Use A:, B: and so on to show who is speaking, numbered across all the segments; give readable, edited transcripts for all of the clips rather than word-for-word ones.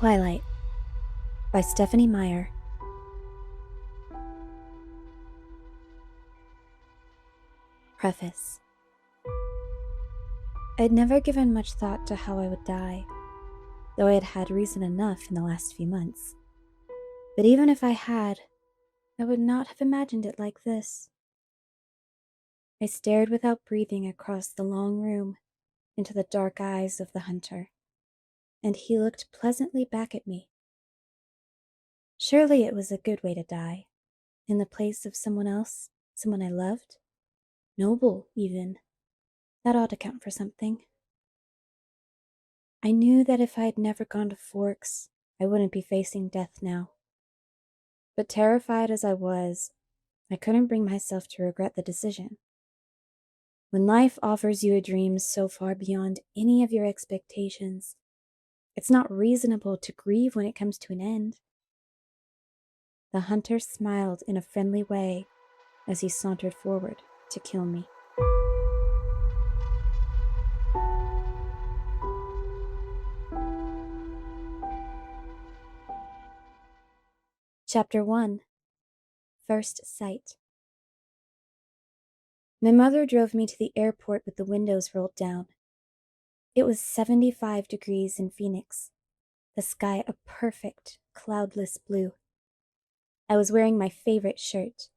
A: Twilight by Stephanie Meyer. Preface. I'd never given much thought to how I would die, though I had had reason enough in the last few months. But even if I had, I would not have imagined it like this. I stared without breathing across the long room into the dark eyes of the hunter, and he looked pleasantly back at me. Surely it was a good way to die, in the place of someone else, someone I loved. Noble, even. That ought to count for something. I knew that if I had never gone to Forks, I wouldn't be facing death now. But terrified as I was, I couldn't bring myself to regret the decision. When life offers you a dream so far beyond any of your expectations, it's not reasonable to grieve when it comes to an end. The hunter smiled in a friendly way as he sauntered forward to kill me. Chapter 1. First Sight. My mother drove me to the airport with the windows rolled down. It was 75 degrees in Phoenix, the sky a perfect, cloudless blue. I was wearing my favorite shirt,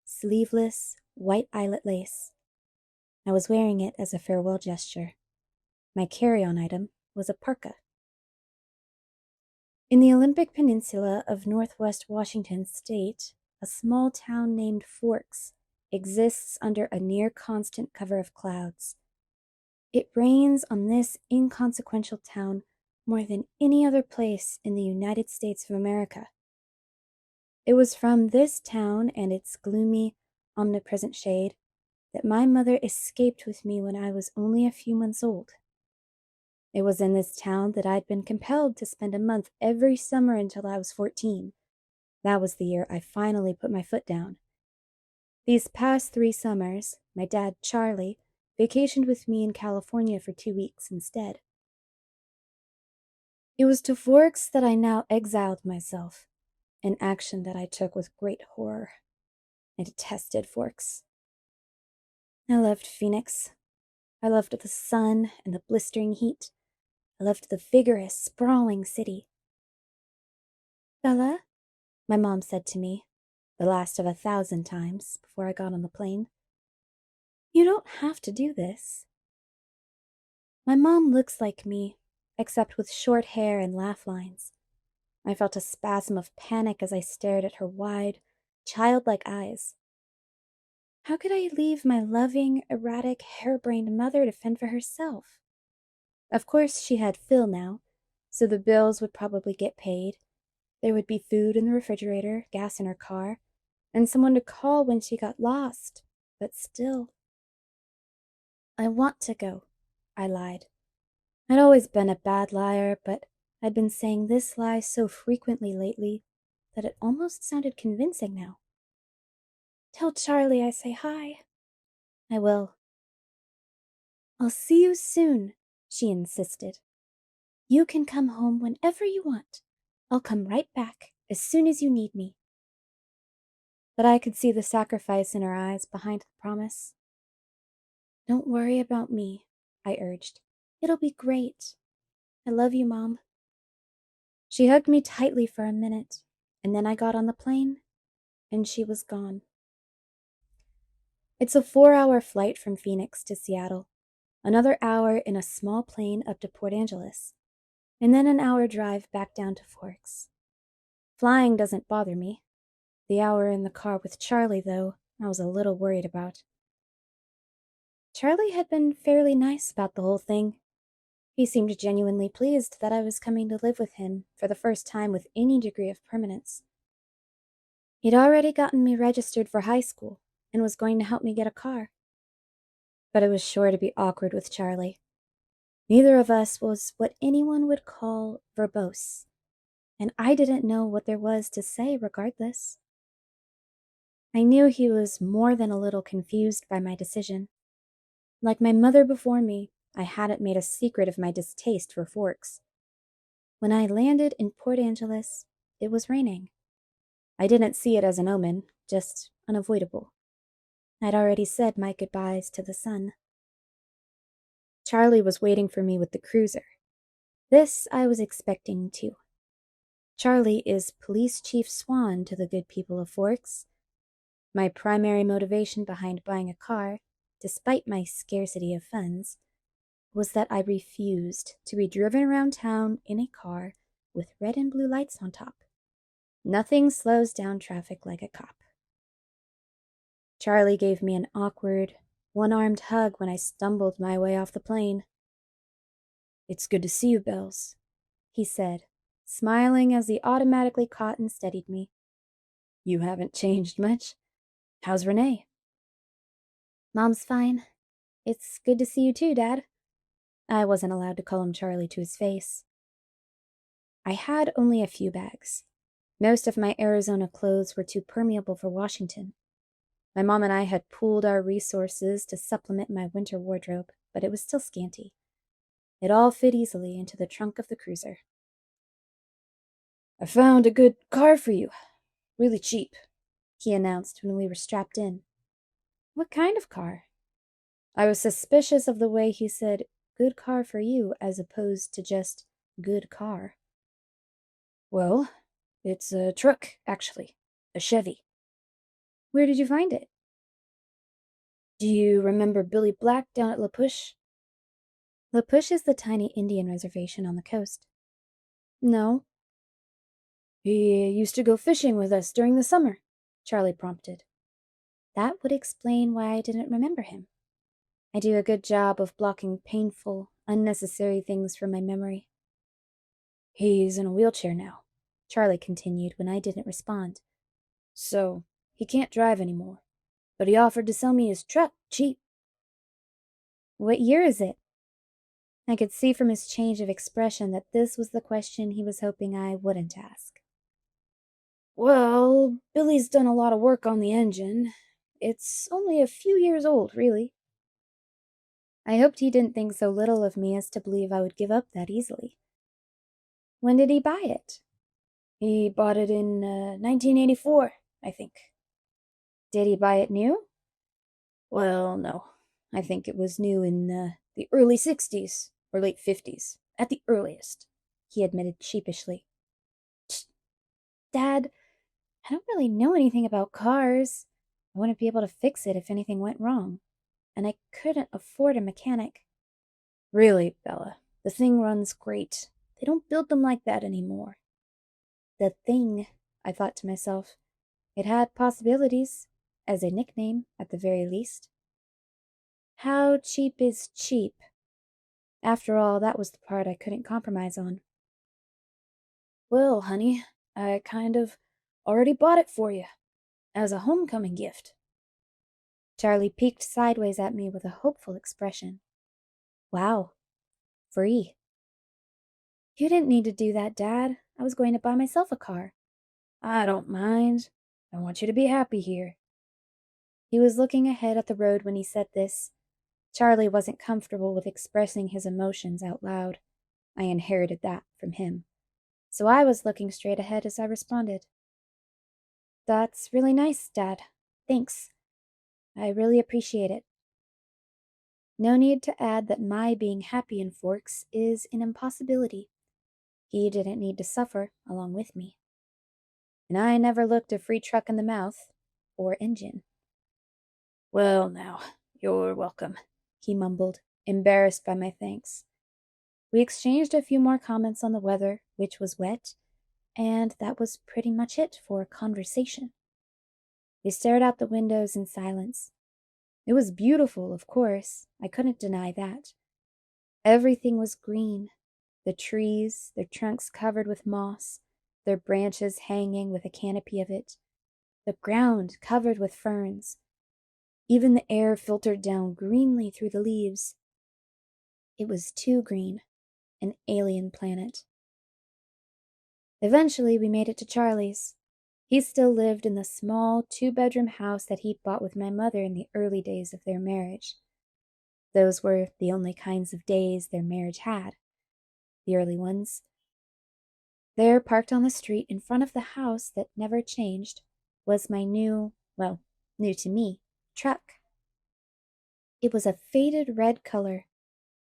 A: sleeveless, white eyelet lace. I was wearing it as a farewell gesture. My carry-on item was a parka. In the Olympic Peninsula of northwest Washington state, a small town named Forks exists under a near-constant cover of clouds. It rains on this inconsequential town more than any other place in the United States of America. It was from this town and its gloomy, omnipresent shade that my mother escaped with me when I was only a few months old. It was in this town that I'd been compelled to spend a month every summer until I was 14. That was the year I finally put my foot down. These past 3 summers, my dad, Charlie, vacationed with me in California for 2 weeks instead. It was to Forks that I now exiled myself, an action that I took with great horror. I detested Forks. I loved Phoenix. I loved the sun and the blistering heat. I loved the vigorous, sprawling city. "Bella," my mom said to me, the last of 1,000 times before I got on the plane, "you don't have to do this." My mom looks like me, except with short hair and laugh lines. I felt a spasm of panic as I stared at her wide, childlike eyes. How could I leave my loving, erratic, harebrained mother to fend for herself? Of course, she had Phil now, so the bills would probably get paid. There would be food in the refrigerator, gas in her car, and someone to call when she got lost. But still. "I want to go," I lied. I'd always been a bad liar, but I'd been saying this lie so frequently lately that it almost sounded convincing now. "Tell Charlie I say hi." "I will." "I'll see you soon," she insisted. "You can come home whenever you want. I'll come right back as soon as you need me." But I could see the sacrifice in her eyes behind the promise. "Don't worry about me," I urged. "It'll be great. I love you, Mom." She hugged me tightly for a minute, and then I got on the plane, and she was gone. It's a 4-hour flight from Phoenix to Seattle, another hour in a small plane up to Port Angeles, and then an hour drive back down to Forks. Flying doesn't bother me. The hour in the car with Charlie, though, I was a little worried about. Charlie had been fairly nice about the whole thing. He seemed genuinely pleased that I was coming to live with him for the first time with any degree of permanence. He'd already gotten me registered for high school and was going to help me get a car. But it was sure to be awkward with Charlie. Neither of us was what anyone would call verbose, and I didn't know what there was to say regardless. I knew he was more than a little confused by my decision. Like my mother before me, I hadn't made a secret of my distaste for Forks. When I landed in Port Angeles, it was raining. I didn't see it as an omen, just unavoidable. I'd already said my goodbyes to the sun. Charlie was waiting for me with the cruiser. This I was expecting too. Charlie is Police Chief Swan to the good people of Forks. My primary motivation behind buying a car, despite my scarcity of funds, was that I refused to be driven around town in a car with red and blue lights on top. Nothing slows down traffic like a cop. Charlie gave me an awkward, one-armed hug when I stumbled my way off the plane. "It's good to see you, Bells," he said, smiling as he automatically caught and steadied me. "You haven't changed much. How's Renee?" "Mom's fine. It's good to see you too, Dad." I wasn't allowed to call him Charlie to his face. I had only a few bags. Most of my Arizona clothes were too permeable for Washington. My mom and I had pooled our resources to supplement my winter wardrobe, but it was still scanty. It all fit easily into the trunk of the cruiser. "I found a good car for you. Really cheap," he announced when we were strapped in. "What kind of car?" I was suspicious of the way he said, "good car for you," as opposed to just good car. "Well, it's a truck, actually. A Chevy." "Where did you find it?" "Do you remember Billy Black down at La Push?" La Push is the tiny Indian reservation on the coast. "No." "He used to go fishing with us during the summer," Charlie prompted. That would explain why I didn't remember him. I do a good job of blocking painful, unnecessary things from my memory. "He's in a wheelchair now," Charlie continued when I didn't respond. "So, he can't drive anymore. But he offered to sell me his truck, cheap." "What year is it?" I could see from his change of expression that this was the question he was hoping I wouldn't ask. "Well, Billy's done a lot of work on the engine. It's only a few years old, really." I hoped he didn't think so little of me as to believe I would give up that easily. "When did he buy it?" "He bought it in 1984, I think." "Did he buy it new?" "Well, no. I think it was new in the early 60s, or late 50s, at the earliest," he admitted sheepishly. "Dad, I don't really know anything about cars. I wouldn't be able to fix it if anything went wrong. And I couldn't afford a mechanic." "Really, Bella, the thing runs great. They don't build them like that anymore." The thing, I thought to myself. It had possibilities, as a nickname at the very least. How cheap is cheap? After all, that was the part I couldn't compromise on. "Well, honey, I kind of already bought it for you, as a homecoming gift." Charlie peeked sideways at me with a hopeful expression. "Wow. Free." "You didn't need to do that, Dad. I was going to buy myself a car." "I don't mind. I want you to be happy here." He was looking ahead at the road when he said this. Charlie wasn't comfortable with expressing his emotions out loud. I inherited that from him. So I was looking straight ahead as I responded. "That's really nice, Dad. Thanks. I really appreciate it." No need to add that my being happy in Forks is an impossibility. He didn't need to suffer along with me. And I never looked a free truck in the mouth, or engine. "Well, now, you're welcome," he mumbled, embarrassed by my thanks. We exchanged a few more comments on the weather, which was wet, and that was pretty much it for conversation. We stared out the windows in silence. It was beautiful, of course. I couldn't deny that. Everything was green. The trees, their trunks covered with moss, their branches hanging with a canopy of it. The ground covered with ferns. Even the air filtered down greenly through the leaves. It was too green. An alien planet. Eventually, we made it to Charlie's. He still lived in the small 2-bedroom house that he'd bought with my mother in the early days of their marriage. Those were the only kinds of days their marriage had. The early ones. There, parked on the street in front of the house that never changed, was my new to me, truck. It was a faded red color,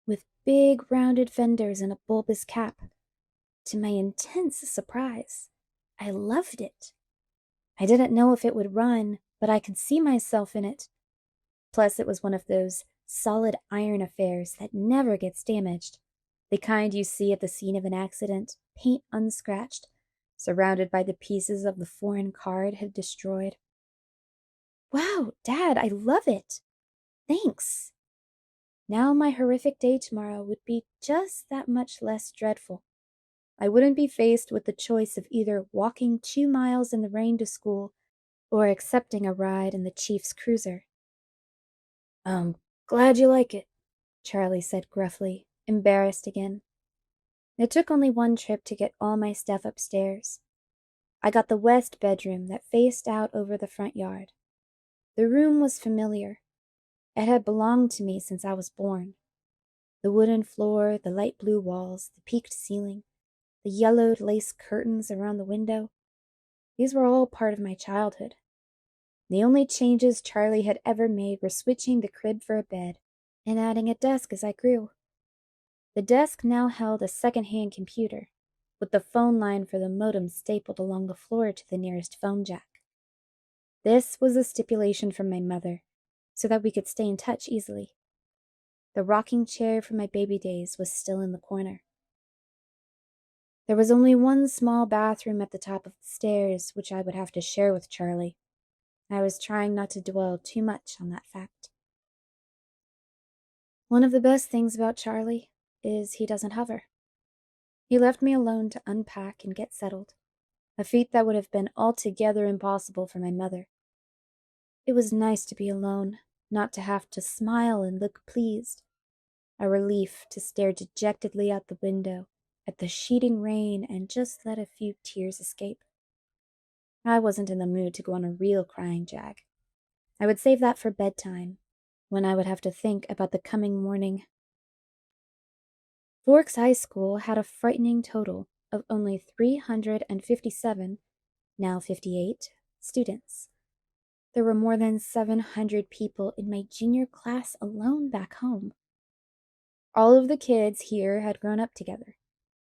A: with big rounded fenders and a bulbous cap. To my intense surprise, I loved it. I didn't know if it would run, but I could see myself in it. Plus, it was one of those solid iron affairs that never gets damaged, the kind you see at the scene of an accident, paint unscratched, surrounded by the pieces of the foreign car it had destroyed. Wow, Dad, I love it! Thanks! Now my horrific day tomorrow would be just that much less dreadful. I wouldn't be faced with the choice of either walking 2 miles in the rain to school or accepting a ride in the chief's cruiser. Glad you like it, Charlie said gruffly, embarrassed again. It took only one trip to get all my stuff upstairs. I got the west bedroom that faced out over the front yard. The room was familiar. It had belonged to me since I was born. The wooden floor, the light blue walls, the peaked ceiling, the yellowed lace curtains around the window, these were all part of my childhood. The only changes Charlie had ever made were switching the crib for a bed and adding a desk as I grew. The desk now held a second-hand computer, with the phone line for the modem stapled along the floor to the nearest phone jack. This was a stipulation from my mother, so that we could stay in touch easily. The rocking chair from my baby days was still in the corner. There was only one small bathroom at the top of the stairs, which I would have to share with Charlie. I was trying not to dwell too much on that fact. One of the best things about Charlie is he doesn't hover. He left me alone to unpack and get settled, a feat that would have been altogether impossible for my mother. It was nice to be alone, not to have to smile and look pleased, a relief to stare dejectedly out the window at the sheeting rain and just let a few tears escape. I wasn't in the mood to go on a real crying jag. I would save that for bedtime, when I would have to think about the coming morning. Forks High School had a frightening total of only 357, now 58, students. There were more than 700 people in my junior class alone back home. All of the kids here had grown up together.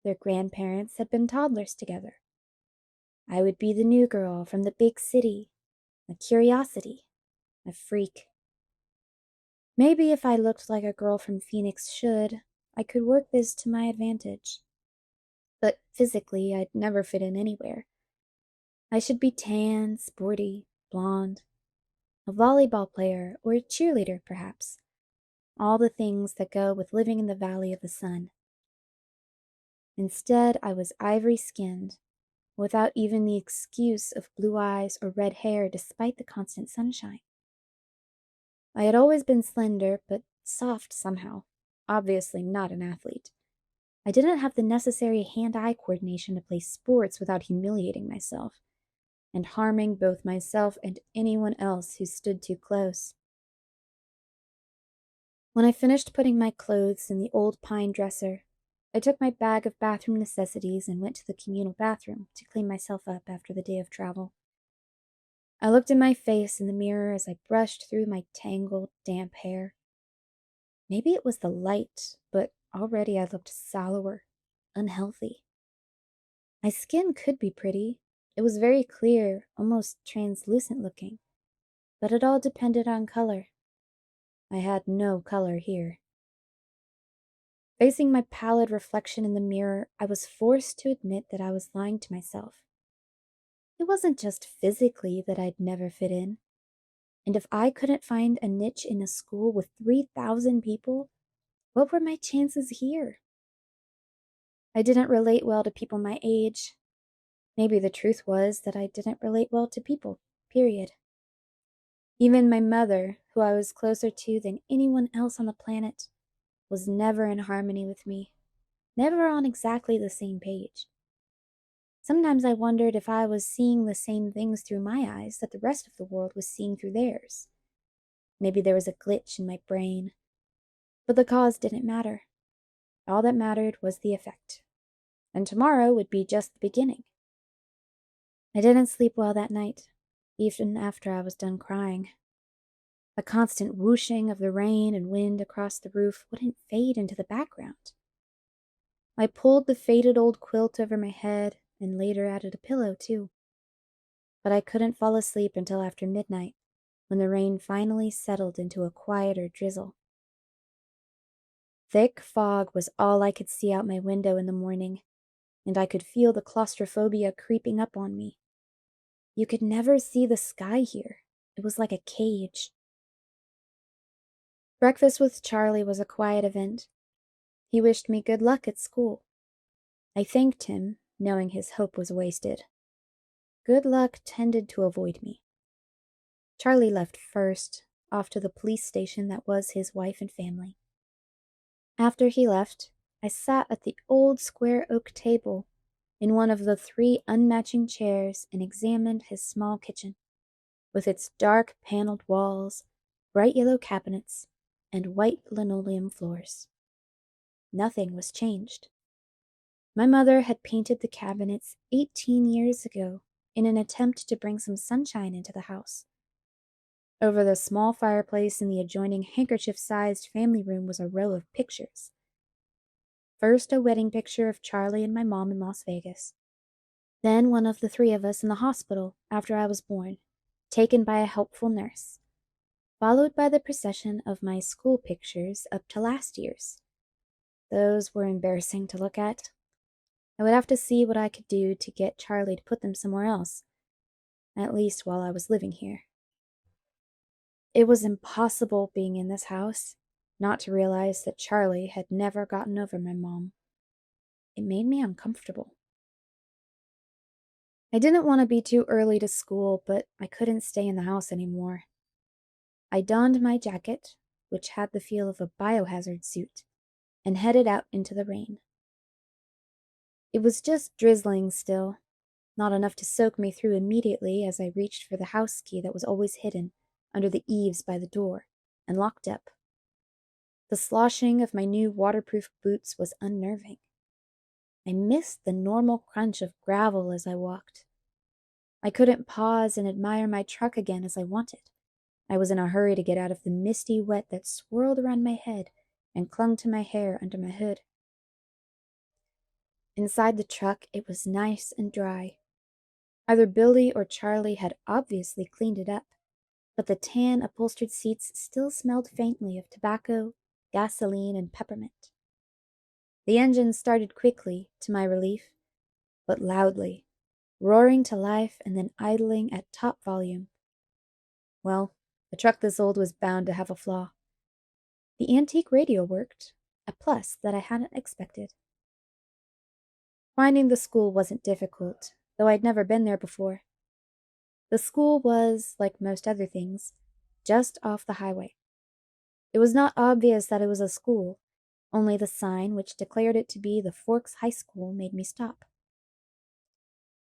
A: Their grandparents had been toddlers together. I would be the new girl from the big city, a curiosity, a freak. Maybe if I looked like a girl from Phoenix should, I could work this to my advantage. But physically, I'd never fit in anywhere. I should be tan, sporty, blonde, a volleyball player, or a cheerleader, perhaps. All the things that go with living in the Valley of the Sun. Instead, I was ivory-skinned, without even the excuse of blue eyes or red hair despite the constant sunshine. I had always been slender, but soft somehow, obviously not an athlete. I didn't have the necessary hand-eye coordination to play sports without humiliating myself, and harming both myself and anyone else who stood too close. When I finished putting my clothes in the old pine dresser, I took my bag of bathroom necessities and went to the communal bathroom to clean myself up after the day of travel. I looked in my face in the mirror as I brushed through my tangled, damp hair. Maybe it was the light, but already I looked sallower, unhealthy. My skin could be pretty. It was very clear, almost translucent looking, but it all depended on color. I had no color here. Facing my pallid reflection in the mirror, I was forced to admit that I was lying to myself. It wasn't just physically that I'd never fit in. And if I couldn't find a niche in a school with 3,000 people, what were my chances here? I didn't relate well to people my age. Maybe the truth was that I didn't relate well to people, period. Even my mother, who I was closer to than anyone else on the planet, was never in harmony with me, never on exactly the same page. Sometimes I wondered if I was seeing the same things through my eyes that the rest of the world was seeing through theirs. Maybe there was a glitch in my brain. But the cause didn't matter. All that mattered was the effect. and tomorrow would be just the beginning. I didn't sleep well that night, even after I was done crying. The constant whooshing of the rain and wind across the roof wouldn't fade into the background. I pulled the faded old quilt over my head and later added a pillow, too. But I couldn't fall asleep until after midnight, when the rain finally settled into a quieter drizzle. Thick fog was all I could see out my window in the morning, and I could feel the claustrophobia creeping up on me. You could never see the sky here. It was like a cage. Breakfast with Charlie was a quiet event. He wished me good luck at school. I thanked him, knowing his hope was wasted. Good luck tended to avoid me. Charlie left first, off to the police station that was his wife and family. After he left, I sat at the old square oak table in one of the 3 unmatching chairs and examined his small kitchen, with its dark paneled walls, bright yellow cabinets, and white linoleum floors. Nothing was changed. My mother had painted the cabinets 18 years ago in an attempt to bring some sunshine into the house. Over the small fireplace in the adjoining handkerchief-sized family room was a row of pictures. First, a wedding picture of Charlie and my mom in Las Vegas. Then one of the 3 of us in the hospital after I was born, taken by a helpful nurse, followed by the procession of my school pictures up to last year's. Those were embarrassing to look at. I would have to see what I could do to get Charlie to put them somewhere else, at least while I was living here. It was impossible being in this house not to realize that Charlie had never gotten over my mom. It made me uncomfortable. I didn't want to be too early to school, but I couldn't stay in the house anymore. I donned my jacket, which had the feel of a biohazard suit, and headed out into the rain. It was just drizzling still, not enough to soak me through immediately as I reached for the house key that was always hidden under the eaves by the door and locked up. The sloshing of my new waterproof boots was unnerving. I missed the normal crunch of gravel as I walked. I couldn't pause and admire my truck again as I wanted. I was in a hurry to get out of the misty wet that swirled around my head and clung to my hair under my hood. Inside the truck, it was nice and dry. Either Billy or Charlie had obviously cleaned it up, but the tan upholstered seats still smelled faintly of tobacco, gasoline, and peppermint. The engine started quickly, to my relief, but loudly, roaring to life and then idling at top volume. Well, a truck this old was bound to have a flaw. The antique radio worked, a plus that I hadn't expected. Finding the school wasn't difficult, though I'd never been there before. The school was, like most other things, just off the highway. It was not obvious that it was a school, only the sign which declared it to be the Forks High School made me stop.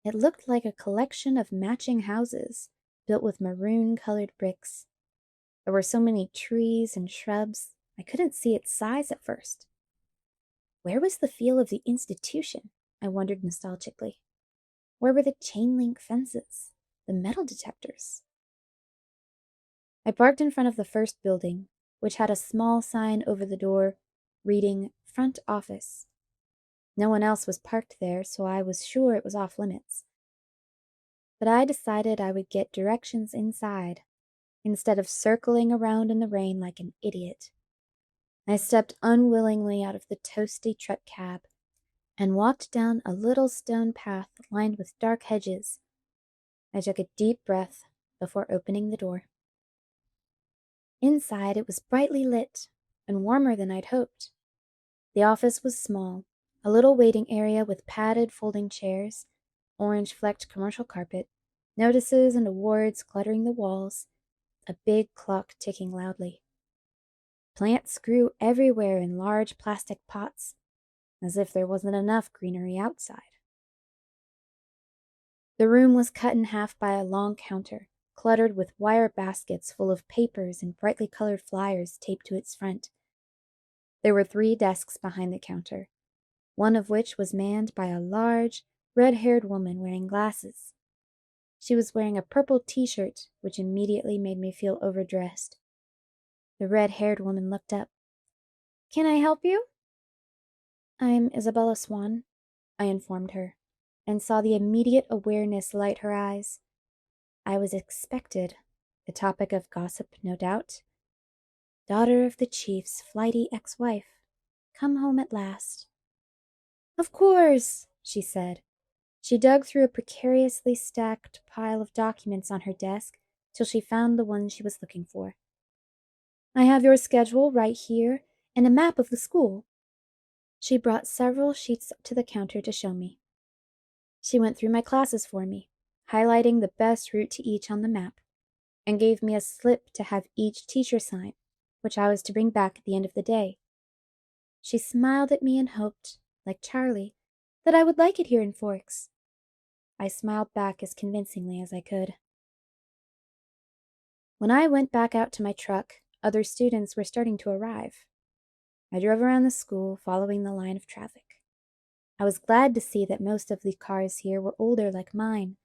A: It looked like a collection of matching houses, built with maroon-colored bricks. There were so many trees and shrubs, I couldn't see its size at first. Where was the feel of the institution? I wondered nostalgically. Where were the chain-link fences, the metal detectors? I parked in front of the first building, which had a small sign over the door reading Front Office. No one else was parked there, so I was sure it was off limits. But I decided I would get directions inside, instead of circling around in the rain like an idiot. I stepped unwillingly out of the toasty truck cab and walked down a little stone path lined with dark hedges. I took a deep breath before opening the door. Inside, it was brightly lit and warmer than I'd hoped. The office was small, a little waiting area with padded folding chairs, orange-flecked commercial carpet, notices and awards cluttering the walls, a big clock ticking loudly. Plants grew everywhere in large plastic pots, as if there wasn't enough greenery outside. The room was cut in half by a long counter, cluttered with wire baskets full of papers and brightly colored flyers taped to its front. There were 3 desks behind the counter, one of which was manned by a large, red-haired woman wearing glasses. She was wearing a purple t-shirt, which immediately made me feel overdressed. The red-haired woman looked up. "Can I help you?" "I'm Isabella Swan," I informed her, and saw the immediate awareness light her eyes. I was expected, a topic of gossip, no doubt. Daughter of the chief's flighty ex-wife, come home at last. "Of course," she said. She dug through a precariously stacked pile of documents on her desk till she found the one she was looking for. "I have your schedule right here and a map of the school." She brought several sheets up to the counter to show me. She went through my classes for me, highlighting the best route to each on the map, and gave me a slip to have each teacher sign, which I was to bring back at the end of the day. She smiled at me and hoped, like Charlie, that I would like it here in Forks. I smiled back as convincingly as I could. When I went back out to my truck, other students were starting to arrive. I drove around the school, following the line of traffic. I was glad to see that most of the cars here were older like mine,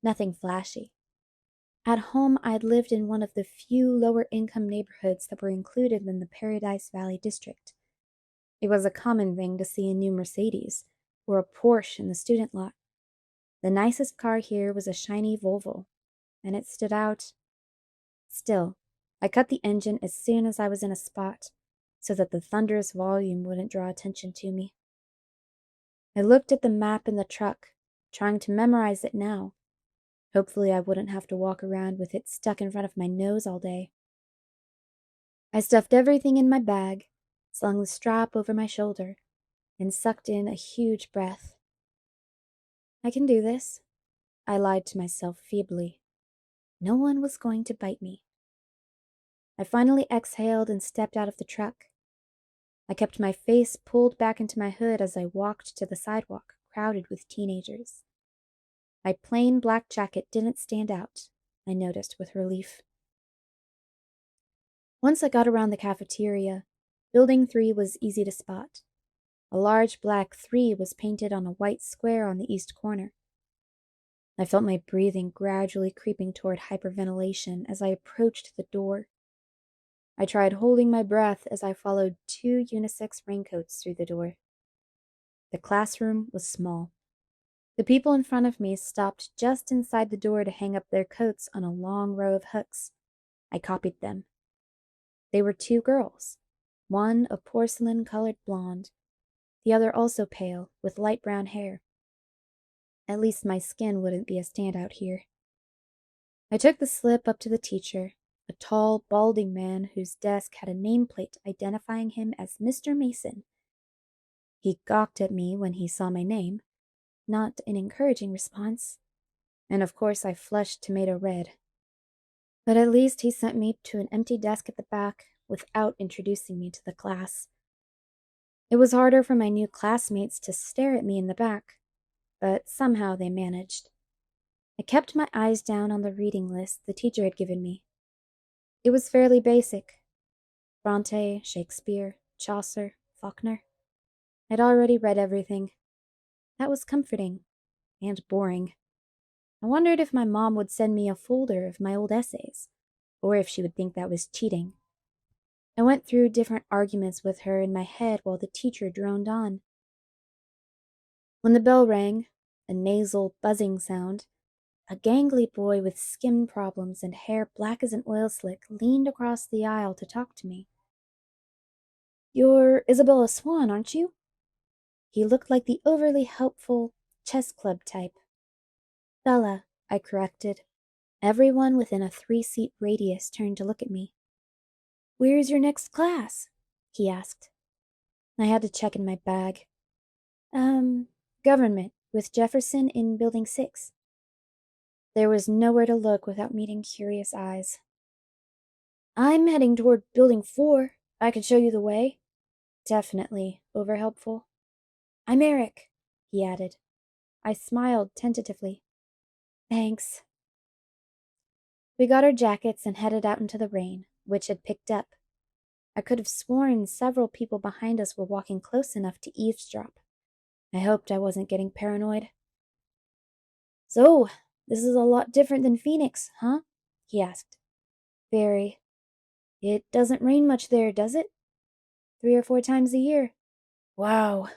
A: nothing flashy. At home, I'd lived in one of the few lower-income neighborhoods that were included in the Paradise Valley district. It was a common thing to see a new Mercedes or a Porsche in the student lot. The nicest car here was a shiny Volvo, and it stood out. Still, I cut the engine as soon as I was in a spot, so that the thunderous volume wouldn't draw attention to me. I looked at the map in the truck, trying to memorize it now. Hopefully I wouldn't have to walk around with it stuck in front of my nose all day. I stuffed everything in my bag, slung the strap over my shoulder, and sucked in a huge breath. I can do this, I lied to myself feebly. No one was going to bite me. I finally exhaled and stepped out of the truck. I kept my face pulled back into my hood as I walked to the sidewalk, crowded with teenagers. My plain black jacket didn't stand out, I noticed with relief. Once I got around the cafeteria, Building 3 was easy to spot. A large black 3 was painted on a white square on the east corner. I felt my breathing gradually creeping toward hyperventilation as I approached the door. I tried holding my breath as I followed 2 unisex raincoats through the door. The classroom was small. The people in front of me stopped just inside the door to hang up their coats on a long row of hooks. I copied them. They were 2 girls, one a porcelain-colored blonde, the other also pale, with light brown hair. At least my skin wouldn't be a standout here. I took the slip up to the teacher, a tall, balding man whose desk had a nameplate identifying him as Mr. Mason. He gawked at me when he saw my name, not an encouraging response, and of course I flushed tomato red. But at least he sent me to an empty desk at the back without introducing me to the class. It was harder for my new classmates to stare at me in the back, but somehow they managed. I kept my eyes down on the reading list the teacher had given me. It was fairly basic. Bronte, Shakespeare, Chaucer, Faulkner. I'd already read everything. That was comforting and boring. I wondered if my mom would send me a folder of my old essays, or if she would think that was cheating. I went through different arguments with her in my head while the teacher droned on. When the bell rang, a nasal buzzing sound, a gangly boy with skin problems and hair black as an oil slick leaned across the aisle to talk to me. "You're Isabella Swan, aren't you?" He looked like the overly helpful chess club type. "Bella," I corrected. Everyone within a 3-seat radius turned to look at me. "Where's your next class?" he asked. I had to check in my bag. Government, with Jefferson in Building 6. There was nowhere to look without meeting curious eyes. "I'm heading toward Building 4. I could show you the way." Definitely over-helpful. "I'm Eric," he added. I smiled tentatively. "Thanks." We got our jackets and headed out into the rain, which had picked up. I could have sworn several people behind us were walking close enough to eavesdrop. I hoped I wasn't getting paranoid. "So, this is a lot different than Phoenix, huh?" he asked. "Very. It doesn't rain much there, does it? 3 or 4 times a year." "Wow,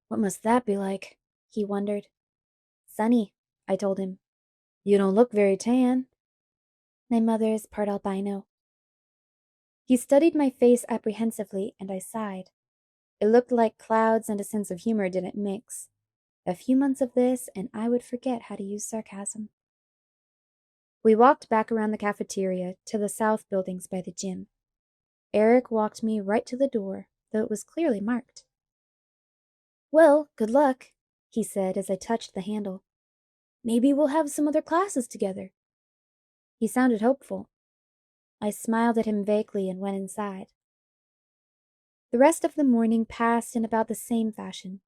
A: what must that be like?" he wondered. "Sunny," I told him. "You don't look very tan." "My mother is part albino." He studied my face apprehensively, and I sighed. It looked like clouds and a sense of humor didn't mix. A few months of this, and I would forget how to use sarcasm. We walked back around the cafeteria to the south buildings by the gym. Eric walked me right to the door, though it was clearly marked. "Well, good luck," he said as I touched the handle. "Maybe we'll have some other classes together." He sounded hopeful. I smiled at him vaguely and went inside. The rest of the morning passed in about the same fashion.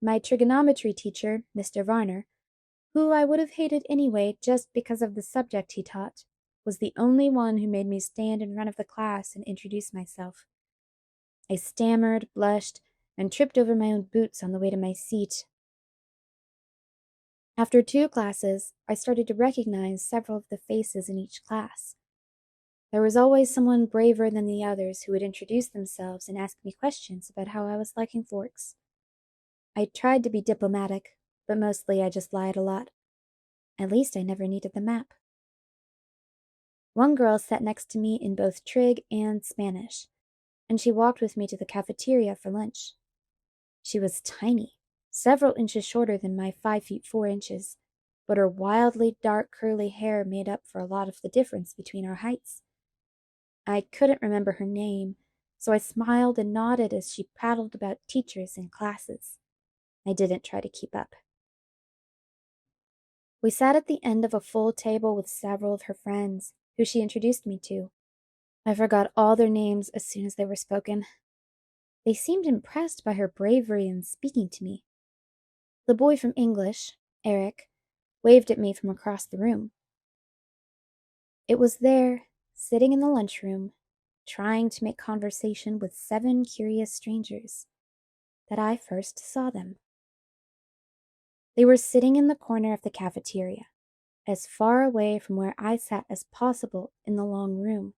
A: My trigonometry teacher, Mr. Varner, who I would have hated anyway just because of the subject he taught, was the only one who made me stand in front of the class and introduce myself. I stammered, blushed, and tripped over my own boots on the way to my seat. After 2 classes, I started to recognize several of the faces in each class. There was always someone braver than the others who would introduce themselves and ask me questions about how I was liking forks. I tried to be diplomatic, but mostly I just lied a lot. At least I never needed the map. One girl sat next to me in both Trig and Spanish, and she walked with me to the cafeteria for lunch. She was tiny, several inches shorter than my 5 feet 4 inches, but her wildly dark curly hair made up for a lot of the difference between our heights. I couldn't remember her name, so I smiled and nodded as she prattled about teachers and classes. I didn't try to keep up. We sat at the end of a full table with several of her friends, who she introduced me to. I forgot all their names as soon as they were spoken. They seemed impressed by her bravery in speaking to me. The boy from English, Eric, waved at me from across the room. It was there, sitting in the lunchroom, trying to make conversation with 7 curious strangers, that I first saw them. They were sitting in the corner of the cafeteria, as far away from where I sat as possible in the long room.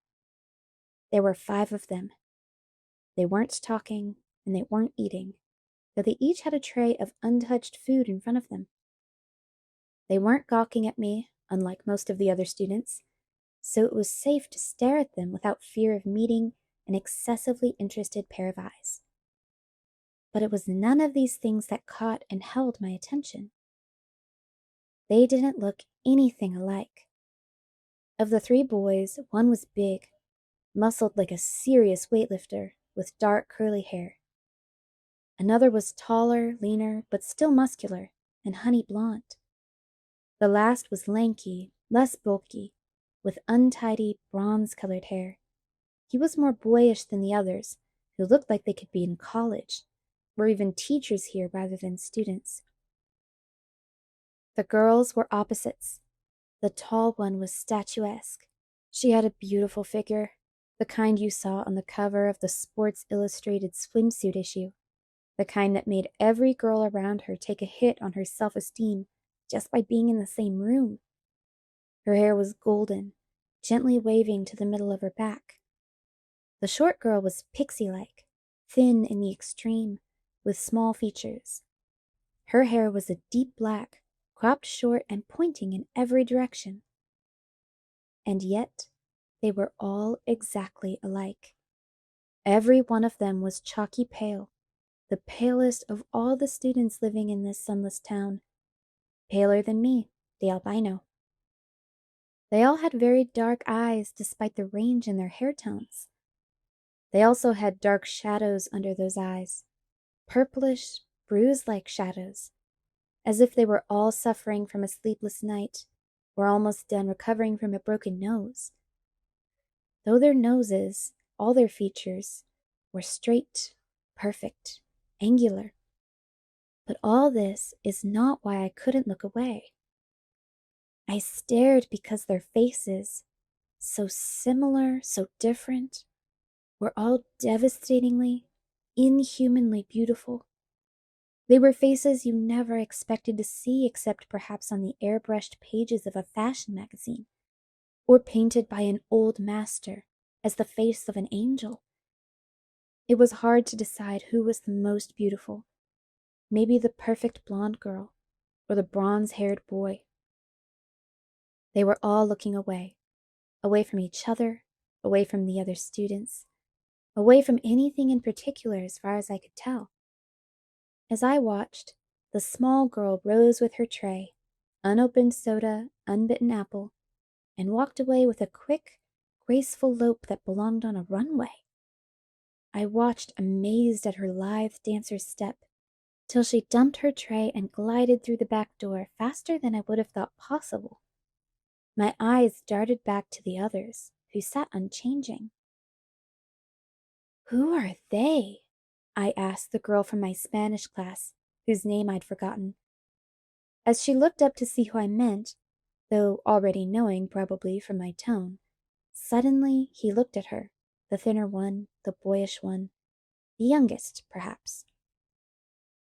A: There were 5 of them. They weren't talking, and they weren't eating, though they each had a tray of untouched food in front of them. They weren't gawking at me, unlike most of the other students, so it was safe to stare at them without fear of meeting an excessively interested pair of eyes. But it was none of these things that caught and held my attention. They didn't look anything alike. Of the 3 boys, one was big, muscled like a serious weightlifter, with dark curly hair. Another was taller, leaner, but still muscular, and honey blonde. The last was lanky, less bulky, with untidy, bronze-colored hair. He was more boyish than the others, who looked like they could be in college, or even teachers here rather than students. The girls were opposites. The tall one was statuesque. She had a beautiful figure, the kind you saw on the cover of the Sports Illustrated swimsuit issue, the kind that made every girl around her take a hit on her self-esteem just by being in the same room. Her hair was golden, gently waving to the middle of her back. The short girl was pixie-like, thin in the extreme, with small features. Her hair was a deep black, cropped short and pointing in every direction. And yet, they were all exactly alike. Every one of them was chalky pale, the palest of all the students living in this sunless town. Paler than me, the albino. They all had very dark eyes despite the range in their hair tones. They also had dark shadows under those eyes, purplish, bruise-like shadows, as if they were all suffering from a sleepless night, or almost done recovering from a broken nose. Though their noses, all their features, were straight, perfect, angular. But all this is not why I couldn't look away. I stared because their faces, so similar, so different, were all devastatingly, inhumanly beautiful. They were faces you never expected to see except perhaps on the airbrushed pages of a fashion magazine, or painted by an old master as the face of an angel. It was hard to decide who was the most beautiful, maybe the perfect blonde girl, or the bronze-haired boy. They were all looking away from each other, away from the other students, away from anything in particular as far as I could tell. As I watched, the small girl rose with her tray, unopened soda, unbitten apple, and walked away with a quick, graceful lope that belonged on a runway. I watched amazed at her lithe dancer's step, till she dumped her tray and glided through the back door faster than I would have thought possible. My eyes darted back to the others, who sat unchanging. "Who are they?" I asked the girl from my Spanish class, whose name I'd forgotten. As she looked up to see who I meant, though already knowing probably from my tone, suddenly he looked at her, the thinner one, the boyish one, the youngest, perhaps.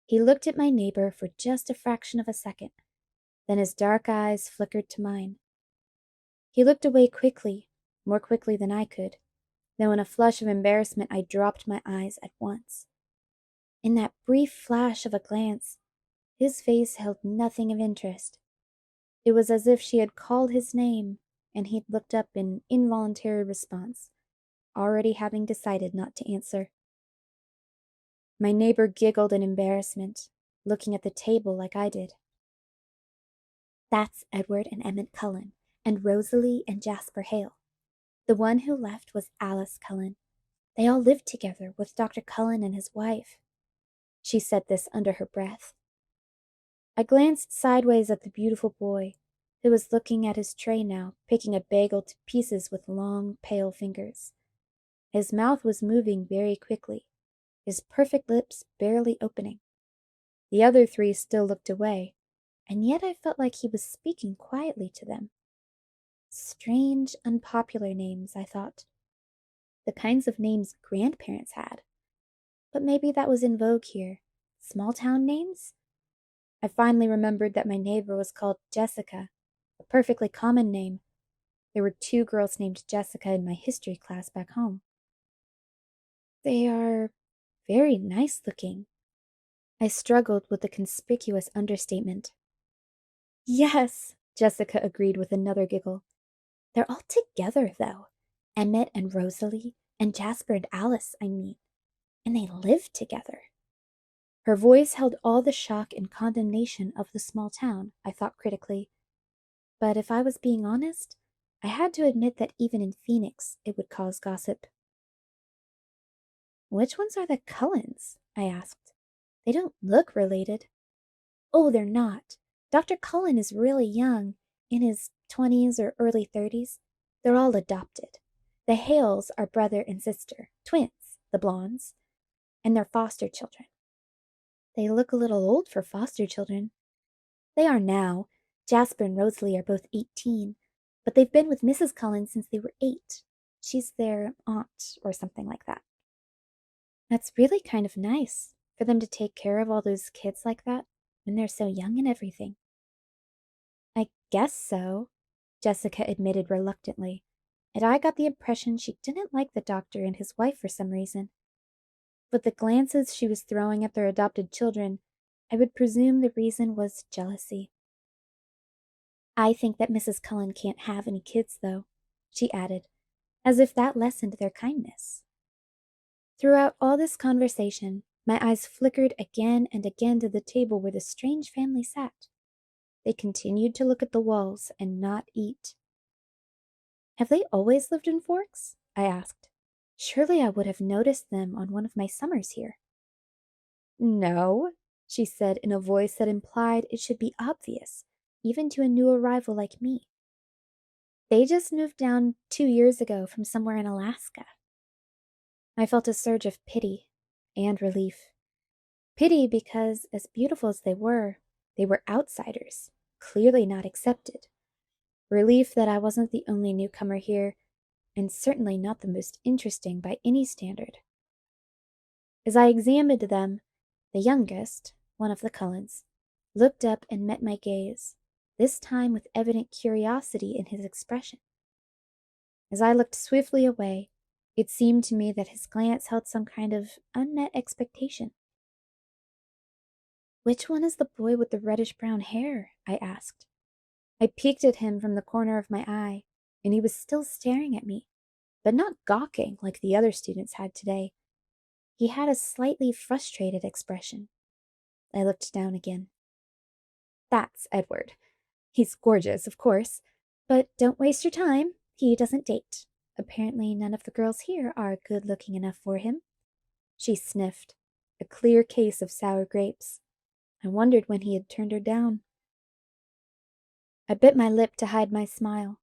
A: He looked at my neighbor for just a fraction of a second, then his dark eyes flickered to mine. He looked away quickly, more quickly than I could, though in a flush of embarrassment I dropped my eyes at once. In that brief flash of a glance, his face held nothing of interest. It was as if she had called his name, and he'd looked up in involuntary response, already having decided not to answer. My neighbor giggled in embarrassment, looking at the table like I did. "That's Edward and Emmett Cullen, and Rosalie and Jasper Hale. The one who left was Alice Cullen. They all lived together with Dr. Cullen and his wife." She said this under her breath. I glanced sideways at the beautiful boy, who was looking at his tray now, picking a bagel to pieces with long, pale fingers. His mouth was moving very quickly, his perfect lips barely opening. The other three still looked away, and yet I felt like he was speaking quietly to them. Strange, unpopular names, I thought. The kinds of names grandparents had. But maybe that was in vogue here. Small-town names? I finally remembered that my neighbor was called Jessica, a perfectly common name. There were 2 girls named Jessica in my history class back home. "They are very nice-looking." I struggled with the conspicuous understatement. "Yes," Jessica agreed with another giggle. "They're all together, though. Emmett and Rosalie, and Jasper and Alice, I mean. And they live together." Her voice held all the shock and condemnation of the small town, I thought critically. But if I was being honest, I had to admit that even in Phoenix, it would cause gossip. "Which ones are the Cullens?" I asked. "They don't look related." "Oh, they're not. Dr. Cullen is really young, in his 20s or early 30s. They're all adopted. The Hales are brother and sister, twins, the blondes, and they're foster children." "They look a little old for foster children." "They are now. Jasper and Rosalie are both 18, but they've been with Mrs. Cullen since they were 8. She's their aunt or something like that." "That's really kind of nice, for them to take care of all those kids like that when they're so young and everything." "I guess so," Jessica admitted reluctantly, and I got the impression she didn't like the doctor and his wife for some reason. But the glances she was throwing at their adopted children, I would presume the reason was jealousy. "I think that Mrs. Cullen can't have any kids, though," she added, as if that lessened their kindness. Throughout all this conversation, my eyes flickered again and again to the table where the strange family sat. They continued to look at the walls and not eat. "Have they always lived in Forks?" I asked. "Surely I would have noticed them on one of my summers here." "No," she said in a voice that implied it should be obvious, even to a new arrival like me. "They just moved down 2 years ago from somewhere in Alaska." I felt a surge of pity and relief. Pity because, as beautiful as they were outsiders, clearly not accepted. Relief that I wasn't the only newcomer here, and certainly not the most interesting by any standard. As I examined them, the youngest, one of the Cullens, looked up and met my gaze, this time with evident curiosity in his expression. As I looked swiftly away, it seemed to me that his glance held some kind of unmet expectation. "Which one is the boy with the reddish-brown hair?" I asked. I peeked at him from the corner of my eye, and he was still staring at me, but not gawking like the other students had today. He had a slightly frustrated expression. I looked down again. "That's Edward. He's gorgeous, of course, but don't waste your time. He doesn't date. Apparently none of the girls here are good-looking enough for him." She sniffed, a clear case of sour grapes. I wondered when he had turned her down. I bit my lip to hide my smile.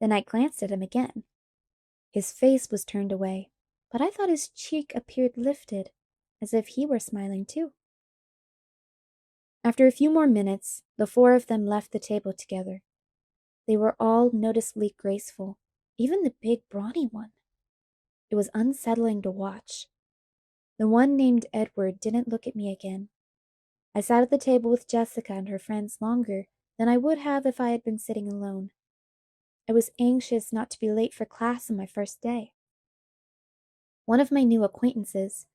A: Then I glanced at him again. His face was turned away, but I thought his cheek appeared lifted, as if he were smiling too. After a few more minutes, the four of them left the table together. They were all noticeably graceful, even the big, brawny one. It was unsettling to watch. The one named Edward didn't look at me again. I sat at the table with Jessica and her friends longer than I would have if I had been sitting alone. I was anxious not to be late for class on my first day. One of my new acquaintances,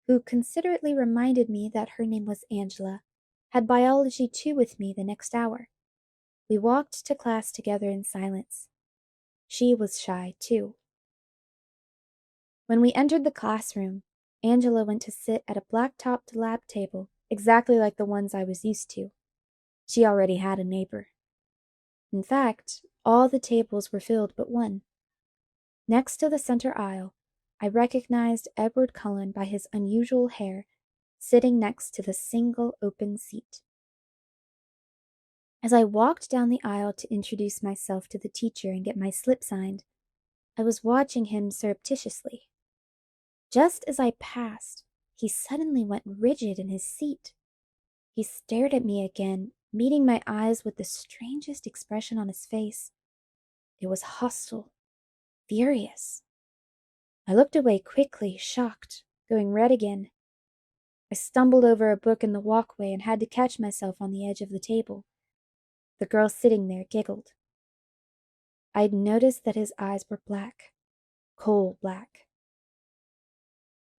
A: who considerately reminded me that her name was Angela, had biology 2 with me the next hour. We walked to class together in silence. She was shy, too. When we entered the classroom, Angela went to sit at a black-topped lab table, exactly like the ones I was used to. She already had a neighbor. In fact, all the tables were filled but one. Next to the center aisle, I recognized Edward Cullen by his unusual hair, sitting next to the single open seat. As I walked down the aisle to introduce myself to the teacher and get my slip signed, I was watching him surreptitiously. Just as I passed, he suddenly went rigid in his seat. He stared at me again, meeting my eyes with the strangest expression on his face. It was hostile, furious. I looked away quickly, shocked, going red again. I stumbled over a book in the walkway and had to catch myself on the edge of the table. The girl sitting there giggled. I'd noticed that his eyes were black, coal black.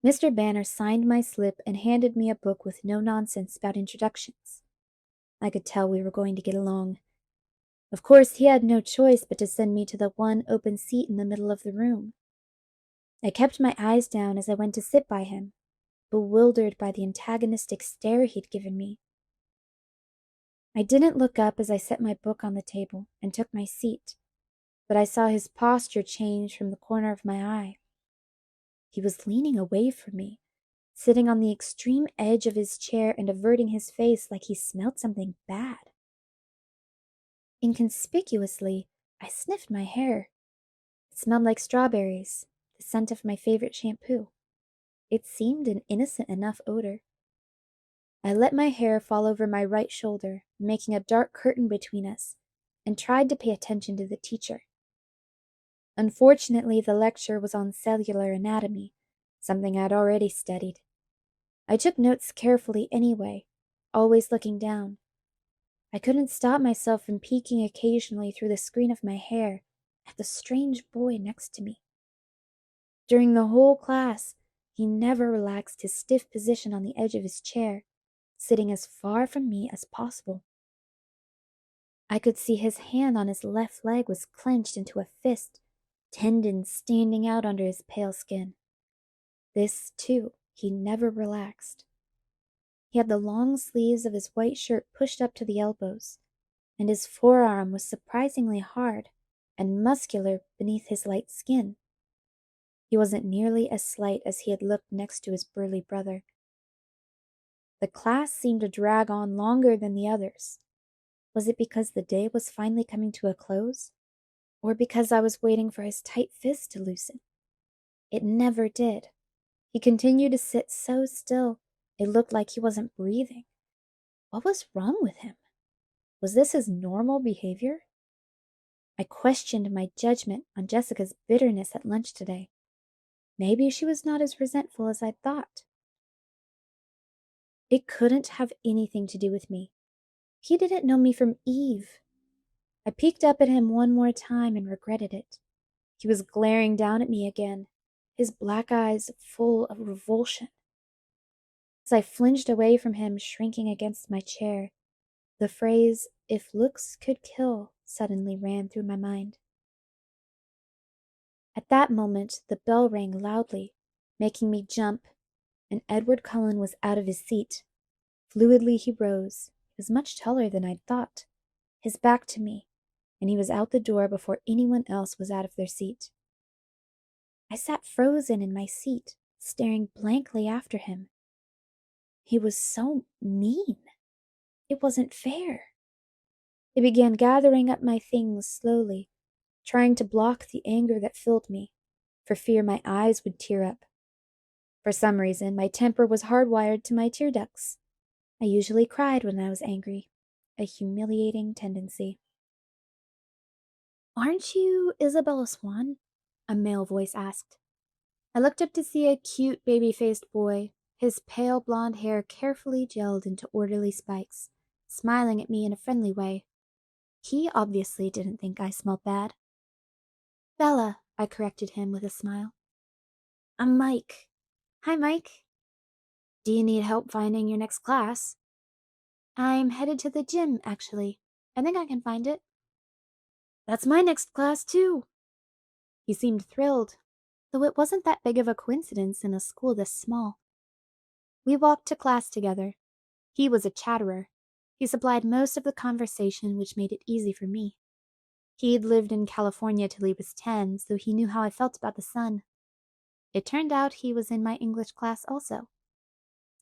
A: Mr. Banner signed my slip and handed me a book with no nonsense about introductions. I could tell we were going to get along. Of course, he had no choice but to send me to the one open seat in the middle of the room. I kept my eyes down as I went to sit by him, bewildered by the antagonistic stare he'd given me. I didn't look up as I set my book on the table and took my seat, but I saw his posture change from the corner of my eye. He was leaning away from me, sitting on the extreme edge of his chair and averting his face like he smelled something bad. Inconspicuously, I sniffed my hair. It smelled like strawberries, the scent of my favorite shampoo. It seemed an innocent enough odor. I let my hair fall over my right shoulder, making a dark curtain between us, and tried to pay attention to the teacher. Unfortunately, the lecture was on cellular anatomy, something I'd already studied. I took notes carefully anyway, always looking down. I couldn't stop myself from peeking occasionally through the screen of my hair at the strange boy next to me. During the whole class, he never relaxed his stiff position on the edge of his chair, sitting as far from me as possible. I could see his hand on his left leg was clenched into a fist, tendons standing out under his pale skin. This, too, he never relaxed. He had the long sleeves of his white shirt pushed up to the elbows, and his forearm was surprisingly hard and muscular beneath his light skin. He wasn't nearly as slight as he had looked next to his burly brother. The class seemed to drag on longer than the others. Was it because the day was finally coming to a close? Or because I was waiting for his tight fist to loosen? It never did. He continued to sit so still, it looked like he wasn't breathing. What was wrong with him? Was this his normal behavior? I questioned my judgment on Jessica's bitterness at lunch today. Maybe she was not as resentful as I'd thought. It couldn't have anything to do with me. He didn't know me from Eve. I peeked up at him one more time and regretted it. He was glaring down at me again, his black eyes full of revulsion. As I flinched away from him, shrinking against my chair, the phrase, "if looks could kill," suddenly ran through my mind. At that moment, the bell rang loudly, making me jump, and Edward Cullen was out of his seat. Fluidly he rose. He was much taller than I'd thought, his back to me, and he was out the door before anyone else was out of their seat. I sat frozen in my seat, staring blankly after him. He was so mean. It wasn't fair. I began gathering up my things slowly, trying to block the anger that filled me, for fear my eyes would tear up. For some reason, my temper was hardwired to my tear ducts. I usually cried when I was angry, a humiliating tendency. "Aren't you Isabella Swan?" a male voice asked. I looked up to see a cute baby-faced boy, his pale blonde hair carefully gelled into orderly spikes, smiling at me in a friendly way. He obviously didn't think I smelled bad. "Bella," I corrected him with a smile. "I'm Mike." "Hi, Mike." "Do you need help finding your next class?" "I'm headed to the gym, actually. I think I can find it." "That's my next class, too." He seemed thrilled, though it wasn't that big of a coincidence in a school this small. We walked to class together. He was a chatterer. He supplied most of the conversation, which made it easy for me. He'd lived in California till he was 10, so he knew how I felt about the sun. It turned out he was in my English class also.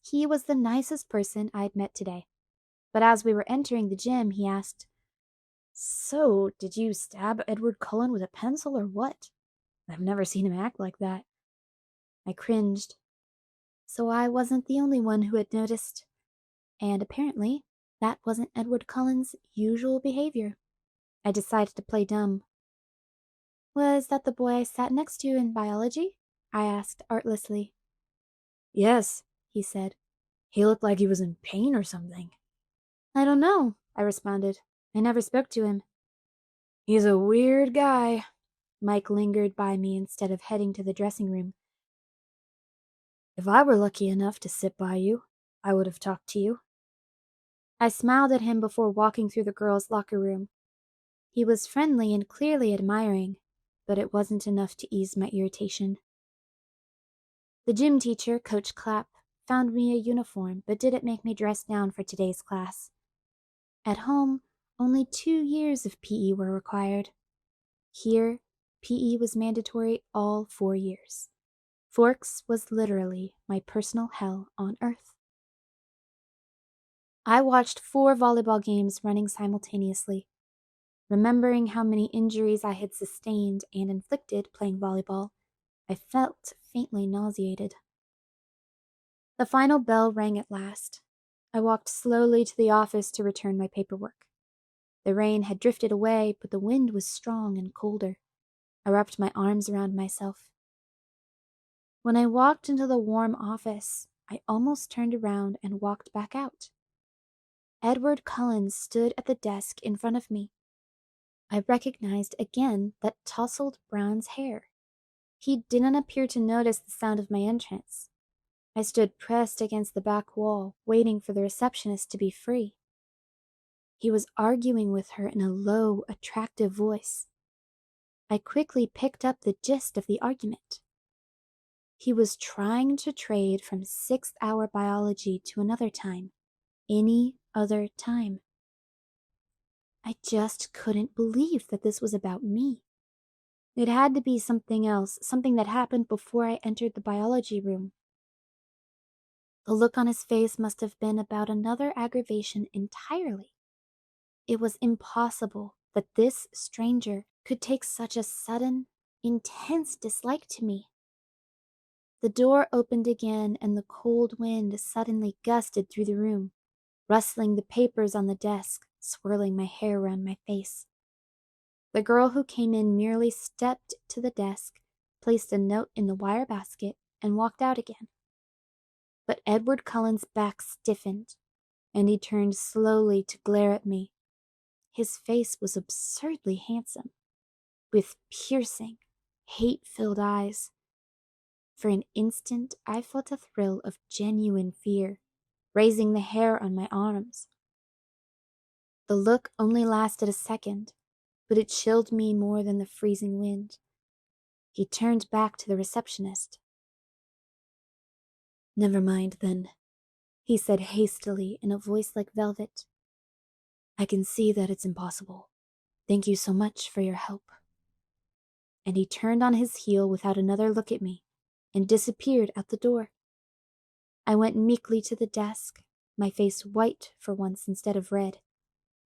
A: He was the nicest person I'd met today. But as we were entering the gym, he asked, "So, did you stab Edward Cullen with a pencil or what? I've never seen him act like that." I cringed. So I wasn't the only one who had noticed. And apparently, that wasn't Edward Cullen's usual behavior. I decided to play dumb. "Was that the boy I sat next to in biology?" I asked artlessly. "Yes," he said. "He looked like he was in pain or something." "I don't know," I responded. "I never spoke to him." "He's a weird guy." Mike lingered by me instead of heading to the dressing room. "If I were lucky enough to sit by you, I would have talked to you." I smiled at him before walking through the girls' locker room. He was friendly and clearly admiring, but it wasn't enough to ease my irritation. The gym teacher, Coach Clapp, found me a uniform but didn't make me dress down for today's class. At home, only 2 years of PE were required. Here, PE was mandatory all 4 years. Forks was literally my personal hell on earth. I watched 4 volleyball games running simultaneously. Remembering how many injuries I had sustained and inflicted playing volleyball, I felt faintly nauseated. The final bell rang at last. I walked slowly to the office to return my paperwork. The rain had drifted away, but the wind was strong and colder. I wrapped my arms around myself. When I walked into the warm office, I almost turned around and walked back out. Edward Cullen stood at the desk in front of me. I recognized again that tousled bronze hair. He didn't appear to notice the sound of my entrance. I stood pressed against the back wall, waiting for the receptionist to be free. He was arguing with her in a low, attractive voice. I quickly picked up the gist of the argument. He was trying to trade from 6th-hour biology to another time. Any other time. I just couldn't believe that this was about me. It had to be something else, something that happened before I entered the biology room. The look on his face must have been about another aggravation entirely. It was impossible that this stranger could take such a sudden, intense dislike to me. The door opened again and the cold wind suddenly gusted through the room, rustling the papers on the desk, swirling my hair around my face. The girl who came in merely stepped to the desk, placed a note in the wire basket, and walked out again. But Edward Cullen's back stiffened, and he turned slowly to glare at me. His face was absurdly handsome, with piercing, hate-filled eyes. For an instant, I felt a thrill of genuine fear, raising the hair on my arms. The look only lasted a second, but it chilled me more than the freezing wind. He turned back to the receptionist. "Never mind, then," he said hastily in a voice like velvet. "I can see that it's impossible. Thank you so much for your help." And he turned on his heel without another look at me and disappeared out the door. I went meekly to the desk, my face white for once instead of red,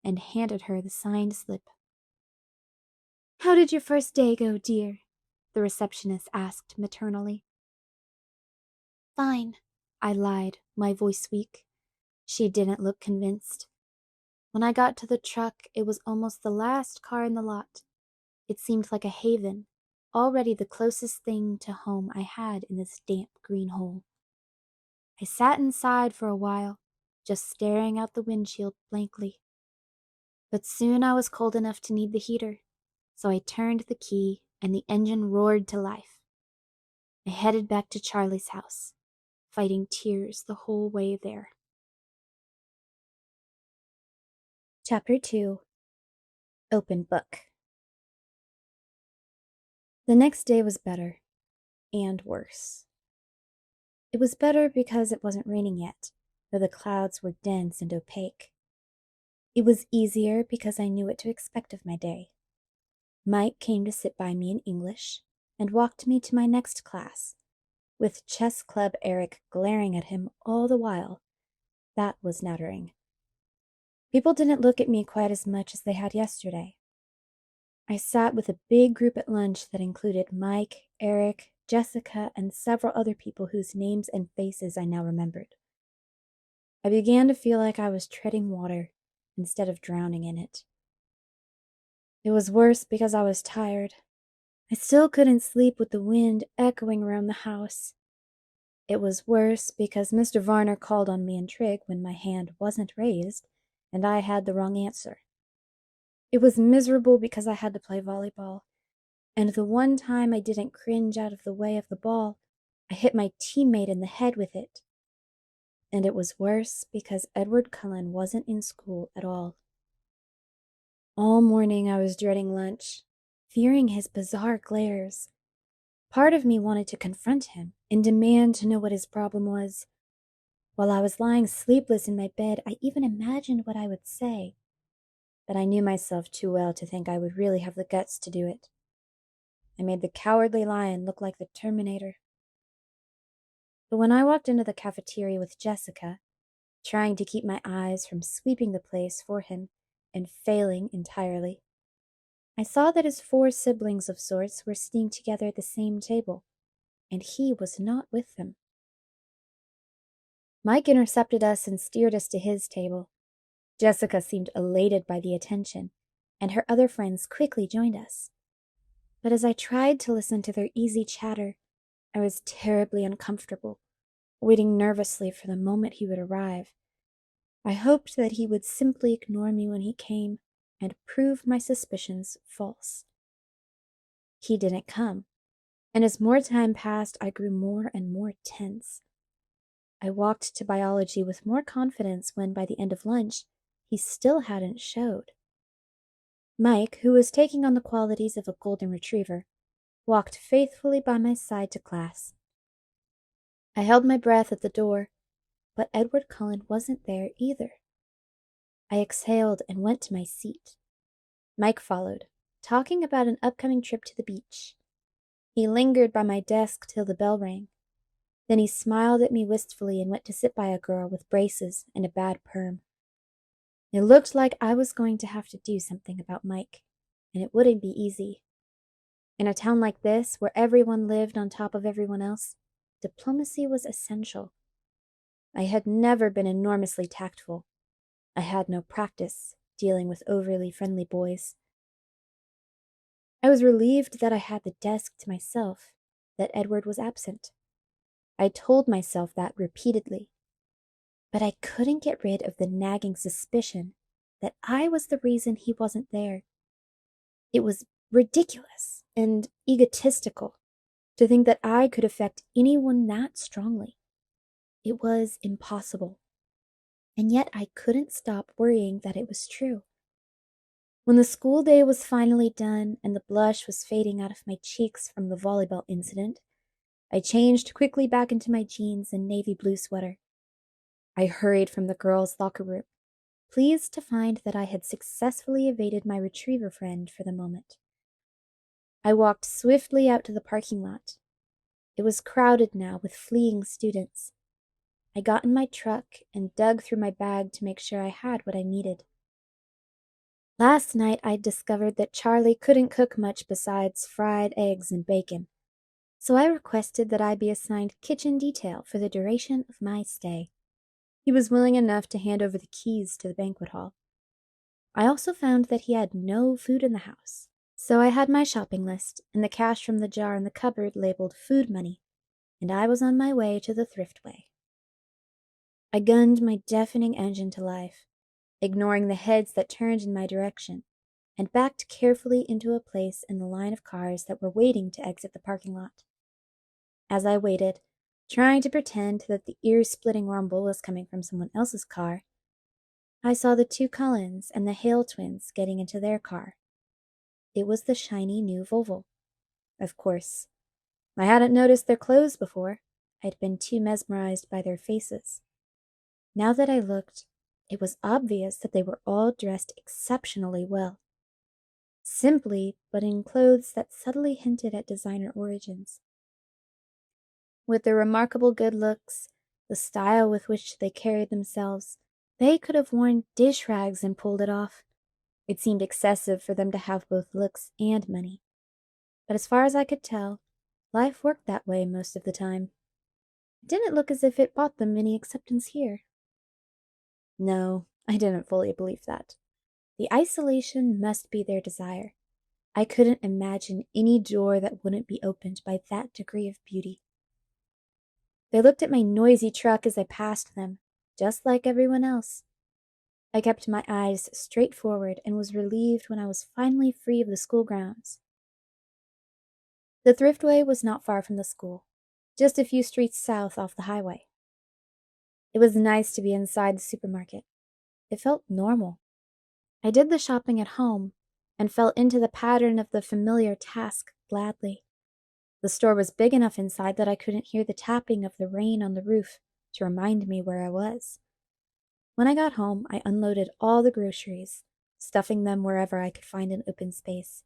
A: and handed her the signed slip. "How did your first day go, dear?" the receptionist asked maternally. "Fine," I lied, my voice weak. She didn't look convinced. When I got to the truck, it was almost the last car in the lot. It seemed like a haven, already the closest thing to home I had in this damp green hole. I sat inside for a while, just staring out the windshield blankly. But soon I was cold enough to need the heater, so I turned the key and the engine roared to life. I headed back to Charlie's house, fighting tears the whole way there. Chapter 2. Open Book. The next day was better, and worse. It was better because it wasn't raining yet, though the clouds were dense and opaque. It was easier because I knew what to expect of my day. Mike came to sit by me in English and walked me to my next class, with Chess Club Eric glaring at him all the while. That was nattering. People didn't look at me quite as much as they had yesterday. I sat with a big group at lunch that included Mike, Eric, Jessica, and several other people whose names and faces I now remembered. I began to feel like I was treading water instead of drowning in it. It was worse because I was tired. I still couldn't sleep with the wind echoing around the house. It was worse because Mr. Varner called on me in trig when my hand wasn't raised, and I had the wrong answer. It was miserable because I had to play volleyball, and the one time I didn't cringe out of the way of the ball, I hit my teammate in the head with it. And it was worse because Edward Cullen wasn't in school at all. All morning I was dreading lunch, fearing his bizarre glares. Part of me wanted to confront him and demand to know what his problem was. While I was lying sleepless in my bed, I even imagined what I would say. But I knew myself too well to think I would really have the guts to do it. I made the cowardly lion look like the Terminator. But when I walked into the cafeteria with Jessica, trying to keep my eyes from sweeping the place for him and failing entirely, I saw that his 4 siblings of sorts were sitting together at the same table, and he was not with them. Mike intercepted us and steered us to his table. Jessica seemed elated by the attention, and her other friends quickly joined us. But as I tried to listen to their easy chatter, I was terribly uncomfortable, waiting nervously for the moment he would arrive. I hoped that he would simply ignore me when he came and prove my suspicions false. He didn't come, and as more time passed, I grew more and more tense. I walked to biology with more confidence when, by the end of lunch, he still hadn't showed. Mike, who was taking on the qualities of a golden retriever, walked faithfully by my side to class. I held my breath at the door, but Edward Cullen wasn't there either. I exhaled and went to my seat. Mike followed, talking about an upcoming trip to the beach. He lingered by my desk till the bell rang. Then he smiled at me wistfully and went to sit by a girl with braces and a bad perm. It looked like I was going to have to do something about Mike, and it wouldn't be easy. In a town like this, where everyone lived on top of everyone else, diplomacy was essential. I had never been enormously tactful. I had no practice dealing with overly friendly boys. I was relieved that I had the desk to myself, that Edward was absent. I told myself that repeatedly. But I couldn't get rid of the nagging suspicion that I was the reason he wasn't there. It was ridiculous and egotistical to think that I could affect anyone that strongly. It was impossible. And yet I couldn't stop worrying that it was true. When the school day was finally done and the blush was fading out of my cheeks from the volleyball incident, I changed quickly back into my jeans and navy blue sweater. I hurried from the girls' locker room, pleased to find that I had successfully evaded my retriever friend for the moment. I walked swiftly out to the parking lot. It was crowded now with fleeing students. I got in my truck and dug through my bag to make sure I had what I needed. Last night I'd discovered that Charlie couldn't cook much besides fried eggs and bacon, so I requested that I be assigned kitchen detail for the duration of my stay. He was willing enough to hand over the keys to the banquet hall. I also found that he had no food in the house, so I had my shopping list and the cash from the jar in the cupboard labeled food money, and I was on my way to the thriftway. I gunned my deafening engine to life, ignoring the heads that turned in my direction, and backed carefully into a place in the line of cars that were waiting to exit the parking lot. As I waited, trying to pretend that the ear-splitting rumble was coming from someone else's car, I saw the two Cullens and the Hale twins getting into their car. It was the shiny new Volvo. Of course, I hadn't noticed their clothes before. I'd been too mesmerized by their faces. Now that I looked, it was obvious that they were all dressed exceptionally well. Simply, but in clothes that subtly hinted at designer origins. With their remarkable good looks, the style with which they carried themselves, they could have worn dish rags and pulled it off. It seemed excessive for them to have both looks and money. But as far as I could tell, life worked that way most of the time. It didn't look as if it bought them any acceptance here. No, I didn't fully believe that. The isolation must be their desire. I couldn't imagine any door that wouldn't be opened by that degree of beauty. They looked at my noisy truck as I passed them, just like everyone else. I kept my eyes straight forward and was relieved when I was finally free of the school grounds. The thriftway was not far from the school, just a few streets south off the highway. It was nice to be inside the supermarket. It felt normal. I did the shopping at home and fell into the pattern of the familiar task gladly. The store was big enough inside that I couldn't hear the tapping of the rain on the roof to remind me where I was. When I got home, I unloaded all the groceries, stuffing them wherever I could find an open space.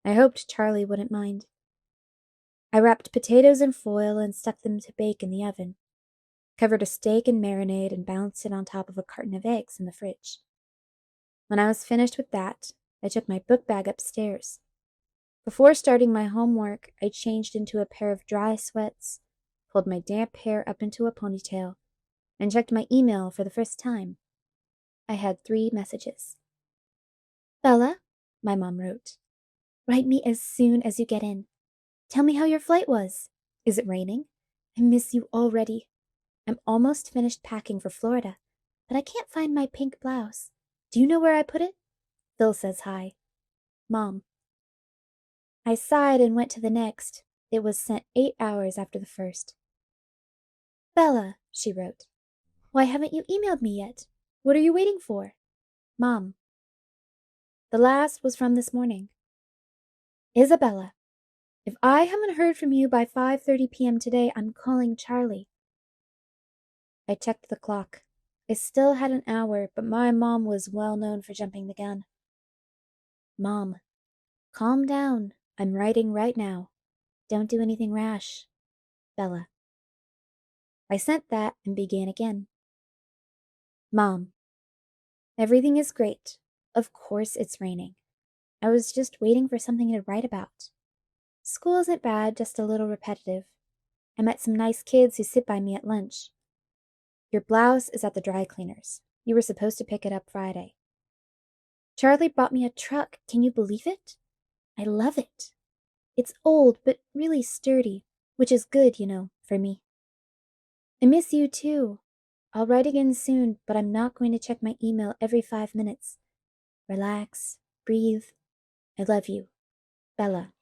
A: I hoped Charlie wouldn't mind. I wrapped potatoes in foil and stuck them to bake in the oven, covered a steak in marinade and balanced it on top of a carton of eggs in the fridge. When I was finished with that, I took my book bag upstairs. Before starting my homework, I changed into a pair of dry sweats, pulled my damp hair up into a ponytail, and checked my email for the first time. I had 3 messages. "Bella," my mom wrote, "write me as soon as you get in. Tell me how your flight was. Is it raining? I miss you already. I'm almost finished packing for Florida, but I can't find my pink blouse. Do you know where I put it? Phil says hi. Mom." I sighed and went to the next. It was sent 8 hours after the first. "Bella," she wrote, "why haven't you emailed me yet? What are you waiting for? Mom." The last was from this morning. "Isabella, if I haven't heard from you by 5:30 p.m. today, I'm calling Charlie." I checked the clock. I still had an hour, but my mom was well known for jumping the gun. "Mom, calm down. I'm writing right now. Don't do anything rash. Bella." I sent that and began again. "Mom, everything is great. Of course it's raining. I was just waiting for something to write about. School isn't bad, just a little repetitive. I met some nice kids who sit by me at lunch. Your blouse is at the dry cleaners. You were supposed to pick it up Friday. Charlie bought me a truck. Can you believe it? I love it. It's old, but really sturdy, which is good, for me. I miss you too. I'll write again soon, but I'm not going to check my email every 5 minutes. Relax, breathe. I love you. Bella.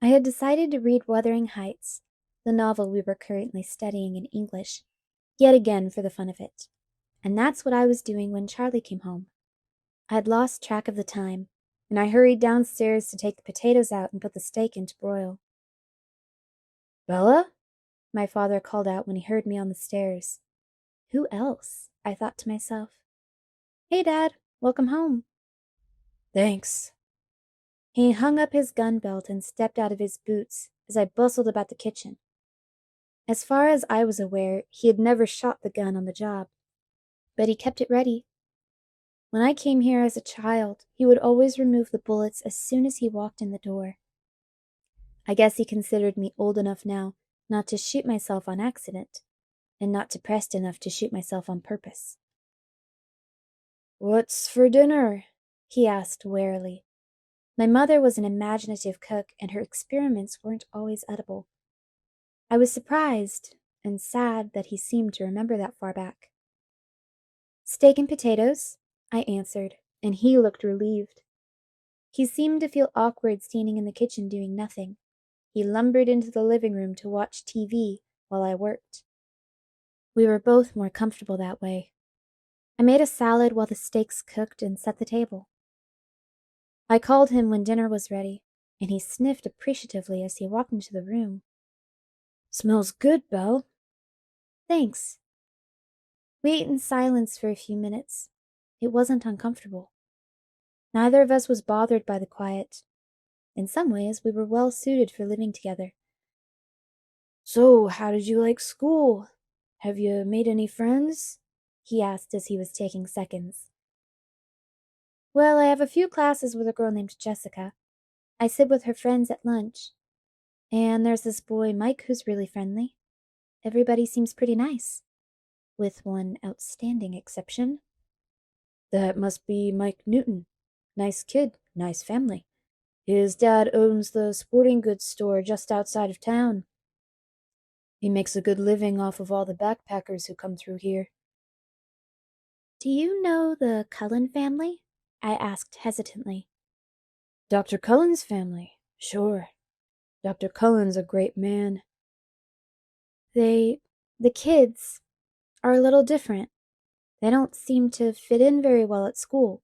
A: I had decided to read Wuthering Heights, the novel we were currently studying in English, yet again for the fun of it. And that's what I was doing when Charlie came home. I had lost track of the time, and I hurried downstairs to take the potatoes out and put the steak in to broil. Bella? My father called out when he heard me on the stairs. Who else? I thought to myself. Hey, Dad. Welcome home. Thanks. He hung up his gun belt and stepped out of his boots as I bustled about the kitchen. As far as I was aware, he had never shot the gun on the job, but he kept it ready. When I came here as a child, he would always remove the bullets as soon as he walked in the door. I guess he considered me old enough now not to shoot myself on accident, and not depressed enough to shoot myself on purpose. What's for dinner? He asked warily. My mother was an imaginative cook, and her experiments weren't always edible. I was surprised and sad that he seemed to remember that far back. Steak and potatoes, I answered, and he looked relieved. He seemed to feel awkward standing in the kitchen doing nothing. He lumbered into the living room to watch TV while I worked. We were both more comfortable that way. I made a salad while the steaks cooked and set the table. I called him when dinner was ready, and he sniffed appreciatively as he walked into the room. Smells good, Belle. Thanks. We ate in silence for a few minutes. It wasn't uncomfortable. Neither of us was bothered by the quiet. In some ways, we were well suited for living together. So, how did you like school? Have you made any friends? He asked as he was taking seconds. Well, I have a few classes with a girl named Jessica. I sit with her friends at lunch. And there's this boy, Mike, who's really friendly. Everybody seems pretty nice. With one outstanding exception. That must be Mike Newton. Nice kid, nice family. His dad owns the sporting goods store just outside of town. He makes a good living off of all the backpackers who come through here. Do you know the Cullen family? I asked hesitantly. Dr. Cullen's family? Sure. Dr. Cullen's a great man. The kids, are a little different. They don't seem to fit in very well at school.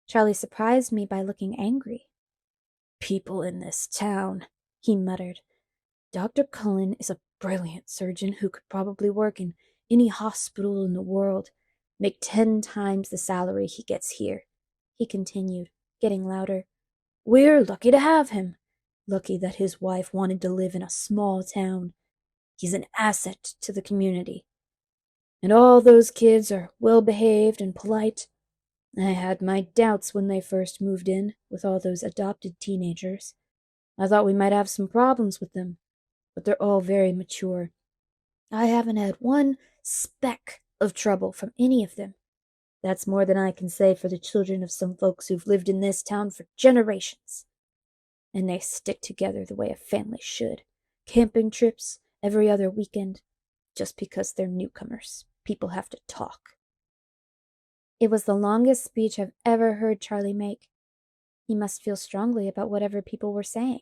A: Charlie surprised me by looking angry. People in this town, he muttered. Dr. Cullen is a brilliant surgeon who could probably work in any hospital in the world, make 10 times the salary he gets here, he continued, getting louder. We're lucky to have him. Lucky that his wife wanted to live in a small town. He's an asset to the community. And all those kids are well-behaved and polite. I had my doubts when they first moved in with all those adopted teenagers. I thought we might have some problems with them, but they're all very mature. I haven't had one speck of trouble from any of them. That's more than I can say for the children of some folks who've lived in this town for generations. And they stick together the way a family should. Camping trips every other weekend. Just because they're newcomers, people have to talk. It was the longest speech I've ever heard Charlie make. He must feel strongly about whatever people were saying.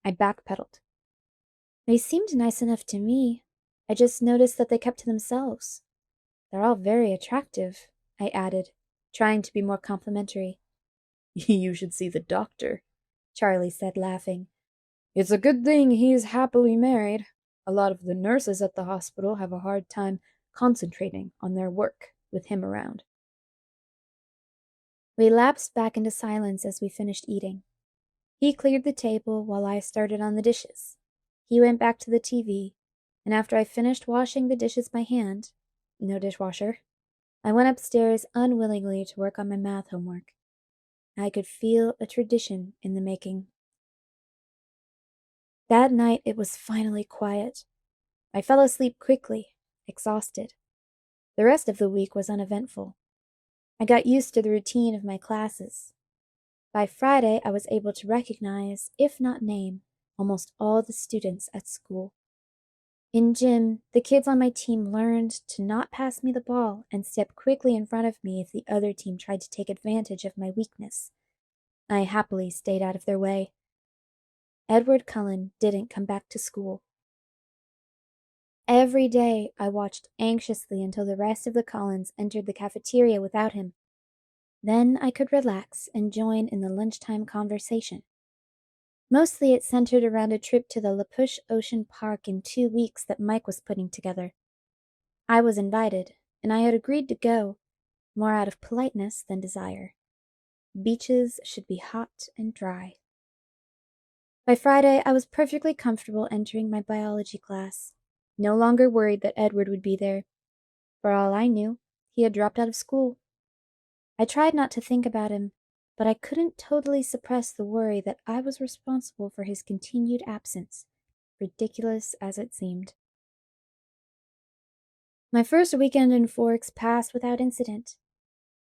A: I backpedaled. They seemed nice enough to me. I just noticed that they kept to themselves. They're all very attractive, I added, trying to be more complimentary. You should see the doctor, Charlie said, laughing. It's a good thing he's happily married. A lot of the nurses at the hospital have a hard time concentrating on their work with him around. We lapsed back into silence as we finished eating. He cleared the table while I started on the dishes. He went back to the TV, and after I finished washing the dishes by hand, no dishwasher, I went upstairs unwillingly to work on my math homework. I could feel a tradition in the making. That night it was finally quiet. I fell asleep quickly, exhausted. The rest of the week was uneventful. I got used to the routine of my classes. By Friday, I was able to recognize, if not name, almost all the students at school. In gym, the kids on my team learned to not pass me the ball and step quickly in front of me if the other team tried to take advantage of my weakness. I happily stayed out of their way. Edward Cullen didn't come back to school. Every day, I watched anxiously until the rest of the Cullens entered the cafeteria without him. Then I could relax and join in the lunchtime conversation. Mostly it centered around a trip to the La Push Ocean Park in 2 weeks that Mike was putting together. I was invited, and I had agreed to go, more out of politeness than desire. Beaches should be hot and dry. By Friday, I was perfectly comfortable entering my biology class, no longer worried that Edward would be there. For all I knew, he had dropped out of school. I tried not to think about him, but I couldn't totally suppress the worry that I was responsible for his continued absence, ridiculous as it seemed. My first weekend in Forks passed without incident.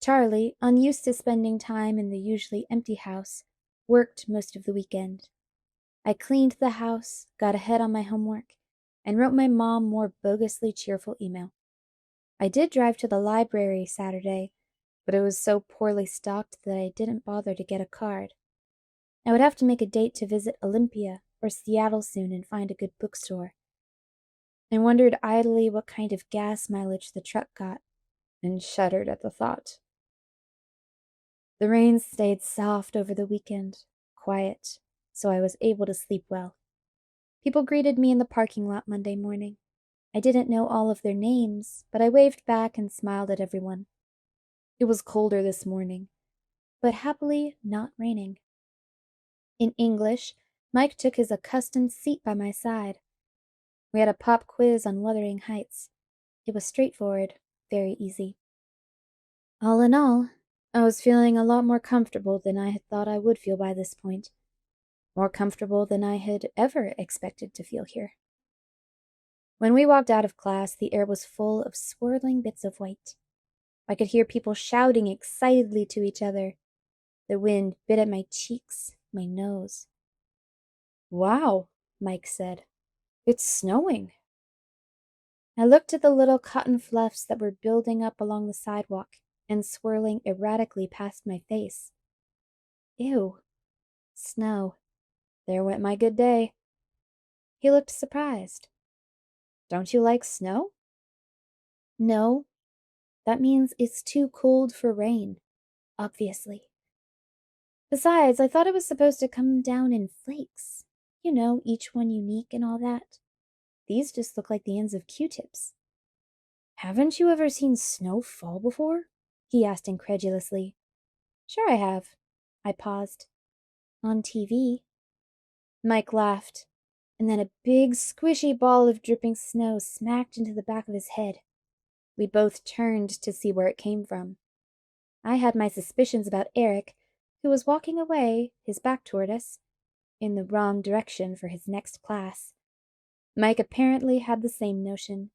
A: Charlie, unused to spending time in the usually empty house, worked most of the weekend. I cleaned the house, got ahead on my homework, and wrote my mom more bogusly cheerful email. I did drive to the library Saturday, but it was so poorly stocked that I didn't bother to get a card. I would have to make a date to visit Olympia or Seattle soon and find a good bookstore. I wondered idly what kind of gas mileage the truck got, and shuddered at the thought. The rain stayed soft over the weekend, quiet, so I was able to sleep well. People greeted me in the parking lot Monday morning. I didn't know all of their names, but I waved back and smiled at everyone. It was colder this morning, but happily not raining. In English, Mike took his accustomed seat by my side. We had a pop quiz on Wuthering Heights. It was straightforward, very easy. All in all, I was feeling a lot more comfortable than I had thought I would feel by this point. More comfortable than I had ever expected to feel here. When we walked out of class, the air was full of swirling bits of white. I could hear people shouting excitedly to each other. The wind bit at my cheeks, my nose. "Wow," Mike said. "It's snowing." I looked at the little cotton fluffs that were building up along the sidewalk and swirling erratically past my face. Ew. Snow. There went my good day. He looked surprised. "Don't you like snow?" "No. That means it's too cold for rain, obviously. Besides, I thought it was supposed to come down in flakes. You know, each one unique and all that. These just look like the ends of Q-tips." "Haven't you ever seen snow fall before?" he asked incredulously. "Sure I have." I paused. "On TV." Mike laughed, and then a big squishy ball of dripping snow smacked into the back of his head. We both turned to see where it came from. I had my suspicions about Eric, who was walking away, his back toward us, in the wrong direction for his next class. Mike apparently had the same notion.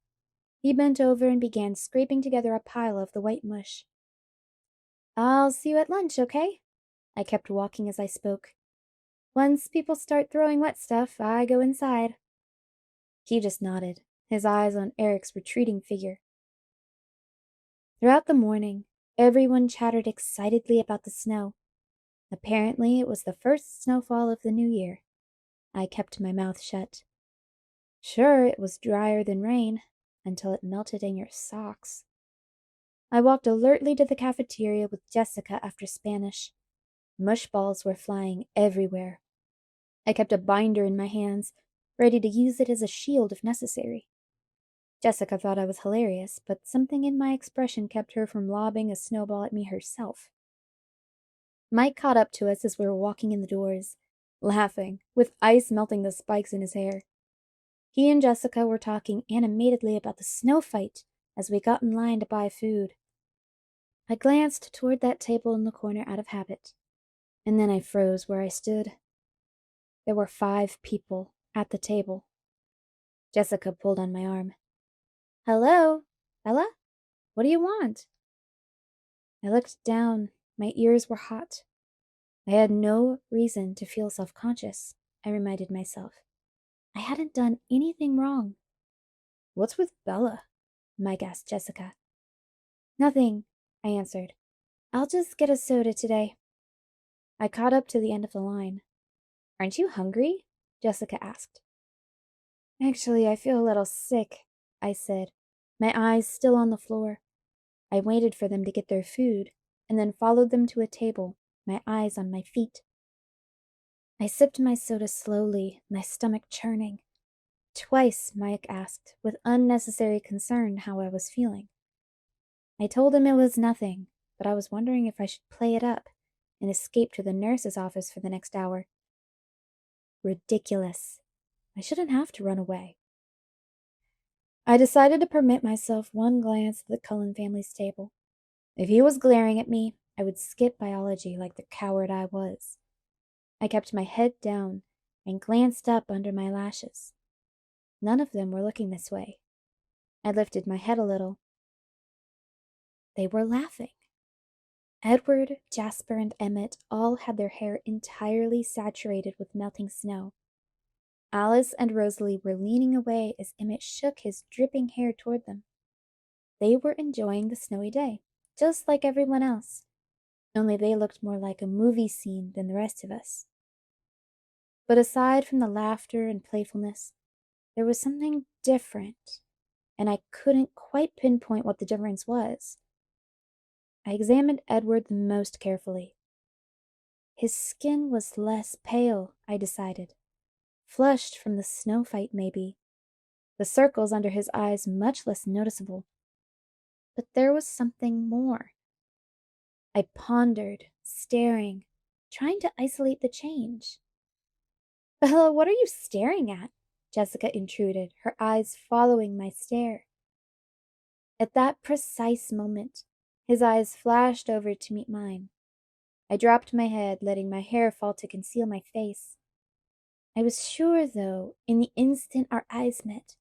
A: He bent over and began scraping together a pile of the white mush. "I'll see you at lunch, okay?" I kept walking as I spoke. "Once people start throwing wet stuff, I go inside." He just nodded, his eyes on Eric's retreating figure. Throughout the morning, everyone chattered excitedly about the snow. Apparently, it was the first snowfall of the new year. I kept my mouth shut. Sure, it was drier than rain, until it melted in your socks. I walked alertly to the cafeteria with Jessica after Spanish. Mush balls were flying everywhere. I kept a binder in my hands, ready to use it as a shield if necessary. Jessica thought I was hilarious, but something in my expression kept her from lobbing a snowball at me herself. Mike caught up to us as we were walking in the doors, laughing, with ice melting the spikes in his hair. He and Jessica were talking animatedly about the snow fight as we got in line to buy food. I glanced toward that table in the corner out of habit, and then I froze where I stood. There were 5 people at the table. Jessica pulled on my arm. "Hello, Ella? What do you want?" I looked down. My ears were hot. I had no reason to feel self-conscious, I reminded myself. I hadn't done anything wrong. What's with Bella? Mike asked Jessica. Nothing, I answered. I'll just get a soda today. I caught up to the end of the line. Aren't you hungry? Jessica asked. Actually, I feel a little sick, I said, my eyes still on the floor. I waited for them to get their food, and then followed them to a table, my eyes on my feet. I sipped my soda slowly, my stomach churning. Twice, Mike asked, with unnecessary concern, how I was feeling. I told him it was nothing, but I was wondering if I should play it up and escape to the nurse's office for the next hour. Ridiculous. I shouldn't have to run away. I decided to permit myself one glance at the Cullen family's table. If he was glaring at me, I would skip biology like the coward I was. I kept my head down and glanced up under my lashes. None of them were looking this way. I lifted my head a little. They were laughing. Edward, Jasper, and Emmett all had their hair entirely saturated with melting snow. Alice and Rosalie were leaning away as Emmett shook his dripping hair toward them. They were enjoying the snowy day, just like everyone else, only they looked more like a movie scene than the rest of us. But aside from the laughter and playfulness, there was something different, and I couldn't quite pinpoint what the difference was. I examined Edward the most carefully. His skin was less pale, I decided. Flushed from the snow fight, maybe. The circles under his eyes much less noticeable. But there was something more. I pondered, staring, trying to isolate the change. Bella, what are you staring at? Jessica intruded, her eyes following my stare. At that precise moment, his eyes flashed over to meet mine. I dropped my head, letting my hair fall to conceal my face. I was sure, though, in the instant our eyes met,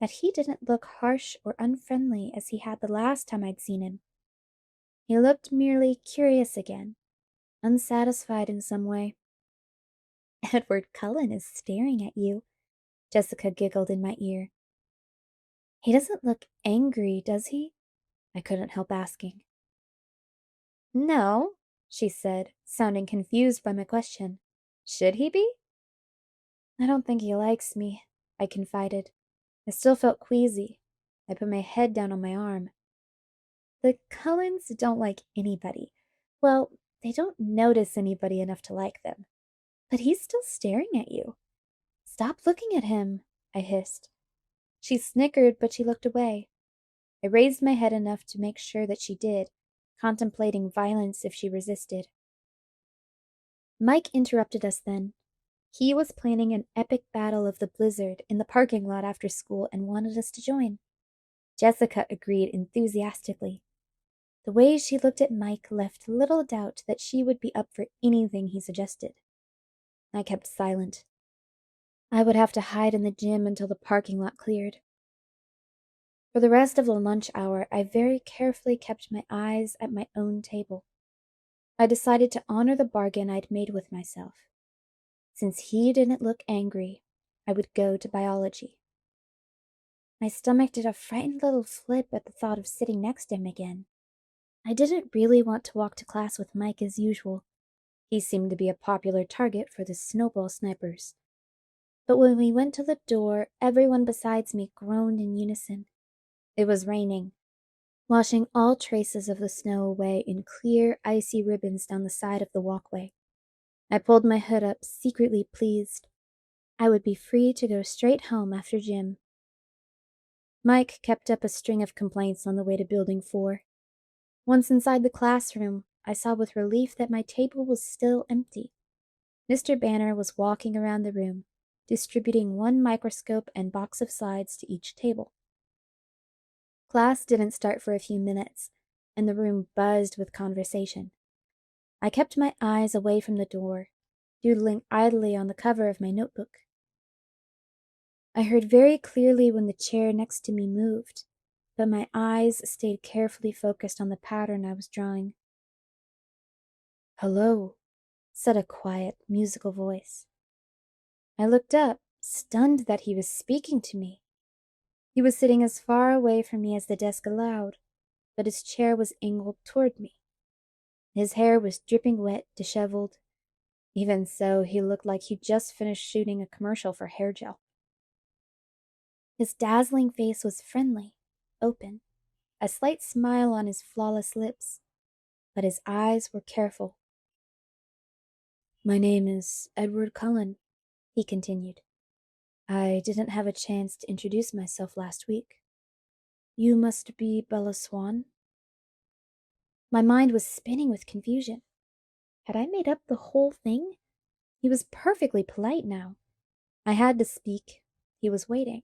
A: that he didn't look harsh or unfriendly as he had the last time I'd seen him. He looked merely curious again, unsatisfied in some way. Edward Cullen is staring at you, Jessica giggled in my ear. He doesn't look angry, does he? I couldn't help asking. No, she said, sounding confused by my question. Should he be? I don't think he likes me, I confided. I still felt queasy. I put my head down on my arm. The Cullens don't like anybody. Well, they don't notice anybody enough to like them. But he's still staring at you. Stop looking at him, I hissed. She snickered, but she looked away. I raised my head enough to make sure that she did, contemplating violence if she resisted. Mike interrupted us then. He was planning an epic battle of the blizzard in the parking lot after school and wanted us to join. Jessica agreed enthusiastically. The way she looked at Mike left little doubt that she would be up for anything he suggested. I kept silent. I would have to hide in the gym until the parking lot cleared. For the rest of the lunch hour, I very carefully kept my eyes at my own table. I decided to honor the bargain I'd made with myself. Since he didn't look angry, I would go to biology. My stomach did a frightened little flip at the thought of sitting next to him again. I didn't really want to walk to class with Mike as usual. He seemed to be a popular target for the snowball snipers. But when we went to the door, everyone besides me groaned in unison. It was raining, washing all traces of the snow away in clear, icy ribbons down the side of the walkway. I pulled my hood up, secretly pleased. I would be free to go straight home after gym. Mike kept up a string of complaints on the way to Building 4. Once inside the classroom, I saw with relief that my table was still empty. Mr. Banner was walking around the room, distributing one microscope and box of slides to each table. Class didn't start for a few minutes, and the room buzzed with conversation. I kept my eyes away from the door, doodling idly on the cover of my notebook. I heard very clearly when the chair next to me moved, but my eyes stayed carefully focused on the pattern I was drawing. "Hello," said a quiet, musical voice. I looked up, stunned that he was speaking to me. He was sitting as far away from me as the desk allowed, but his chair was angled toward me. His hair was dripping wet, disheveled. Even so, he looked like he'd just finished shooting a commercial for hair gel. His dazzling face was friendly, open, a slight smile on his flawless lips, but his eyes were careful. "My name is Edward Cullen," he continued. "I didn't have a chance to introduce myself last week. You must be Bella Swan?" My mind was spinning with confusion. Had I made up the whole thing? He was perfectly polite now. I had to speak. He was waiting.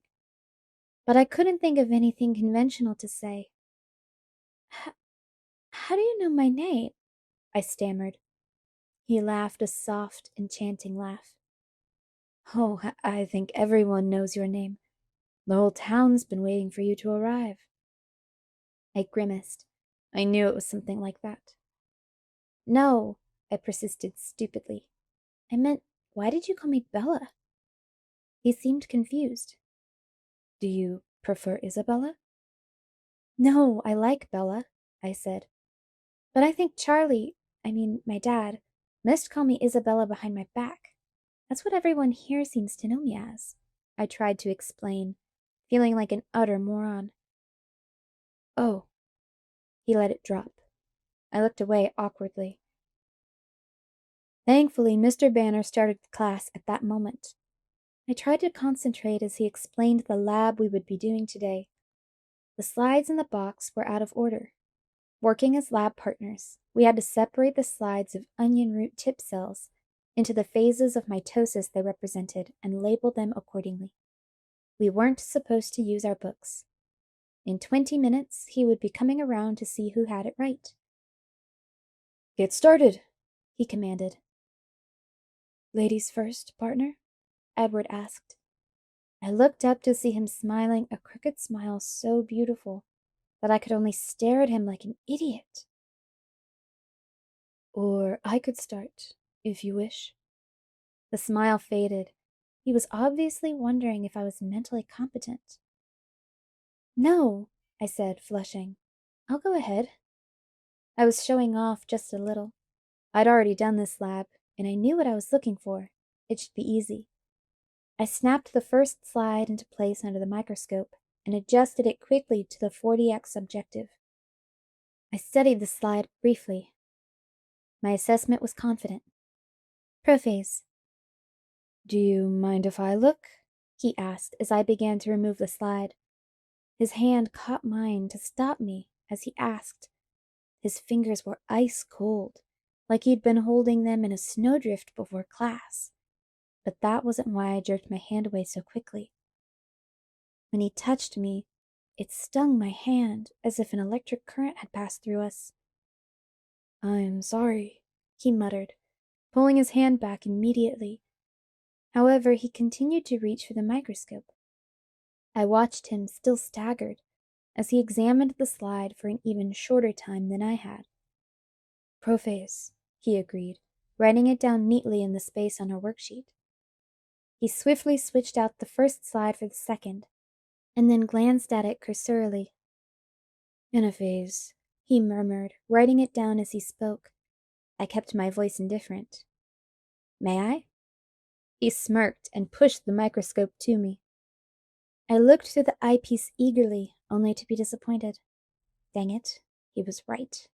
A: But I couldn't think of anything conventional to say. How do you know my name?" I stammered. He laughed a soft, enchanting laugh. "Oh, I think everyone knows your name. The whole town's been waiting for you to arrive." I grimaced. I knew it was something like that. "No," I persisted stupidly. "I meant, why did you call me Bella?" He seemed confused. "Do you prefer Isabella?" "No, I like Bella," I said. "But I think my dad, must call me Isabella behind my back. That's what everyone here seems to know me as." I tried to explain, feeling like an utter moron. "Oh." He let it drop. I looked away awkwardly. Thankfully, Mr. Banner started the class at that moment. I tried to concentrate as he explained the lab we would be doing today. The slides in the box were out of order. Working as lab partners, we had to separate the slides of onion root tip cells into the phases of mitosis they represented and label them accordingly. We weren't supposed to use our books. In 20 minutes, he would be coming around to see who had it right. "Get started," he commanded. "Ladies first, partner?" Edward asked. I looked up to see him smiling a crooked smile so beautiful that I could only stare at him like an idiot. "Or I could start, if you wish." The smile faded. He was obviously wondering if I was mentally competent. "No," I said, flushing. "I'll go ahead." I was showing off just a little. I'd already done this lab, and I knew what I was looking for. It should be easy. I snapped the first slide into place under the microscope and adjusted it quickly to the 40x objective. I studied the slide briefly. My assessment was confident. "Preface." "Do you mind if I look?" he asked as I began to remove the slide. His hand caught mine to stop me as he asked. His fingers were ice cold, like he'd been holding them in a snowdrift before class. But that wasn't why I jerked my hand away so quickly. When he touched me, it stung my hand as if an electric current had passed through us. "I'm sorry," he muttered, pulling his hand back immediately. However, he continued to reach for the microscope. I watched him, still staggered, as he examined the slide for an even shorter time than I had. "Preface," he agreed, writing it down neatly in the space on our worksheet. He swiftly switched out the first slide for the second, and then glanced at it cursorily. "Anaphase," he murmured, writing it down as he spoke. I kept my voice indifferent. "May I?" He smirked and pushed the microscope to me. I looked through the eyepiece eagerly, only to be disappointed. Dang it, he was right.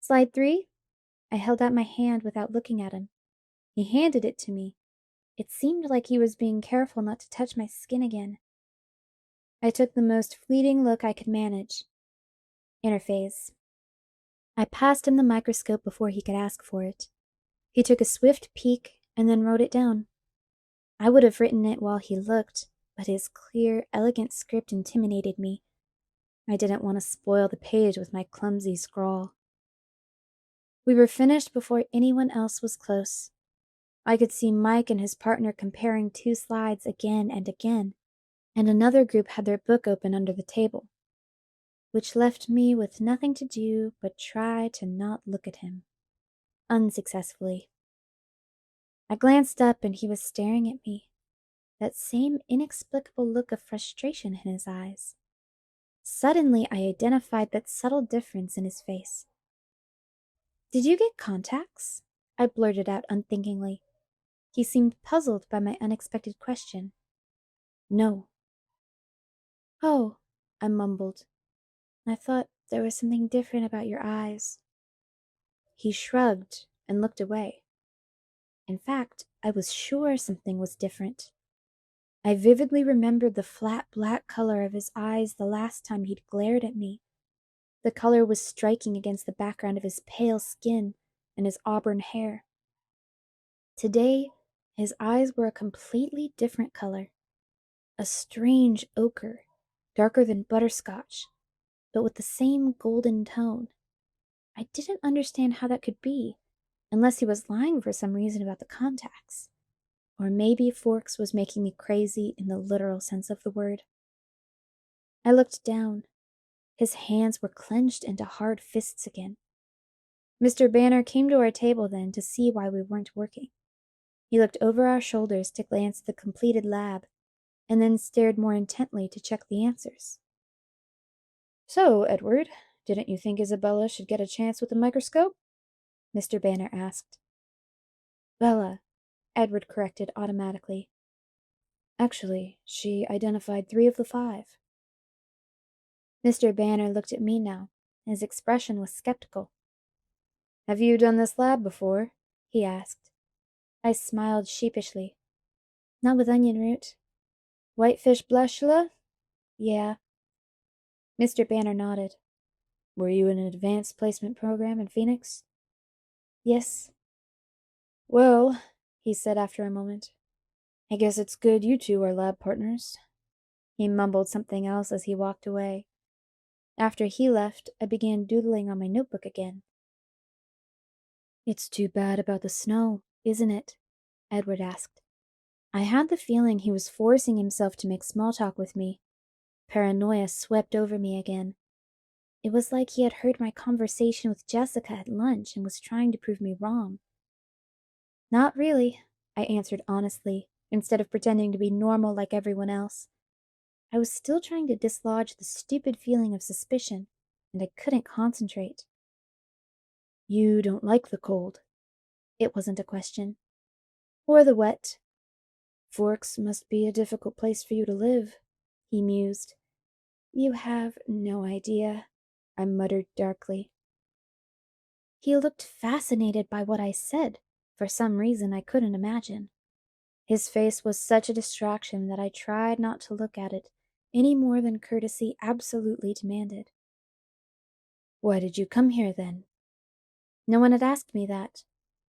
A: "Slide 3? I held out my hand without looking at him. He handed it to me. It seemed like he was being careful not to touch my skin again. I took the most fleeting look I could manage. Interphase. I passed him the microscope before he could ask for it. He took a swift peek and then wrote it down. I would have written it while he looked, but his clear, elegant script intimidated me. I didn't want to spoil the page with my clumsy scrawl. We were finished before anyone else was close. I could see Mike and his partner comparing 2 slides again and again, and another group had their book open under the table, which left me with nothing to do but try to not look at him. Unsuccessfully. I glanced up and he was staring at me. that same inexplicable look of frustration in his eyes. Suddenly, I identified that subtle difference in his face. "Did you get contacts?" I blurted out unthinkingly. He seemed puzzled by my unexpected question. "No." "Oh," I mumbled. "I thought there was something different about your eyes." He shrugged and looked away. In fact, I was sure something was different. I vividly remembered the flat black color of his eyes the last time he'd glared at me. The color was striking against the background of his pale skin and his auburn hair. Today, his eyes were a completely different color. A strange ochre, darker than butterscotch, but with the same golden tone. I didn't understand how that could be, unless he was lying for some reason about the contacts. Or maybe Forks was making me crazy in the literal sense of the word. I looked down. His hands were clenched into hard fists again. Mr. Banner came to our table then to see why we weren't working. He looked over our shoulders to glance at the completed lab, and then stared more intently to check the answers. "So, Edward, didn't you think Isabella should get a chance with the microscope?" Mr. Banner asked. "Bella," Edward corrected automatically. "Actually, she identified 3 of the 5. Mr. Banner looked at me now. His expression was skeptical. "Have you done this lab before?" he asked. I smiled sheepishly. "Not with onion root." "Whitefish blashula?" "Yeah." Mr. Banner nodded. "Were you in an advanced placement program in Phoenix?" "Yes." "Well," he said after a moment, "I guess it's good you two are lab partners." He mumbled something else as he walked away. After he left, I began doodling on my notebook again. "It's too bad about the snow, isn't it?" Edward asked. I had the feeling he was forcing himself to make small talk with me. Paranoia swept over me again. It was like he had heard my conversation with Jessica at lunch and was trying to prove me wrong. "Not really," I answered honestly, instead of pretending to be normal like everyone else. I was still trying to dislodge the stupid feeling of suspicion, and I couldn't concentrate. "You don't like the cold?" It wasn't a question. "Or the wet." "Forks must be a difficult place for you to live," he mused. "You have no idea," I muttered darkly. He looked fascinated by what I said, for some reason I couldn't imagine. His face was such a distraction that I tried not to look at it any more than courtesy absolutely demanded. "Why did you come here, then?" No one had asked me that.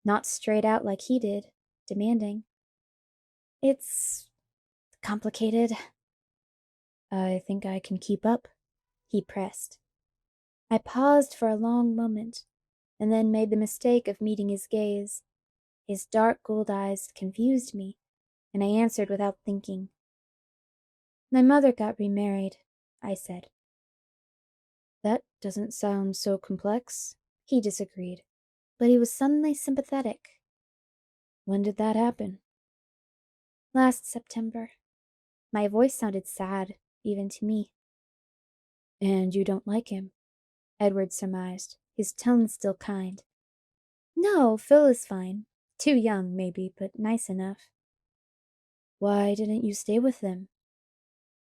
A: Not straight out like he did, demanding. "It's complicated." "I think I can keep up," he pressed. I paused for a long moment, and then made the mistake of meeting his gaze. His dark gold eyes confused me, and I answered without thinking. "My mother got remarried," I said. "That doesn't sound so complex," he disagreed, but he was suddenly sympathetic. "When did that happen?" "Last September." My voice sounded sad, even to me. "And you don't like him?" Edward surmised, his tone still kind. "No, Phil is fine. Too young, maybe, but nice enough." "Why didn't you stay with them?"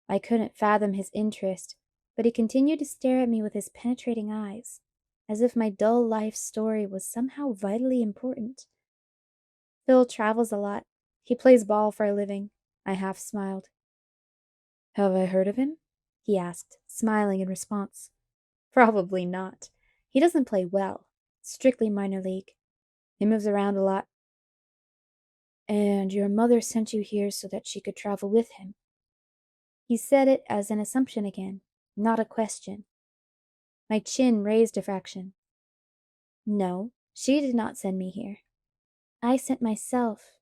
A: I couldn't fathom his interest, but he continued to stare at me with his penetrating eyes, as if my dull life story was somehow vitally important. "Phil travels a lot. He plays ball for a living." I half smiled. "Have I heard of him?" he asked, smiling in response. "Probably not. He doesn't play well. Strictly minor league. He moves around a lot." "And your mother sent you here so that she could travel with him?" He said it as an assumption again, not a question. My chin raised a fraction. "No, she did not send me here. I sent myself."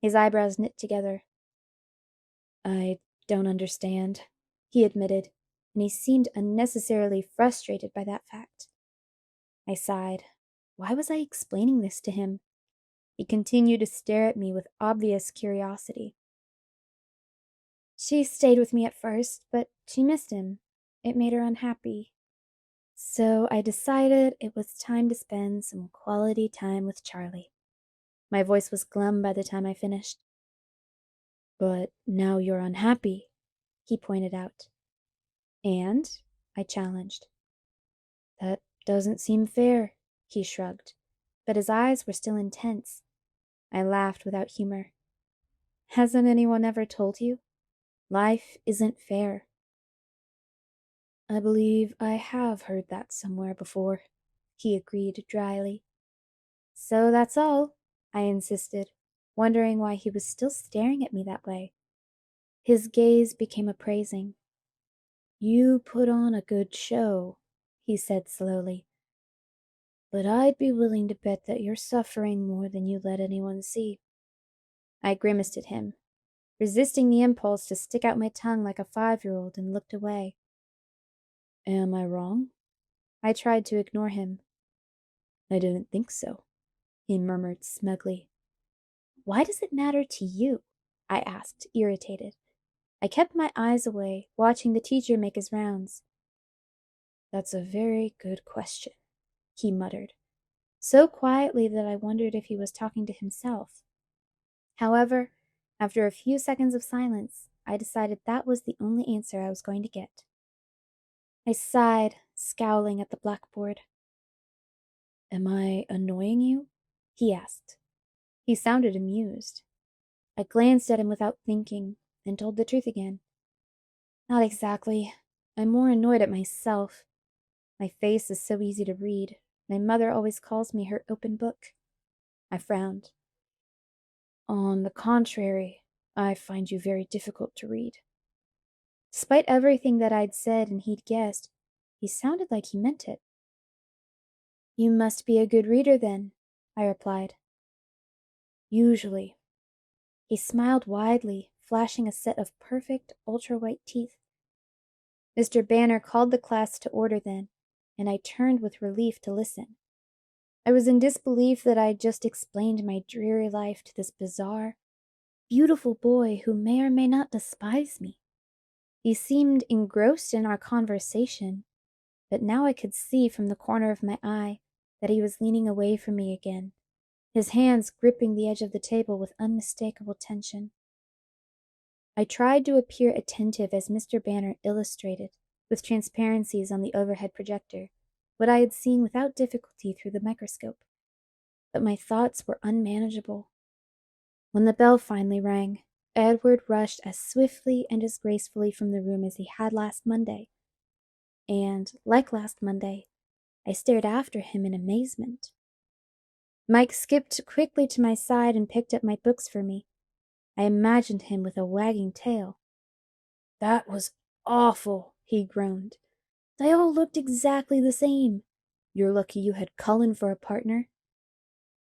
A: His eyebrows knit together. "I don't understand," he admitted, and he seemed unnecessarily frustrated by that fact. I sighed. Why was I explaining this to him? He continued to stare at me with obvious curiosity. She stayed with me at first, but she missed him. It made her unhappy. So I decided it was time to spend some quality time with Charlie. My voice was glum by the time I finished. But now you're unhappy, he pointed out. And? I challenged. That doesn't seem fair, he shrugged, but his eyes were still intense. I laughed without humor. Hasn't anyone ever told you? Life isn't fair. I believe I have heard that somewhere before, he agreed dryly. So that's all, I insisted, wondering why he was still staring at me that way. His gaze became appraising. You put on a good show, he said slowly. But I'd be willing to bet that you're suffering more than you let anyone see. I grimaced at him, resisting the impulse to stick out my tongue like a 5-year-old, and looked away. Am I wrong? I tried to ignore him. I didn't think so, he murmured smugly. Why does it matter to you? I asked, irritated. I kept my eyes away, watching the teacher make his rounds. That's a very good question, he muttered, so quietly that I wondered if he was talking to himself. However, after a few seconds of silence, I decided that was the only answer I was going to get. I sighed, scowling at the blackboard. Am I annoying you? He asked. He sounded amused. I glanced at him without thinking, and told the truth again. Not exactly. I'm more annoyed at myself. My face is so easy to read. My mother always calls me her open book. I frowned. On the contrary, I find you very difficult to read. Despite everything that I'd said and he'd guessed, he sounded like he meant it. You must be a good reader then, I replied. Usually. He smiled widely, flashing a set of perfect, ultra-white teeth. Mr. Banner called the class to order then, and I turned with relief to listen. I was in disbelief that I'd just explained my dreary life to this bizarre, beautiful boy who may or may not despise me. He seemed engrossed in our conversation, but now I could see from the corner of my eye that he was leaning away from me again, his hands gripping the edge of the table with unmistakable tension. I tried to appear attentive as Mr. Banner illustrated, with transparencies on the overhead projector, what I had seen without difficulty through the microscope. But my thoughts were unmanageable. When the bell finally rang, Edward rushed as swiftly and as gracefully from the room as he had last Monday. And, like last Monday, I stared after him in amazement. Mike skipped quickly to my side and picked up my books for me. I imagined him with a wagging tail. That was awful, he groaned. They all looked exactly the same. You're lucky you had Cullen for a partner.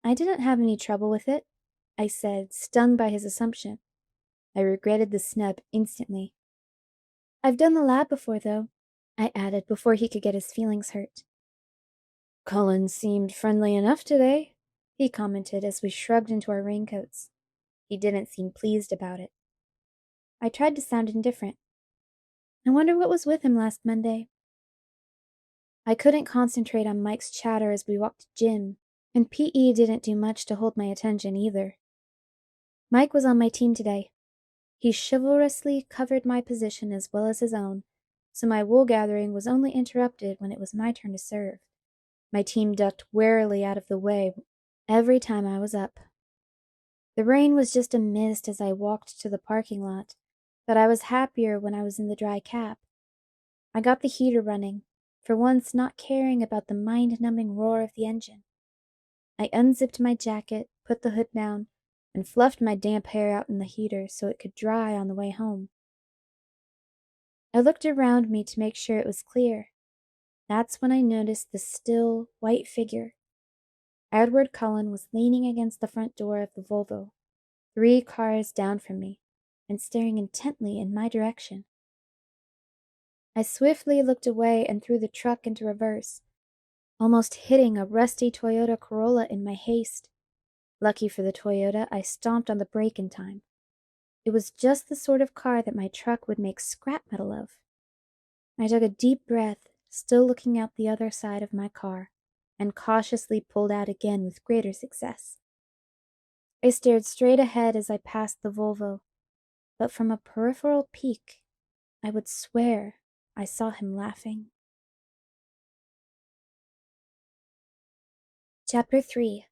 A: I didn't have any trouble with it, I said, stung by his assumption. I regretted the snub instantly. I've done the lab before, though, I added before he could get his feelings hurt. Cullen seemed friendly enough today, he commented as we shrugged into our raincoats. He didn't seem pleased about it. I tried to sound indifferent. I wonder what was with him last Monday. I couldn't concentrate on Mike's chatter as we walked to gym, and PE didn't do much to hold my attention either. Mike was on my team today. He chivalrously covered my position as well as his own, so my wool gathering was only interrupted when it was my turn to serve. My team ducked warily out of the way every time I was up. The rain was just a mist as I walked to the parking lot, but I was happier when I was in the dry cap. I got the heater running, for once not caring about the mind-numbing roar of the engine. I unzipped my jacket, put the hood down, and fluffed my damp hair out in the heater so it could dry on the way home. I looked around me to make sure it was clear. That's when I noticed the still, white figure. Edward Cullen was leaning against the front door of the Volvo, 3 cars down from me, and staring intently in my direction. I swiftly looked away and threw the truck into reverse, almost hitting a rusty Toyota Corolla in my haste. Lucky for the Toyota, I stomped on the brake in time. It was just the sort of car that my truck would make scrap metal of. I took a deep breath, still looking out the other side of my car, and cautiously pulled out again with greater success. I stared straight ahead as I passed the Volvo, but from a peripheral peak, I would swear I saw him laughing. Chapter 3.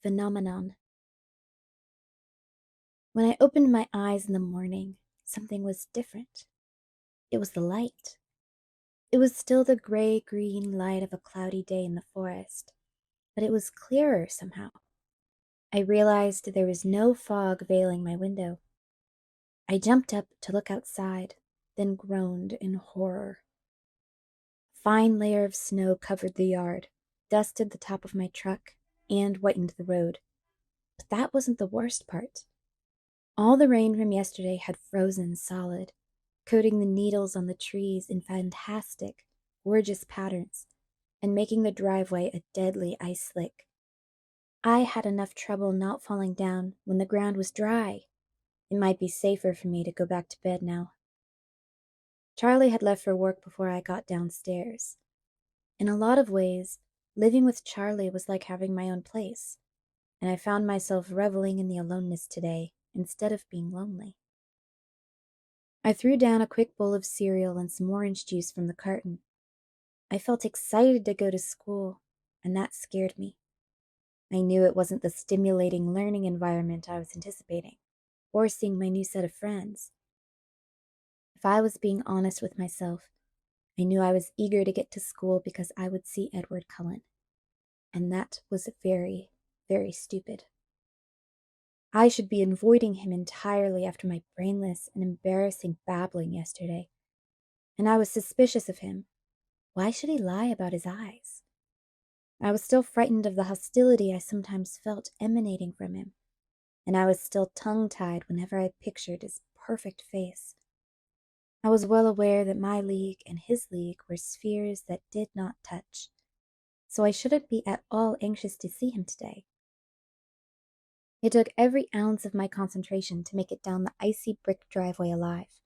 A: Phenomenon. When I opened my eyes in the morning, something was different. It was the light. It was still the gray-green light of a cloudy day in the forest, but it was clearer somehow. I realized there was no fog veiling my window. I jumped up to look outside, then groaned in horror. A fine layer of snow covered the yard, dusted the top of my truck, and whitened the road. But that wasn't the worst part. All the rain from yesterday had frozen solid, coating the needles on the trees in fantastic, gorgeous patterns, and making the driveway a deadly ice slick. I had enough trouble not falling down when the ground was dry. It might be safer for me to go back to bed now. Charlie had left for work before I got downstairs. In a lot of ways, living with Charlie was like having my own place, and I found myself reveling in the aloneness today instead of being lonely. I threw down a quick bowl of cereal and some orange juice from the carton. I felt excited to go to school, and that scared me. I knew it wasn't the stimulating learning environment I was anticipating, or seeing my new set of friends. If I was being honest with myself, I knew I was eager to get to school because I would see Edward Cullen, and that was very, very stupid. I should be avoiding him entirely after my brainless and embarrassing babbling yesterday, and I was suspicious of him. Why should he lie about his eyes? I was still frightened of the hostility I sometimes felt emanating from him, and I was still tongue-tied whenever I pictured his perfect face. I was well aware that my league and his league were spheres that did not touch, so I shouldn't be at all anxious to see him today. It took every ounce of my concentration to make it down the icy brick driveway alive.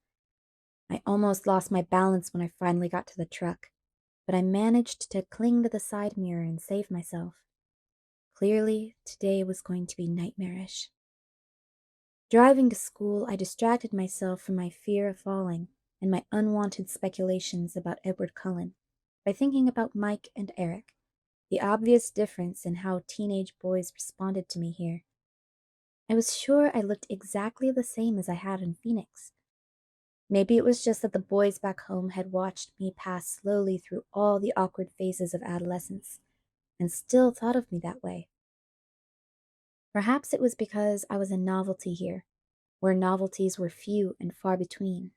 A: I almost lost my balance when I finally got to the truck, but I managed to cling to the side mirror and save myself. Clearly, today was going to be nightmarish. Driving to school, I distracted myself from my fear of falling and my unwanted speculations about Edward Cullen by thinking about Mike and Eric, the obvious difference in how teenage boys responded to me here. I was sure I looked exactly the same as I had in Phoenix. Maybe it was just that the boys back home had watched me pass slowly through all the awkward phases of adolescence, and still thought of me that way. Perhaps it was because I was a novelty here, where novelties were few and far between.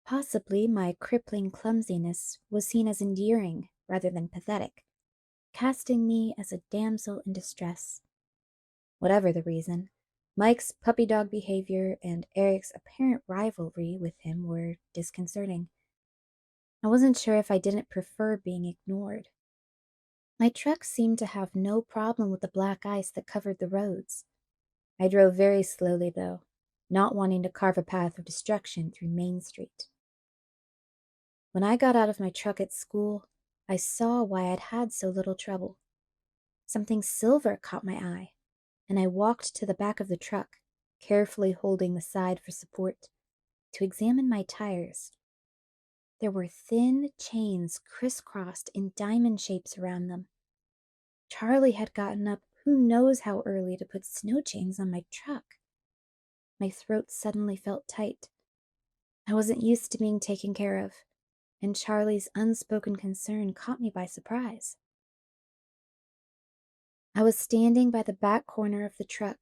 A: Possibly my crippling clumsiness was seen as endearing rather than pathetic, casting me as a damsel in distress. Whatever the reason, Mike's puppy dog behavior and Eric's apparent rivalry with him were disconcerting. I wasn't sure if I didn't prefer being ignored. My truck seemed to have no problem with the black ice that covered the roads. I drove very slowly, though, not wanting to carve a path of destruction through Main Street. When I got out of my truck at school, I saw why I'd had so little trouble. Something silver caught my eye, and I walked to the back of the truck, carefully holding the side for support, to examine my tires. There were thin chains crisscrossed in diamond shapes around them. Charlie had gotten up who knows how early to put snow chains on my truck. My throat suddenly felt tight. I wasn't used to being taken care of, and Charlie's unspoken concern caught me by surprise. I was standing by the back corner of the truck,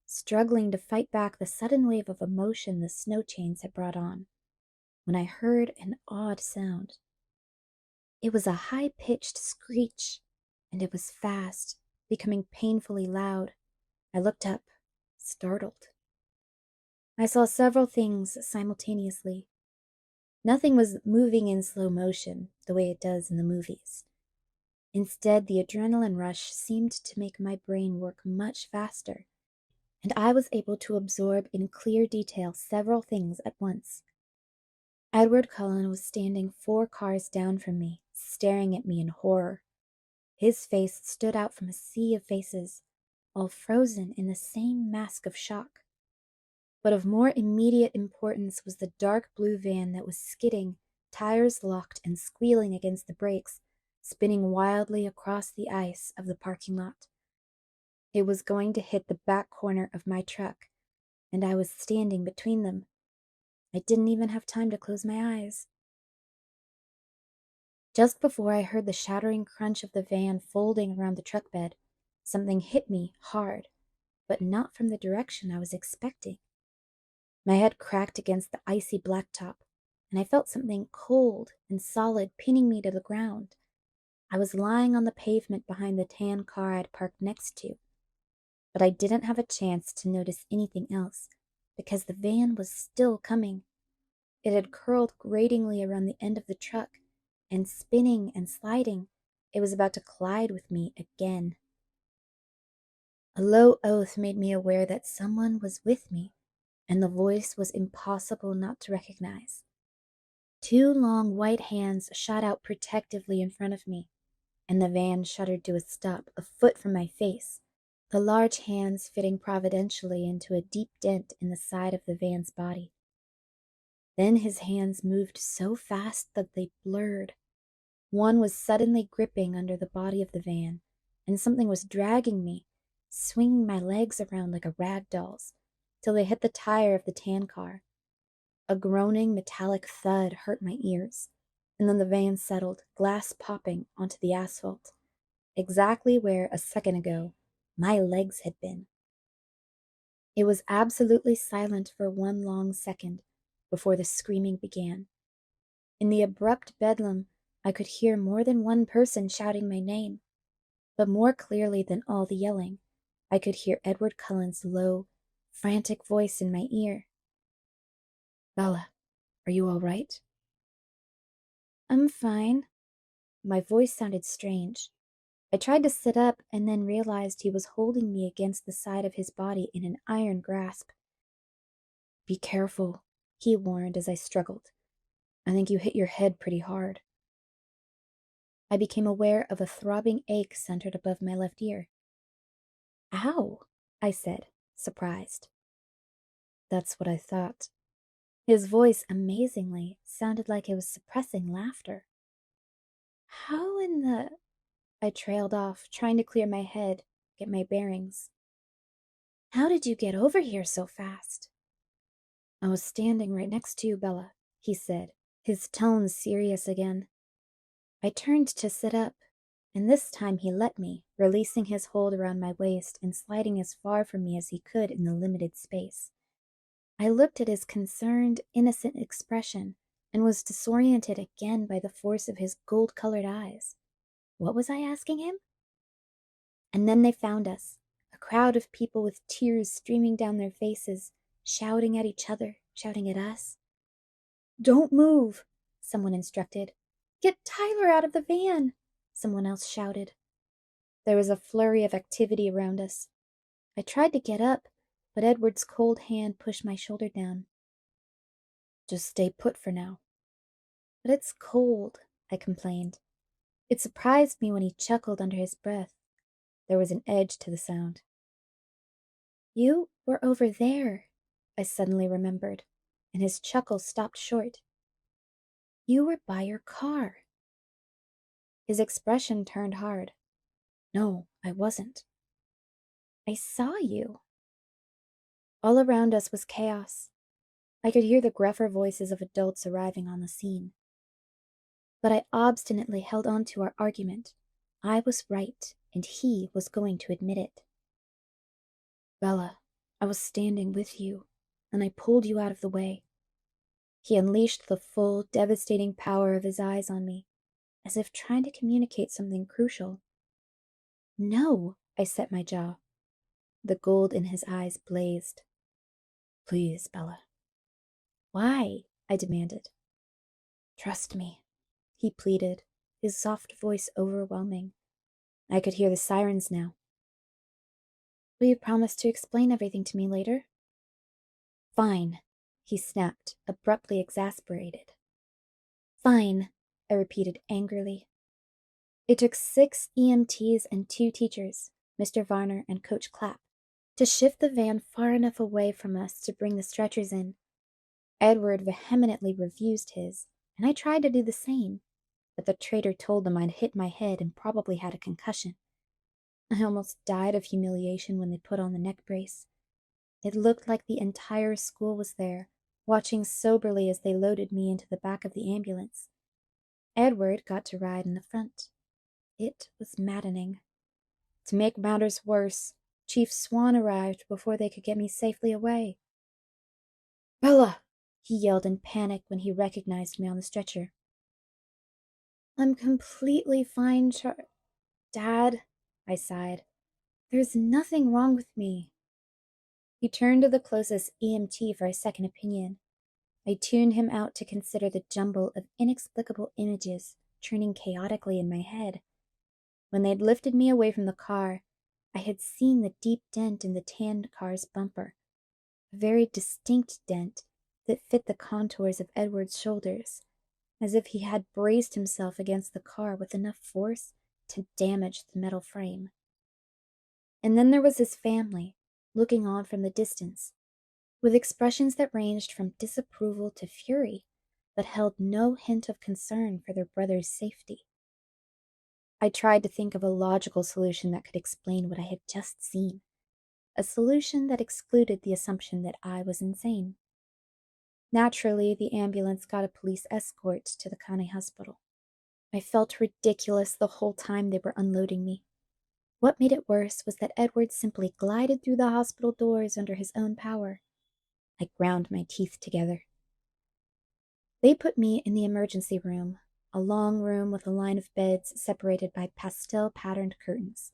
A: struggling to fight back the sudden wave of emotion the snow chains had brought on, when I heard an odd sound. It was a high-pitched screech, and it was fast, becoming painfully loud. I looked up, startled. I saw several things simultaneously. Nothing was moving in slow motion, the way it does in the movies. Instead, the adrenaline rush seemed to make my brain work much faster. and I was able to absorb in clear detail several things at once. Edward Cullen was standing 4 cars down from me, staring at me in horror. His face stood out from a sea of faces, all frozen in the same mask of shock. But of more immediate importance was the dark blue van that was skidding, tires locked and squealing against the brakes, spinning wildly across the ice of the parking lot. It was going to hit the back corner of my truck, and I was standing between them. I didn't even have time to close my eyes. Just before I heard the shattering crunch of the van folding around the truck bed, something hit me hard, but not from the direction I was expecting. My head cracked against the icy blacktop, and I felt something cold and solid pinning me to the ground. I was lying on the pavement behind the tan car I'd parked next to, but I didn't have a chance to notice anything else, because the van was still coming. It had curled gratingly around the end of the truck, and spinning and sliding, it was about to collide with me again. A low oath made me aware that someone was with me, and the voice was impossible not to recognize. 2 long white hands shot out protectively in front of me, and the van shuddered to a stop a foot from my face, the large hands fitting providentially into a deep dent in the side of the van's body. Then his hands moved so fast that they blurred. One was suddenly gripping under the body of the van, and something was dragging me, swinging my legs around like a rag doll's, till they hit the tire of the tan car. A groaning metallic thud hurt my ears, and then the van settled, glass popping, onto the asphalt, exactly where, a second ago, my legs had been. It was absolutely silent for 1 long second before the screaming began. In the abrupt bedlam, I could hear more than one person shouting my name, but more clearly than all the yelling, I could hear Edward Cullen's low, frantic voice in my ear. "Bella, are you all right?" "I'm fine." My voice sounded strange. I tried to sit up and then realized he was holding me against the side of his body in an iron grasp. "Be careful," he warned as I struggled. "I think you hit your head pretty hard." I became aware of a throbbing ache centered above my left ear. "Ow," I said, surprised. "That's what I thought." His voice, amazingly, sounded like it was suppressing laughter. "How in the—" I trailed off, trying to clear my head, get my bearings. "How did you get over here so fast?" "I was standing right next to you, Bella," he said, his tone serious again. I turned to sit up, and this time he let me, releasing his hold around my waist and sliding as far from me as he could in the limited space. I looked at his concerned, innocent expression and was disoriented again by the force of his gold-colored eyes. What was I asking him? And then they found us, a crowd of people with tears streaming down their faces, shouting at each other, shouting at us. "Don't move," someone instructed. "Get Tyler out of the van," someone else shouted. There was a flurry of activity around us. I tried to get up, but Edward's cold hand pushed my shoulder down. "Just stay put for now." "But it's cold," I complained. It surprised me when he chuckled under his breath. There was an edge to the sound. "You were over there," I suddenly remembered, and his chuckle stopped short. "You were by your car." His expression turned hard. "No, I wasn't." "I saw you." All around us was chaos. I could hear the gruffer voices of adults arriving on the scene. But I obstinately held on to our argument. I was right, and he was going to admit it. "Bella, I was standing with you, and I pulled you out of the way." He unleashed the full, devastating power of his eyes on me, as if trying to communicate something crucial. "No," I set my jaw. The gold in his eyes blazed. "Please, Bella." "Why?" I demanded. "Trust me," he pleaded, his soft voice overwhelming. I could hear the sirens now. Will you promise to explain everything to me later? Fine, he snapped, abruptly exasperated. Fine, I repeated angrily. It took 6 EMTs and 2 teachers, Mr. Varner and Coach Clapp, to shift the van far enough away from us to bring the stretchers in. Edward vehemently refused his, and I tried to do the same, but the traitor told them I'd hit my head and probably had a concussion. I almost died of humiliation when they put on the neck brace. It looked like the entire school was there, watching soberly as they loaded me into the back of the ambulance. Edward got to ride in the front. It was maddening. To make matters worse, Chief Swan arrived before they could get me safely away. "Bella!" he yelled in panic when he recognized me on the stretcher. "I'm completely fine, Dad," I sighed. "There's nothing wrong with me." He turned to the closest EMT for a second opinion. I tuned him out to consider the jumble of inexplicable images churning chaotically in my head. When they'd lifted me away from the car, I had seen the deep dent in the tanned car's bumper, a very distinct dent that fit the contours of Edward's shoulders, as if he had braced himself against the car with enough force to damage the metal frame. And then there was his family, looking on from the distance, with expressions that ranged from disapproval to fury, but held no hint of concern for their brother's safety. I tried to think of a logical solution that could explain what I had just seen, a solution that excluded the assumption that I was insane. Naturally, the ambulance got a police escort to the county hospital. I felt ridiculous the whole time they were unloading me. What made it worse was that Edward simply glided through the hospital doors under his own power. I ground my teeth together. They put me in the emergency room, a long room with a line of beds separated by pastel-patterned curtains.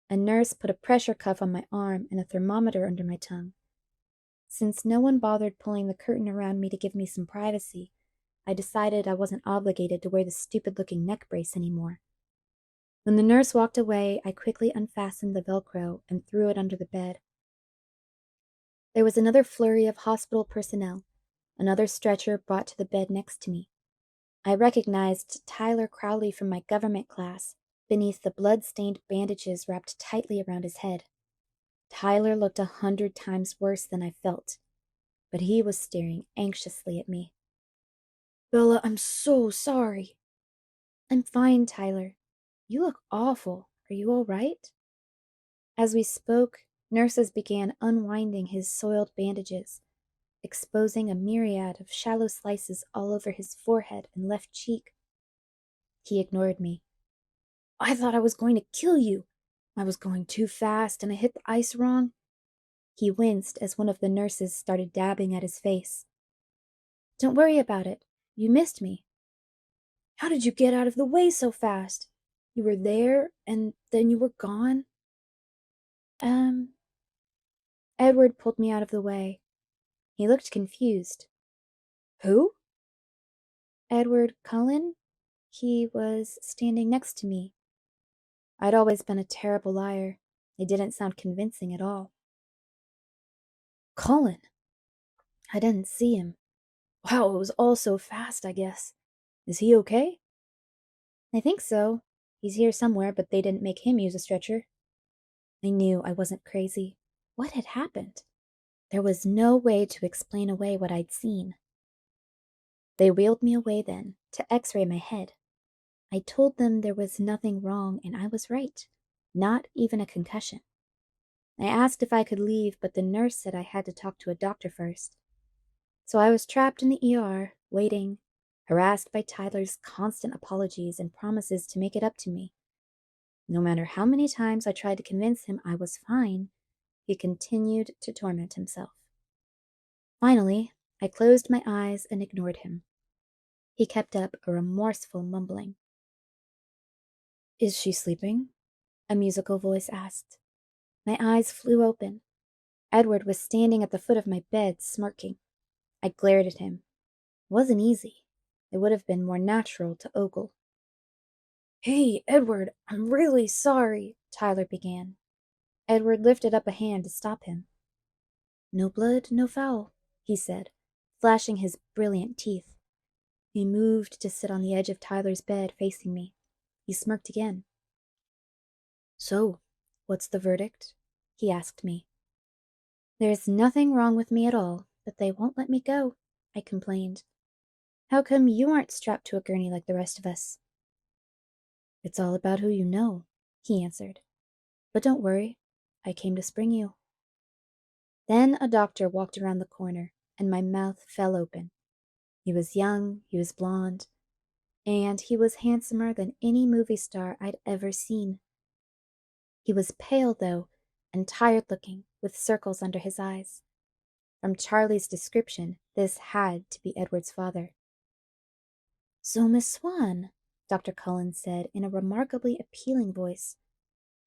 A: A nurse put a pressure cuff on my arm and a thermometer under my tongue. Since no one bothered pulling the curtain around me to give me some privacy, I decided I wasn't obligated to wear the stupid-looking neck brace anymore. When the nurse walked away, I quickly unfastened the Velcro and threw it under the bed. There was another flurry of hospital personnel, another stretcher brought to the bed next to me. I recognized Tyler Crowley from my government class beneath the blood-stained bandages wrapped tightly around his head. Tyler looked 100 times worse than I felt, but he was staring anxiously at me. "Bella, I'm so sorry." "I'm fine, Tyler. You look awful. Are you all right?" As we spoke, nurses began unwinding his soiled bandages, exposing a myriad of shallow slices all over his forehead and left cheek. He ignored me. "I thought I was going to kill you. I was going too fast and I hit the ice wrong." He winced as one of the nurses started dabbing at his face. "Don't worry about it. You missed me." "How did you get out of the way so fast? You were there and then you were gone?" Edward pulled me out of the way. He looked confused. "Who?" "Edward Cullen. He was standing next to me." I'd always been a terrible liar. It didn't sound convincing at all. "Cullen? I didn't see him. Wow, it was all so fast, I guess. Is he okay?" "I think so. He's here somewhere, but they didn't make him use a stretcher." I knew I wasn't crazy. What had happened? There was no way to explain away what I'd seen. They wheeled me away then, to x-ray my head. I told them there was nothing wrong, and I was right. Not even a concussion. I asked if I could leave, but the nurse said I had to talk to a doctor first. So I was trapped in the ER, waiting, harassed by Tyler's constant apologies and promises to make it up to me. No matter how many times I tried to convince him I was fine, he continued to torment himself. Finally, I closed my eyes and ignored him. He kept up a remorseful mumbling. "Is she sleeping?" a musical voice asked. My eyes flew open. Edward was standing at the foot of my bed, smirking. I glared at him. It wasn't easy. It would have been more natural to ogle. "Hey, Edward, I'm really sorry," Tyler began. Edward lifted up a hand to stop him. "No blood, no foul," he said, flashing his brilliant teeth. He moved to sit on the edge of Tyler's bed, facing me. He smirked again. "So, what's the verdict?" he asked me. "There's nothing wrong with me at all, but they won't let me go," I complained. "How come you aren't strapped to a gurney like the rest of us?" "It's all about who you know," he answered. "But don't worry, I came to spring you." Then a doctor walked around the corner, and my mouth fell open. He was young, he was blonde, and he was handsomer than any movie star I'd ever seen. He was pale, though, and tired-looking, with circles under his eyes. From Charlie's description, this had to be Edward's father. "So, Miss Swan," Dr. Cullen said in a remarkably appealing voice,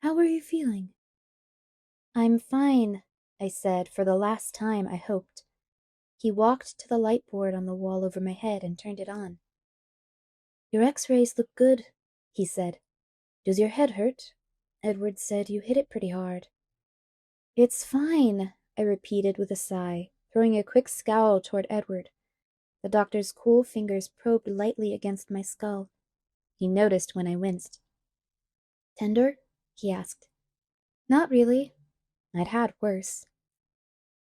A: "how are you feeling?" "I'm fine," I said, for the last time, I hoped. He walked to the light board on the wall over my head and turned it on. "Your x-rays look good," he said. "Does your head hurt? Edward said you hit it pretty hard." "It's fine," I repeated with a sigh, throwing a quick scowl toward Edward. The doctor's cool fingers probed lightly against my skull. He noticed when I winced. "Tender?" he asked. "Not really. I'd had worse."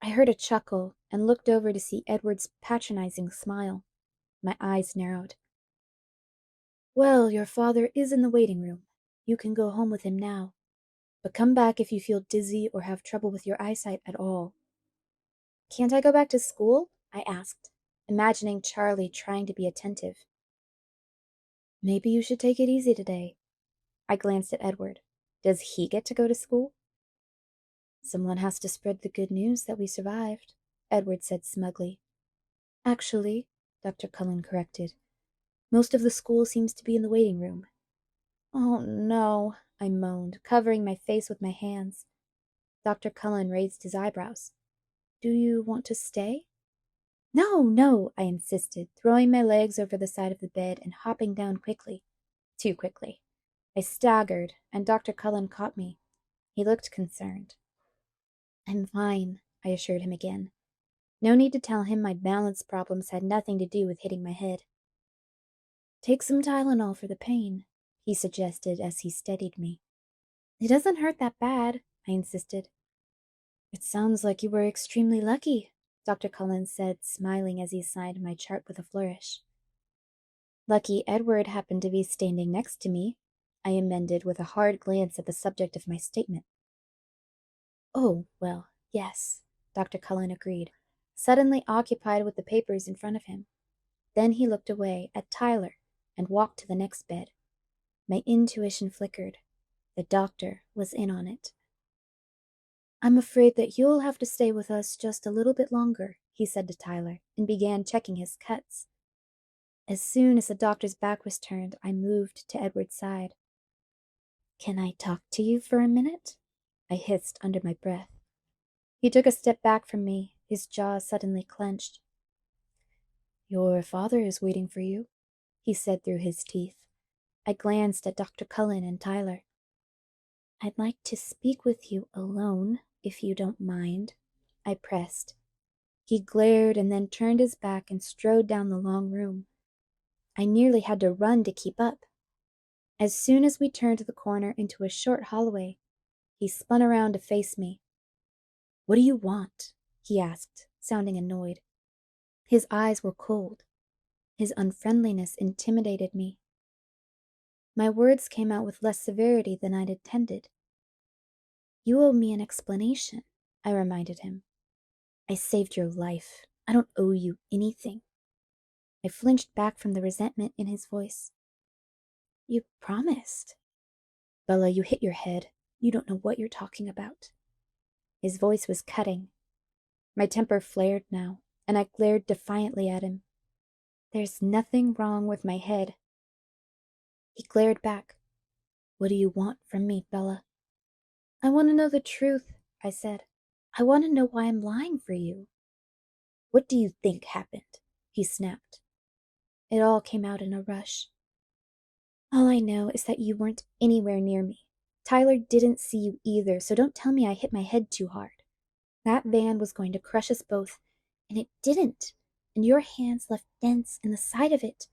A: I heard a chuckle and looked over to see Edward's patronizing smile. My eyes narrowed. "Well, your father is in the waiting room. You can go home with him now. But come back if you feel dizzy or have trouble with your eyesight at all." "Can't I go back to school?" I asked, imagining Charlie trying to be attentive. "Maybe you should take it easy today." I glanced at Edward. "Does he get to go to school?" "Someone has to spread the good news that we survived," Edward said smugly. "Actually," Dr. Cullen corrected, "most of the school seems to be in the waiting room." "Oh, no," I moaned, covering my face with my hands. Dr. Cullen raised his eyebrows. "Do you want to stay?" "No, no," I insisted, throwing my legs over the side of the bed and hopping down quickly. Too quickly. I staggered, and Dr. Cullen caught me. He looked concerned. "I'm fine," I assured him again. No need to tell him my balance problems had nothing to do with hitting my head. "Take some Tylenol for the pain," he suggested as he steadied me. "It doesn't hurt that bad," I insisted. "It sounds like you were extremely lucky," Dr. Cullen said, smiling as he signed my chart with a flourish. "Lucky Edward happened to be standing next to me," I amended with a hard glance at the subject of my statement. "Oh, well, yes," Dr. Cullen agreed, suddenly occupied with the papers in front of him. Then he looked away at Tyler and walked to the next bed. My intuition flickered. The doctor was in on it. "I'm afraid that you'll have to stay with us just a little bit longer," he said to Tyler, and began checking his cuts. As soon as the doctor's back was turned, I moved to Edward's side. "Can I talk to you for a minute?" I hissed under my breath. He took a step back from me, his jaw suddenly clenched. "Your father is waiting for you," he said through his teeth. I glanced at Dr. Cullen and Tyler. "I'd like to speak with you alone, if you don't mind," I pressed. He glared and then turned his back and strode down the long room. I nearly had to run to keep up. As soon as we turned the corner into a short hallway, he spun around to face me. "What do you want?" he asked, sounding annoyed. His eyes were cold. His unfriendliness intimidated me. My words came out with less severity than I'd intended. "You owe me an explanation," I reminded him. "I saved your life. I don't owe you anything." I flinched back from the resentment in his voice. "You promised." "Bella, you hit your head. You don't know what you're talking about." His voice was cutting. My temper flared now, and I glared defiantly at him. "There's nothing wrong with my head." He glared back. "What do you want from me, Bella?" "I want to know the truth," I said. "I want to know why I'm lying for you." "What do you think happened?" he snapped. It all came out in a rush. "All I know is that you weren't anywhere near me. Tyler didn't see you either, so don't tell me I hit my head too hard. That van was going to crush us both, and it didn't. And your hands left dents in the side of it,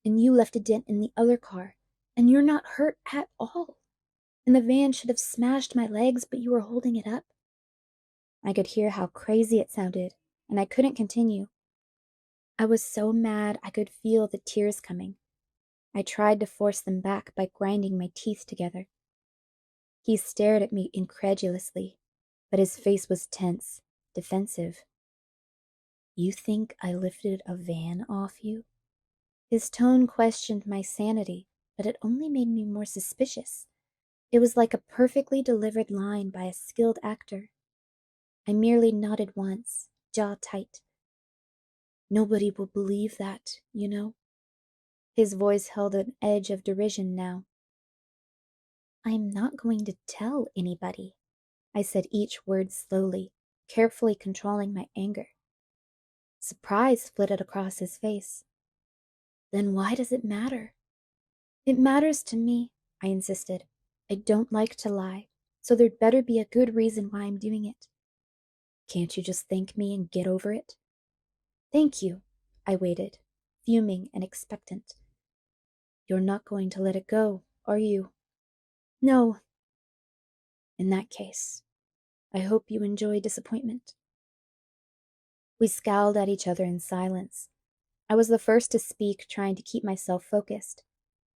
A: and you left a dent in the other car, and you're not hurt at all. And the van should have smashed my legs, but you were holding it up. I could hear how crazy it sounded, and I couldn't continue. I was so mad I could feel the tears coming. I tried to force them back by grinding my teeth together. He stared at me incredulously, but his face was tense, defensive. You think I lifted a van off you? His tone questioned my sanity, but it only made me more suspicious. It was like a perfectly delivered line by a skilled actor. I merely nodded once, jaw tight. Nobody will believe that, you know. His voice held an edge of derision now. I'm not going to tell anybody, I said each word slowly, carefully controlling my anger. Surprise flitted across his face. Then why does it matter? It matters to me, I insisted. I don't like to lie, so there'd better be a good reason why I'm doing it. Can't you just thank me and get over it? Thank you, I waited, fuming and expectant. You're not going to let it go, are you? No. In that case, I hope you enjoy disappointment. We scowled at each other in silence. I was the first to speak, trying to keep myself focused.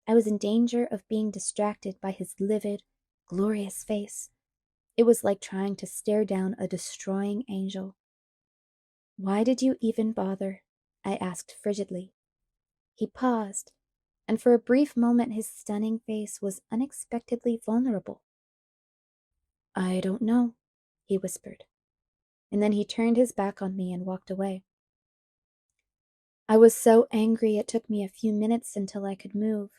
A: I was in danger of being distracted by his livid, glorious face. It was like trying to stare down a destroying angel. Why did you even bother? I asked frigidly. He paused, and for a brief moment his stunning face was unexpectedly vulnerable. I don't know, he whispered, and then he turned his back on me and walked away. I was so angry it took me a few minutes until I could move.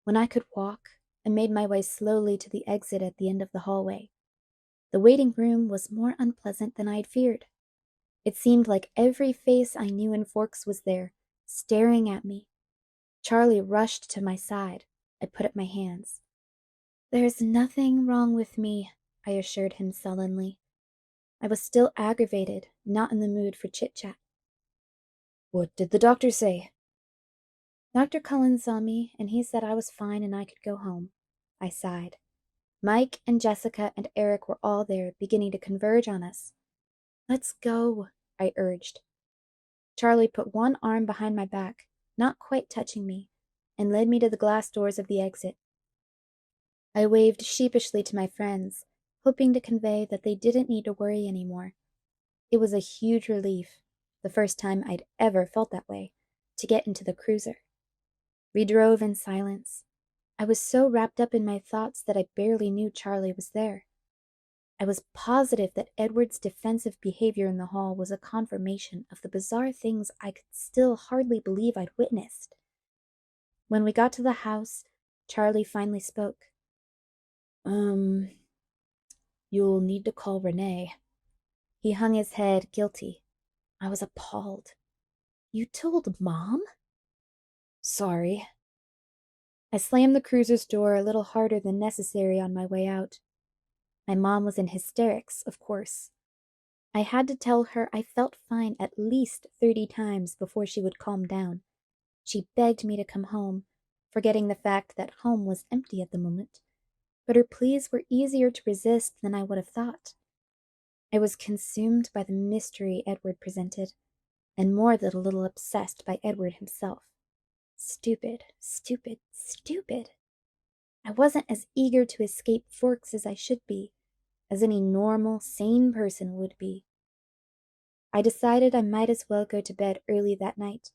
A: When I could walk, I made my way slowly to the exit at the end of the hallway. The waiting room was more unpleasant than I'd feared. It seemed like every face I knew in Forks was there, staring at me. Charlie rushed to my side. I put up my hands. There's nothing wrong with me, I assured him sullenly. I was still aggravated, not in the mood for chit-chat. What did the doctor say? Dr. Cullen saw me, and he said I was fine and I could go home. I sighed. Mike and Jessica and Eric were all there, beginning to converge on us. Let's go, I urged. Charlie put one arm behind my back, not quite touching me, and led me to the glass doors of the exit. I waved sheepishly to my friends, hoping to convey that they didn't need to worry anymore. It was a huge relief, the first time I'd ever felt that way, to get into the cruiser. We drove in silence. I was so wrapped up in my thoughts that I barely knew Charlie was there. I was positive that Edward's defensive behavior in the hall was a confirmation of the bizarre things I could still hardly believe I'd witnessed. When we got to the house, Charlie finally spoke. You'll need to call Renee. He hung his head, guilty. I was appalled. You told Mom? Sorry. I slammed the cruiser's door a little harder than necessary on my way out. My mom was in hysterics, of course. I had to tell her I felt fine at least 30 times before she would calm down. She begged me to come home, forgetting the fact that home was empty at the moment. But her pleas were easier to resist than I would have thought. I was consumed by the mystery Edward presented, and more than a little obsessed by Edward himself. Stupid, stupid, stupid. I wasn't as eager to escape Forks as I should be, as any normal, sane person would be. I decided I might as well go to bed early that night.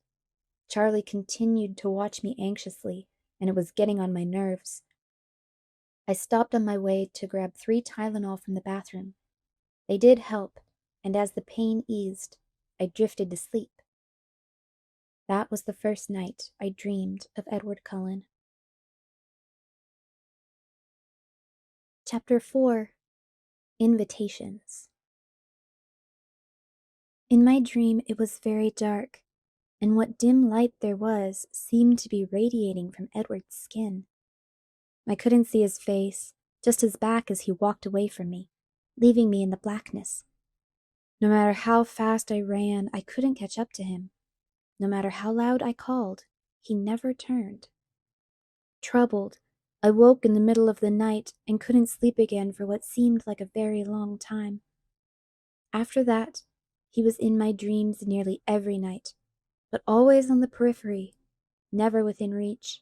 A: Charlie continued to watch me anxiously, and it was getting on my nerves. I stopped on my way to grab 3 Tylenol from the bathroom. They did help, and as the pain eased, I drifted to sleep. That was the first night I dreamed of Edward Cullen. Chapter 4. Invitations. In my dream, it was very dark, and what dim light there was seemed to be radiating from Edward's skin. I couldn't see his face, just his back as he walked away from me, leaving me in the blackness. No matter how fast I ran, I couldn't catch up to him. No matter how loud I called, he never turned. Troubled, I woke in the middle of the night and couldn't sleep again for what seemed like a very long time. After that, he was in my dreams nearly every night, but always on the periphery, never within reach.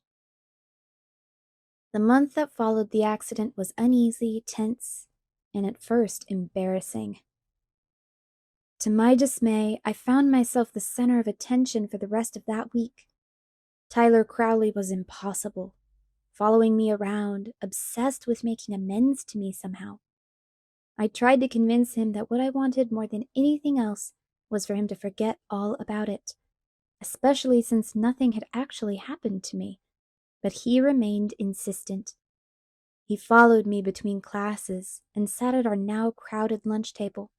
A: The month that followed the accident was uneasy, tense, and at first embarrassing. To my dismay, I found myself the center of attention for the rest of that week. Tyler Crowley was impossible, following me around, obsessed with making amends to me somehow. I tried to convince him that what I wanted more than anything else was for him to forget all about it, especially since nothing had actually happened to me, but he remained insistent. He followed me between classes and sat at our now crowded lunch table.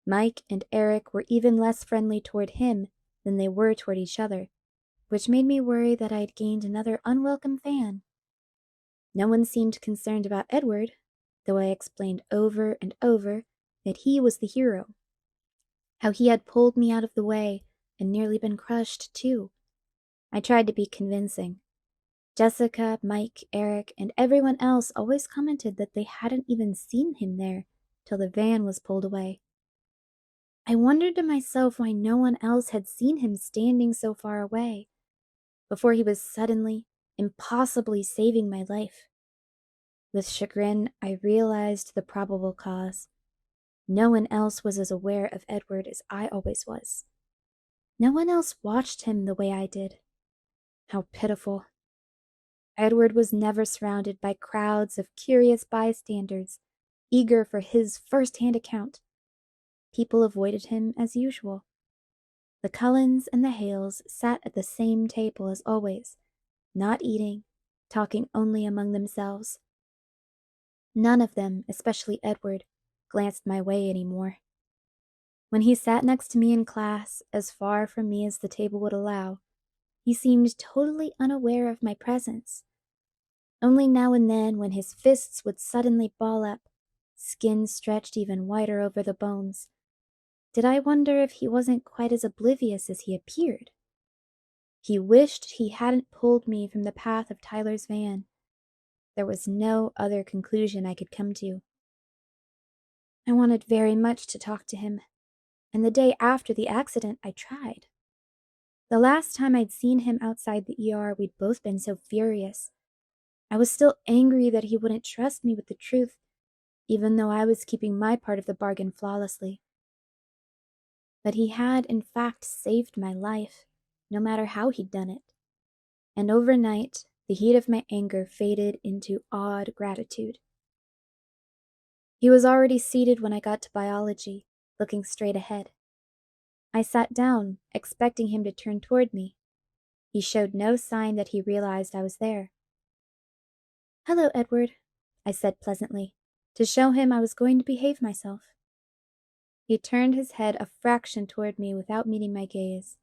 A: Mike and Eric were even less friendly toward him than they were toward each other, which made me worry that I had gained another unwelcome fan. No one seemed concerned about Edward, though I explained over and over that he was the hero. How he had pulled me out of the way and nearly been crushed, too. I tried to be convincing. Jessica, Mike, Eric, and everyone else always commented that they hadn't even seen him there till the van was pulled away. I wondered to myself why no one else had seen him standing so far away, before he was suddenly, impossibly saving my life. With chagrin, I realized the probable cause. No one else was as aware of Edward as I always was. No one else watched him the way I did. How pitiful. Edward was never surrounded by crowds of curious bystanders, eager for his first-hand account. People avoided him as usual. The Cullens and the Hales sat at the same table as always, not eating, talking only among themselves. None of them, especially Edward, glanced my way anymore. When he sat next to me in class, as far from me as the table would allow, he seemed totally unaware of my presence. Only now and then, when his fists would suddenly ball up, skin stretched even whiter over the bones, did I wonder if he wasn't quite as oblivious as he appeared. He wished he hadn't pulled me from the path of Tyler's van. There was no other conclusion I could come to. I wanted very much to talk to him, and the day after the accident I tried. The last time I'd seen him outside the ER, we'd both been so furious. I was still angry that he wouldn't trust me with the truth, even though I was keeping my part of the bargain flawlessly. But he had, in fact, saved my life, no matter how he'd done it. And overnight, the heat of my anger faded into awed gratitude. He was already seated when I got to biology, looking straight ahead. I sat down, expecting him to turn toward me. He showed no sign that he realized I was there. "Hello, Edward," I said pleasantly, to show him I was going to behave myself. He turned his head a fraction toward me without meeting my gaze,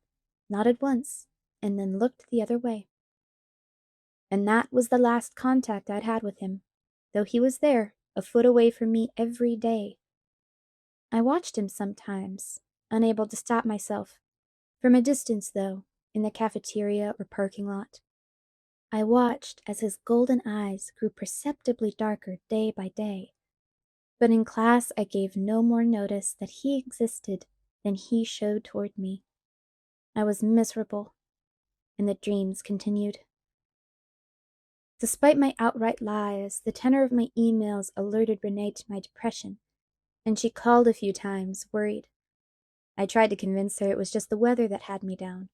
A: nodded once, and then looked the other way. And that was the last contact I'd had with him, though he was there, a foot away from me every day. I watched him sometimes, unable to stop myself, from a distance though, in the cafeteria or parking lot. I watched as his golden eyes grew perceptibly darker day by day. But in class I gave no more notice that he existed than he showed toward me. I was miserable, and the dreams continued. Despite my outright lies, the tenor of my emails alerted Renee to my depression, and she called a few times, worried. I tried to convince her it was just the weather that had me down.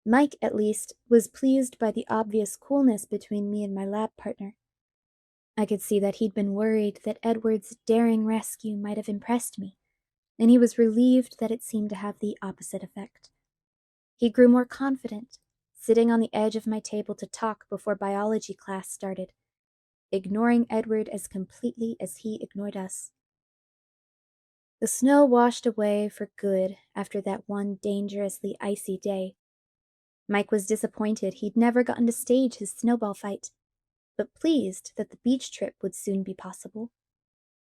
A: Mike, at least, was pleased by the obvious coolness between me and my lab partner. I could see that he'd been worried that Edward's daring rescue might have impressed me, and he was relieved that it seemed to have the opposite effect. He grew more confident, sitting on the edge of my table to talk before biology class started, ignoring Edward as completely as he ignored us. The snow washed away for good after that one dangerously icy day. Mike was disappointed he'd never gotten to stage his snowball fight, but pleased that the beach trip would soon be possible.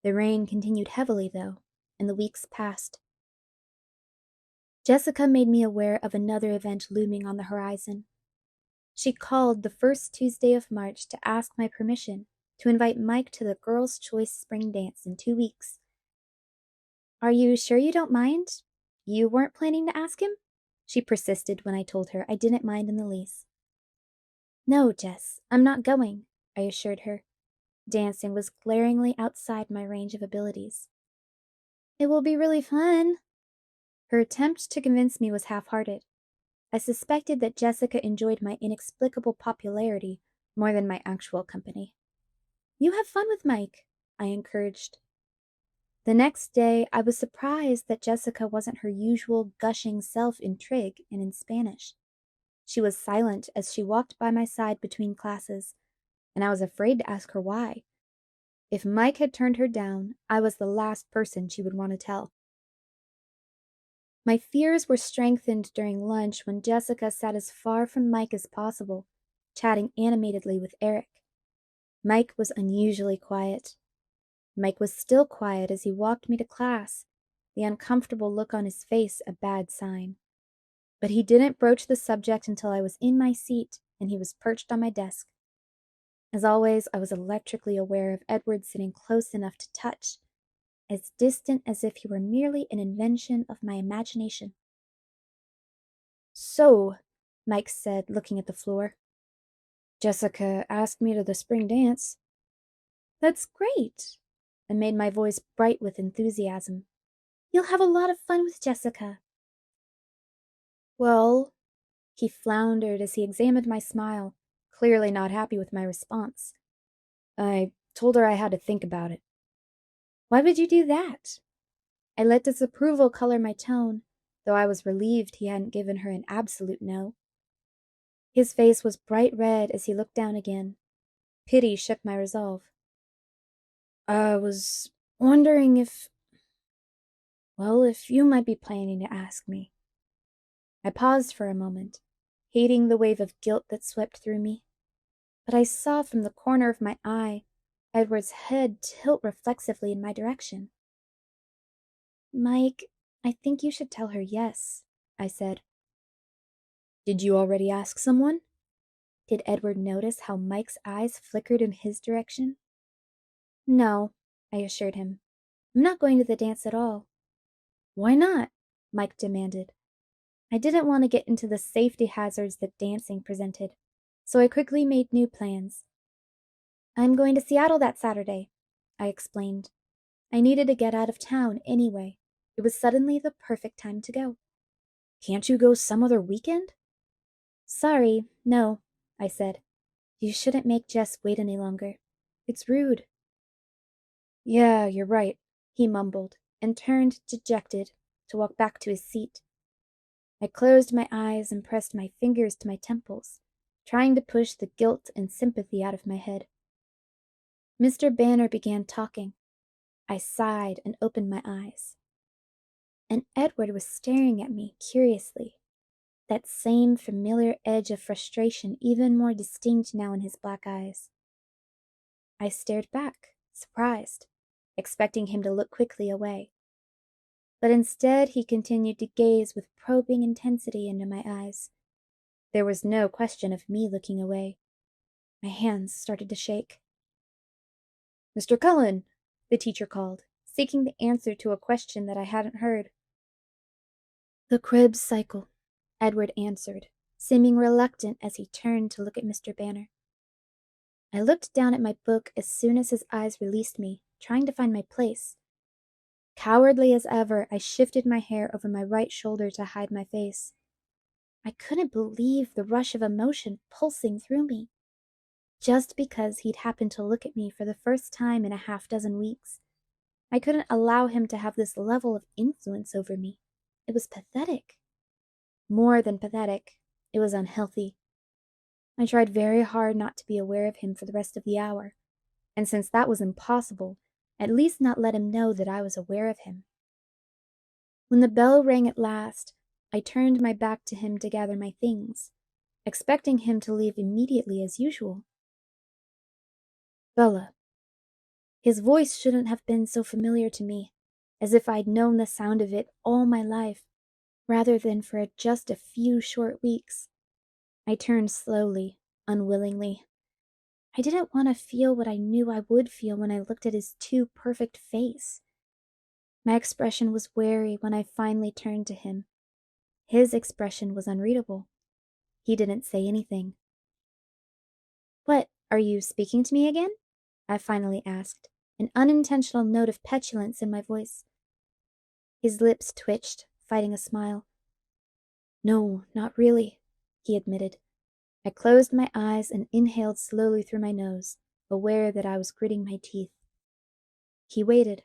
A: The rain continued heavily, though, and the weeks passed. Jessica made me aware of another event looming on the horizon. She called the first Tuesday of March to ask my permission to invite Mike to the Girls' Choice Spring Dance in 2 weeks. "Are you sure you don't mind? You weren't planning to ask him?" she persisted when I told her I didn't mind in the least. "No, Jess, I'm not going," I assured her. Dancing was glaringly outside my range of abilities. "It will be really fun." Her attempt to convince me was half-hearted. I suspected that Jessica enjoyed my inexplicable popularity more than my actual company. "You have fun with Mike," I encouraged. The next day, I was surprised that Jessica wasn't her usual gushing self in Trig and in Spanish. She was silent as she walked by my side between classes, and I was afraid to ask her why. If Mike had turned her down, I was the last person she would want to tell. My fears were strengthened during lunch when Jessica sat as far from Mike as possible, chatting animatedly with Eric. Mike was unusually quiet. Mike was still quiet as he walked me to class, the uncomfortable look on his face a bad sign. But he didn't broach the subject until I was in my seat and he was perched on my desk. As always, I was electrically aware of Edward sitting close enough to touch, as distant as if he were merely an invention of my imagination. "So," Mike said, looking at the floor, "Jessica asked me to the spring dance." "That's great," I made my voice bright with enthusiasm. "You'll have a lot of fun with Jessica." "Well," he floundered as he examined my smile, clearly not happy with my response. "I told her I had to think about it." "Why would you do that?" I let disapproval color my tone, though I was relieved he hadn't given her an absolute no. His face was bright red as he looked down again. Pity shook my resolve. "I was wondering if you might be planning to ask me." I paused for a moment, hating the wave of guilt that swept through me. But I saw from the corner of my eye Edward's head tilt reflexively in my direction. "Mike, I think you should tell her yes," I said. "Did you already ask someone?" Did Edward notice how Mike's eyes flickered in his direction? "No," I assured him. "I'm not going to the dance at all." "Why not?" Mike demanded. I didn't want to get into the safety hazards that dancing presented, so I quickly made new plans. "I'm going to Seattle that Saturday," I explained. I needed to get out of town anyway. It was suddenly the perfect time to go. "Can't you go some other weekend?" "Sorry, no," I said. "You shouldn't make Jess wait any longer. It's rude." "Yeah, you're right," he mumbled, and turned, dejected, to walk back to his seat. I closed my eyes and pressed my fingers to my temples, trying to push the guilt and sympathy out of my head. Mr. Banner began talking. I sighed and opened my eyes. And Edward was staring at me curiously, that same familiar edge of frustration even more distinct now in his black eyes. I stared back, surprised, expecting him to look quickly away. But instead he continued to gaze with probing intensity into my eyes. There was no question of me looking away. My hands started to shake. "Mr. Cullen," the teacher called, seeking the answer to a question that I hadn't heard. "The Krebs cycle," Edward answered, seeming reluctant as he turned to look at Mr. Banner. I looked down at my book as soon as his eyes released me, trying to find my place. Cowardly as ever, I shifted my hair over my right shoulder to hide my face. I couldn't believe the rush of emotion pulsing through me. Just because he'd happened to look at me for the first time in a half-dozen weeks, I couldn't allow him to have this level of influence over me. It was pathetic. More than pathetic, it was unhealthy. I tried very hard not to be aware of him for the rest of the hour, and since that was impossible, at least not let him know that I was aware of him. When the bell rang at last, I turned my back to him to gather my things, expecting him to leave immediately as usual. Bella. His voice shouldn't have been so familiar to me, as if I'd known the sound of it all my life, rather than for just a few short weeks. I turned slowly, unwillingly. I didn't want to feel what I knew I would feel when I looked at his too perfect face. My expression was wary when I finally turned to him. His expression was unreadable. He didn't say anything. "What, are you speaking to me again?" I finally asked, an unintentional note of petulance in my voice. His lips twitched, fighting a smile. "No, not really," he admitted. I closed my eyes and inhaled slowly through my nose, aware that I was gritting my teeth. He waited.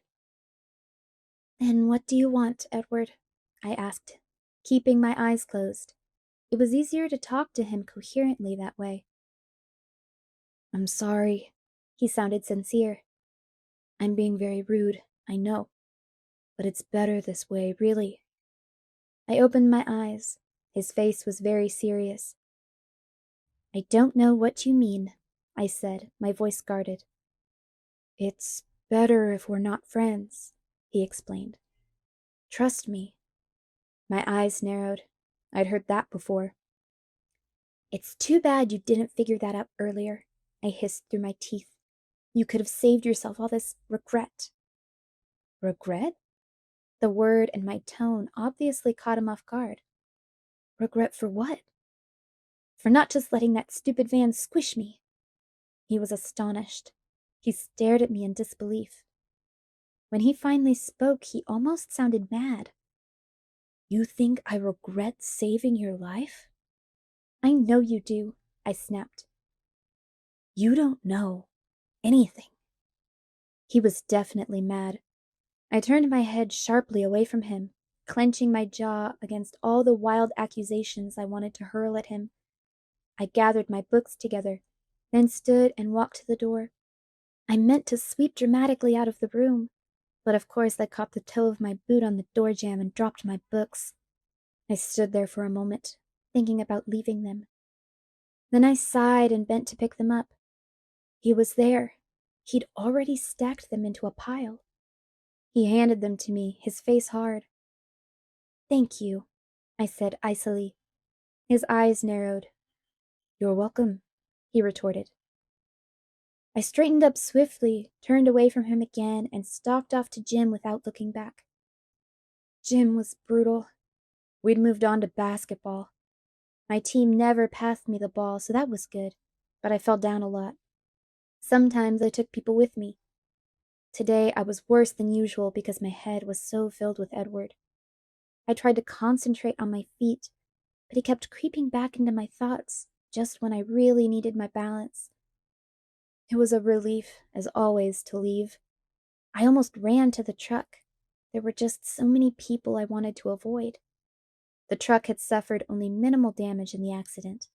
A: "Then what do you want, Edward?" I asked, keeping my eyes closed. It was easier to talk to him coherently that way. "I'm sorry." He sounded sincere. "I'm being very rude, I know. But it's better this way, really." I opened my eyes. His face was very serious. "I don't know what you mean," I said, my voice guarded. "It's better if we're not friends," he explained. "Trust me." My eyes narrowed. I'd heard that before. "It's too bad you didn't figure that out earlier," I hissed through my teeth. "You could have saved yourself all this regret." Regret? The word and my tone obviously caught him off guard. Regret for what? For not just letting that stupid van squish me. He was astonished. He stared at me in disbelief. When he finally spoke, he almost sounded mad. "You think I regret saving your life?" "I know you do," I snapped. "You don't know anything." He was definitely mad. I turned my head sharply away from him, clenching my jaw against all the wild accusations I wanted to hurl at him. I gathered my books together, then stood and walked to the door. I meant to sweep dramatically out of the room, but of course I caught the toe of my boot on the door jamb and dropped my books. I stood there for a moment, thinking about leaving them. Then I sighed and bent to pick them up. He was there. He'd already stacked them into a pile. He handed them to me, his face hard. "Thank you," I said icily. His eyes narrowed. "You're welcome," he retorted. I straightened up swiftly, turned away from him again, and stalked off to gym without looking back. Gym was brutal. We'd moved on to basketball. My team never passed me the ball, so that was good, but I fell down a lot. Sometimes I took people with me. Today I was worse than usual because my head was so filled with Edward. I tried to concentrate on my feet, but he kept creeping back into my thoughts just when I really needed my balance. It was a relief, as always, to leave. I almost ran to the truck. There were just so many people I wanted to avoid. The truck had suffered only minimal damage in the accident.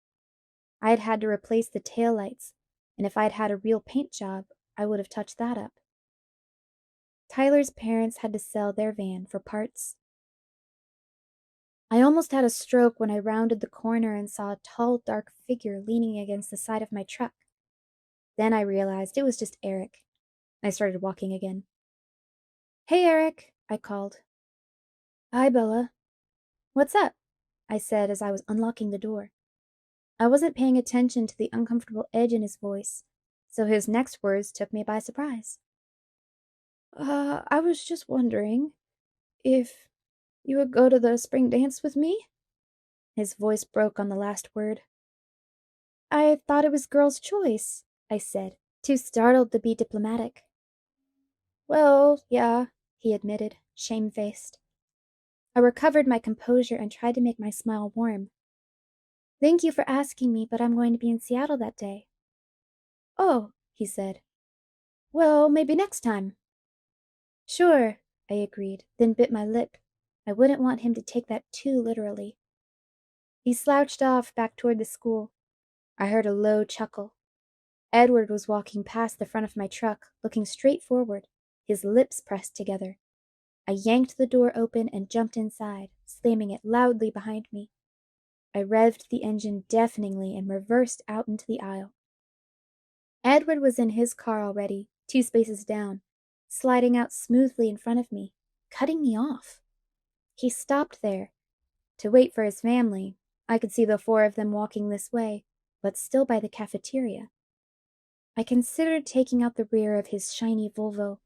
A: I had had to replace the taillights, and if I'd had a real paint job, I would have touched that up. Tyler's parents had to sell their van for parts. I almost had a stroke when I rounded the corner and saw a tall, dark figure leaning against the side of my truck. Then I realized it was just Eric. I started walking again. "Hey, Eric," I called. "Hi, Bella." "What's up?" I said as I was unlocking the door. I wasn't paying attention to the uncomfortable edge in his voice, so his next words took me by surprise. I was just wondering if you would go to the spring dance with me?" His voice broke on the last word. "I thought it was girls' choice," I said, too startled to be diplomatic. "Well, yeah," he admitted, shamefaced. I recovered my composure and tried to make my smile warm. "Thank you for asking me, but I'm going to be in Seattle that day." "Oh," he said. "Well, maybe next time." "Sure," I agreed, then bit my lip. I wouldn't want him to take that too literally. He slouched off back toward the school. I heard a low chuckle. Edward was walking past the front of my truck, looking straight forward, his lips pressed together. I yanked the door open and jumped inside, slamming it loudly behind me. I revved the engine deafeningly and reversed out into the aisle. Edward was in his car already, 2 spaces down, sliding out smoothly in front of me, cutting me off. He stopped there to wait for his family. I could see the 4 of them walking this way, but still by the cafeteria. I considered taking out the rear of his shiny Volvo,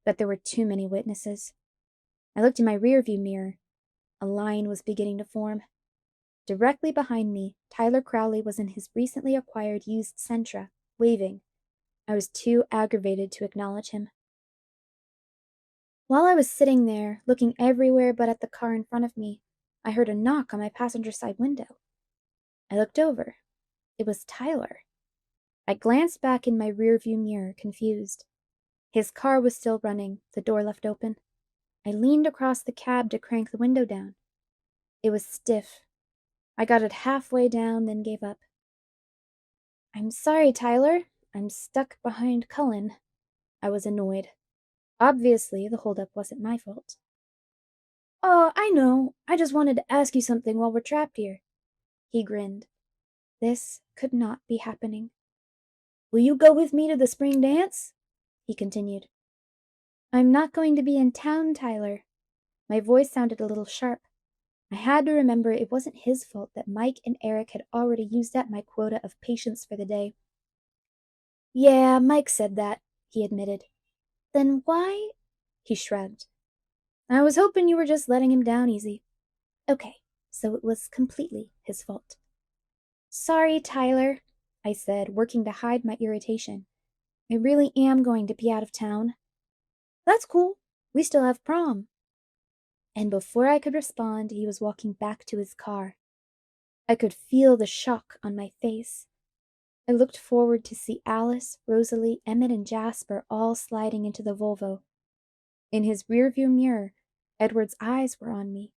A: but there were too many witnesses. I looked in my rearview mirror. A line was beginning to form. Directly behind me, Tyler Crowley was in his recently acquired used Sentra, waving. I was too aggravated to acknowledge him. While I was sitting there, looking everywhere but at the car in front of me, I heard a knock on my passenger side window. I looked over. It was Tyler. I glanced back in my rearview mirror, confused. His car was still running, the door left open. I leaned across the cab to crank the window down. It was stiff. I got it halfway down, then gave up. "I'm sorry, Tyler. I'm stuck behind Cullen." I was annoyed. Obviously, the holdup wasn't my fault. "Oh, I know. I just wanted to ask you something while we're trapped here." He grinned. This could not be happening. "Will you go with me to the spring dance?" He continued. "I'm not going to be in town, Tyler." My voice sounded a little sharp. I had to remember it wasn't his fault that Mike and Eric had already used up my quota of patience for the day. "Yeah, Mike said that," he admitted. "Then why?" He shrugged. "I was hoping you were just letting him down easy." Okay, so it was completely his fault. "Sorry, Tyler," I said, working to hide my irritation. "I really am going to be out of town." "That's cool. We still have prom." And before I could respond, he was walking back to his car. I could feel the shock on my face. I looked forward to see Alice, Rosalie, Emmett, and Jasper all sliding into the Volvo. In his rearview mirror, Edward's eyes were on me.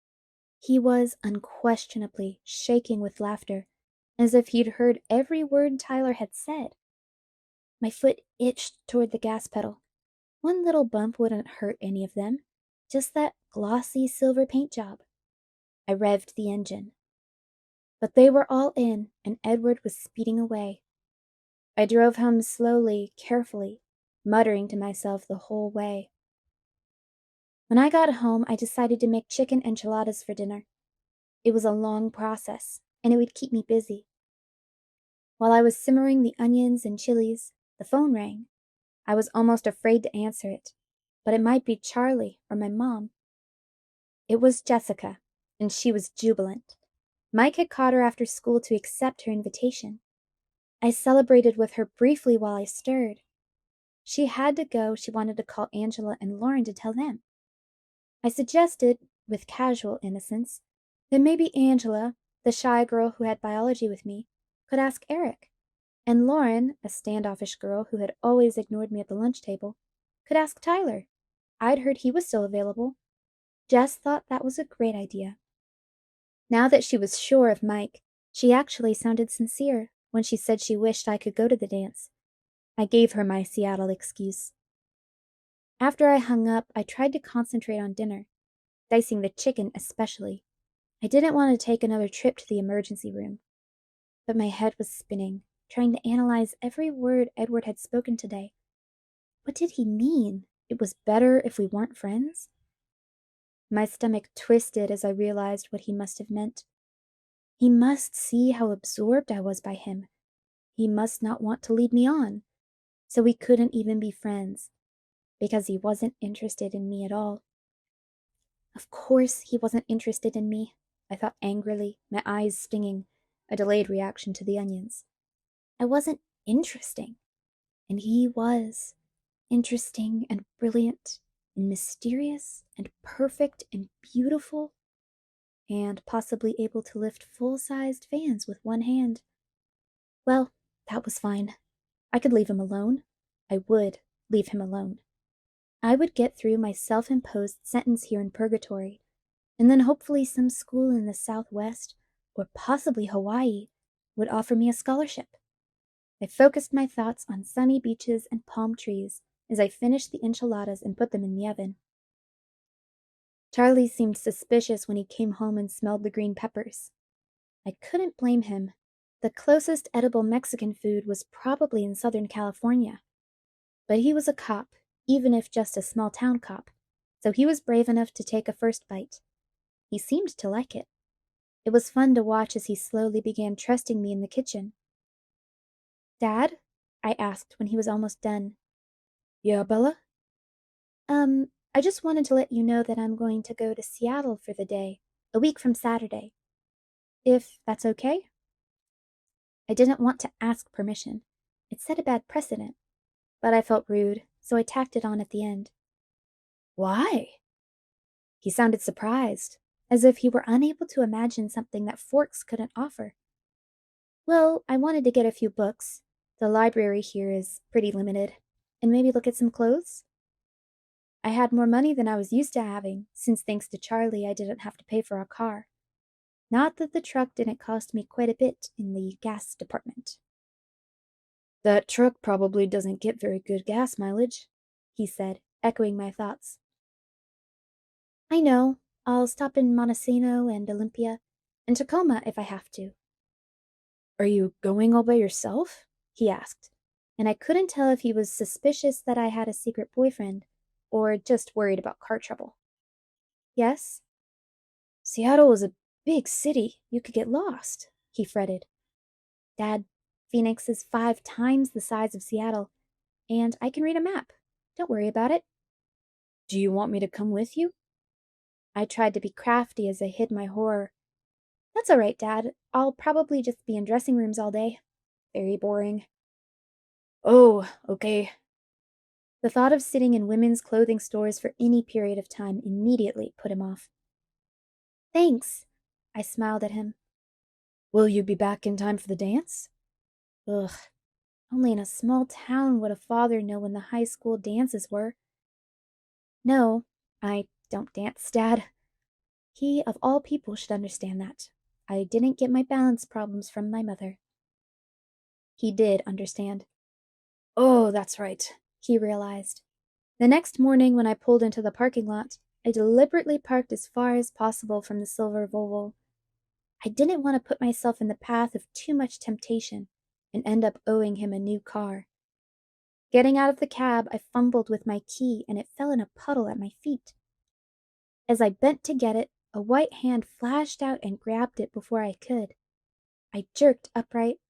A: He was unquestionably shaking with laughter, as if he'd heard every word Tyler had said. My foot itched toward the gas pedal. One little bump wouldn't hurt any of them, just that glossy silver paint job. I revved the engine. But they were all in, and Edward was speeding away. I drove home slowly, carefully, muttering to myself the whole way. When I got home, I decided to make chicken enchiladas for dinner. It was a long process, and it would keep me busy. While I was simmering the onions and chilies, the phone rang. I was almost afraid to answer it, but it might be Charlie or my mom. It was Jessica, and she was jubilant. Mike had caught her after school to accept her invitation. I celebrated with her briefly while I stirred. She had to go. She wanted to call Angela and Lauren to tell them. I suggested, with casual innocence, that maybe Angela, the shy girl who had biology with me, could ask Eric, and Lauren, a standoffish girl who had always ignored me at the lunch table, could ask Tyler. I'd heard he was still available. Jess thought that was a great idea. Now that she was sure of Mike, she actually sounded sincere when she said she wished I could go to the dance. I gave her my Seattle excuse. After I hung up, I tried to concentrate on dinner, dicing the chicken especially. I didn't want to take another trip to the emergency room. But my head was spinning, trying to analyze every word Edward had spoken today. What did he mean? It was better if we weren't friends? My stomach twisted as I realized what he must have meant. He must see how absorbed I was by him. He must not want to lead me on. So we couldn't even be friends, because he wasn't interested in me at all. Of course he wasn't interested in me, I thought angrily, my eyes stinging, a delayed reaction to the onions. I wasn't interesting, and he was. Interesting and brilliant and mysterious and perfect and beautiful, and possibly able to lift full-sized fans with one hand. Well, that was fine. I could leave him alone. I would leave him alone. I would get through my self-imposed sentence here in purgatory, and then hopefully some school in the Southwest, or possibly Hawaii, would offer me a scholarship. I focused my thoughts on sunny beaches and palm trees as I finished the enchiladas and put them in the oven. Charlie seemed suspicious when he came home and smelled the green peppers. I couldn't blame him. The closest edible Mexican food was probably in Southern California. But he was a cop, even if just a small town cop, so he was brave enough to take a first bite. He seemed to like it. It was fun to watch as he slowly began trusting me in the kitchen. "Dad?" I asked when he was almost done. "Yeah, Bella?" I just wanted to let you know that I'm going to go to Seattle for the day, a week from Saturday. If that's okay?" I didn't want to ask permission. It set a bad precedent, but I felt rude, so I tacked it on at the end. "Why?" He sounded surprised, as if he were unable to imagine something that Forks couldn't offer. "Well, I wanted to get a few books. The library here is pretty limited. And maybe look at some clothes?" I had more money than I was used to having, since thanks to Charlie I didn't have to pay for a car. Not that the truck didn't cost me quite a bit in the gas department. "That truck probably doesn't get very good gas mileage," he said, echoing my thoughts. "I know. I'll stop in Montesano and Olympia, and Tacoma if I have to." "Are you going all by yourself?" he asked, and I couldn't tell if he was suspicious that I had a secret boyfriend, or just worried about car trouble. "Yes." "Seattle is a big city. You could get lost," he fretted. "Dad, Phoenix is 5 times the size of Seattle, and I can read a map. Don't worry about it." "Do you want me to come with you?" I tried to be crafty as I hid my horror. "That's all right, Dad. I'll probably just be in dressing rooms all day. Very boring." "Oh, okay." The thought of sitting in women's clothing stores for any period of time immediately put him off. "Thanks." I smiled at him. "Will you be back in time for the dance?" Ugh, only in a small town would a father know when the high school dances were. "No, I don't dance, Dad." He, of all people, should understand that. I didn't get my balance problems from my mother. He did understand. "Oh, that's right," he realized. The next morning, when I pulled into the parking lot, I deliberately parked as far as possible from the silver Volvo. I didn't want to put myself in the path of too much temptation and end up owing him a new car. Getting out of the cab, I fumbled with my key and it fell in a puddle at my feet. As I bent to get it, a white hand flashed out and grabbed it before I could. I jerked upright.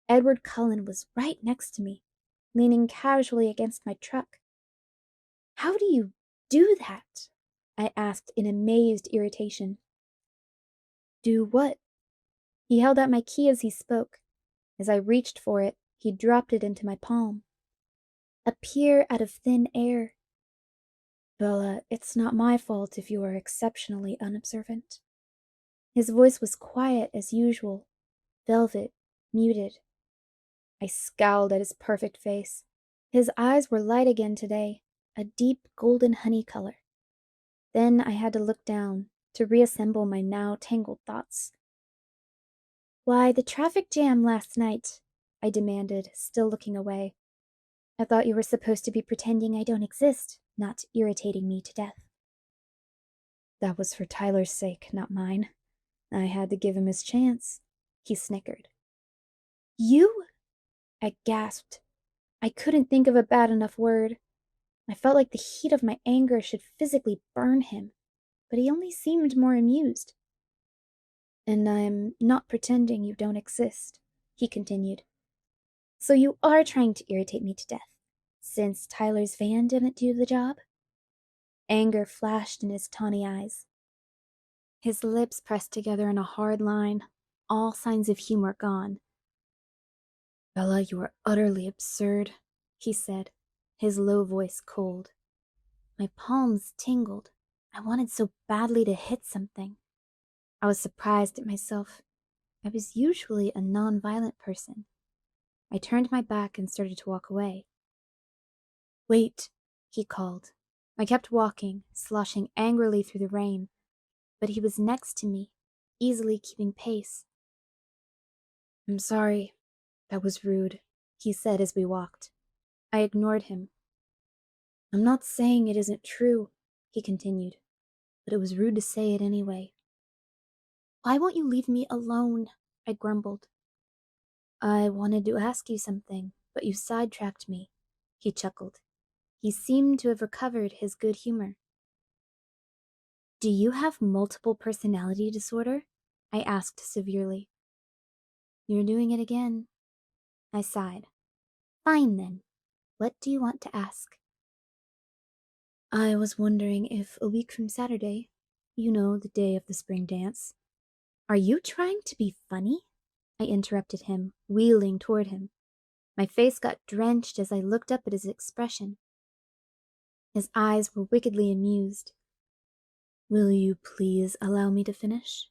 A: Edward Cullen was right next to me, leaning casually against my truck. "How do you do that?" I asked in amazed irritation. "Do what?" He held out my key as he spoke. As I reached for it, he dropped it into my palm. "Appear out of thin air." "Bella, it's not my fault if you are exceptionally unobservant." His voice was quiet as usual, velvet, muted. I scowled at his perfect face. His eyes were light again today, a deep golden honey color. Then I had to look down to reassemble my now tangled thoughts. "Why, the traffic jam last night," I demanded, still looking away. "I thought you were supposed to be pretending I don't exist, not irritating me to death." "That was for Tyler's sake, not mine. I had to give him his chance," he snickered. "You?" I gasped. I couldn't think of a bad enough word. I felt like the heat of my anger should physically burn him, but he only seemed more amused. "And I'm not pretending you don't exist," he continued. "So you are trying to irritate me to death, since Tyler's van didn't do the job?" Anger flashed in his tawny eyes. His lips pressed together in a hard line, all signs of humor gone. "Bella, you are utterly absurd," he said, his low voice cold. My palms tingled. I wanted so badly to hit something. I was surprised at myself. I was usually a non-violent person. I turned my back and started to walk away. "Wait," he called. I kept walking, sloshing angrily through the rain, but he was next to me, easily keeping pace. "I'm sorry. That was rude," he said as we walked. I ignored him. "I'm not saying it isn't true," he continued, "but it was rude to say it anyway." "Why won't you leave me alone?" I grumbled. I wanted to ask you something, but you sidetracked me, he chuckled. He seemed to have recovered his good humor. Do you have multiple personality disorder? I asked severely. You're doing it again. I sighed. Fine then. What do you want to ask? I was wondering if a week from Saturday, you know, the day of the spring dance. Are you trying to be funny? I interrupted him, wheeling toward him. My face got drenched as I looked up at his expression. His eyes were wickedly amused. Will you please allow me to finish?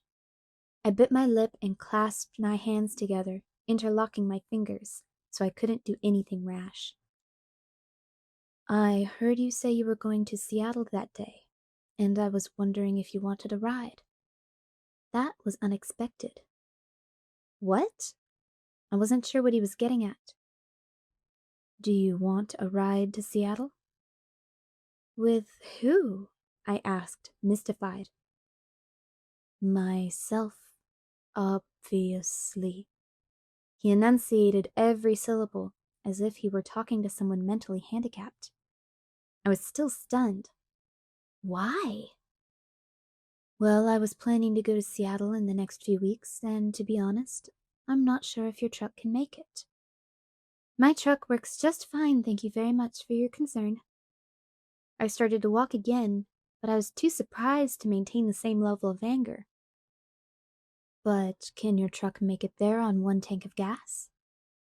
A: I bit my lip and clasped my hands together, interlocking my fingers, so I couldn't do anything rash. I heard you say you were going to Seattle that day, and I was wondering if you wanted a ride. That was unexpected. What? I wasn't sure what he was getting at. Do you want a ride to Seattle? With who? I asked, mystified. Myself, obviously. He enunciated every syllable as if he were talking to someone mentally handicapped. I was still stunned. Why? Well, I was planning to go to Seattle in the next few weeks, and to be honest, I'm not sure if your truck can make it. My truck works just fine, thank you very much for your concern. I started to walk again, but I was too surprised to maintain the same level of anger. But can your truck make it there on 1 tank of gas?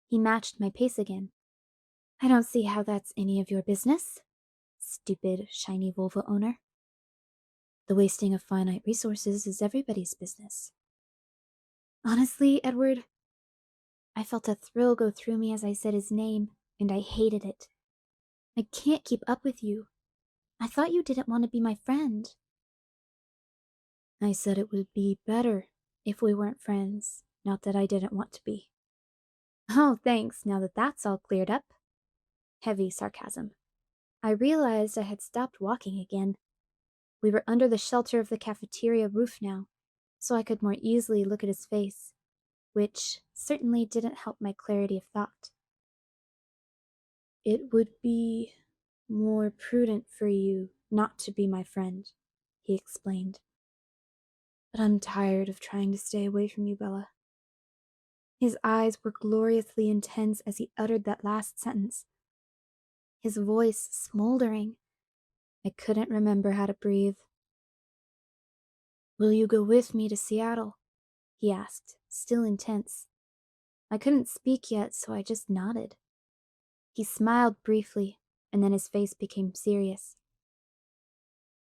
A: He matched my pace again. I don't see how that's any of your business. Stupid, shiny Volvo owner. The wasting of finite resources is everybody's business. Honestly, Edward, I felt a thrill go through me as I said his name, and I hated it. I can't keep up with you. I thought you didn't want to be my friend. I said it would be better if we weren't friends, not that I didn't want to be. Oh, thanks, now that that's all cleared up. Heavy sarcasm. I realized I had stopped walking again. We were under the shelter of the cafeteria roof now, so I could more easily look at his face, which certainly didn't help my clarity of thought. It would be more prudent for you not to be my friend, he explained. But I'm tired of trying to stay away from you, Bella. His eyes were gloriously intense as he uttered that last sentence, his voice smoldering. I couldn't remember how to breathe. Will you go with me to Seattle? He asked, still intense. I couldn't speak yet, so I just nodded. He smiled briefly, and then his face became serious.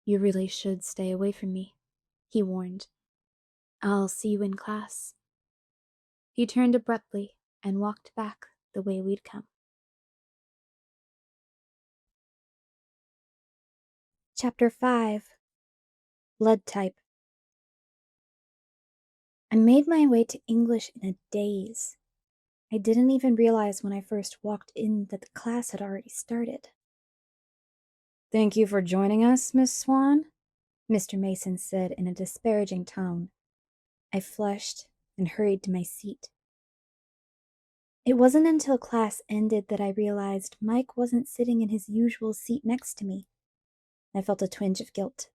A: You really should stay away from me, he warned. I'll see you in class. He turned abruptly and walked back the way we'd come. Chapter 5. Blood Type. I made my way to English in a daze. I didn't even realize when I first walked in that the class had already started. Thank you for joining us, Miss Swan, Mr. Mason said in a disparaging tone. I flushed and hurried to my seat. It wasn't until class ended that I realized Mike wasn't sitting in his usual seat next to me. I felt a twinge of guilt.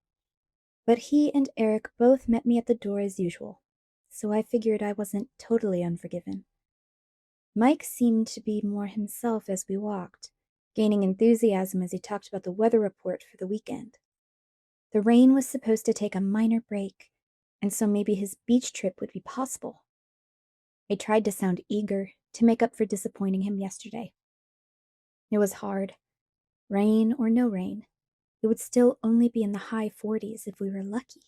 A: But he and Eric both met me at the door as usual, so I figured I wasn't totally unforgiven. Mike seemed to be more himself as we walked, gaining enthusiasm as he talked about the weather report for the weekend. The rain was supposed to take a minor break, and so maybe his beach trip would be possible. I tried to sound eager to make up for disappointing him yesterday. It was hard. Rain or no rain, it would still only be in the high 40s if we were lucky.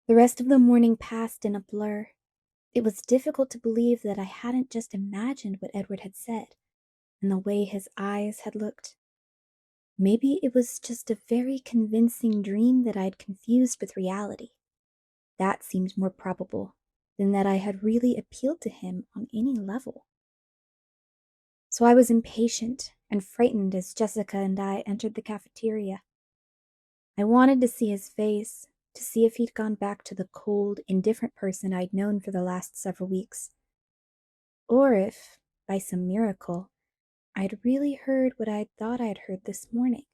A: The rest of the morning passed in a blur. It was difficult to believe that I hadn't just imagined what Edward had said, and the way his eyes had looked. Maybe it was just a very convincing dream that I'd confused with reality. That seemed more probable than that I had really appealed to him on any level. So I was impatient and frightened as Jessica and I entered the cafeteria. I wanted to see his face, to see if he'd gone back to the cold, indifferent person I'd known for the last several weeks. or if, by some miracle, I'd really heard what I'd thought I'd heard this morning.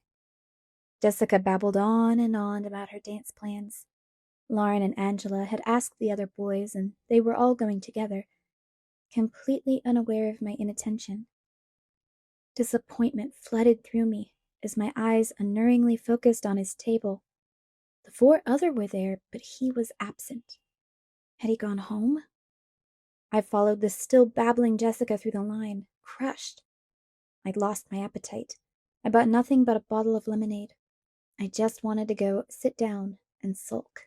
A: Jessica babbled on and on about her dance plans. Lauren and Angela had asked the other boys, and they were all going together, completely unaware of my inattention. Disappointment flooded through me as my eyes unerringly focused on his table. The 4 others were there, but he was absent. Had he gone home? I followed the still babbling Jessica through the line, crushed. I'd lost my appetite. I bought nothing but a bottle of lemonade. I just wanted to go sit down and sulk.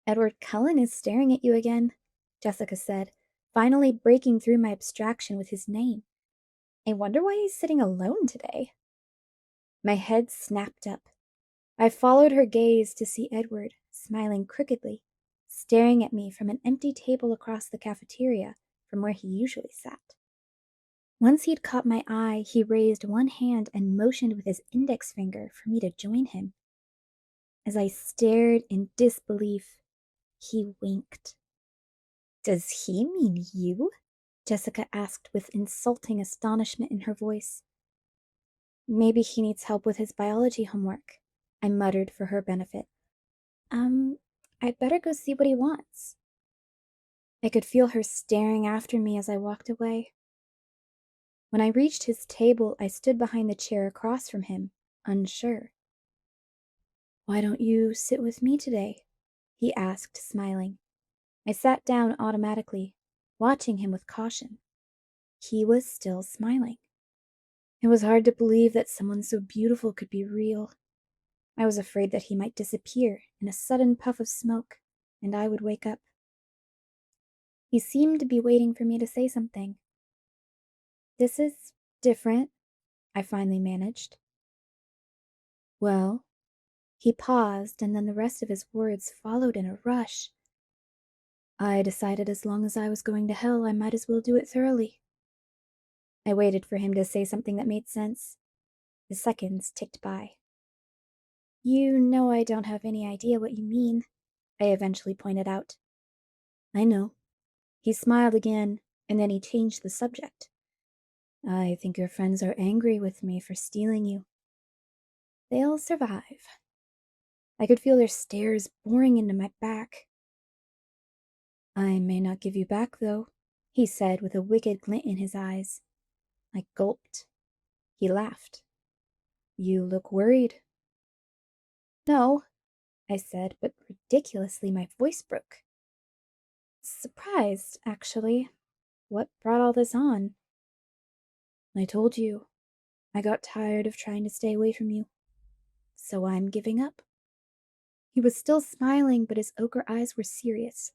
A: Edward Cullen is staring at you again, Jessica said, finally breaking through my abstraction with his name. I wonder why he's sitting alone today. My head snapped up. I followed her gaze to see Edward, smiling crookedly, staring at me from an empty table across the cafeteria from where he usually sat. Once he'd caught my eye, he raised one hand and motioned with his index finger for me to join him. As I stared in disbelief, he winked. "Does he mean you?" Jessica asked with insulting astonishment in her voice. "Maybe he needs help with his biology homework," I muttered for her benefit. I'd better go see what he wants." I could feel her staring after me as I walked away. When I reached his table, I stood behind the chair across from him, unsure. "Why don't you sit with me today?" he asked, smiling. I sat down automatically, watching him with caution. He was still smiling. It was hard to believe that someone so beautiful could be real. I was afraid that he might disappear in a sudden puff of smoke, and I would wake up. He seemed to be waiting for me to say something. "This is different," I finally managed. "Well," he paused, and then the rest of his words followed in a rush. "I decided as long as I was going to hell, I might as well do it thoroughly." I waited for him to say something that made sense. The seconds ticked by. "You know I don't have any idea what you mean," I eventually pointed out. "I know." He smiled again, and then he changed the subject. "I think your friends are angry with me for stealing you." "They'll survive." I could feel their stares boring into my back. "I may not give you back, though," he said with a wicked glint in his eyes. I gulped. He laughed. "You look worried." "No," I said, but ridiculously my voice broke. "Surprised, actually. What brought all this on?" "I told you. I got tired of trying to stay away from you. So I'm giving up." He was still smiling, but his ochre eyes were serious.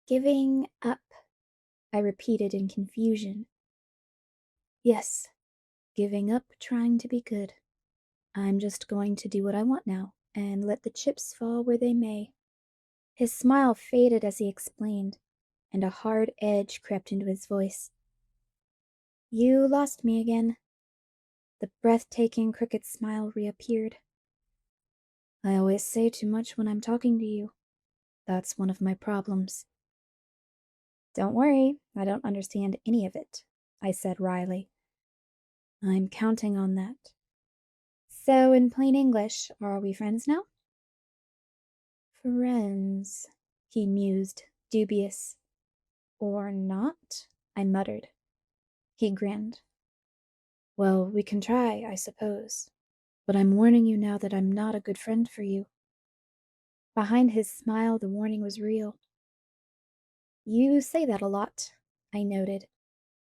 A: "Giving up," I repeated in confusion. "Yes, giving up trying to be good. I'm just going to do what I want now, and let the chips fall where they may." His smile faded as he explained, and a hard edge crept into his voice. "You lost me again." The breathtaking crooked smile reappeared. "I always say too much when I'm talking to you. That's one of my problems." "Don't worry, I don't understand any of it," I said wryly. "I'm counting on that." "So, in plain English, are we friends now?" "Friends," he mused, dubious. "Or not?" I muttered. He grinned. "Well, we can try, I suppose. But I'm warning you now that I'm not a good friend for you." Behind his smile, the warning was real. "You say that a lot," I noted,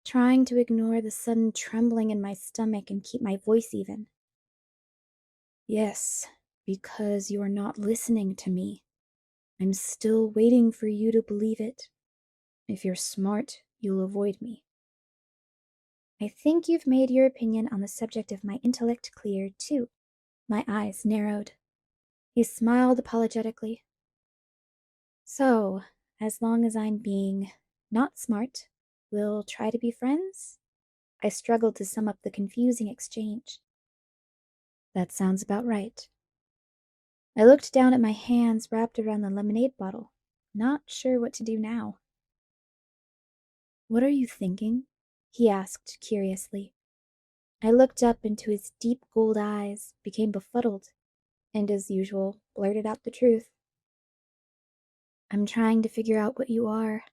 A: trying to ignore the sudden trembling in my stomach and keep my voice even. "Yes, because you're not listening to me. I'm still waiting for you to believe it. If you're smart, you'll avoid me." "I think you've made your opinion on the subject of my intellect clear, too." My eyes narrowed. He smiled apologetically. "So, as long as I'm being not smart, we'll try to be friends?" I struggled to sum up the confusing exchange. "That sounds about right." I looked down at my hands wrapped around the lemonade bottle, not sure what to do now. What are you thinking? He asked curiously. I looked up into his deep gold eyes, became befuddled, and as usual, blurted out the truth. I'm trying to figure out what you are.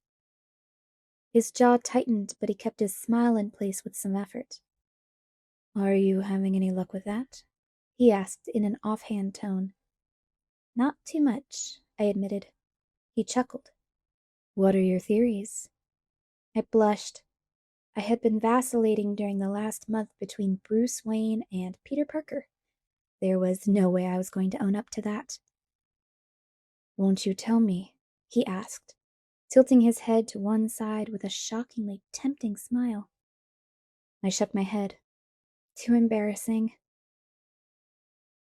A: His jaw tightened, but he kept his smile in place with some effort. Are you having any luck with that? He asked in an offhand tone. Not too much, I admitted. He chuckled. What are your theories? I blushed. I had been vacillating during the last month between Bruce Wayne and Peter Parker. There was no way I was going to own up to that. Won't you tell me? He asked, tilting his head to one side with a shockingly tempting smile. I shook my head. Too embarrassing.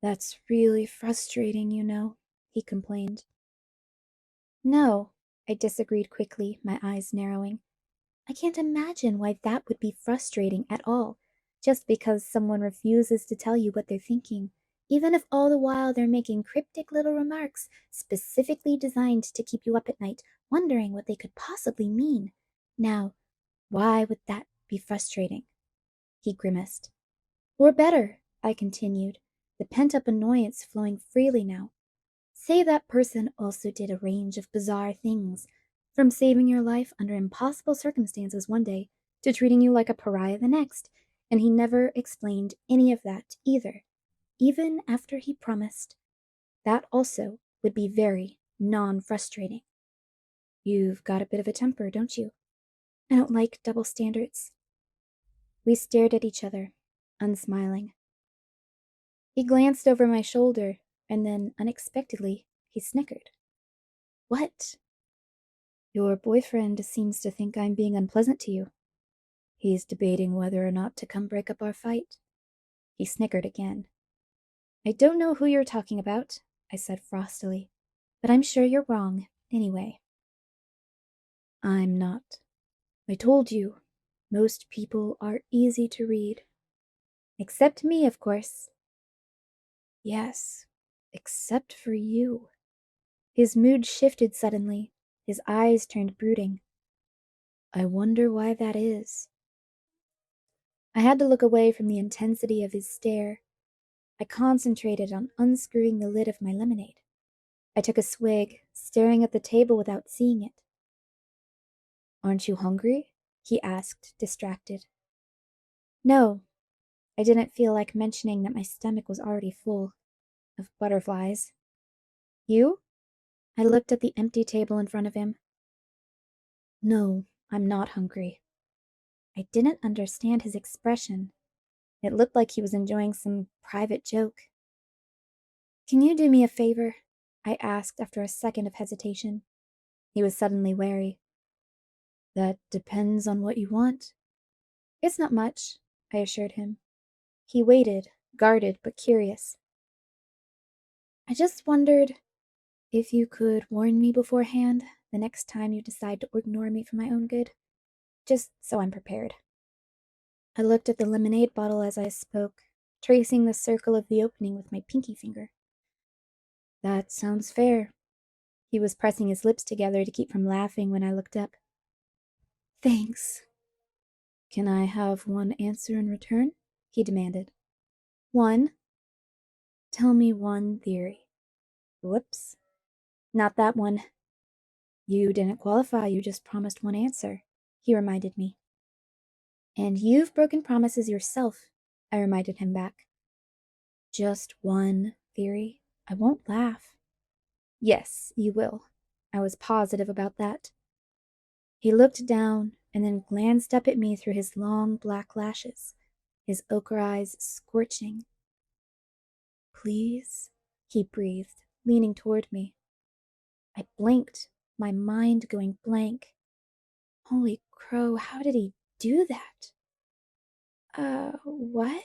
A: That's really frustrating, you know, he complained. No, I disagreed quickly, my eyes narrowing. I can't imagine why that would be frustrating at all, just because someone refuses to tell you what they're thinking, even if all the while they're making cryptic little remarks specifically designed to keep you up at night, wondering what they could possibly mean. Now, why would that be frustrating? He grimaced. Or better, I continued, the pent-up annoyance flowing freely now. Say that person also did a range of bizarre things, from saving your life under impossible circumstances one day to treating you like a pariah the next, and he never explained any of that either, even after he promised. That also would be very non-frustrating. You've got a bit of a temper, don't you? I don't like double standards. We stared at each other, unsmiling. He glanced over my shoulder, and then, unexpectedly, he snickered. What? Your boyfriend seems to think I'm being unpleasant to you. He's debating whether or not to come break up our fight. He snickered again. I don't know who you're talking about, I said frostily, but I'm sure you're wrong, anyway. I'm not. I told you, most people are easy to read. Except me, of course. Yes, except for you. His mood shifted suddenly. His eyes turned brooding. I wonder why that is. I had to look away from the intensity of his stare. I concentrated on unscrewing the lid of my lemonade. I took a swig, staring at the table without seeing it. Aren't you hungry? He asked, distracted. No, I didn't feel like mentioning that my stomach was already full of butterflies. You? I looked at the empty table in front of him. No, I'm not hungry. I didn't understand his expression. It looked like he was enjoying some private joke. Can you do me a favor? I asked after a second of hesitation. He was suddenly wary. That depends on what you want. It's not much, I assured him. He waited, guarded but curious. I just wondered if you could warn me beforehand the next time you decide to ignore me for my own good, just so I'm prepared. I looked at the lemonade bottle as I spoke, tracing the circle of the opening with my pinky finger. That sounds fair. He was pressing his lips together to keep from laughing when I looked up. Thanks. Can I have one answer in return? He demanded. One? Tell me one theory. Whoops. Not that one. You didn't qualify, you just promised one answer, he reminded me. And you've broken promises yourself, I reminded him back. Just one theory? I won't laugh. Yes, you will. I was positive about that. He looked down and then glanced up at me through his long black lashes, his ochre eyes scorching. Please, he breathed, leaning toward me. I blinked, my mind going blank. Holy crow, how did he do that? What?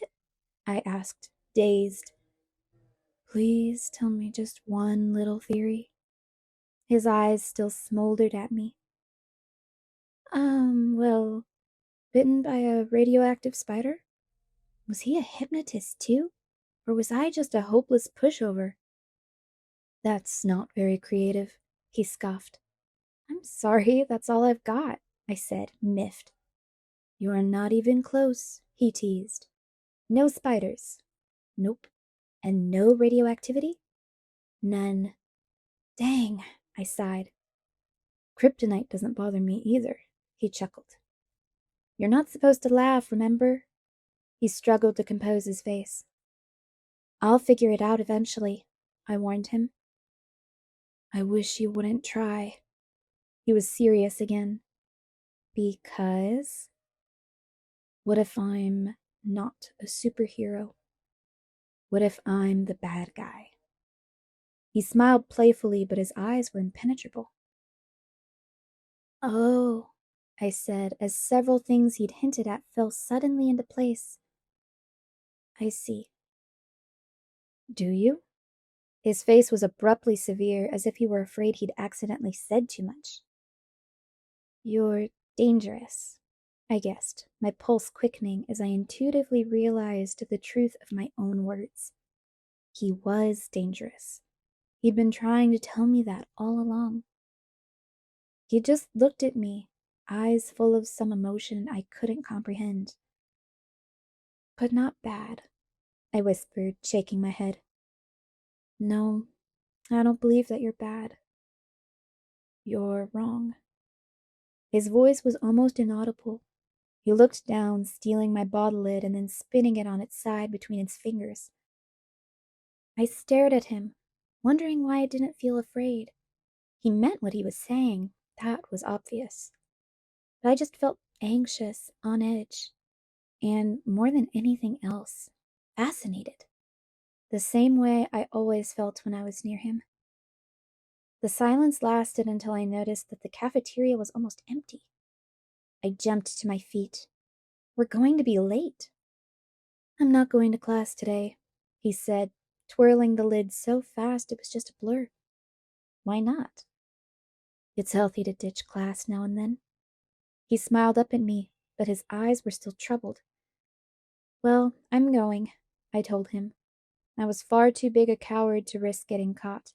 A: I asked, dazed. Please tell me just one little theory. His eyes still smoldered at me. Well, bitten by a radioactive spider? Was he a hypnotist too? Or was I just a hopeless pushover? That's not very creative, he scoffed. I'm sorry, that's all I've got. I said, miffed. You are not even close, he teased. No spiders. Nope. And no radioactivity? None. Dang, I sighed. Kryptonite doesn't bother me either, he chuckled. You're not supposed to laugh, remember? He struggled to compose his face. I'll figure it out eventually, I warned him. I wish you wouldn't try. He was serious again. Because? What if I'm not a superhero? What if I'm the bad guy? He smiled playfully, but his eyes were impenetrable. Oh, I said, as several things he'd hinted at fell suddenly into place. I see. Do you? His face was abruptly severe, as if he were afraid he'd accidentally said too much. You're dangerous, I guessed, my pulse quickening as I intuitively realized the truth of my own words. He was dangerous. He'd been trying to tell me that all along. He just looked at me, eyes full of some emotion I couldn't comprehend. But not bad, I whispered, shaking my head. No, I don't believe that you're bad. You're wrong. His voice was almost inaudible. He looked down, stealing my bottle lid and then spinning it on its side between his fingers. I stared at him, wondering why I didn't feel afraid. He meant what he was saying, that was obvious. But I just felt anxious, on edge, and more than anything else, fascinated. The same way I always felt when I was near him. The silence lasted until I noticed that the cafeteria was almost empty. I jumped to my feet. We're going to be late. I'm not going to class today, he said, twirling the lid so fast it was just a blur. Why not? It's healthy to ditch class now and then. He smiled up at me, but his eyes were still troubled. Well, I'm going, I told him. I was far too big a coward to risk getting caught.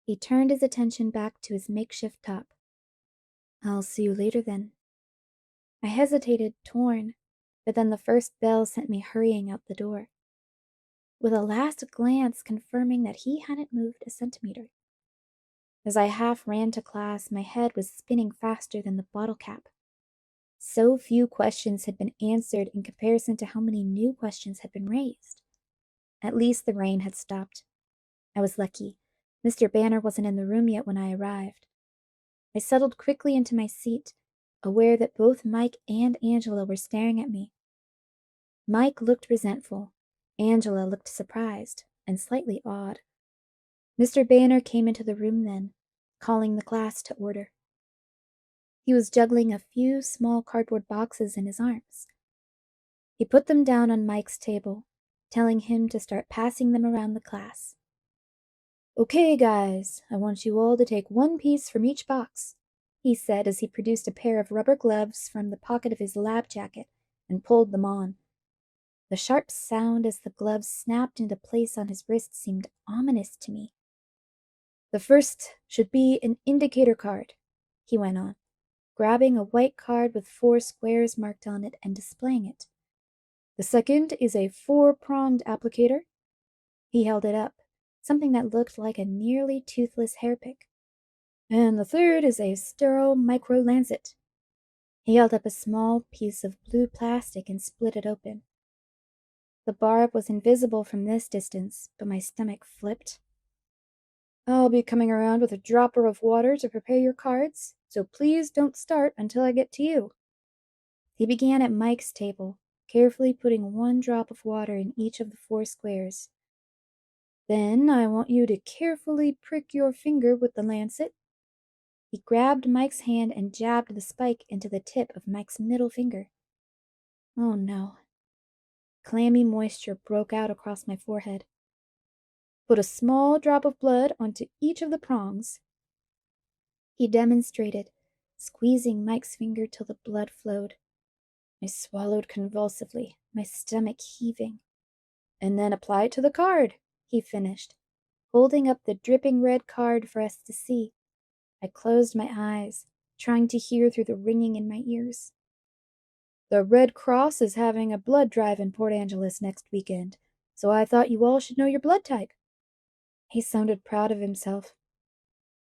A: He turned his attention back to his makeshift top. I'll see you later then. I hesitated, torn, but then the first bell sent me hurrying out the door, with a last glance confirming that he hadn't moved a centimeter. As I half ran to class, my head was spinning faster than the bottle cap. So few questions had been answered in comparison to how many new questions had been raised. At least the rain had stopped. I was lucky. Mr. Banner wasn't in the room yet when I arrived. I settled quickly into my seat, aware that both Mike and Angela were staring at me. Mike looked resentful. Angela looked surprised and slightly awed. Mr. Banner came into the room then, calling the class to order. He was juggling a few small cardboard boxes in his arms. He put them down on Mike's table, telling him to start passing them around the class. Okay, guys, I want you all to take one piece from each box, he said as he produced a pair of rubber gloves from the pocket of his lab jacket and pulled them on. The sharp sound as the gloves snapped into place on his wrist seemed ominous to me. The first should be an indicator card, he went on, grabbing a white card with 4 squares marked on it and displaying it. The second is a 4-pronged applicator. He held it up, something that looked like a nearly toothless hairpick. And the third is a sterile micro-lancet. He held up a small piece of blue plastic and split it open. The barb was invisible from this distance, but my stomach flipped. I'll be coming around with a dropper of water to prepare your cards, so please don't start until I get to you. He began at Mike's table, carefully putting 1 drop of water in each of the 4 squares. Then I want you to carefully prick your finger with the lancet. He grabbed Mike's hand and jabbed the spike into the tip of Mike's middle finger. Oh no. Clammy moisture broke out across my forehead. Put a small drop of blood onto each of the prongs. He demonstrated, squeezing Mike's finger till the blood flowed. I swallowed convulsively, my stomach heaving. And then apply it to the card, he finished, holding up the dripping red card for us to see. I closed my eyes, trying to hear through the ringing in my ears. The Red Cross is having a blood drive in Port Angeles next weekend, so I thought you all should know your blood type. He sounded proud of himself.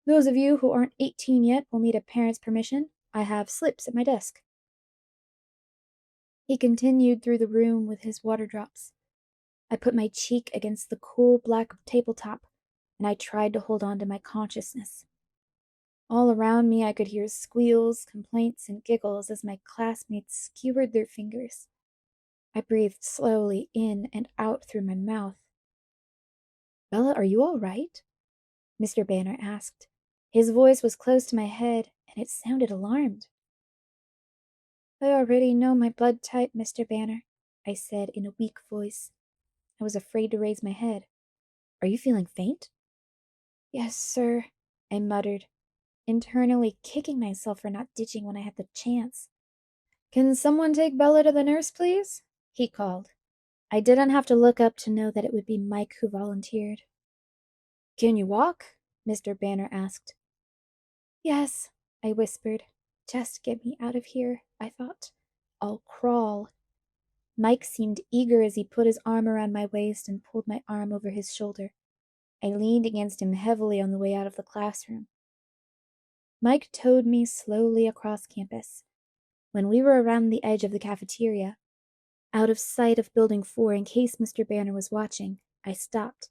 A: Those of you who aren't 18 yet will need a parent's permission. I have slips at my desk. He continued through the room with his water drops. I put my cheek against the cool black tabletop, and I tried to hold on to my consciousness. All around me I could hear squeals, complaints, and giggles as my classmates skewered their fingers. I breathed slowly in and out through my mouth. Bella, are you all right? Mr. Banner asked. His voice was close to my head, and it sounded alarmed. I already know my blood type, Mr. Banner, I said in a weak voice. I was afraid to raise my head. Are you feeling faint? Yes, sir, I muttered, internally kicking myself for not ditching when I had the chance. Can someone take Bella to the nurse, please? He called. I didn't have to look up to know that it would be Mike who volunteered. Can you walk? Mr. Banner asked. Yes, I whispered. Just get me out of here, I thought. I'll crawl. Mike seemed eager as he put his arm around my waist and pulled my arm over his shoulder. I leaned against him heavily on the way out of the classroom. Mike towed me slowly across campus. When we were around the edge of the cafeteria, out of sight of Building 4 in case Mr. Banner was watching, I stopped.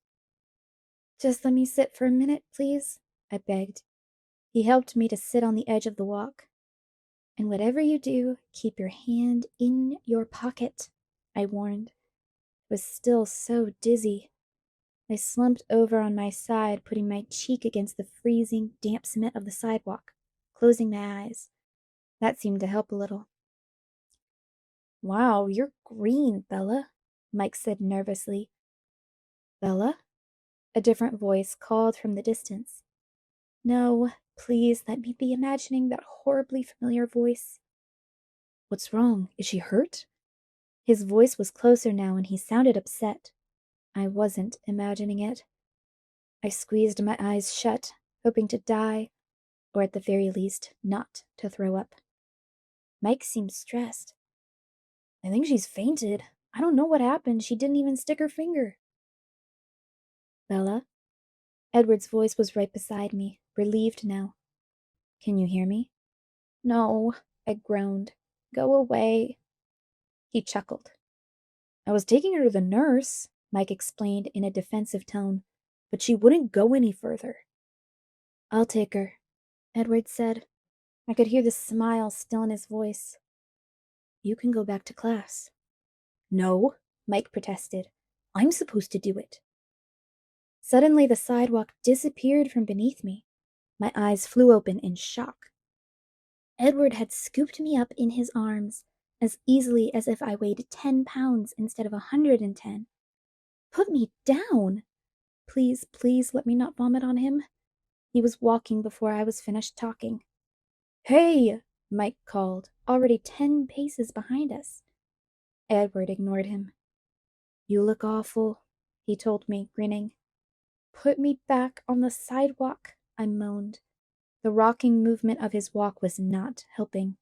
A: Just let me sit for a minute, please, I begged. He helped me to sit on the edge of the walk. And whatever you do, keep your hand in your pocket, I warned. I was still so dizzy. I slumped over on my side, putting my cheek against the freezing, damp cement of the sidewalk, closing my eyes. That seemed to help a little. Wow, you're green, Bella, Mike said nervously. Bella? A different voice called from the distance. No, please let me be imagining that horribly familiar voice. What's wrong? Is she hurt? His voice was closer now and he sounded upset. I wasn't imagining it. I squeezed my eyes shut, hoping to die, or at the very least, not to throw up. Mike seemed stressed. I think she's fainted. I don't know what happened. She didn't even stick her finger. Bella? Edward's voice was right beside me, relieved now. Can you hear me? No, I groaned. Go away. He chuckled. I was taking her to the nurse, Mike explained in a defensive tone, but she wouldn't go any further. I'll take her, Edward said. I could hear the smile still in his voice. You can go back to class. No, Mike protested. I'm supposed to do it. Suddenly the sidewalk disappeared from beneath me. My eyes flew open in shock. Edward had scooped me up in his arms as easily as if I weighed 10 pounds instead of 110. Put me down! Please, please let me not vomit on him. He was walking before I was finished talking. Hey! Mike called, already 10 paces behind us. Edward ignored him. You look awful, he told me, grinning. Put me back on the sidewalk, I moaned. The rocking movement of his walk was not helping.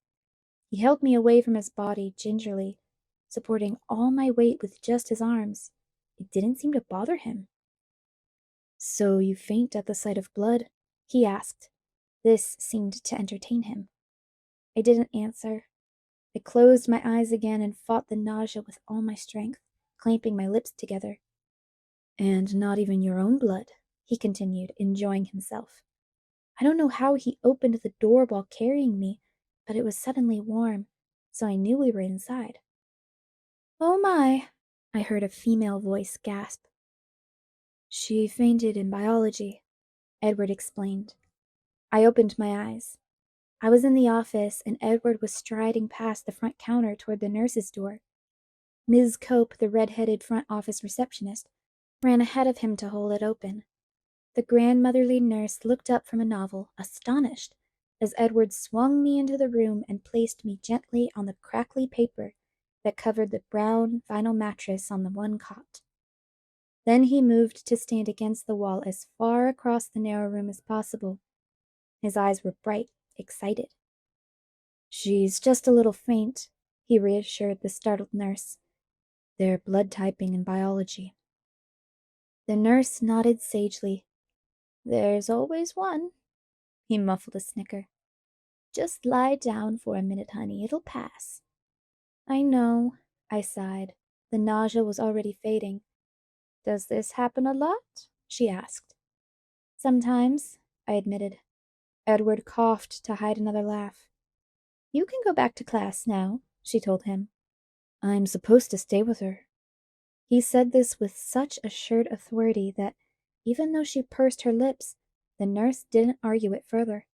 A: He held me away from his body gingerly, supporting all my weight with just his arms. It didn't seem to bother him. So you faint at the sight of blood? He asked. This seemed to entertain him. I didn't answer. I closed my eyes again and fought the nausea with all my strength, clamping my lips together. And not even your own blood, he continued, enjoying himself. I don't know how he opened the door while carrying me, but it was suddenly warm, so I knew we were inside. Oh my, I heard a female voice gasp. She fainted in biology, Edward explained. I opened my eyes. I was in the office, and Edward was striding past the front counter toward the nurse's door. Ms. Cope, the red-headed front office receptionist, ran ahead of him to hold it open. The grandmotherly nurse looked up from a novel, astonished, as Edward swung me into the room and placed me gently on the crackly paper that covered the brown vinyl mattress on the one cot. Then he moved to stand against the wall as far across the narrow room as possible. His eyes were bright, excited. She's just a little faint, he reassured the startled nurse. They're blood typing in biology. The nurse nodded sagely. There's always one. He muffled a snicker. Just lie down for a minute, honey. It'll pass. I know, I sighed. The nausea was already fading. Does this happen a lot? She asked. Sometimes, I admitted. Edward coughed to hide another laugh. You can go back to class now, she told him. I'm supposed to stay with her. He said this with such assured authority that, even though she pursed her lips, the nurse didn't argue it further.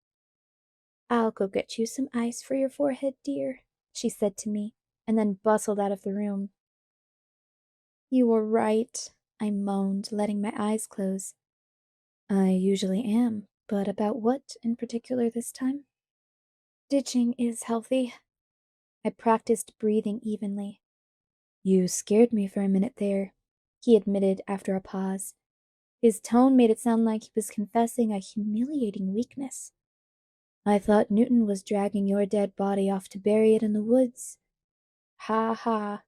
A: I'll go get you some ice for your forehead, dear, she said to me, and then bustled out of the room. You were right, I moaned, letting my eyes close. I usually am, but about what in particular this time? Ditching is healthy. I practiced breathing evenly. You scared me for a minute there, he admitted after a pause. His tone made it sound like he was confessing a humiliating weakness. I thought Newton was dragging your dead body off to bury it in the woods. Ha ha.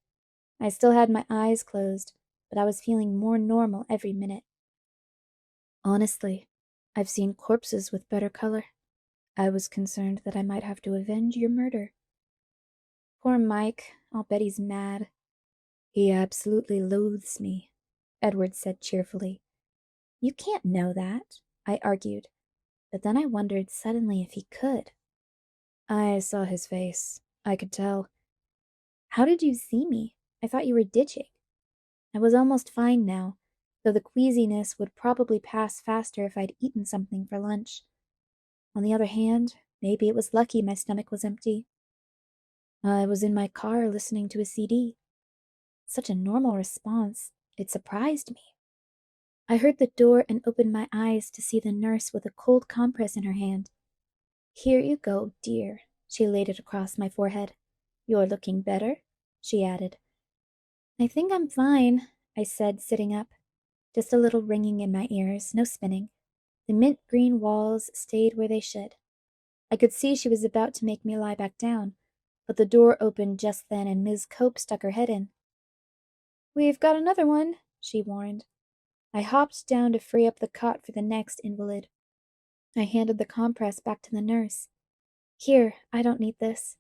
A: I still had my eyes closed, but I was feeling more normal every minute. Honestly, I've seen corpses with better color. I was concerned that I might have to avenge your murder. Poor Mike, I'll bet he's mad. He absolutely loathes me, Edward said cheerfully. You can't know that, I argued, but then I wondered suddenly if he could. I saw his face. I could tell. How did you see me? I thought you were ditching. I was almost fine now, though the queasiness would probably pass faster if I'd eaten something for lunch. On the other hand, maybe it was lucky my stomach was empty. I was in my car listening to a CD. Such a normal response, it surprised me. I heard the door and opened my eyes to see the nurse with a cold compress in her hand. Here you go, dear. She laid it across my forehead. You're looking better, she added. I think I'm fine, I said, sitting up. Just a little ringing in my ears, no spinning. The mint green walls stayed where they should. I could see she was about to make me lie back down, but the door opened just then and Ms. Cope stuck her head in. We've got another one, she warned. I hopped down to free up the cot for the next invalid. I handed the compress back to the nurse. Here, I don't need this.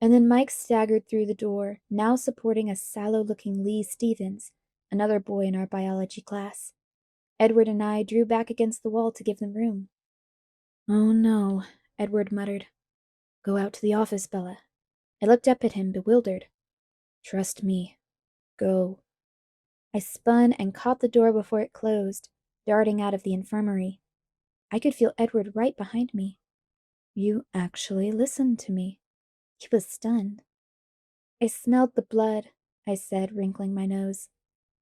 A: And then Mike staggered through the door, now supporting a sallow-looking Lee Stevens, another boy in our biology class. Edward and I drew back against the wall to give them room. Oh no, Edward muttered. Go out to the office, Bella. I looked up at him, bewildered. Trust me. Go. I spun and caught the door before it closed, darting out of the infirmary. I could feel Edward right behind me. You actually listened to me. He was stunned. I smelled the blood, I said, wrinkling my nose.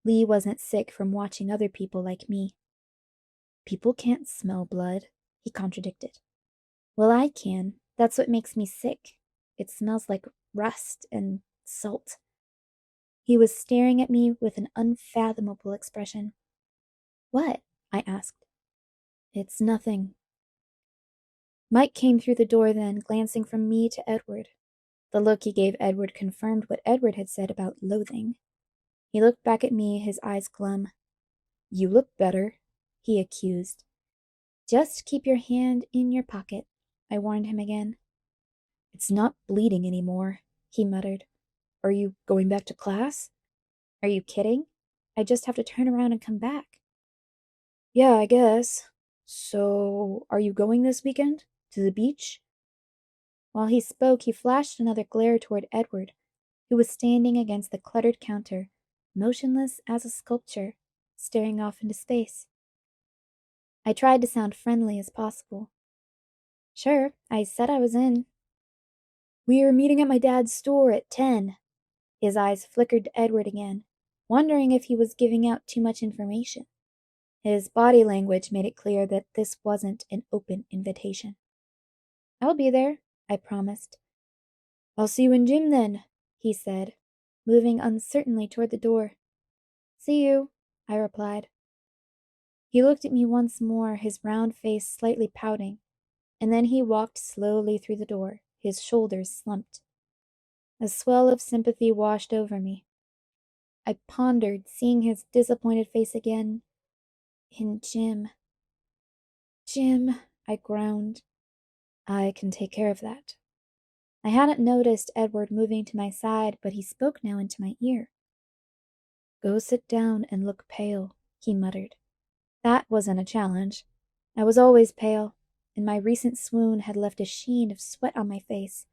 A: Lee wasn't sick from watching other people like me. People can't smell blood, he contradicted. Well, I can. That's what makes me sick. It smells like rust and salt. He was staring at me with an unfathomable expression. What? I asked. It's nothing. Mike came through the door then, glancing from me to Edward. The look he gave Edward confirmed what Edward had said about loathing. He looked back at me, his eyes glum. You look better, he accused. Just keep your hand in your pocket, I warned him again. It's not bleeding anymore, he muttered. Are you going back to class? Are you kidding? I just have to turn around and come back. Yeah, I guess. So, are you going this weekend? To the beach? While he spoke, he flashed another glare toward Edward, who was standing against the cluttered counter, motionless as a sculpture, staring off into space. I tried to sound friendly as possible. Sure, I said I was in. We're meeting at my dad's store at 10. His eyes flickered to Edward again, wondering if he was giving out too much information. His body language made it clear that this wasn't an open invitation. I'll be there, I promised. I'll see you in gym then, he said, moving uncertainly toward the door. See you, I replied. He looked at me once more, his round face slightly pouting, and then he walked slowly through the door, his shoulders slumped. A swell of sympathy washed over me. I pondered, seeing his disappointed face again. In Jim. Jim, I groaned. I can take care of that. I hadn't noticed Edward moving to my side, but he spoke now into my ear. Go sit down and look pale, he muttered. That wasn't a challenge. I was always pale, and my recent swoon had left a sheen of sweat on my face.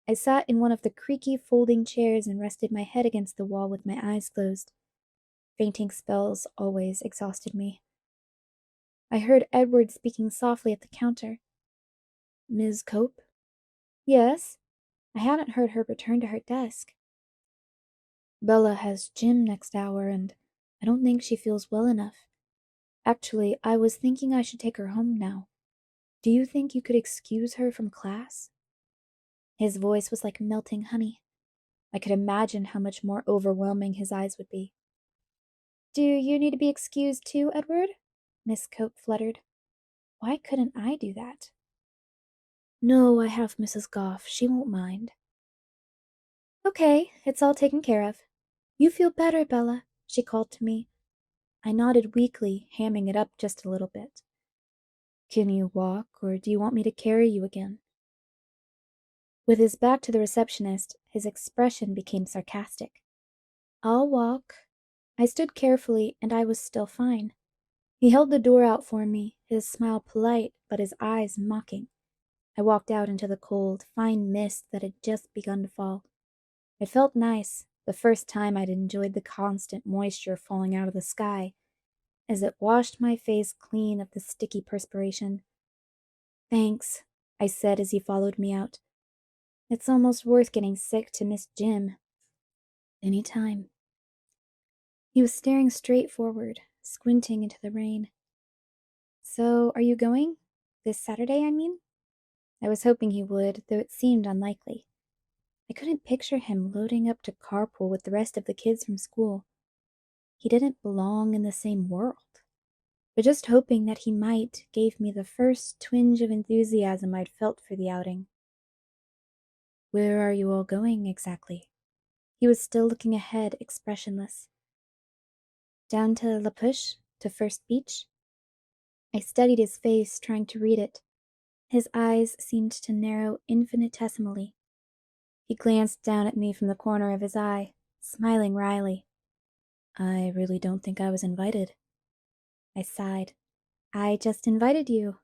A: I sat in one of the creaky folding chairs and rested my head against the wall with my eyes closed. Fainting spells always exhausted me. I heard Edward speaking softly at the counter. Ms. Cope? Yes. I hadn't heard her return to her desk. Bella has gym next hour, and I don't think she feels well enough. Actually, I was thinking I should take her home now. Do you think you could excuse her from class? His voice was like melting honey. I could imagine how much more overwhelming his eyes would be. Do you need to be excused too, Edward? Miss Cope fluttered. Why couldn't I do that? No, I have Mrs. Goff. She won't mind. Okay, it's all taken care of. You feel better, Bella, she called to me. I nodded weakly, hamming it up just a little bit. Can you walk, or do you want me to carry you again? With his back to the receptionist, his expression became sarcastic. I'll walk. I stood carefully, and I was still fine. He held the door out for me, his smile polite, but his eyes mocking. I walked out into the cold, fine mist that had just begun to fall. It felt nice, the first time I'd enjoyed the constant moisture falling out of the sky, as it washed my face clean of the sticky perspiration. Thanks, I said as he followed me out. It's almost worth getting sick to miss Jim. Any time. He was staring straight forward, squinting into the rain. So, are you going? This Saturday, I mean? I was hoping he would, though it seemed unlikely. I couldn't picture him loading up to carpool with the rest of the kids from school. He didn't belong in the same world. But just hoping that he might gave me the first twinge of enthusiasm I'd felt for the outing. Where are you all going exactly? He was still looking ahead, expressionless. Down to La Push, to First Beach? I studied his face, trying to read it. His eyes seemed to narrow infinitesimally. He glanced down at me from the corner of his eye, smiling wryly. I really don't think I was invited. I sighed. I just invited you.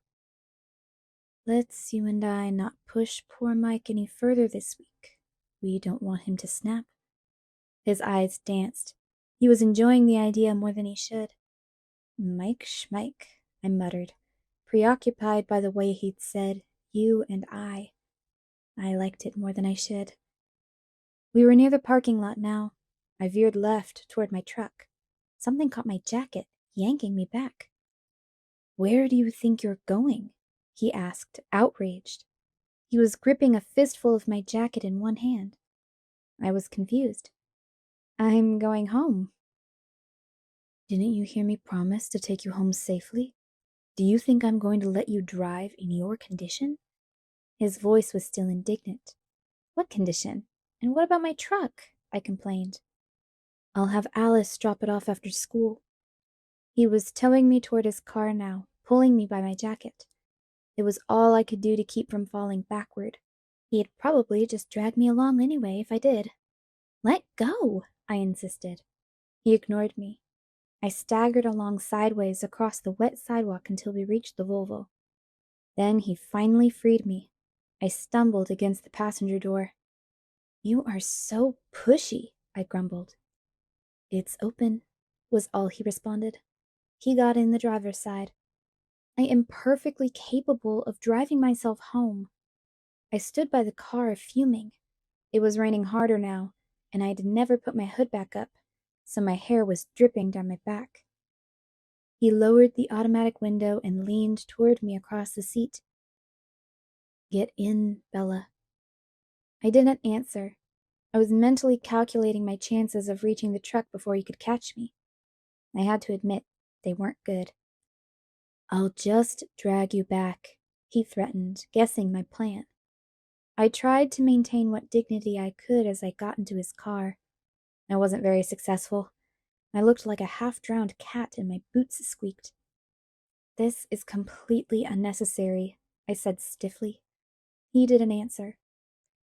A: Let's you and I not push poor Mike any further this week. We don't want him to snap. His eyes danced. He was enjoying the idea more than he should. Mike Schmike, I muttered, preoccupied by the way he'd said, you and I. I liked it more than I should. We were near the parking lot now. I veered left toward my truck. Something caught my jacket, yanking me back. Where do you think you're going? He asked, outraged. He was gripping a fistful of my jacket in one hand. I was confused. I'm going home. Didn't you hear me promise to take you home safely? Do you think I'm going to let you drive in your condition? His voice was still indignant. What condition? And what about my truck? I complained. I'll have Alice drop it off after school. He was towing me toward his car now, pulling me by my jacket. It was all I could do to keep from falling backward. He'd probably just drag me along anyway if I did. Let go, I insisted. He ignored me. I staggered along sideways across the wet sidewalk until we reached the Volvo. Then he finally freed me. I stumbled against the passenger door. You are so pushy, I grumbled. It's open, was all he responded. He got in the driver's side. I am perfectly capable of driving myself home. I stood by the car, fuming. It was raining harder now, and I'd never put my hood back up, so my hair was dripping down my back. He lowered the automatic window and leaned toward me across the seat. Get in, Bella. I didn't answer. I was mentally calculating my chances of reaching the truck before he could catch me. I had to admit, they weren't good. I'll just drag you back, he threatened, guessing my plan. I tried to maintain what dignity I could as I got into his car. I wasn't very successful. I looked like a half-drowned cat and my boots squeaked. "This is completely unnecessary," I said stiffly. He didn't answer.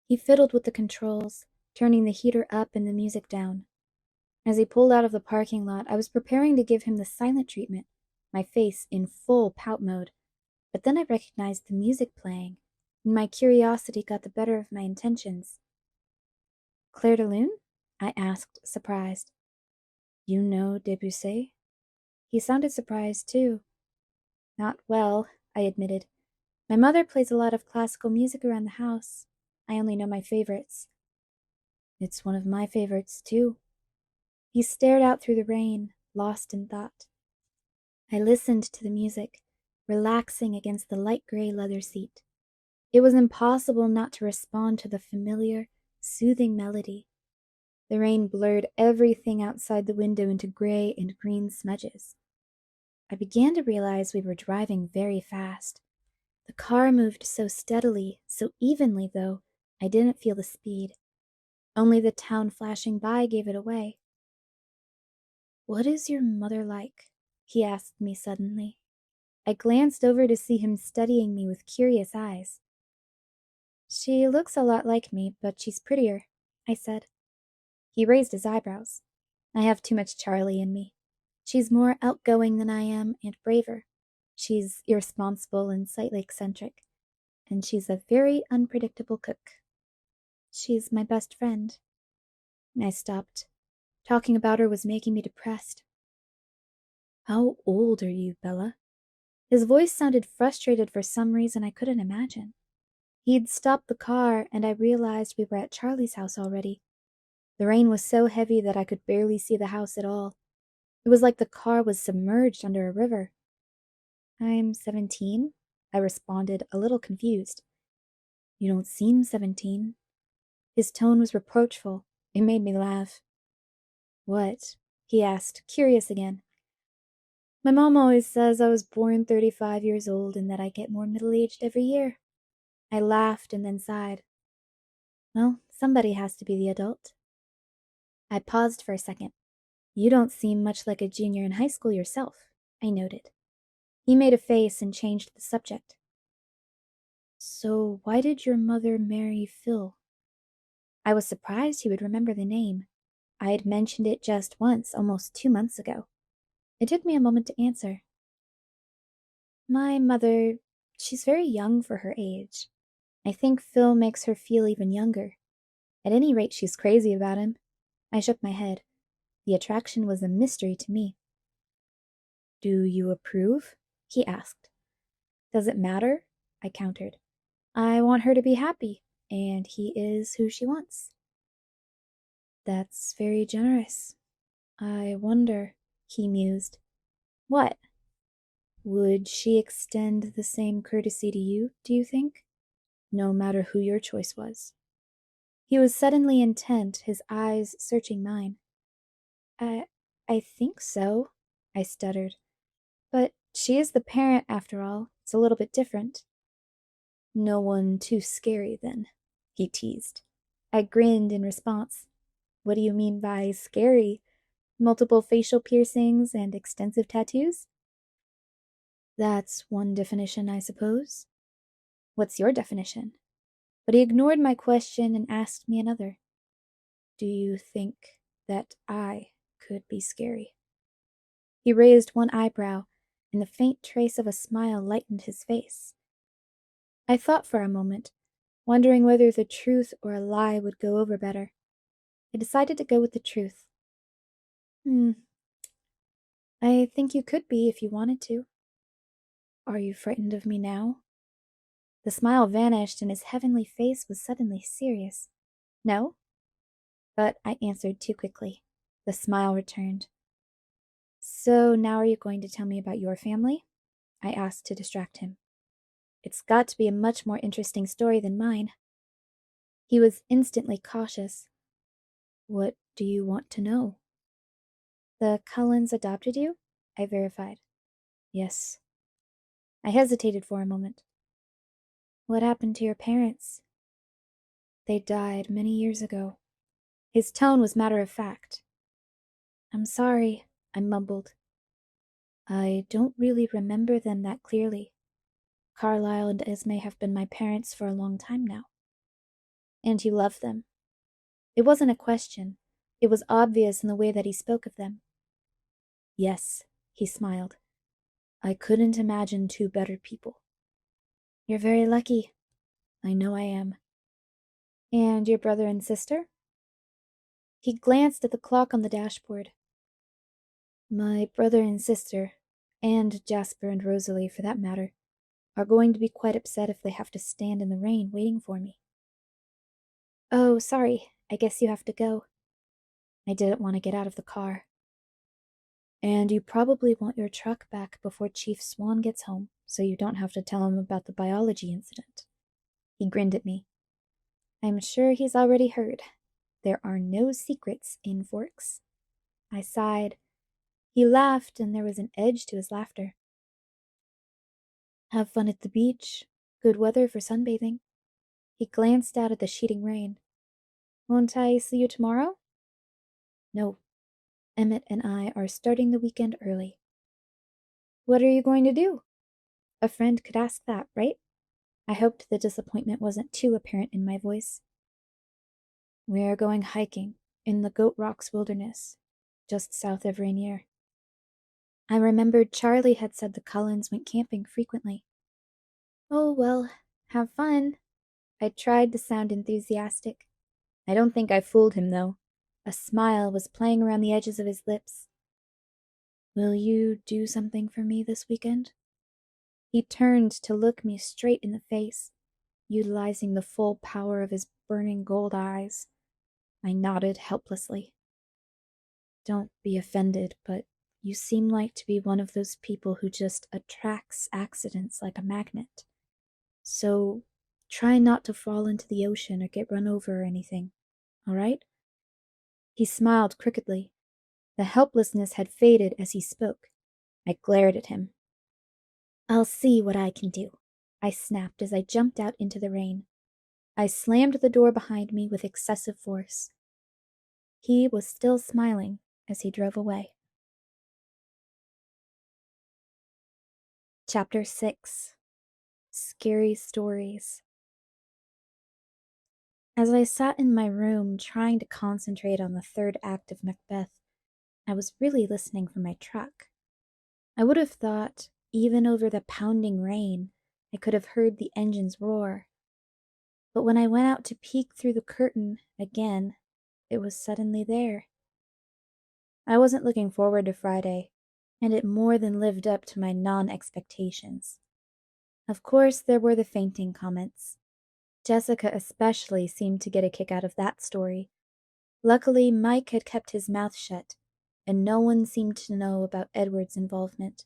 A: He fiddled with the controls, turning the heater up and the music down. As he pulled out of the parking lot, I was preparing to give him the silent treatment, my face in full pout mode. But then I recognized the music playing, and my curiosity got the better of my intentions. "Clair de Lune?" I asked, surprised. "You know Debussy?" He sounded surprised, too. "Not well," I admitted. "My mother plays a lot of classical music around the house. I only know my favorites." "It's one of my favorites, too." He stared out through the rain, lost in thought. I listened to the music, relaxing against the light gray leather seat. It was impossible not to respond to the familiar, soothing melody. The rain blurred everything outside the window into gray and green smudges. I began to realize we were driving very fast. The car moved so steadily, so evenly, though, I didn't feel the speed. Only the town flashing by gave it away. "What is your mother like?" he asked me suddenly. I glanced over to see him studying me with curious eyes. "She looks a lot like me, but she's prettier," I said. He raised his eyebrows. "I have too much Charlie in me. She's more outgoing than I am and braver. She's irresponsible and slightly eccentric. And she's a very unpredictable cook. She's my best friend." I stopped. Talking about her was making me depressed. "How old are you, Bella?" His voice sounded frustrated for some reason I couldn't imagine. He'd stopped the car, and I realized we were at Charlie's house already. The rain was so heavy that I could barely see the house at all. It was like the car was submerged under a river. "I'm 17, I responded, a little confused. "You don't seem 17. His tone was reproachful. It made me laugh. "What?" he asked, curious again. "My mom always says I was born 35 years old and that I get more middle-aged every year." I laughed and then sighed. "Well, somebody has to be the adult." I paused for a second. "You don't seem much like a junior in high school yourself," I noted. He made a face and changed the subject. "So why did your mother marry Phil?" I was surprised he would remember the name. I had mentioned it just once, almost 2 months ago. It took me a moment to answer. "My mother, she's very young for her age. I think Phil makes her feel even younger. At any rate, she's crazy about him." I shook my head. The attraction was a mystery to me. "Do you approve?" he asked. "Does it matter?" I countered. "I want her to be happy, and he is who she wants." "That's very generous. I wonder," he mused. "What?" "Would she extend the same courtesy to you, do you think? No matter who your choice was." He was suddenly intent, his eyes searching mine. I I think so," I stuttered. "But she is the parent, after all. It's a little bit different." "No one too scary, then," he teased. I grinned in response. "What do you mean by scary? Multiple facial piercings and extensive tattoos?" "That's one definition, I suppose." "What's your definition?" But he ignored my question and asked me another. "Do you think that I could be scary?" He raised one eyebrow, and the faint trace of a smile lightened his face. I thought for a moment, wondering whether the truth or a lie would go over better. I decided to go with the truth. I think you could be if you wanted to." "Are you frightened of me now?" The smile vanished and his heavenly face was suddenly serious. "No?" But I answered too quickly. The smile returned. "So now are you going to tell me about your family?" I asked to distract him. "It's got to be a much more interesting story than mine." He was instantly cautious. "What do you want to know?" "The Cullens adopted you?" I verified. "Yes." I hesitated for a moment. "What happened to your parents?" They died many years ago. His tone was matter of fact. I'm sorry, I mumbled. I don't really remember them that clearly. Carlisle and Esme have been my parents for a long time now. And you love them. It wasn't a question. It was obvious in the way that he spoke of them. Yes, he smiled. I couldn't imagine two better people. You're very lucky. I know I am. And your brother and sister? He glanced at the clock on the dashboard. My brother and sister, and Jasper and Rosalie for that matter, are going to be quite upset if they have to stand in the rain waiting for me. Oh, sorry, I guess you have to go. I didn't want to get out of the car. And you probably want your truck back before Chief Swan gets home, so you don't have to tell him about the biology incident. He grinned at me. I'm sure he's already heard. There are no secrets in Forks. I sighed. He laughed, and there was an edge to his laughter. Have fun at the beach. Good weather for sunbathing. He glanced out at the sheeting rain. Won't I see you tomorrow? No. Emmett and I are starting the weekend early. What are you going to do? A friend could ask that, right? I hoped the disappointment wasn't too apparent in my voice. We're going hiking in the Goat Rocks Wilderness, just south of Rainier. I remembered Charlie had said the Cullens went camping frequently. Oh, well, have fun. I tried to sound enthusiastic. I don't think I fooled him, though. A smile was playing around the edges of his lips. Will you do something for me this weekend? He turned to look me straight in the face, utilizing the full power of his burning gold eyes. I nodded helplessly. Don't be offended, but you seem like to be one of those people who just attracts accidents like a magnet. So try not to fall into the ocean or get run over or anything, all right? He smiled crookedly. The helplessness had faded as he spoke. I glared at him. I'll see what I can do, I snapped as I jumped out into the rain. I slammed the door behind me with excessive force. He was still smiling as he drove away. Chapter 6. Scary Stories. As I sat in my room trying to concentrate on the third act of Macbeth, I was really listening for my truck. I would have thought, even over the pounding rain, I could have heard the engines roar. But when I went out to peek through the curtain again, it was suddenly there. I wasn't looking forward to Friday, and it more than lived up to my non-expectations. Of course, there were the fainting comments. Jessica especially seemed to get a kick out of that story. Luckily, Mike had kept his mouth shut, and no one seemed to know about Edward's involvement.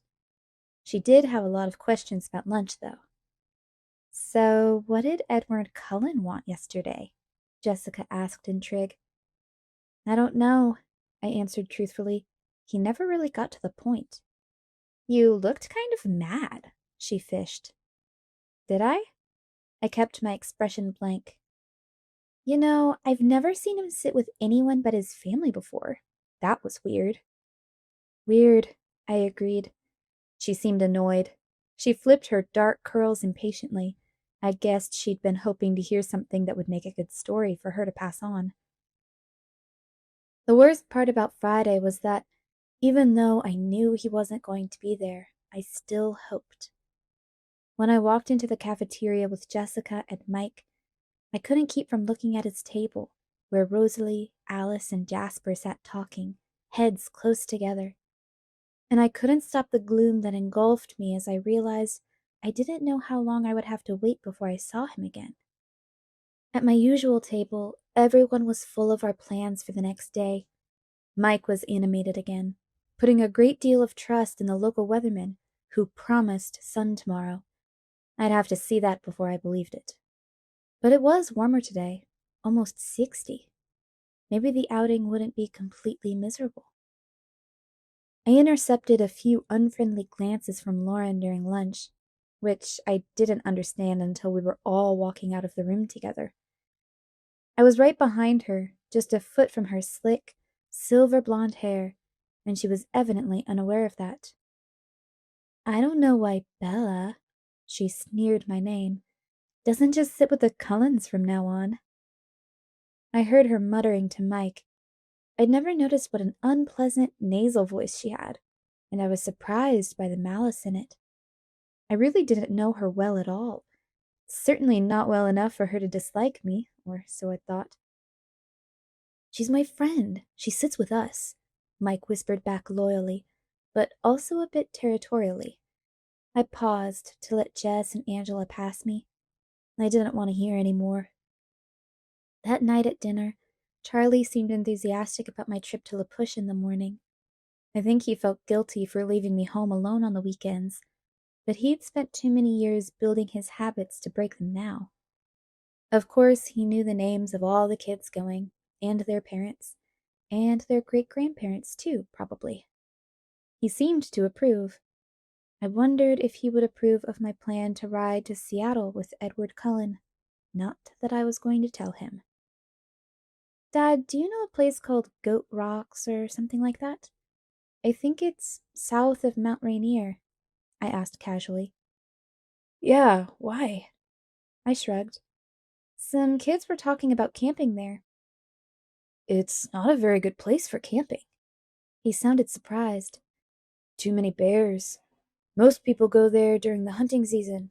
A: She did have a lot of questions about lunch, though. So, what did Edward Cullen want yesterday? Jessica asked in trig. I don't know, I answered truthfully. He never really got to the point. You looked kind of mad, she fished. Did I? I kept my expression blank. You know, I've never seen him sit with anyone but his family before. That was weird. Weird, I agreed. She seemed annoyed. She flipped her dark curls impatiently. I guessed she'd been hoping to hear something that would make a good story for her to pass on. The worst part about Friday was that, even though I knew he wasn't going to be there, I still hoped. When I walked into the cafeteria with Jessica and Mike, I couldn't keep from looking at his table, where Rosalie, Alice, and Jasper sat talking, heads close together. And I couldn't stop the gloom that engulfed me as I realized I didn't know how long I would have to wait before I saw him again. At my usual table, everyone was full of our plans for the next day. Mike was animated again, putting a great deal of trust in the local weatherman, who promised sun tomorrow. I'd have to see that before I believed it. But it was warmer today, almost 60. Maybe the outing wouldn't be completely miserable. I intercepted a few unfriendly glances from Lauren during lunch, which I didn't understand until we were all walking out of the room together. I was right behind her, just a foot from her slick, silver blonde hair, and she was evidently unaware of that. I don't know why Bella, she sneered my name, doesn't just sit with the Cullens from now on. I heard her muttering to Mike. I'd never noticed what an unpleasant nasal voice she had, and I was surprised by the malice in it. I really didn't know her well at all. Certainly not well enough for her to dislike me, or so I thought. She's my friend. She sits with us, Mike whispered back loyally, but also a bit territorially. I paused to let Jess and Angela pass me. I didn't want to hear any more. That night at dinner, Charlie seemed enthusiastic about my trip to La Push in the morning. I think he felt guilty for leaving me home alone on the weekends, but he'd spent too many years building his habits to break them now. Of course, he knew the names of all the kids going, and their parents, and their great-grandparents too, probably. He seemed to approve. I wondered if he would approve of my plan to ride to Seattle with Edward Cullen. Not that I was going to tell him. Dad, do you know a place called Goat Rocks or something like that? I think it's south of Mount Rainier, I asked casually. Yeah, why? I shrugged. Some kids were talking about camping there. It's not a very good place for camping. He sounded surprised. Too many bears. Most people go there during the hunting season.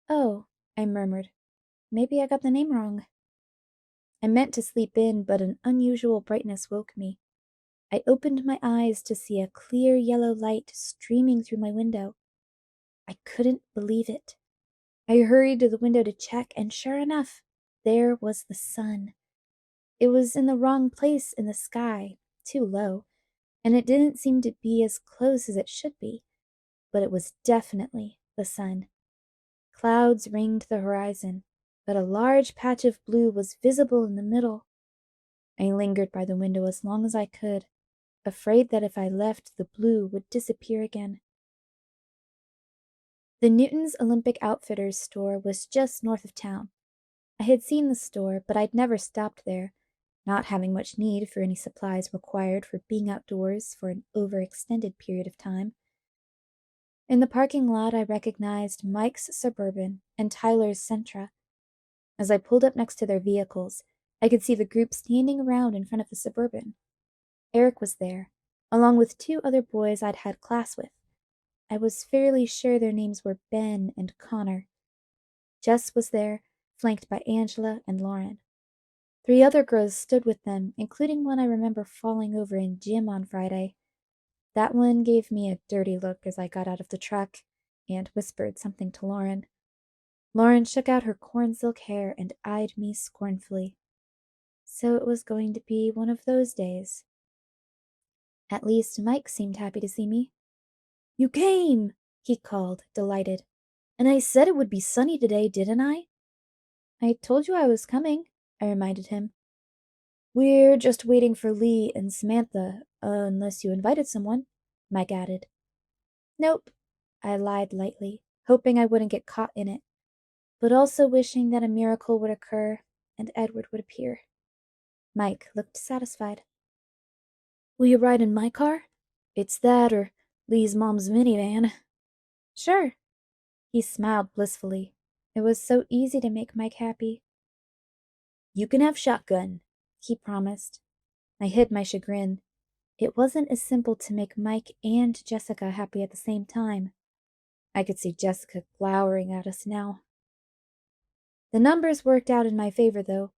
A: Oh, I murmured. Maybe I got the name wrong. I meant to sleep in, but an unusual brightness woke me. I opened my eyes to see a clear yellow light streaming through my window. I couldn't believe it. I hurried to the window to check, and sure enough, there was the sun. It was in the wrong place in the sky, too low, and it didn't seem to be as close as it should be, but it was definitely the sun. Clouds ringed the horizon, but a large patch of blue was visible in the middle. I lingered by the window as long as I could, afraid that if I left, the blue would disappear again. The Newton's Olympic Outfitters store was just north of town. I had seen the store, but I'd never stopped there, not having much need for any supplies required for being outdoors for an overextended period of time. In the parking lot, I recognized Mike's Suburban and Tyler's Sentra. As I pulled up next to their vehicles, I could see the group standing around in front of the Suburban. Eric was there, along with two other boys I'd had class with. I was fairly sure their names were Ben and Connor. Jess was there, flanked by Angela and Lauren. 3 other girls stood with them, including one I remember falling over in gym on Friday. That one gave me a dirty look as I got out of the truck and whispered something to Lauren. Lauren shook out her corn silk hair and eyed me scornfully. So it was going to be one of those days. At least Mike seemed happy to see me. You came, he called, delighted. And I said it would be sunny today, didn't I? I told you I was coming, I reminded him. We're just waiting for Lee and Samantha, unless you invited someone, Mike added. Nope, I lied lightly, hoping I wouldn't get caught in it, but also wishing that a miracle would occur and Edward would appear. Mike looked satisfied. Will you ride in my car? It's that or Lee's mom's minivan. Sure. He smiled blissfully. It was so easy to make Mike happy. You can have shotgun, he promised. I hid my chagrin. It wasn't as simple to make Mike and Jessica happy at the same time. I could see Jessica glowering at us now. The numbers worked out in my favor, though.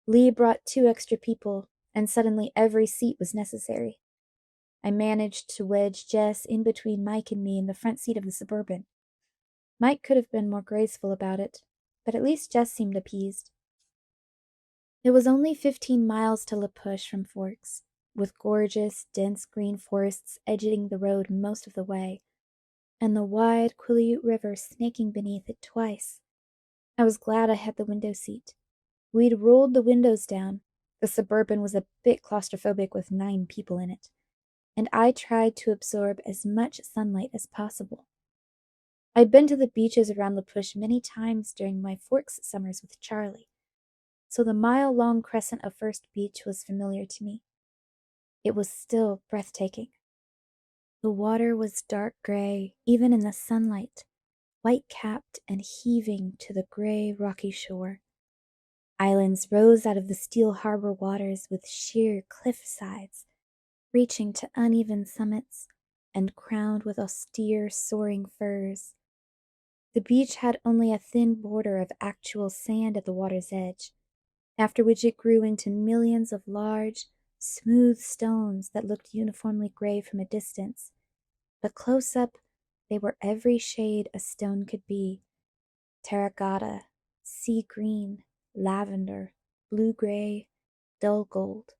A: Lee brought 2 extra people, and suddenly every seat was necessary. I managed to wedge Jess in between Mike and me in the front seat of the Suburban. Mike could have been more graceful about it, but at least Jess seemed appeased. It was only 15 miles to La Push from Forks, with gorgeous, dense green forests edging the road most of the way, and the wide Quileute River snaking beneath it twice. I was glad I had the window seat. We'd rolled the windows down. The Suburban was a bit claustrophobic with 9 people in it, and I tried to absorb as much sunlight as possible. I'd been to the beaches around La Push many times during my Forks summers with Charlie. so the mile-long crescent of First Beach was familiar to me. It was still breathtaking. The water was dark gray, even in the sunlight, white-capped and heaving to the gray, rocky shore. Islands rose out of the steel harbor waters with sheer cliff sides, reaching to uneven summits and crowned with austere, soaring firs. The beach had only a thin border of actual sand at the water's edge, after which it grew into millions of large, smooth stones that looked uniformly gray from a distance, but close up they were every shade a stone could be: terracotta, sea green, lavender, blue-gray, dull gold.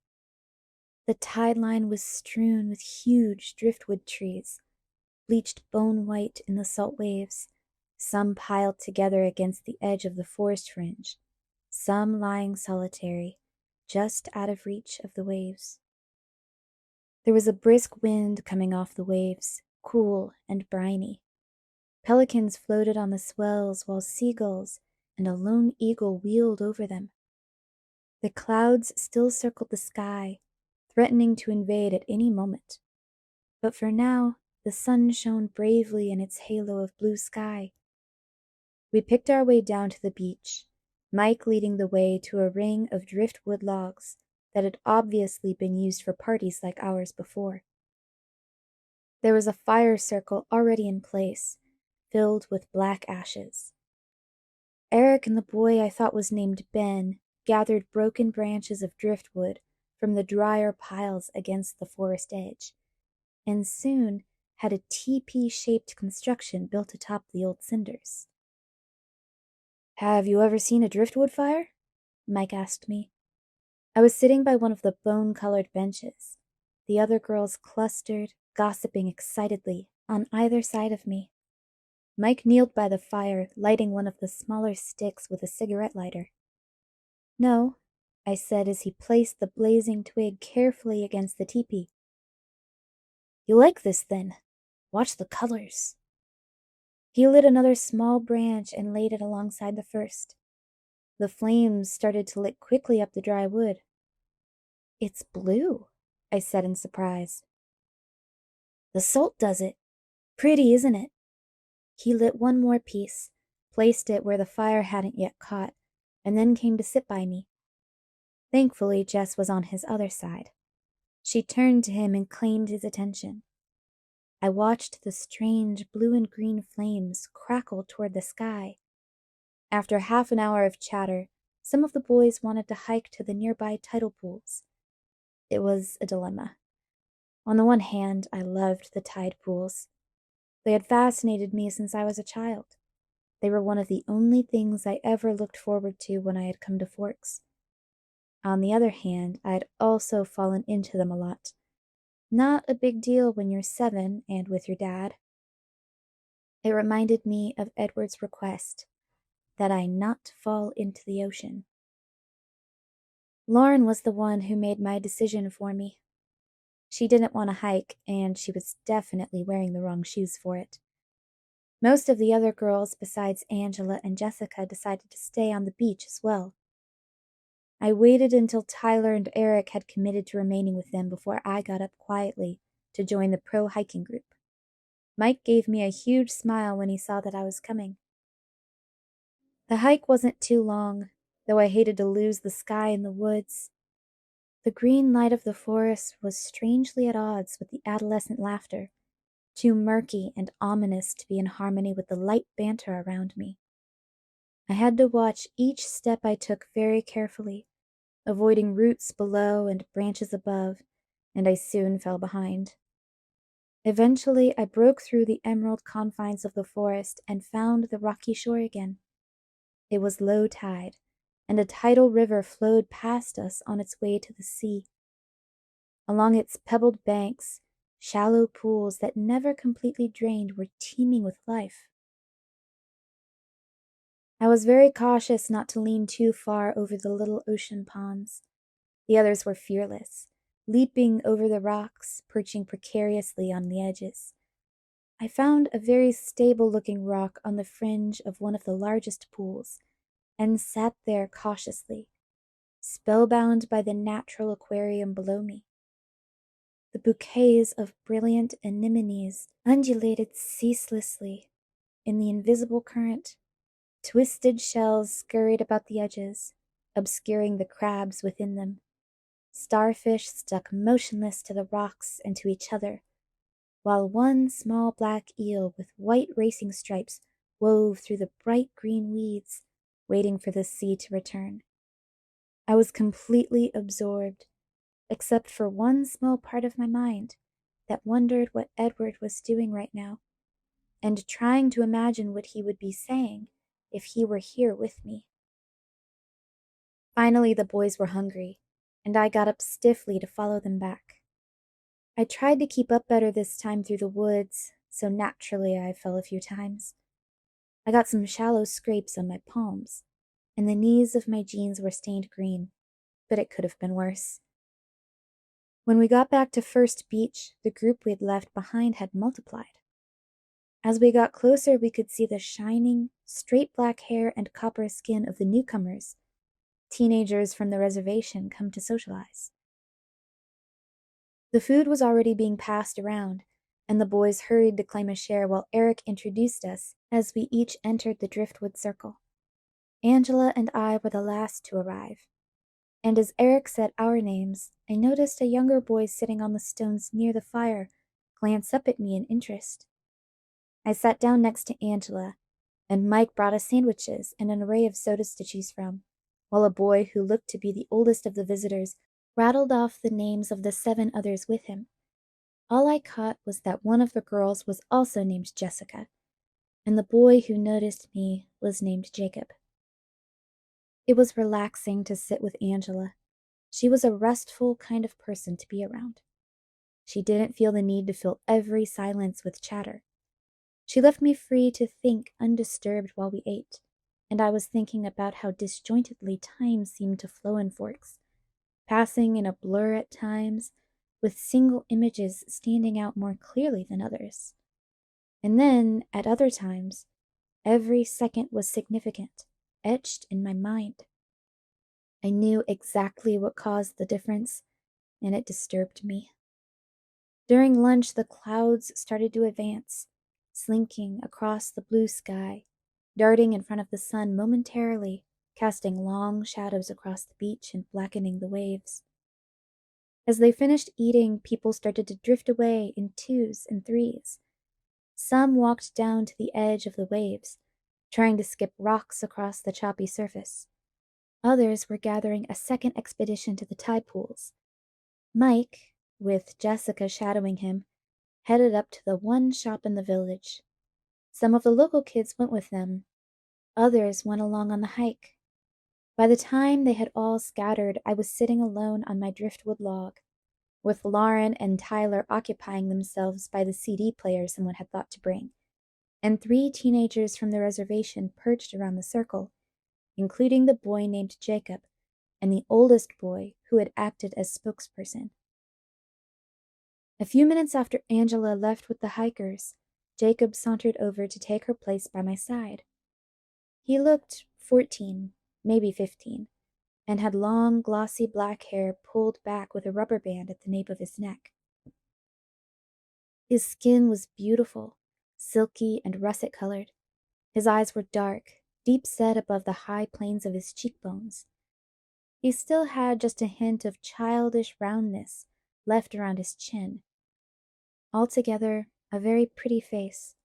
A: The tide line was strewn with huge driftwood trees, bleached bone-white in the salt waves, some piled together against the edge of the forest fringe, some lying solitary, just out of reach of the waves. There was a brisk wind coming off the waves, cool and briny. Pelicans floated on the swells while seagulls and a lone eagle wheeled over them. The clouds still circled the sky, threatening to invade at any moment. But for now, the sun shone bravely in its halo of blue sky. We picked our way down to the beach, Mike leading the way to a ring of driftwood logs that had obviously been used for parties like ours before. There was a fire circle already in place, filled with black ashes. Eric and the boy I thought was named Ben gathered broken branches of driftwood from the drier piles against the forest edge, and soon had a teepee-shaped construction built atop the old cinders. "Have you ever seen a driftwood fire?" Mike asked me. I was sitting by one of the bone-colored benches, the other girls clustered, gossiping excitedly, on either side of me. Mike kneeled by the fire, lighting one of the smaller sticks with a cigarette lighter. "No," I said as he placed the blazing twig carefully against the teepee. "You like this, then? Watch the colors." He lit another small branch and laid it alongside the first. The flames started to lick quickly up the dry wood. "It's blue," I said in surprise. "The salt does it. Pretty, isn't it?" He lit one more piece, placed it where the fire hadn't yet caught, and then came to sit by me. Thankfully, Jess was on his other side. She turned to him and claimed his attention. I watched the strange blue and green flames crackle toward the sky. After half an hour of chatter, some of the boys wanted to hike to the nearby tidal pools. It was a dilemma. On the one hand, I loved the tide pools. They had fascinated me since I was a child. They were one of the only things I ever looked forward to when I had come to Forks. On the other hand, I had also fallen into them a lot. Not a big deal when you're 7 and with your dad. It reminded me of Edward's request that I not fall into the ocean. Lauren was the one who made my decision for me. She didn't want to hike, and she was definitely wearing the wrong shoes for it. Most of the other girls besides Angela and Jessica decided to stay on the beach as well. I waited until Tyler and Eric had committed to remaining with them before I got up quietly to join the pro hiking group. Mike gave me a huge smile when he saw that I was coming. The hike wasn't too long, though I hated to lose the sky in the woods. The green light of the forest was strangely at odds with the adolescent laughter, too murky and ominous to be in harmony with the light banter around me. I had to watch each step I took very carefully, avoiding roots below and branches above, and I soon fell behind. Eventually, I broke through the emerald confines of the forest and found the rocky shore again. It was low tide, and a tidal river flowed past us on its way to the sea. Along its pebbled banks, shallow pools that never completely drained were teeming with life. I was very cautious not to lean too far over the little ocean ponds. The others were fearless, leaping over the rocks, perching precariously on the edges. I found a very stable-looking rock on the fringe of one of the largest pools, and sat there cautiously, spellbound by the natural aquarium below me. The bouquets of brilliant anemones undulated ceaselessly in the invisible current. Twisted shells scurried about the edges, obscuring the crabs within them. Starfish stuck motionless to the rocks and to each other, while one small black eel with white racing stripes wove through the bright green weeds, waiting for the sea to return. I was completely absorbed, except for one small part of my mind that wondered what Edward was doing right now, and trying to imagine what he would be saying if he were here with me. Finally, the boys were hungry, and I got up stiffly to follow them back. I tried to keep up better this time through the woods, so naturally I fell a few times. I got some shallow scrapes on my palms, and the knees of my jeans were stained green, but it could have been worse. When we got back to First Beach, the group we had left behind had multiplied. As we got closer, we could see the shining, straight black hair and copper skin of the newcomers, teenagers from the reservation come to socialize. The food was already being passed around, and the boys hurried to claim a share while Eric introduced us as we each entered the driftwood circle. Angela and I were the last to arrive, and as Eric said our names, I noticed a younger boy sitting on the stones near the fire glance up at me in interest. I sat down next to Angela, and Mike brought us sandwiches and an array of sodas to choose from, while a boy who looked to be the oldest of the visitors rattled off the names of the 7 others with him. All I caught was that one of the girls was also named Jessica, and the boy who noticed me was named Jacob. It was relaxing to sit with Angela. She was a restful kind of person to be around. She didn't feel the need to fill every silence with chatter. She left me free to think undisturbed while we ate, and I was thinking about how disjointedly time seemed to flow in forks, passing in a blur at times, with single images standing out more clearly than others. And then, at other times, every second was significant, etched in my mind. I knew exactly what caused the difference, and it disturbed me. During lunch, the clouds started to advance, slinking across the blue sky, darting in front of the sun momentarily, casting long shadows across the beach and blackening the waves. As they finished eating, people started to drift away in 2s and 3s. Some walked down to the edge of the waves, trying to skip rocks across the choppy surface. Others were gathering a second expedition to the tide pools. Mike, with Jessica shadowing him, headed up to the one shop in the village. Some of the local kids went with them. Others went along on the hike. By the time they had all scattered, I was sitting alone on my driftwood log, with Lauren and Tyler occupying themselves by the CD player someone had thought to bring, and 3 teenagers from the reservation perched around the circle, including the boy named Jacob and the oldest boy who had acted as spokesperson. A few minutes after Angela left with the hikers, Jacob sauntered over to take her place by my side. He looked 14, maybe 15, and had long, glossy black hair pulled back with a rubber band at the nape of his neck. His skin was beautiful, silky and russet-colored. His eyes were dark, deep-set above the high planes of his cheekbones. He still had just a hint of childish roundness left around his chin. Altogether, a very pretty face.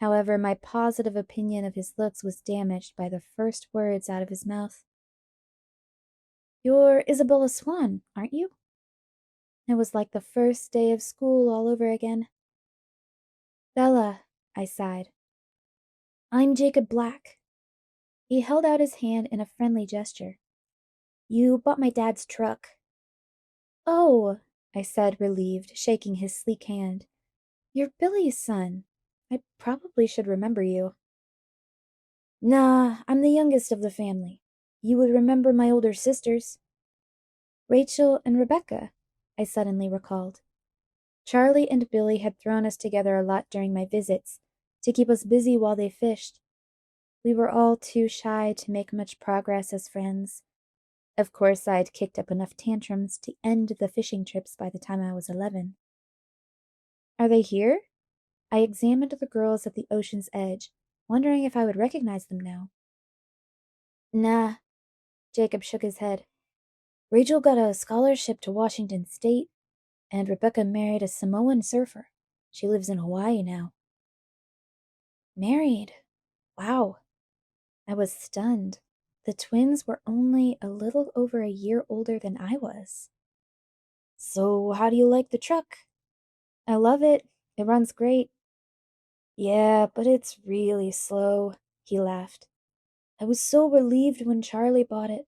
A: However, my positive opinion of his looks was damaged by the first words out of his mouth. "You're Isabella Swan, aren't you?" It was like the first day of school all over again. "Bella," I sighed. "I'm Jacob Black." He held out his hand in a friendly gesture. "You bought my dad's truck." "Oh," I said, relieved, shaking his sleek hand. "You're Billy's son. I probably should remember you." "Nah, I'm the youngest of the family. You would remember my older sisters." "Rachel and Rebecca," I suddenly recalled. Charlie and Billy had thrown us together a lot during my visits, to keep us busy while they fished. We were all too shy to make much progress as friends. Of course, I'd kicked up enough tantrums to end the fishing trips by the time I was 11. Are they here? I examined the girls at the ocean's edge, wondering if I would recognize them now. Nah, Jacob shook his head. Rachel got a scholarship to Washington State, and Rebecca married a Samoan surfer. She lives in Hawaii now. Married? Wow. I was stunned. The twins were only a little over a year older than I was. So, how do you like the truck? I love it. It runs great. Yeah, but it's really slow, he laughed. I was so relieved when Charlie bought it.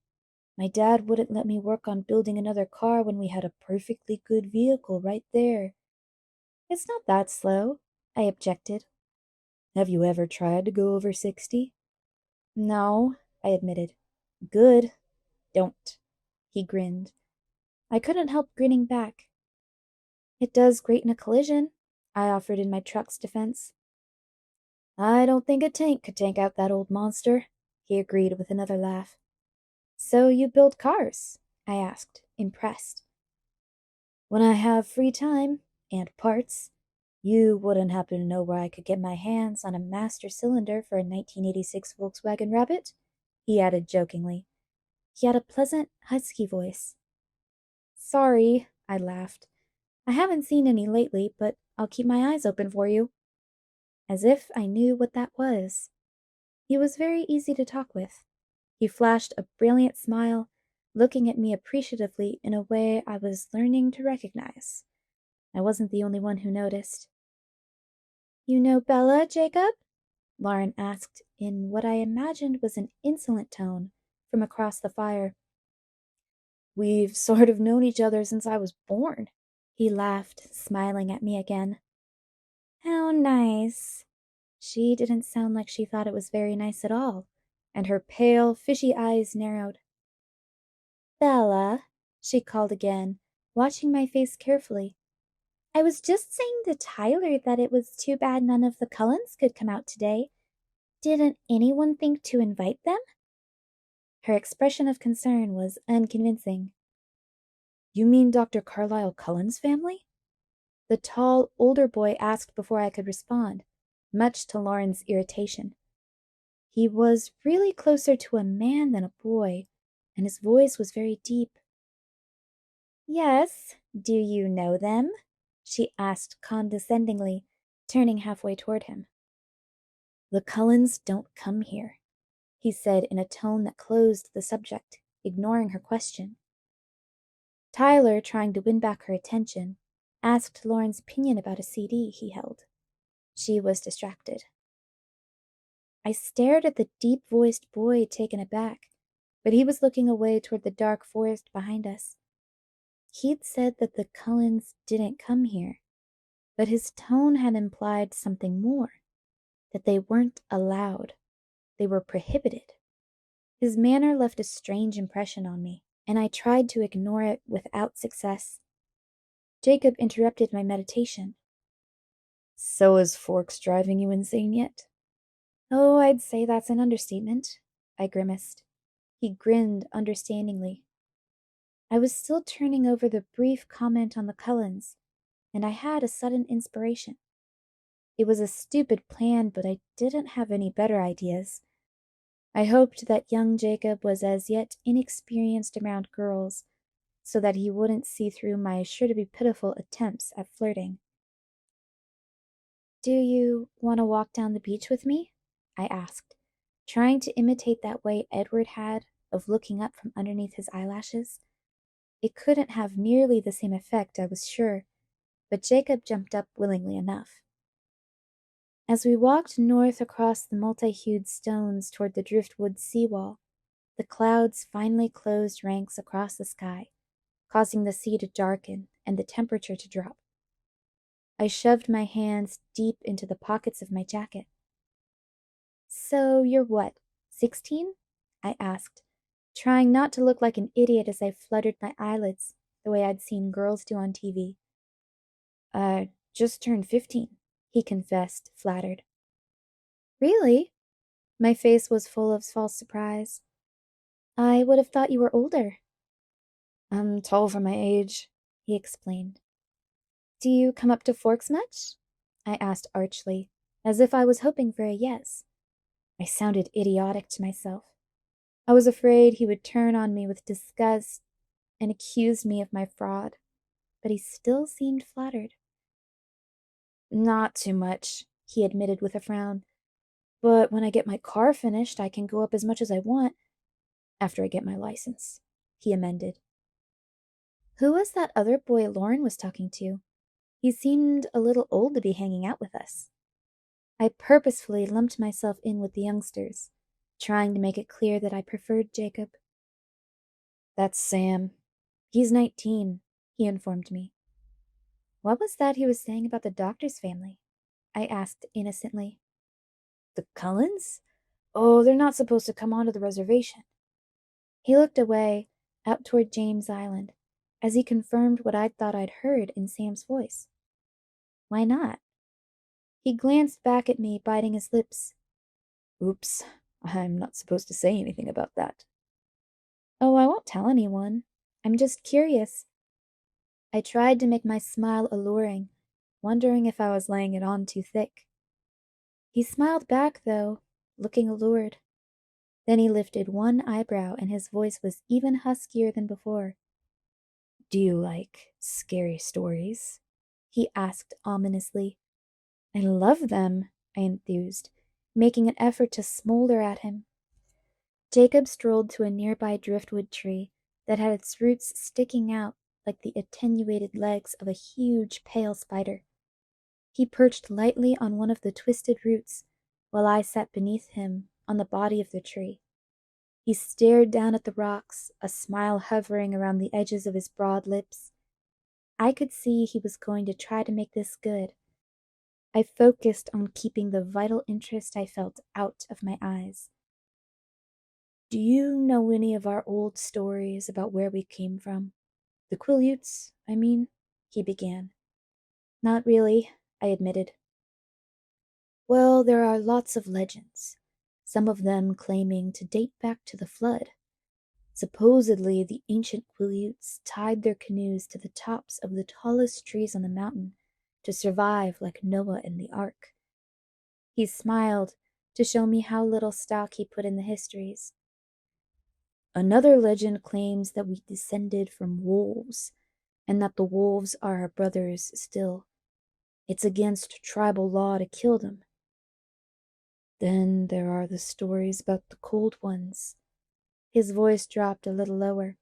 A: My dad wouldn't let me work on building another car when we had a perfectly good vehicle right there. It's not that slow, I objected. Have you ever tried to go over 60? No, I admitted. Good. Don't. He grinned. I couldn't help grinning back. It does great in a collision, I offered in my truck's defense. I don't think a tank could tank out that old monster, he agreed with another laugh. So you build cars? I asked, impressed. When I have free time, and parts. You wouldn't happen to know where I could get my hands on a master cylinder for a 1986 Volkswagen Rabbit? He added jokingly. He had a pleasant, husky voice. Sorry, I laughed. I haven't seen any lately, but I'll keep my eyes open for you. As if I knew what that was. He was very easy to talk with. He flashed a brilliant smile, looking at me appreciatively in a way I was learning to recognize. I wasn't the only one who noticed. You know Bella, Jacob? Lauren asked in what I imagined was an insolent tone from across the fire. We've sort of known each other since I was born. He laughed, smiling at me again. How nice. She didn't sound like she thought it was very nice at all, and her pale, fishy eyes narrowed. Bella, she called again, watching my face carefully. I was just saying to Tyler that it was too bad none of the Cullens could come out today. Didn't anyone think to invite them? Her expression of concern was unconvincing. You mean Dr. Carlyle Cullen's family? The tall, older boy asked before I could respond, much to Lauren's irritation. He was really closer to a man than a boy, and his voice was very deep. Yes, do you know them? She asked condescendingly, turning halfway toward him. The Cullens don't come here, he said in a tone that closed the subject, ignoring her question. Tyler, trying to win back her attention, asked Lauren's opinion about a CD he held. She was distracted. I stared at the deep-voiced boy, taken aback, but he was looking away toward the dark forest behind us. He'd said that the Cullens didn't come here, but his tone had implied something more, that they weren't allowed. They were prohibited. His manner left a strange impression on me, and I tried to ignore it without success. Jacob interrupted my meditation. So is Forks driving you insane yet? Oh, I'd say that's an understatement, I grimaced. He grinned understandingly. I was still turning over the brief comment on the Cullens, and I had a sudden inspiration. It was a stupid plan, but I didn't have any better ideas. I hoped that young Jacob was as yet inexperienced around girls, so that he wouldn't see through my sure-to-be-pitiful attempts at flirting. Do you want to walk down the beach with me? I asked, trying to imitate that way Edward had of looking up from underneath his eyelashes. It couldn't have nearly the same effect, I was sure, but Jacob jumped up willingly enough. As we walked north across the multi-hued stones toward the driftwood seawall, the clouds finally closed ranks across the sky, causing the sea to darken and the temperature to drop. I shoved my hands deep into the pockets of my jacket. So you're what, 16? I asked, trying not to look like an idiot as I fluttered my eyelids the way I'd seen girls do on TV. I just turned 15, he confessed, flattered. Really? My face was full of false surprise. I would have thought you were older.
B: I'm tall for my age, he explained.
A: Do you come up to Forks much? I asked archly, as if I was hoping for a yes. I sounded idiotic to myself. I was afraid he would turn on me with disgust and accuse me of my fraud, but he still seemed flattered.
B: Not too much, he admitted with a frown. But when I get my car finished, I can go up as much as I want. After I get my license, he amended.
A: Who was that other boy Lauren was talking to? He seemed a little old to be hanging out with us. I purposefully lumped myself in with the youngsters, trying to make it clear that I preferred Jacob.
B: That's Sam. He's 19, he informed me.
A: What was that he was saying about the doctor's family? I asked innocently.
B: The Cullens? Oh, they're not supposed to come onto the reservation.
A: He looked away, out toward James Island, as he confirmed what I'd thought I'd heard in Sam's voice. Why not? He glanced back at me, biting his lips.
B: Oops, I'm not supposed to say anything about that.
A: Oh, I won't tell anyone. I'm just curious. I tried to make my smile alluring, wondering if I was laying it on too thick. He smiled back, though, looking allured. Then he lifted one eyebrow and his voice was even huskier than before.
B: Do you like scary stories? He asked ominously.
A: I love them, I enthused, making an effort to smolder at him. Jacob strolled to a nearby driftwood tree that had its roots sticking out like the attenuated legs of a huge pale spider. He perched lightly on one of the twisted roots, while I sat beneath him on the body of the tree. He stared down at the rocks, a smile hovering around the edges of his broad lips. I could see he was going to try to make this good. I focused on keeping the vital interest I felt out of my eyes.
B: Do you know any of our old stories about where we came from? The Quileutes, I mean, he began.
A: Not really, I admitted.
B: Well, there are lots of legends, some of them claiming to date back to the flood. Supposedly, the ancient Quileutes tied their canoes to the tops of the tallest trees on the mountain to survive like Noah in the ark.
A: He smiled to show me how little stock he put in the histories.
B: Another legend claims that we descended from wolves, and that the wolves are our brothers still. It's against tribal law to kill them. Then there are the stories about the Cold Ones.
A: His voice dropped a little lower.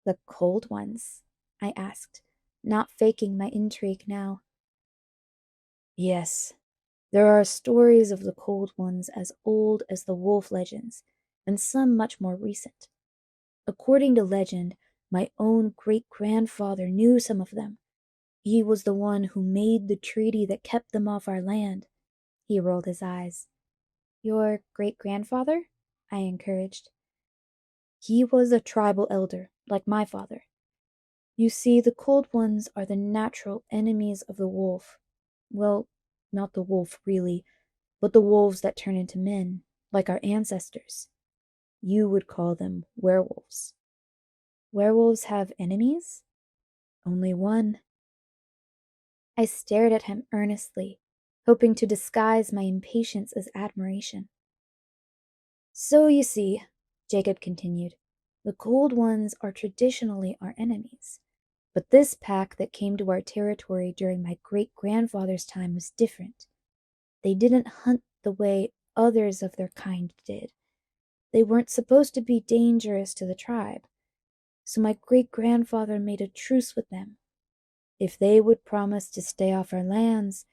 B: The Cold Ones? I asked, not faking my intrigue now. Yes, there are stories of the Cold Ones as old as the wolf legends, and some much more recent. According to legend, my own great-grandfather knew some of them. He was the one who made the treaty that kept them off our land.
A: He rolled his eyes. Your great-grandfather? I encouraged.
B: He was a tribal elder, like my father. You see, the Cold Ones are the natural enemies of the wolf. Well, not the wolf, really, but the wolves that turn into men, like our ancestors. You would call them werewolves.
A: Werewolves have enemies?
B: Only one.
A: I stared at him earnestly, hoping to disguise my impatience as admiration.
B: So you see, Jacob continued, the Cold Ones are traditionally our enemies. But this pack that came to our territory during my great-grandfather's time was different. They didn't hunt the way others of their kind did. They weren't supposed to be dangerous to the tribe. So my great-grandfather made a truce with them. If they would promise to stay off our lands,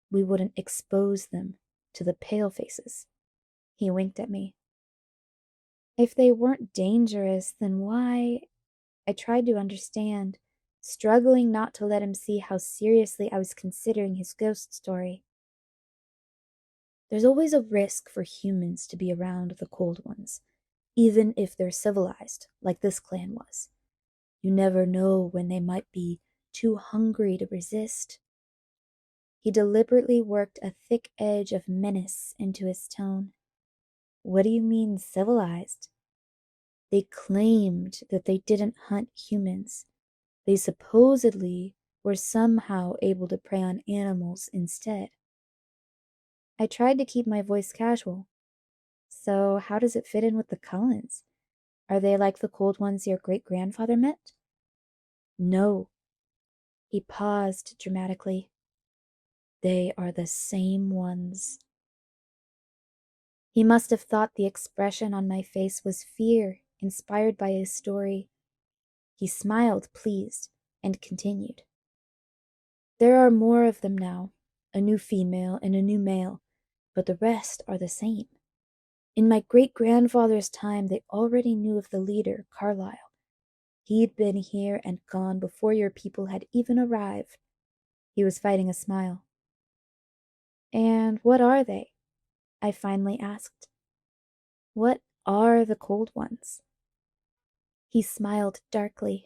B: we wouldn't expose them to the palefaces. He winked at me.
A: If they weren't dangerous, then why? I tried to understand, struggling not to let him see how seriously I was considering his ghost story.
B: There's always a risk for humans to be around the Cold Ones, even if they're civilized, like this clan was. You never know when they might be too hungry to resist.
A: He deliberately worked a thick edge of menace into his tone. What do you mean, civilized?
B: They claimed that they didn't hunt humans. They supposedly were somehow able to prey on animals instead. I tried to keep my voice casual. So, how does it fit in with the Cullens? Are they like the cold ones your great-grandfather met? No. He paused dramatically. They are the same ones. He must have thought the expression on my face was fear, inspired by his story. He smiled, pleased, and continued. There are more of them now, a new female and a new male, but the rest are the same. In my great-grandfather's time, they already knew of the leader, Carlyle. He'd been here and gone before your people had even arrived. He was fighting a smile. And what are they? I finally asked. What are the cold ones? He smiled darkly.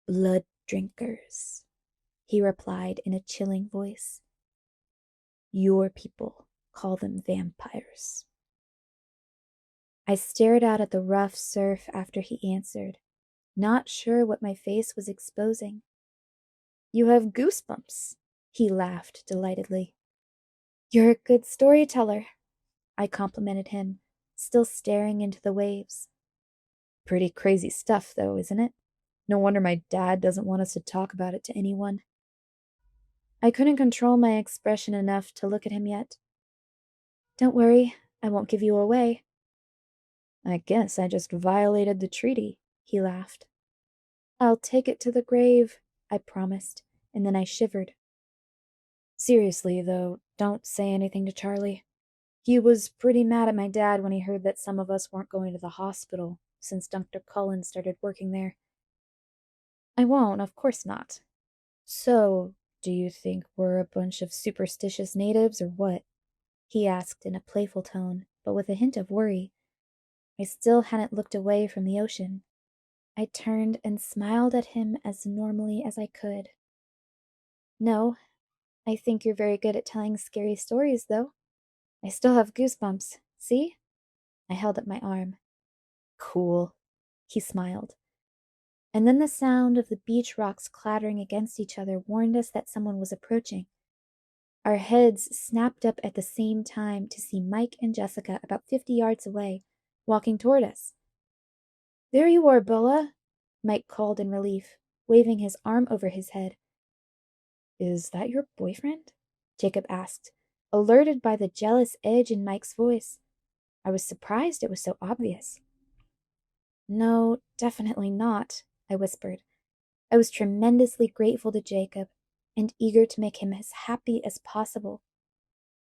B: Blood drinkers, he replied in a chilling voice. Your people call them vampires. I stared out at the rough surf after he answered, not sure what my face was exposing. You have goosebumps, he laughed delightedly. You're a good storyteller, I complimented him, still staring into the waves. Pretty crazy stuff, though, isn't it? No wonder my dad doesn't want us to talk about it to anyone. I couldn't control my expression enough to look at him yet. Don't worry, I won't give you away. I guess I just violated the treaty, he laughed. I'll take it to the grave, I promised, and then I shivered. Seriously, though, don't say anything to Charlie. He was pretty mad at my dad when he heard that some of us weren't going to the hospital, since Dr. Cullen started working there. I won't, of course not. So, do you think we're a bunch of superstitious natives or what? He asked in a playful tone, but with a hint of worry. I still hadn't looked away from the ocean. I turned and smiled at him as normally as I could. No, I think you're very good at telling scary stories, though. I still have goosebumps. See? I held up my arm. Cool, he smiled. And then the sound of the beach rocks clattering against each other warned us that someone was approaching. Our heads snapped up at the same time to see Mike and Jessica about 50 yards away, walking toward us. There you are, Bella, Mike called in relief, waving his arm over his head. Is that your boyfriend? Jacob asked, alerted by the jealous edge in Mike's voice. I was surprised it was so obvious. No, definitely not, I whispered. I was tremendously grateful to Jacob and eager to make him as happy as possible.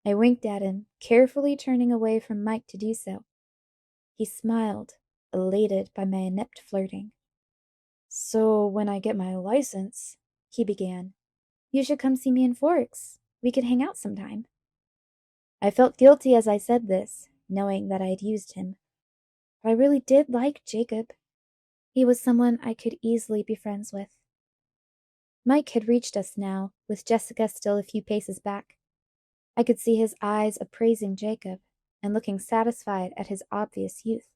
B: I winked at him, carefully turning away from Mike to do so. He smiled, elated by my inept flirting. So when I get my license, he began, you should come see me in Forks. We could hang out sometime. I felt guilty as I said this, knowing that I had used him. But I really did like Jacob. He was someone I could easily be friends with. Mike had reached us now, with Jessica still a few paces back. I could see his eyes appraising Jacob and looking satisfied at his obvious youth.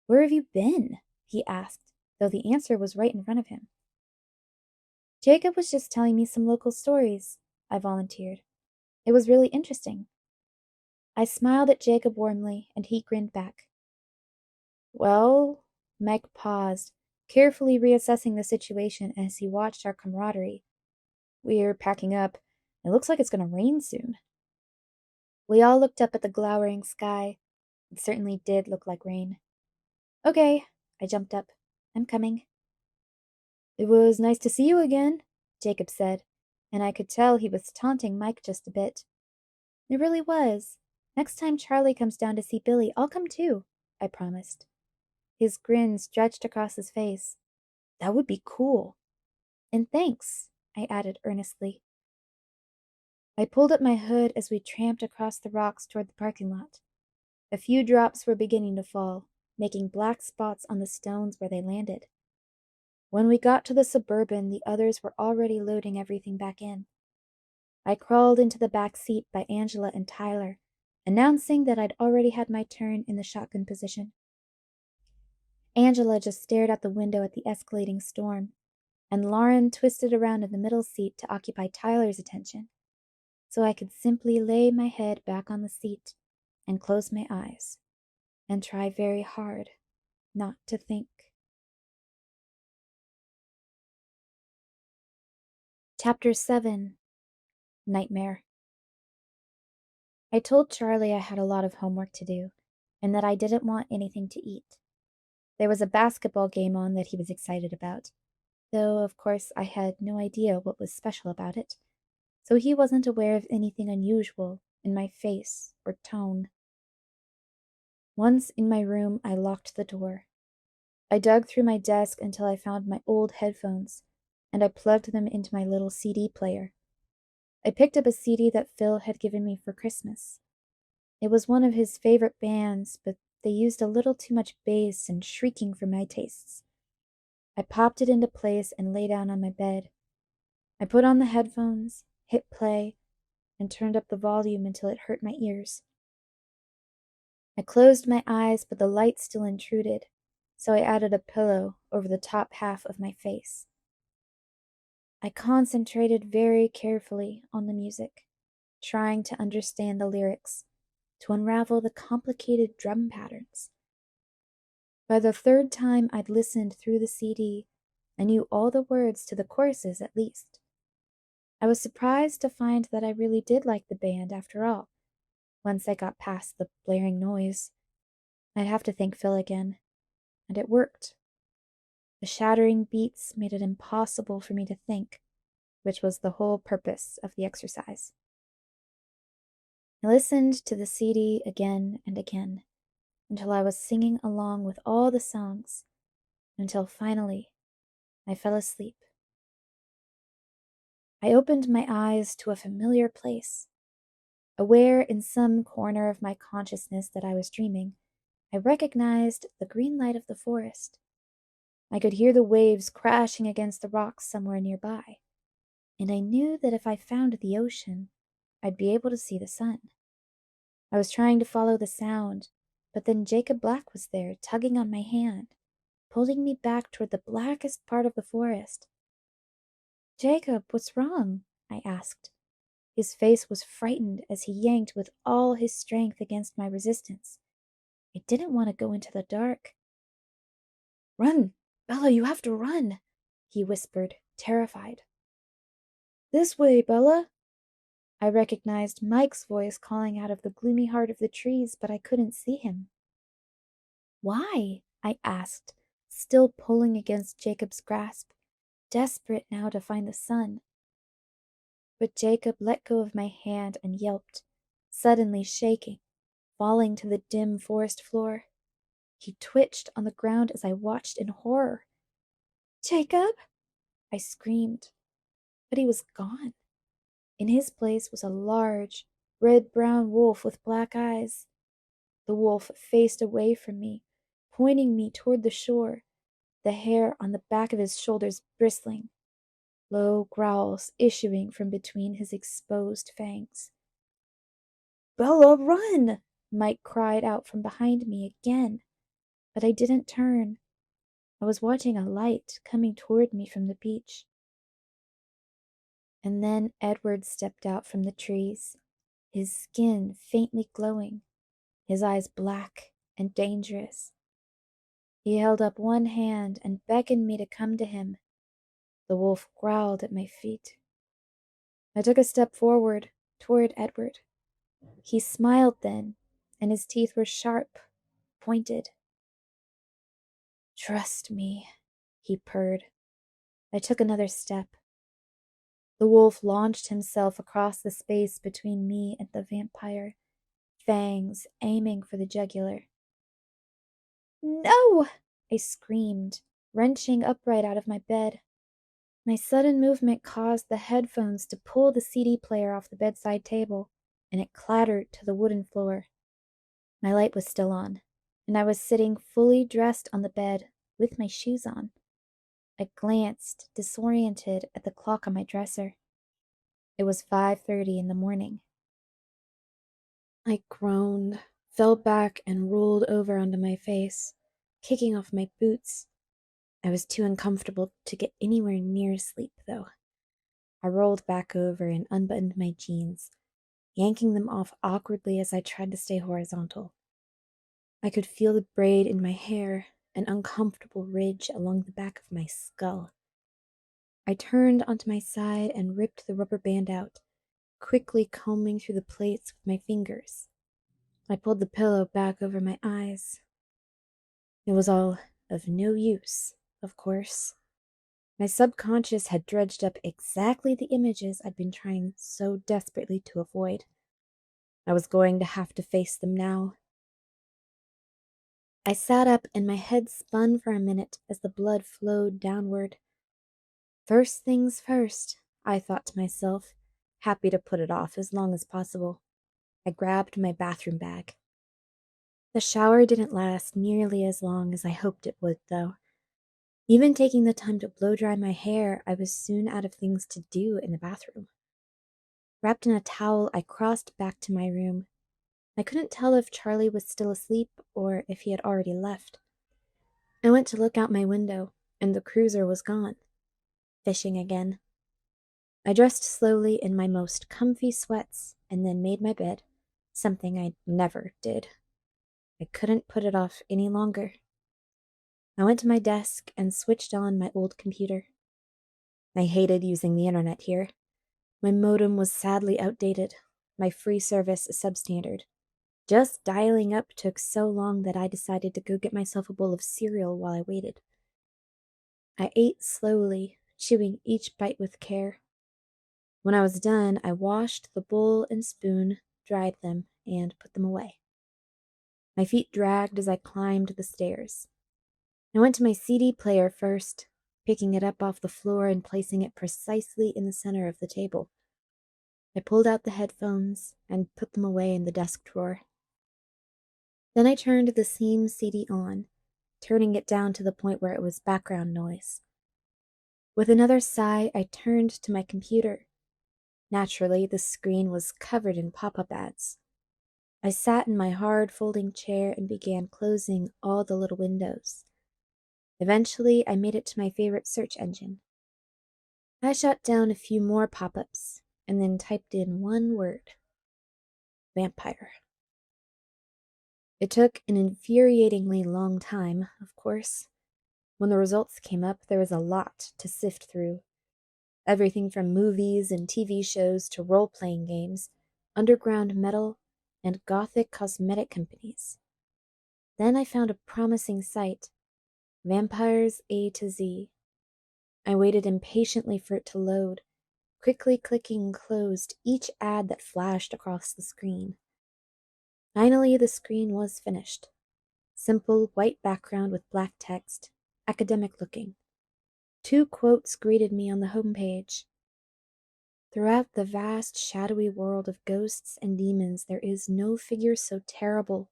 B: Where have you been? He asked, though the answer was right in front of him. Jacob was just telling me some local stories, I volunteered. It was really interesting. I smiled at Jacob warmly, and he grinned back. Well, Mike paused, carefully reassessing the situation as he watched our camaraderie. We're packing up. It looks like it's going to rain soon. We all looked up at the glowering sky. It certainly did look like rain. Okay, I jumped up. I'm coming. It was nice to see you again, Jacob said, and I could tell he was taunting Mike just a bit. It really was. Next time Charlie comes down to see Billy, I'll come too, I promised. His grin stretched across his face. That would be cool. And thanks, I added earnestly. I pulled up my hood as we tramped across the rocks toward the parking lot. A few drops were beginning to fall, making black spots on the stones where they landed. When we got to the Suburban, the others were already loading everything back in. I crawled into the back seat by Angela and Tyler, announcing that I'd already had my turn in the shotgun position. Angela just stared out the window at the escalating storm, and Lauren twisted around in the middle seat to occupy Tyler's attention, so I could simply lay my head back on the seat and close my eyes and try very hard not to think. Chapter 7. Nightmare. I told Charlie I had a lot of homework to do, and that I didn't want anything to eat. There was a basketball game on that he was excited about, though of course I had no idea what was special about it, so he wasn't aware of anything unusual in my face or tone. Once in my room, I locked the door. I dug through my desk until I found my old headphones, and I plugged them into my little CD player. I picked up a CD that Phil had given me for Christmas. It was one of his favorite bands, but they used a little too much bass and shrieking for my tastes. I popped it into place and lay down on my bed. I put on the headphones, hit play, and turned up the volume until it hurt my ears. I closed my eyes, but the light still intruded, so I added a pillow over the top half of my face. I concentrated very carefully on the music, trying to understand the lyrics, to unravel the complicated drum patterns. By the third time I'd listened through the CD, I knew all the words to the choruses at least. I was surprised to find that I really did like the band after all, once I got past the blaring noise. I'd have to thank Phil again, and it worked. The shattering beats made it impossible for me to think, which was the whole purpose of the exercise. I listened to the CD again and again, until I was singing along with all the songs, until finally I fell asleep. I opened my eyes to a familiar place. Aware in some corner of my consciousness that I was dreaming, I recognized the green light of the forest. I could hear the waves crashing against the rocks somewhere nearby, and I knew that if I found the ocean, I'd be able to see the sun. I was trying to follow the sound, but then Jacob Black was there, tugging on my hand, pulling me back toward the blackest part of the forest. "Jacob, what's wrong?" I asked. His face was frightened as he yanked with all his strength against my resistance. I didn't want to go into the dark. "Run, Bella, you have to run," he whispered, terrified. "This way, Bella." I recognized Mike's voice calling out of the gloomy heart of the trees, but I couldn't see him. "Why?" I asked, still pulling against Jacob's grasp, desperate now to find the sun. But Jacob let go of my hand and yelped, suddenly shaking, falling to the dim forest floor. He twitched on the ground as I watched in horror. "Jacob!" I screamed, but he was gone. In his place was a large, red-brown wolf with black eyes. The wolf faced away from me, pointing me toward the shore, the hair on the back of his shoulders bristling, low growls issuing from between his exposed fangs. "Bella, run!" Mike cried out from behind me again, but I didn't turn. I was watching a light coming toward me from the beach. And then Edward stepped out from the trees, his skin faintly glowing, his eyes black and dangerous. He held up one hand and beckoned me to come to him. The wolf growled at my feet. I took a step forward, toward Edward. He smiled then, and his teeth were sharp, pointed. "Trust me," he purred. I took another step. The wolf launched himself across the space between me and the vampire, fangs aiming for the jugular. "No!" I screamed, wrenching upright out of my bed. My sudden movement caused the headphones to pull the CD player off the bedside table, and it clattered to the wooden floor. My light was still on, and I was sitting fully dressed on the bed with my shoes on. I glanced, disoriented, at the clock on my dresser. It was 5:30 in the morning. I groaned, fell back, and rolled over onto my face. kicking off my boots. I was too uncomfortable to get anywhere near sleep, though. I rolled back over and unbuttoned my jeans, yanking them off awkwardly as I tried to stay horizontal. I could feel the braid in my hair, an uncomfortable ridge along the back of my skull. I turned onto my side and ripped the rubber band out, quickly combing through the plaits with my fingers. I pulled the pillow back over my eyes. It was all of no use, of course. My subconscious had dredged up exactly the images I'd been trying so desperately to avoid. I was going to have to face them now. I sat up and my head spun for a minute as the blood flowed downward. First things first, I thought to myself, happy to put it off as long as possible. I grabbed my bathroom bag. The shower didn't last nearly as long as I hoped it would, though. Even taking the time to blow dry my hair, I was soon out of things to do in the bathroom. Wrapped in a towel, I crossed back to my room. I couldn't tell if Charlie was still asleep or if he had already left. I went to look out my window, and the cruiser was gone. Fishing again. I dressed slowly in my most comfy sweats and then made my bed, something I never did. I couldn't put it off any longer. I went to my desk and switched on my old computer. I hated using the internet here. My modem was sadly outdated, my free service substandard. Just dialing up took so long that I decided to go get myself a bowl of cereal while I waited. I ate slowly, chewing each bite with care. When I was done, I washed the bowl and spoon, dried them, and put them away. My feet dragged as I climbed the stairs. I went to my CD player first, picking it up off the floor and placing it precisely in the center of the table. I pulled out the headphones and put them away in the desk drawer. Then I turned the same CD on, turning it down to the point where it was background noise. With another sigh, I turned to my computer. Naturally, the screen was covered in pop-up ads. I sat in my hard folding chair and began closing all the little windows. Eventually, I made it to my favorite search engine. I shut down a few more pop-ups and then typed in one word: vampire. It took an infuriatingly long time, of course. When the results came up, there was a lot to sift through. Everything from movies and TV shows to role-playing games, underground metal, and gothic cosmetic companies. Then I found a promising site, Vampires A to Z. I waited impatiently for it to load, quickly clicking closed each ad that flashed across the screen. Finally, the screen was finished. Simple white background with black text, academic looking. 2 quotes greeted me on the homepage. Throughout the vast, shadowy world of ghosts and demons, there is no figure so terrible,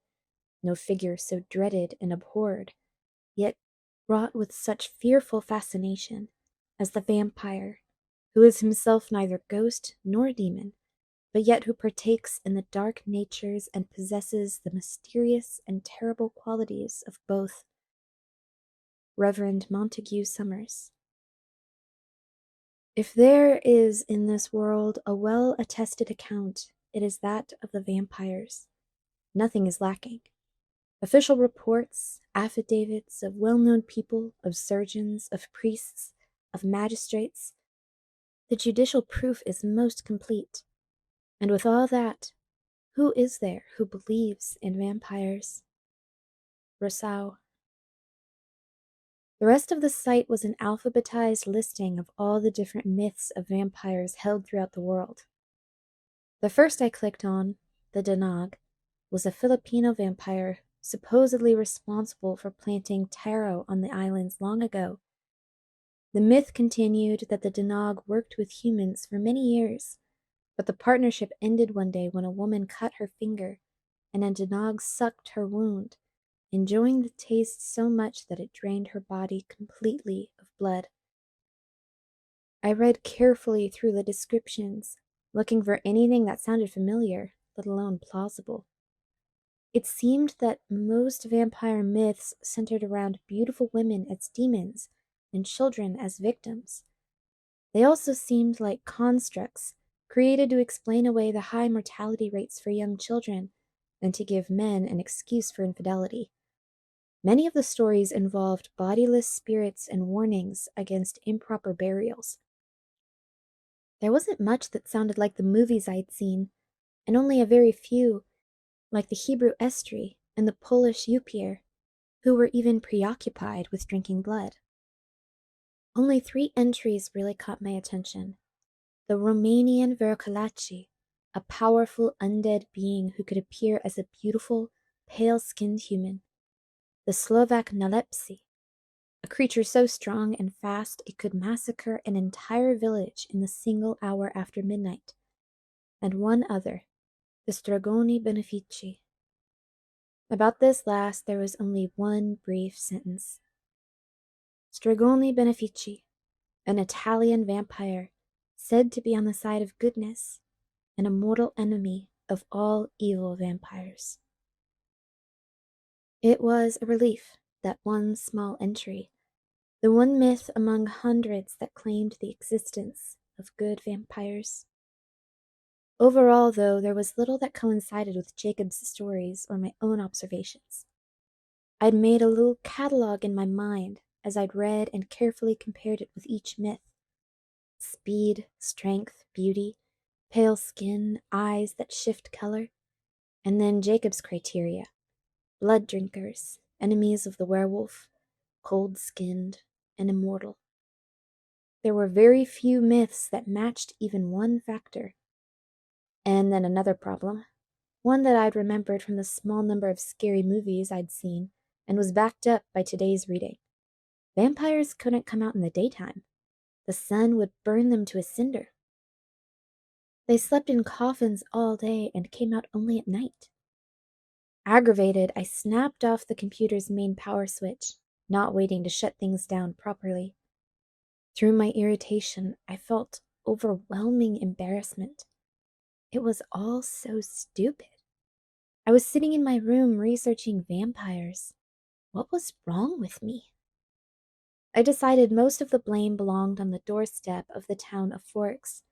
B: no figure so dreaded and abhorred, yet wrought with such fearful fascination as the vampire, who is himself neither ghost nor demon, but yet who partakes in the dark natures and possesses the mysterious and terrible qualities of both. Reverend Montague Summers. If there is in this world a well-attested account, it is that of the vampires. Nothing is lacking. Official reports, affidavits of well-known people, of surgeons, of priests, of magistrates. The judicial proof is most complete. And with all that, who is there who believes in vampires? Rousseau. The rest of the site was an alphabetized listing of all the different myths of vampires held throughout the world. The first I clicked on, the Danag, was a Filipino vampire supposedly responsible for planting taro on the islands long ago. The myth continued that the Danag worked with humans for many years, but the partnership ended one day when a woman cut her finger, and a Danag sucked her wound, enjoying the taste so much that it drained her body completely of blood. I read carefully through the descriptions, looking for anything that sounded familiar, let alone plausible. It seemed that most vampire myths centered around beautiful women as demons and children as victims. They also seemed like constructs created to explain away the high mortality rates for young children and to give men an excuse for infidelity. Many of the stories involved bodiless spirits and warnings against improper burials. There wasn't much that sounded like the movies I'd seen, and only a very few, like the Hebrew Estri and the Polish Upier, who were even preoccupied with drinking blood. Only 3 entries really caught my attention. The Romanian Vercolaci, a powerful undead being who could appear as a beautiful, pale-skinned human. The Slovak Nalepsi, a creature so strong and fast it could massacre an entire village in the single hour after midnight. And one other, the Stragoni Benefici. About this last there was only one brief sentence. Stragoni Benefici, an Italian vampire, said to be on the side of goodness, and a mortal enemy of all evil vampires. It was a relief, that one small entry, the one myth among hundreds that claimed the existence of good vampires. Overall, though, there was little that coincided with Jacob's stories or my own observations. I'd made a little catalog in my mind as I'd read and carefully compared it with each myth. Speed, strength, beauty, pale skin, eyes that shift color, and then Jacob's criteria: blood drinkers, enemies of the werewolf, cold-skinned, and immortal. There were very few myths that matched even one factor. And then another problem, one that I'd remembered from the small number of scary movies I'd seen and was backed up by today's reading. Vampires couldn't come out in the daytime. The sun would burn them to a cinder. They slept in coffins all day and came out only at night. Aggravated, I snapped off the computer's main power switch, not waiting to shut things down properly. Through my irritation, I felt overwhelming embarrassment. It was all so stupid. I was sitting in my room researching vampires. What was wrong with me? I decided most of the blame belonged on the doorstep of the town of Forks,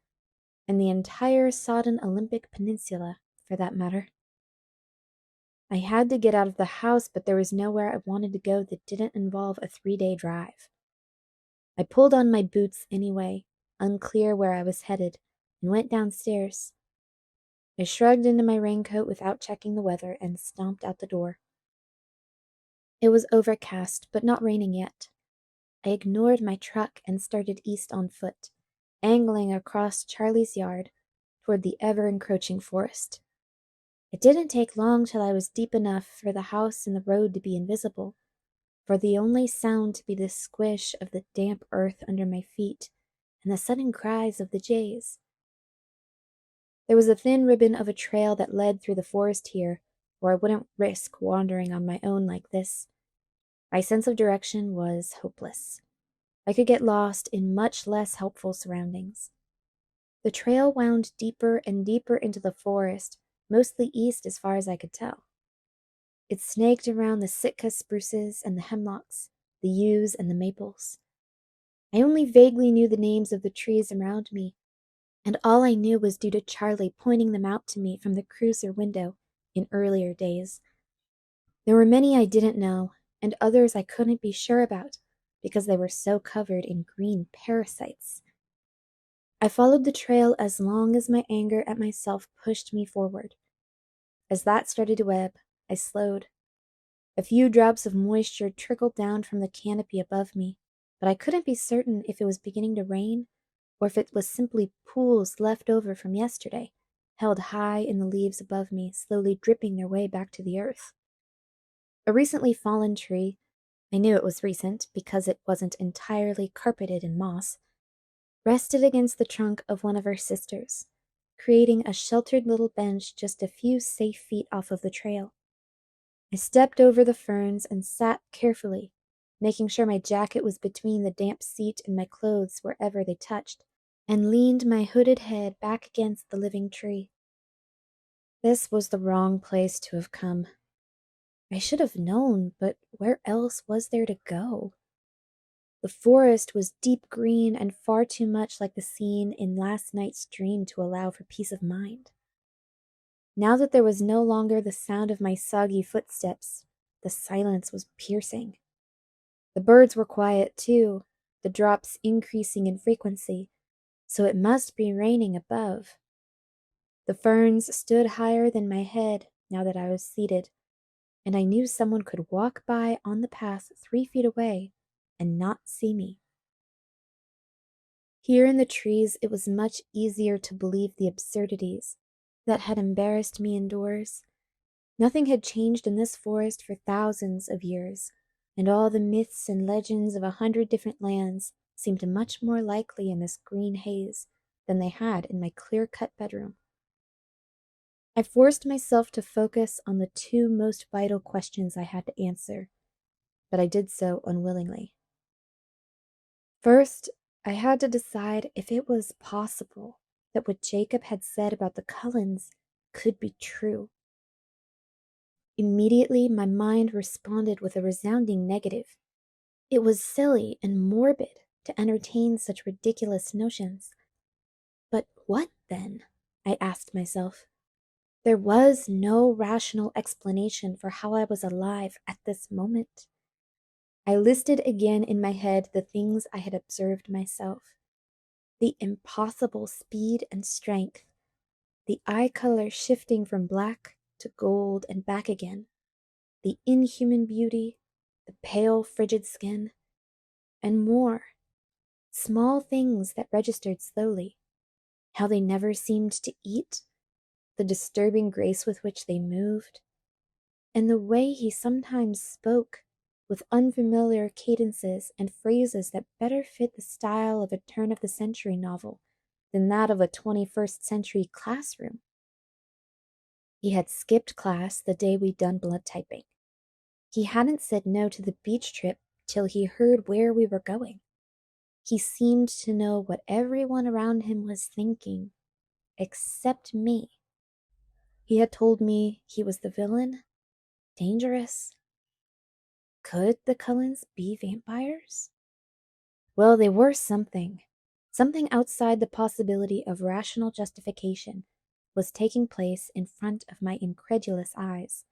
B: and the entire sodden Olympic Peninsula, for that matter. I had to get out of the house, but there was nowhere I wanted to go that didn't involve a 3-day drive. I pulled on my boots anyway, unclear where I was headed, and went downstairs. I shrugged into my raincoat without checking the weather and stomped out the door. It was overcast, but not raining yet. I ignored my truck and started east on foot, angling across Charlie's yard toward the ever-encroaching forest. It didn't take long till I was deep enough for the house and the road to be invisible, for the only sound to be the squish of the damp earth under my feet and the sudden cries of the jays. There was a thin ribbon of a trail that led through the forest here, where I wouldn't risk wandering on my own like this. My sense of direction was hopeless. I could get lost in much less helpful surroundings. The trail wound deeper and deeper into the forest, mostly east as far as I could tell. It snaked around the Sitka spruces and the hemlocks, the yews and the maples. I only vaguely knew the names of the trees around me, and all I knew was due to Charlie pointing them out to me from the cruiser window in earlier days. There were many I didn't know, and others I couldn't be sure about because they were so covered in green parasites. I followed the trail as long as my anger at myself pushed me forward. As that started to ebb, I slowed. A few drops of moisture trickled down from the canopy above me, but I couldn't be certain if it was beginning to rain or if it was simply pools left over from yesterday, held high in the leaves above me, slowly dripping their way back to the earth. A recently fallen tree, I knew it was recent because it wasn't entirely carpeted in moss, rested against the trunk of one of her sisters, creating a sheltered little bench just a few safe feet off of the trail. I stepped over the ferns and sat carefully, making sure my jacket was between the damp seat and my clothes wherever they touched, and leaned my hooded head back against the living tree. This was the wrong place to have come. I should have known, but where else was there to go? The forest was deep green and far too much like the scene in last night's dream to allow for peace of mind. Now that there was no longer the sound of my soggy footsteps, the silence was piercing. The birds were quiet too, the drops increasing in frequency, so it must be raining above. The ferns stood higher than my head now that I was seated, and I knew someone could walk by on the path 3 feet away and not see me. Here in the trees, it was much easier to believe the absurdities that had embarrassed me indoors. Nothing had changed in this forest for thousands of years, and all the myths and legends of 100 different lands seemed much more likely in this green haze than they had in my clear-cut bedroom. I forced myself to focus on the two most vital questions I had to answer, but I did so unwillingly. First, I had to decide if it was possible that what Jacob had said about the Cullens could be true. Immediately, my mind responded with a resounding negative. It was silly and morbid to entertain such ridiculous notions. But what then? I asked myself. There was no rational explanation for how I was alive at this moment. I listed again in my head the things I had observed myself. The impossible speed and strength, the eye color shifting from black to gold and back again, the inhuman beauty, the pale, frigid skin, and more. Small things that registered slowly. How they never seemed to eat, the disturbing grace with which they moved, and the way he sometimes spoke with unfamiliar cadences and phrases that better fit the style of a turn-of-the-century novel than that of a 21st century classroom. He had skipped class the day we'd done blood typing. He hadn't said no to the beach trip till he heard where we were going. He seemed to know what everyone around him was thinking, except me. He had told me he was the villain, dangerous. Could the Cullens be vampires? Well, they were something. Something outside the possibility of rational justification was taking place in front of my incredulous eyes.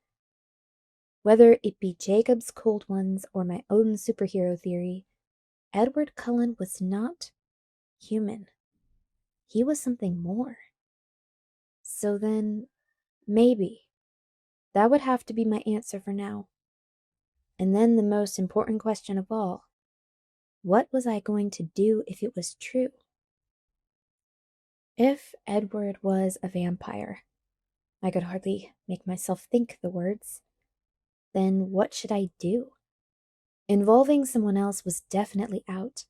B: Whether it be Jacob's cold ones or my own superhero theory, Edward Cullen was not human. He was something more. So then, maybe. That would have to be my answer for now. And then the most important question of all. What was I going to do if it was true? If Edward was a vampire, I could hardly make myself think the words. Then what should I do? Involving someone else was definitely out.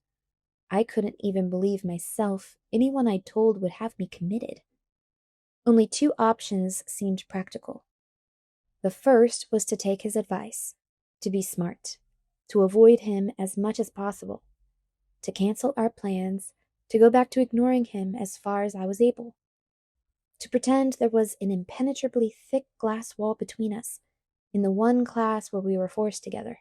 B: I couldn't even believe myself anyone I told would have me committed. Only two options seemed practical. The first was to take his advice, to be smart, to avoid him as much as possible, to cancel our plans, to go back to ignoring him as far as I was able, to pretend there was an impenetrably thick glass wall between us in the one class where we were forced together,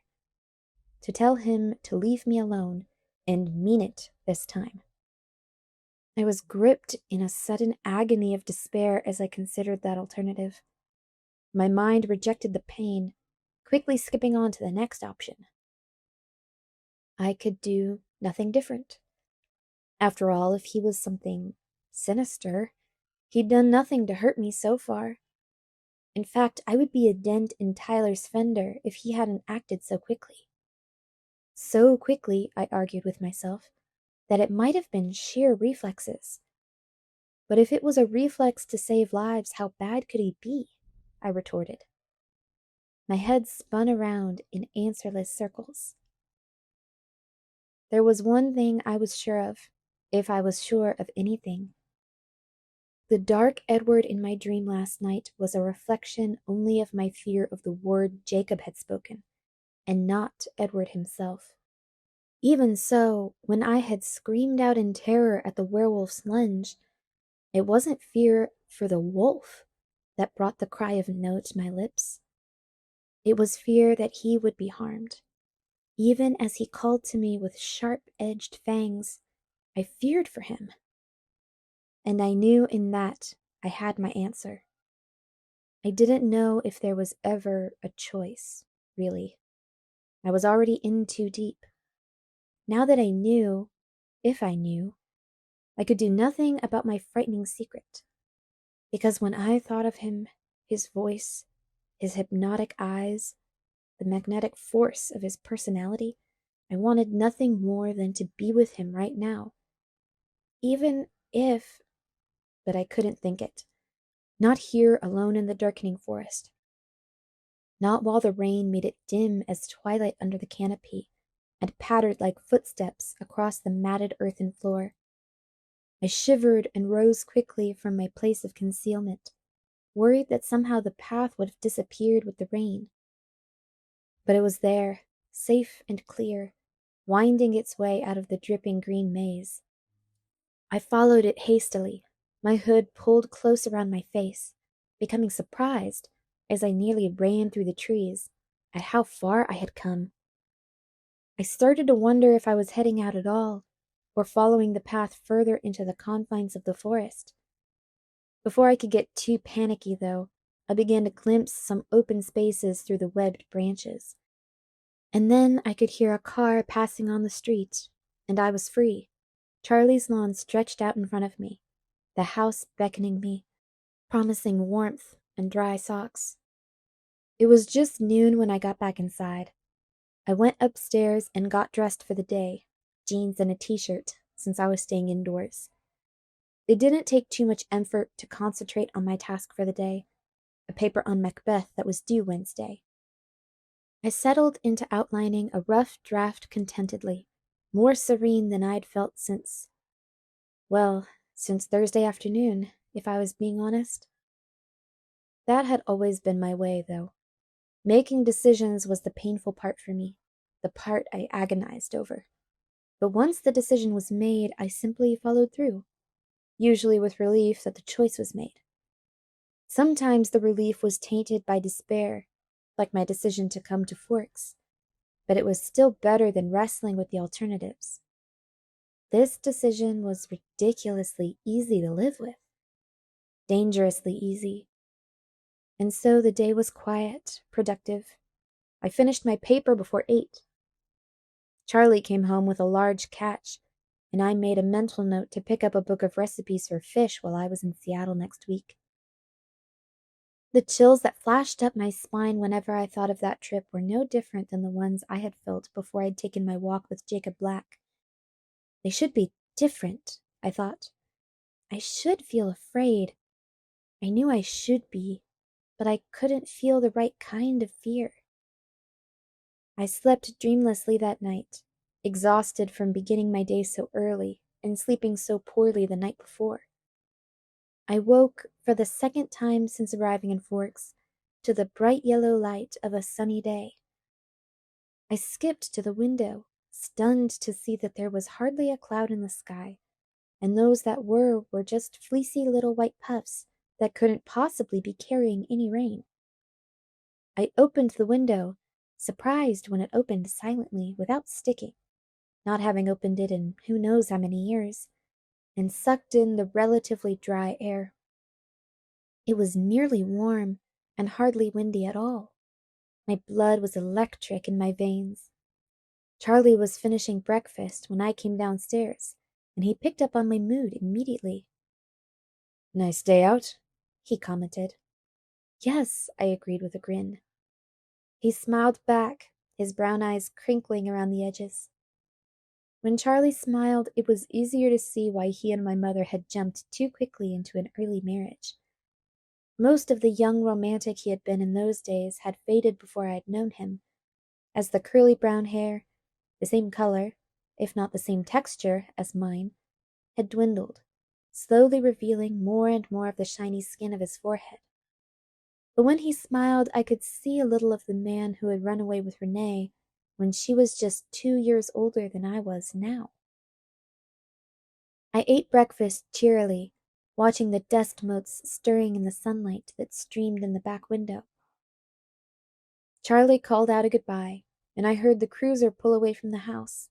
B: to tell him to leave me alone and mean it this time. I was gripped in a sudden agony of despair as I considered that alternative. My mind rejected the pain, quickly skipping on to the next option. I could do nothing different. After all, if he was something sinister, he'd done nothing to hurt me so far. In fact, I would be a dent in Tyler's fender if he hadn't acted so quickly. So quickly, I argued with myself, that it might have been sheer reflexes. But if it was a reflex to save lives, how bad could he be? I retorted. My head spun around in answerless circles. There was one thing I was sure of, if I was sure of anything. The dark Edward in my dream last night was a reflection only of my fear of the word Jacob had spoken, and not Edward himself. Even so, when I had screamed out in terror at the werewolf's lunge, it wasn't fear for the wolf that brought the cry of no to my lips. It was fear that he would be harmed. Even as he called to me with sharp-edged fangs, I feared for him. And I knew in that I had my answer. I didn't know if there was ever a choice, really. I was already in too deep. Now that I knew, if I knew, I could do nothing about my frightening secret. Because when I thought of him, his voice, his hypnotic eyes, the magnetic force of his personality, I wanted nothing more than to be with him right now. Even if, but I couldn't think it. Not here alone in the darkening forest. Not while the rain made it dim as twilight under the canopy and pattered like footsteps across the matted earthen floor. I shivered and rose quickly from my place of concealment, worried that somehow the path would have disappeared with the rain. But it was there, safe and clear, winding its way out of the dripping green maze. I followed it hastily, my hood pulled close around my face, becoming surprised, as I nearly ran through the trees, at how far I had come. I started to wonder if I was heading out at all, or following the path further into the confines of the forest. Before I could get too panicky, though, I began to glimpse some open spaces through the webbed branches. And then I could hear a car passing on the street, and I was free. Charlie's lawn stretched out in front of me, the house beckoning me, promising warmth and dry socks. It was just noon when I got back inside. I went upstairs and got dressed for the day, jeans and a t-shirt, since I was staying indoors. It didn't take too much effort to concentrate on my task for the day, a paper on Macbeth that was due Wednesday. I settled into outlining a rough draft contentedly, more serene than I'd felt since Thursday afternoon, if I was being honest. That had always been my way, though. Making decisions was the painful part for me, the part I agonized over. But once the decision was made, I simply followed through, usually with relief that the choice was made. Sometimes the relief was tainted by despair, like my decision to come to Forks, but it was still better than wrestling with the alternatives. This decision was ridiculously easy to live with, dangerously easy. And so the day was quiet, productive. I finished my paper before 8. Charlie came home with a large catch, and I made a mental note to pick up a book of recipes for fish while I was in Seattle next week. The chills that flashed up my spine whenever I thought of that trip were no different than the ones I had felt before I'd taken my walk with Jacob Black. They should be different, I thought. I should feel afraid. I knew I should be, but I couldn't feel the right kind of fear. I slept dreamlessly that night, exhausted from beginning my day so early and sleeping so poorly the night before. I woke, for the second time since arriving in Forks, to the bright yellow light of a sunny day. I skipped to the window, stunned to see that there was hardly a cloud in the sky, and those that were just fleecy little white puffs that couldn't possibly be carrying any rain. I opened the window, surprised when it opened silently without sticking, not having opened it in who knows how many years, and sucked in the relatively dry air. It was nearly warm and hardly windy at all. My blood was electric in my veins. Charlie was finishing breakfast when I came downstairs, and he picked up on my mood immediately. "Nice day out," he commented. "Yes," I agreed with a grin. He smiled back, his brown eyes crinkling around the edges. When Charlie smiled, it was easier to see why he and my mother had jumped too quickly into an early marriage. Most of the young romantic he had been in those days had faded before I had known him, as the curly brown hair, the same color, if not the same texture, as mine, had dwindled, slowly revealing more and more of the shiny skin of his forehead. But when he smiled, I could see a little of the man who had run away with Renee when she was just 2 years older than I was now. I ate breakfast cheerily, watching the dust motes stirring in the sunlight that streamed in the back window. Charlie called out a goodbye, and I heard the cruiser pull away from the house.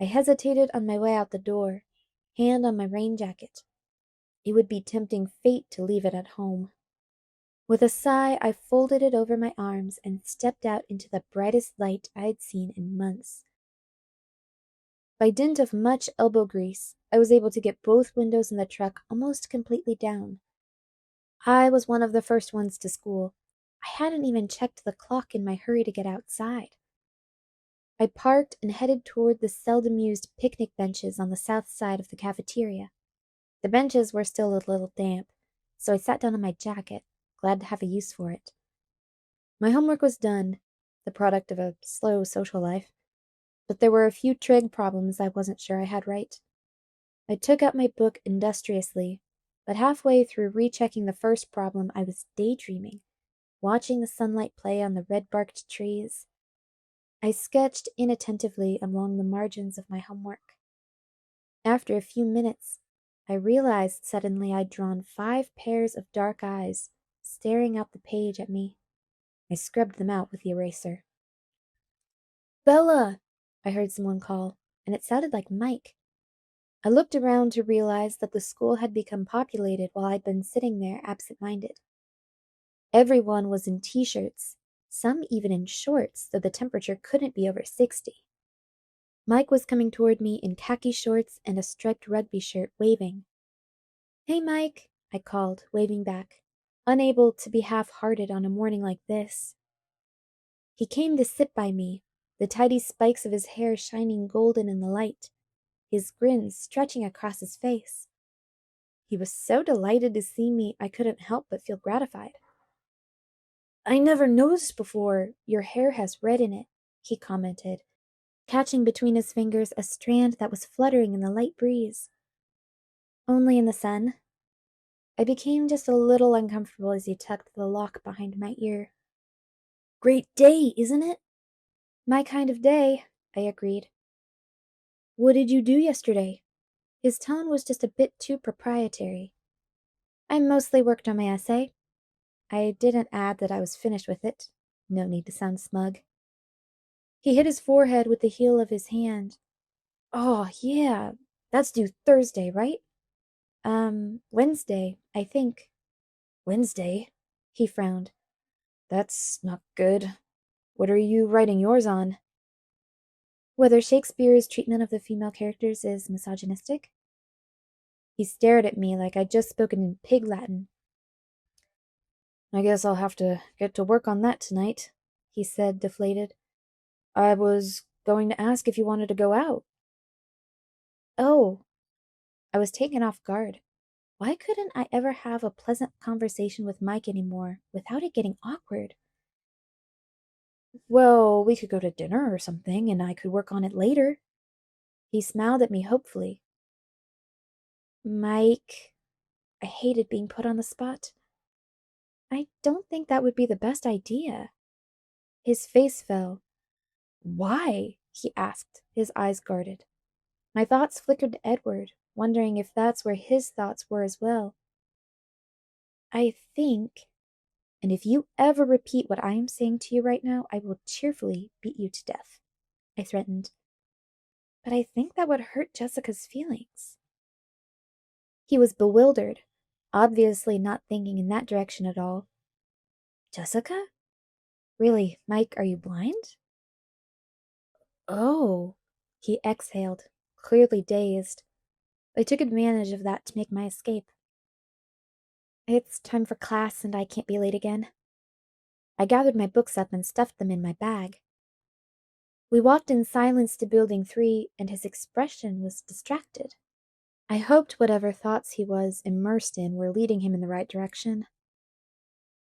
B: I hesitated on my way out the door, hand on my rain jacket. It would be tempting fate to leave it at home. With a sigh, I folded it over my arms and stepped out into the brightest light I'd seen in months. By dint of much elbow grease, I was able to get both windows in the truck almost completely down. I was one of the first ones to school. I hadn't even checked the clock in my hurry to get outside. I parked and headed toward the seldom used picnic benches on the south side of the cafeteria. The benches were still a little damp, so I sat down on my jacket, glad to have a use for it. My homework was done, the product of a slow social life, but there were a few trig problems I wasn't sure I had right. I took out my book industriously, but halfway through rechecking the first problem, I was daydreaming, watching the sunlight play on the red-barked trees. I sketched inattentively along the margins of my homework. After a few minutes, I realized suddenly I'd drawn 5 pairs of dark eyes staring out the page at me. I scrubbed them out with the eraser. "Bella!" I heard someone call, and it sounded like Mike. I looked around to realize that the school had become populated while I'd been sitting there absent-minded. Everyone was in t-shirts, some even in shorts, though the temperature couldn't be over 60. Mike was coming toward me in khaki shorts and a striped rugby shirt, waving. "Hey, Mike," I called, waving back, unable to be half-hearted on a morning like this. He came to sit by me, the tidy spikes of his hair shining golden in the light, his grin stretching across his face. He was so delighted to see me I couldn't help but feel gratified. "I never noticed before your hair has red in it," he commented, catching between his fingers a strand that was fluttering in the light breeze. "Only in the sun." I became just a little uncomfortable as he tucked the lock behind my ear. "Great day, isn't it?" "My kind of day," I agreed. "What did you do yesterday?" His tone was just a bit too proprietary. "I mostly worked on my essay." I didn't add that I was finished with it. No need to sound smug. He hit his forehead with the heel of his hand. "Oh, yeah, that's due Thursday, right?" Wednesday, I think." "Wednesday?" He frowned. "That's not good. What are you writing yours on?" "Whether Shakespeare's treatment of the female characters is misogynistic." He stared at me like I'd just spoken in pig Latin. "I guess I'll have to get to work on that tonight," he said, deflated. "I was going to ask if you wanted to go out." "Oh." I was taken off guard. Why couldn't I ever have a pleasant conversation with Mike anymore without it getting awkward? "Well, we could go to dinner or something, and I could work on it later." He smiled at me hopefully. "Mike," I hated being put on the spot. "I don't think that would be the best idea." His face fell. "Why?" he asked, his eyes guarded. My thoughts flickered to Edward, wondering if that's where his thoughts were as well. "I think, and if you ever repeat what I am saying to you right now, I will cheerfully beat you to death," I threatened. "But I think that would hurt Jessica's feelings." He was bewildered, obviously not thinking in that direction at all. "Jessica? Really, Mike, are you blind?" "Oh," he exhaled, clearly dazed. I took advantage of that to make my escape. "It's time for class and I can't be late again." I gathered my books up and stuffed them in my bag. We walked in silence to Building 3, and his expression was distracted. I hoped whatever thoughts he was immersed in were leading him in the right direction.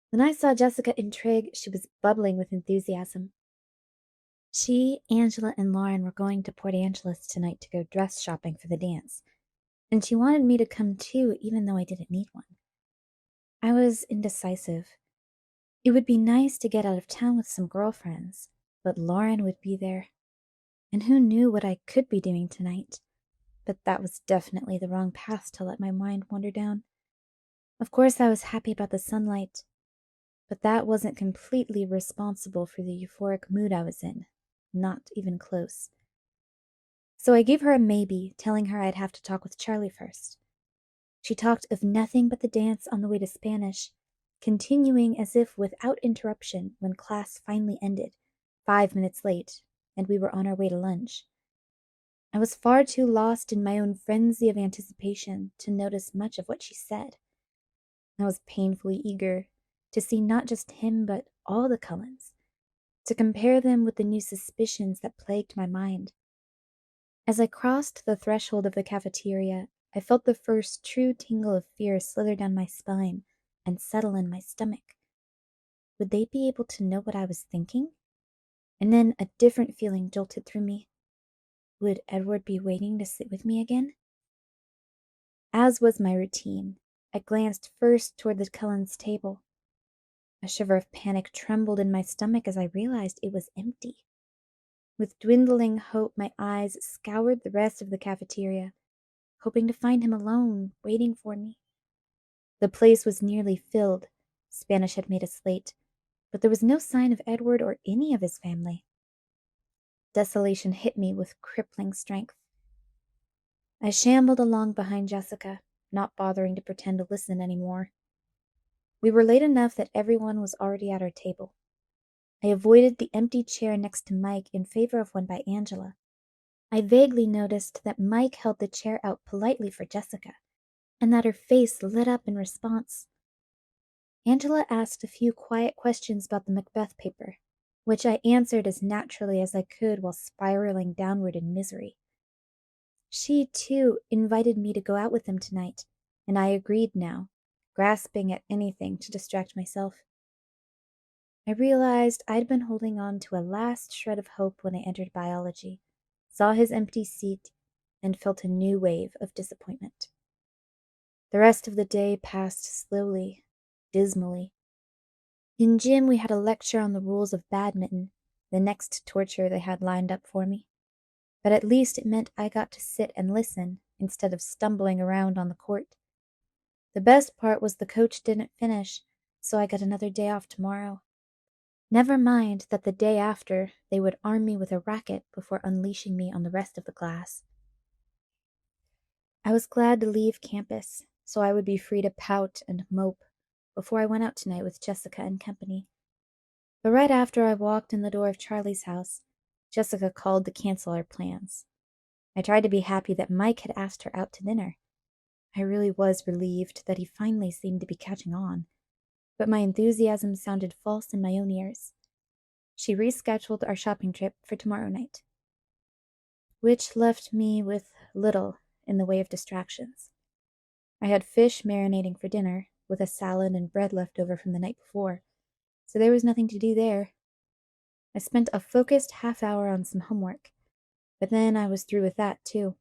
B: When I saw Jessica in Trig, she was bubbling with enthusiasm. She, Angela, and Lauren were going to Port Angeles tonight to go dress shopping for the dance, and she wanted me to come too, even though I didn't need one. I was indecisive. It would be nice to get out of town with some girlfriends, but Lauren would be there. And who knew what I could be doing tonight? But that was definitely the wrong path to let my mind wander down. Of course I was happy about the sunlight. But that wasn't completely responsible for the euphoric mood I was in. Not even close. So I gave her a maybe, telling her I'd have to talk with Charlie first. She talked of nothing but the dance on the way to Spanish, continuing as if without interruption when class finally ended, 5 minutes late, and we were on our way to lunch. I was far too lost in my own frenzy of anticipation to notice much of what she said. I was painfully eager to see not just him but all the Cullens, to compare them with the new suspicions that plagued my mind. As I crossed the threshold of the cafeteria, I felt the first true tingle of fear slither down my spine and settle in my stomach. Would they be able to know what I was thinking? And then a different feeling jolted through me. Would Edward be waiting to sit with me again? As was my routine, I glanced first toward the Cullens' table. A shiver of panic trembled in my stomach as I realized it was empty. With dwindling hope, my eyes scoured the rest of the cafeteria, hoping to find him alone, waiting for me. The place was nearly filled. Spanish had made us late, but there was no sign of Edward or any of his family. Desolation hit me with crippling strength. I shambled along behind Jessica, not bothering to pretend to listen anymore. We were late enough that everyone was already at our table. I avoided the empty chair next to Mike in favor of one by Angela. I vaguely noticed that Mike held the chair out politely for Jessica, and that her face lit up in response. Angela asked a few quiet questions about the Macbeth paper, which I answered as naturally as I could while spiraling downward in misery. She, too, invited me to go out with them tonight, and I agreed now, grasping at anything to distract myself. I realized I'd been holding on to a last shred of hope when I entered biology, saw his empty seat, and felt a new wave of disappointment. The rest of the day passed slowly, dismally. In gym, we had a lecture on the rules of badminton, the next torture they had lined up for me. But at least it meant I got to sit and listen instead of stumbling around on the court. The best part was the coach didn't finish, so I got another day off tomorrow. Never mind that the day after they would arm me with a racket before unleashing me on the rest of the class. I was glad to leave campus, so I would be free to pout and mope before I went out tonight with Jessica and company. But right after I walked in the door of Charlie's house, Jessica called to cancel our plans. I tried to be happy that Mike had asked her out to dinner. I really was relieved that he finally seemed to be catching on, but my enthusiasm sounded false in my own ears. She rescheduled our shopping trip for tomorrow night, which left me with little in the way of distractions. I had fish marinating for dinner, with a salad and bread left over from the night before, so there was nothing to do there. I spent a focused half hour on some homework, but then I was through with that too.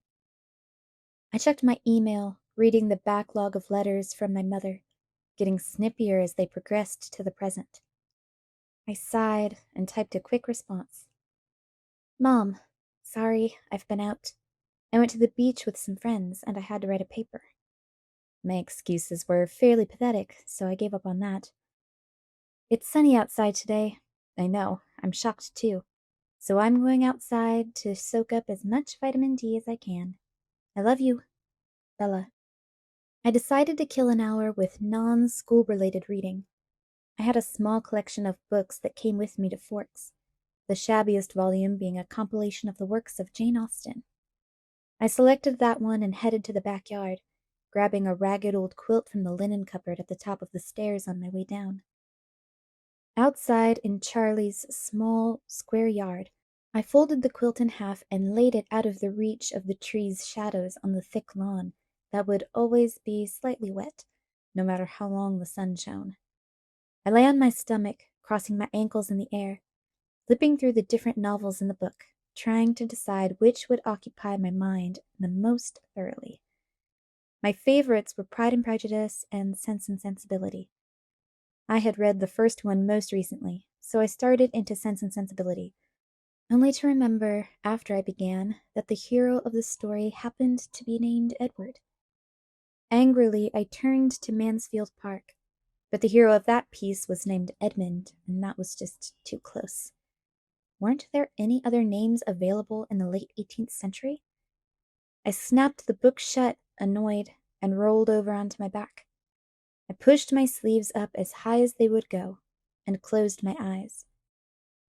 B: I checked my email, reading the backlog of letters from my mother, getting snippier as they progressed to the present. I sighed and typed a quick response. Mom, sorry, I've been out. I went to the beach with some friends and I had to write a paper. My excuses were fairly pathetic, so I gave up on that. It's sunny outside today. I know, I'm shocked too. So I'm going outside to soak up as much vitamin D as I can. I love you, Bella. I decided to kill an hour with non-school related reading. I had a small collection of books that came with me to Forks, the shabbiest volume being a compilation of the works of Jane Austen. I selected that one and headed to the backyard, grabbing a ragged old quilt from the linen cupboard at the top of the stairs on my way down. Outside in Charlie's small, square yard, I folded the quilt in half and laid it out of the reach of the tree's shadows on the thick lawn that would always be slightly wet, no matter how long the sun shone. I lay on my stomach, crossing my ankles in the air, flipping through the different novels in the book, trying to decide which would occupy my mind the most thoroughly. My favorites were Pride and Prejudice and Sense and Sensibility. I had read the first one most recently, so I started into Sense and Sensibility, only to remember, after I began, that the hero of the story happened to be named Edward. Angrily, I turned to Mansfield Park, But the hero of that piece was named Edmund, and that was just too close. Weren't there any other names available in the late 18th century? I snapped the book shut, annoyed, and rolled over onto my back. I pushed my sleeves up as high as they would go, and closed my eyes.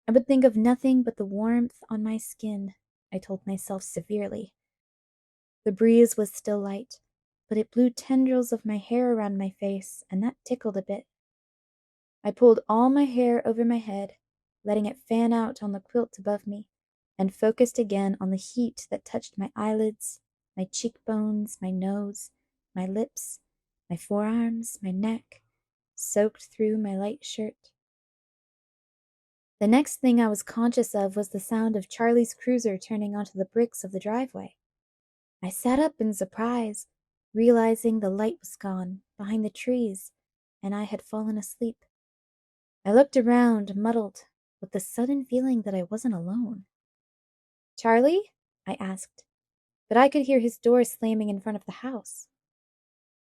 B: I would think of nothing but the warmth on my skin, I told myself severely. The breeze was still light, but it blew tendrils of my hair around my face, and that tickled a bit. I pulled all my hair over my head, letting it fan out on the quilt above me, and focused again on the heat that touched my eyelids, my cheekbones, my nose, my lips, my forearms, my neck, soaked through my light shirt. The next thing I was conscious of was the sound of Charlie's cruiser turning onto the bricks of the driveway. I sat up in surprise, realizing the light was gone behind the trees, and I had fallen asleep. I looked around, muddled, with the sudden feeling that I wasn't alone. "Charlie?" I asked, but I could hear his door slamming in front of the house.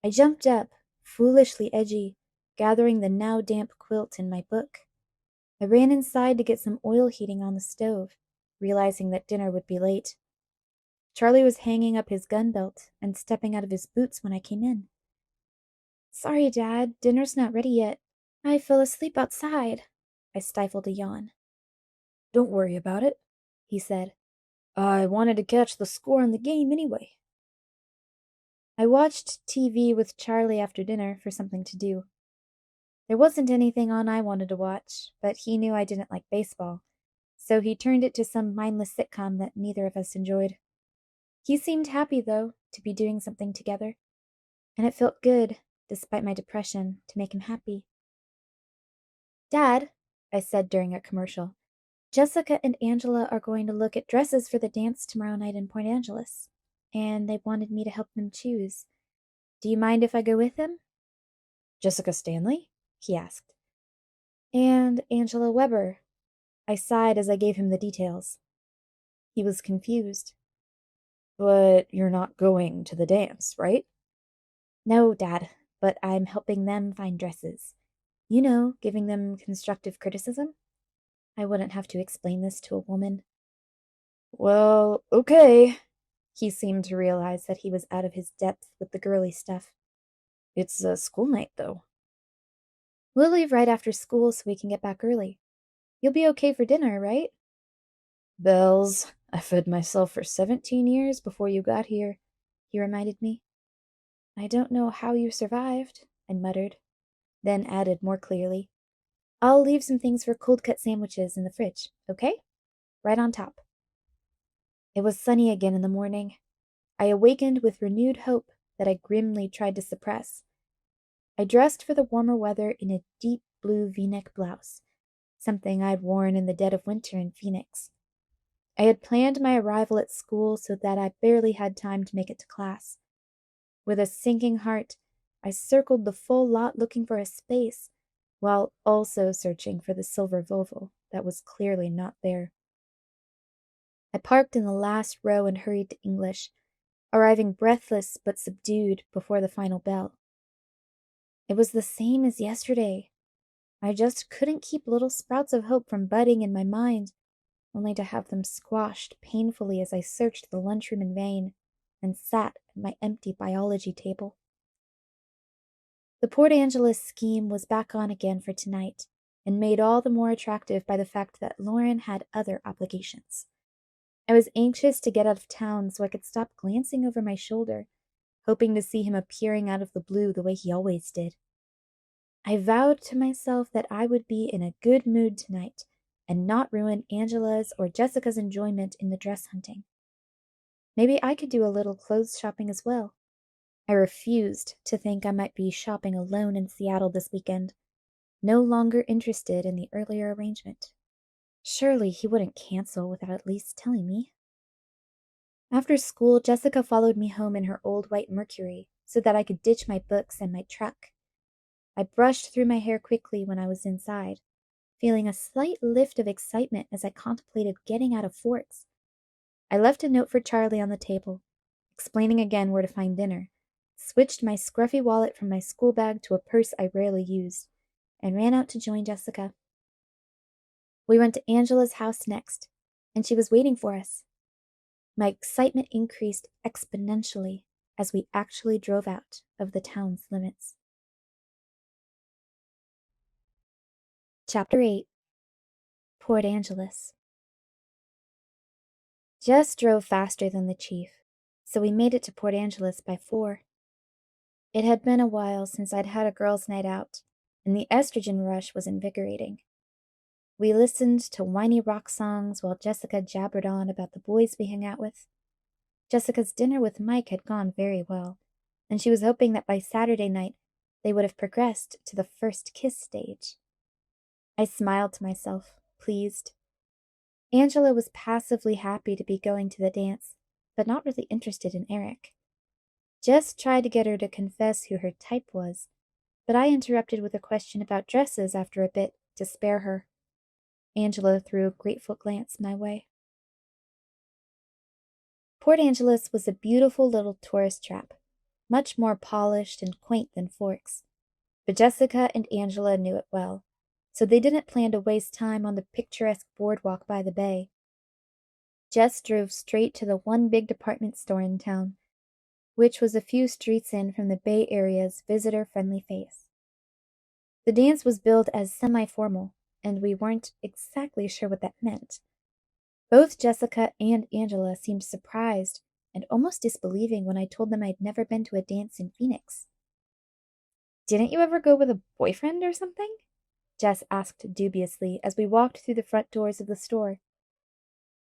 B: I jumped up, foolishly edgy, gathering the now damp quilt in my book. I ran inside to get some oil heating on the stove, realizing that dinner would be late. Charlie was hanging up his gun belt and stepping out of his boots when I came in. "Sorry, Dad, dinner's not ready yet. I fell asleep outside." I stifled a yawn. "Don't worry about it," he said. "I wanted to catch the score on the game anyway." I watched TV with Charlie after dinner for something to do. There wasn't anything on I wanted to watch, but he knew I didn't like baseball, so he turned it to some mindless sitcom that neither of us enjoyed. He seemed happy, though, to be doing something together, and it felt good, despite my depression, to make him happy. "Dad," I said during a commercial, "Jessica and Angela are going to look at dresses for the dance tomorrow night in Point Angeles, and they wanted me to help them choose. Do you mind if I go with them?" "Jessica Stanley?" he asked. "And Angela Weber." I sighed as I gave him the details. He was confused. "But you're not going to the dance, right?" "No, Dad, but I'm helping them find dresses. You know, giving them constructive criticism. I wouldn't have to explain this to a woman." "Well, okay." He seemed to realize that he was out of his depth with the girly stuff. "It's a school night, though." "We'll leave right after school so we can get back early. You'll be okay for dinner, right?" "Bells, I fed myself for 17 years before you got here," he reminded me. "I don't know how you survived," I muttered, then added more clearly, "I'll leave some things for cold-cut sandwiches in the fridge, okay? Right on top." It was sunny again in the morning. I awakened with renewed hope that I grimly tried to suppress. I dressed for the warmer weather in a deep blue V-neck blouse, something I'd worn in the dead of winter in Phoenix. I had planned my arrival at school so that I barely had time to make it to class. With a sinking heart, I circled the full lot looking for a space, while also searching for the silver Volvo that was clearly not there. I parked in the last row and hurried to English, arriving breathless but subdued before the final bell. It was the same as yesterday. I just couldn't keep little sprouts of hope from budding in my mind, only to have them squashed painfully as I searched the lunchroom in vain and sat at my empty biology table. The Port Angeles scheme was back on again for tonight, and made all the more attractive by the fact that Lauren had other obligations. I was anxious to get out of town so I could stop glancing over my shoulder, hoping to see him appearing out of the blue the way he always did. I vowed to myself that I would be in a good mood tonight and not ruin Angela's or Jessica's enjoyment in the dress hunting. Maybe I could do a little clothes shopping as well. I refused to think I might be shopping alone in Seattle this weekend, no longer interested in the earlier arrangement. Surely he wouldn't cancel without at least telling me. After school, Jessica followed me home in her old white Mercury so that I could ditch my books and my truck. I brushed through my hair quickly when I was inside, feeling a slight lift of excitement as I contemplated getting out of Forks. I left a note for Charlie on the table, explaining again where to find dinner, switched my scruffy wallet from my school bag to a purse I rarely used, and ran out to join Jessica. We went to Angela's house next, and she was waiting for us. My excitement increased exponentially as we actually drove out of the town's limits. Chapter 8. Port Angeles. Jess drove faster than the chief, so we made it to Port Angeles by 4. It had been a while since I'd had a girls' night out, and the estrogen rush was invigorating. We listened to whiny rock songs while Jessica jabbered on about the boys we hung out with. Jessica's dinner with Mike had gone very well, and she was hoping that by Saturday night they would have progressed to the first kiss stage. I smiled to myself, pleased. Angela was passively happy to be going to the dance, but not really interested in Eric. Jess tried to get her to confess who her type was, but I interrupted with a question about dresses after a bit to spare her. Angela threw a grateful glance my way. Port Angeles was a beautiful little tourist trap, much more polished and quaint than Forks, but Jessica and Angela knew it well, so they didn't plan to waste time on the picturesque boardwalk by the bay. Jess drove straight to the one big department store in town, which was a few streets in from the Bay Area's visitor-friendly face. The dance was billed as semi-formal, and we weren't exactly sure what that meant. Both Jessica and Angela seemed surprised and almost disbelieving when I told them I'd never been to a dance in Phoenix. "Didn't you ever go with a boyfriend or something?" Jess asked dubiously as we walked through the front doors of the store.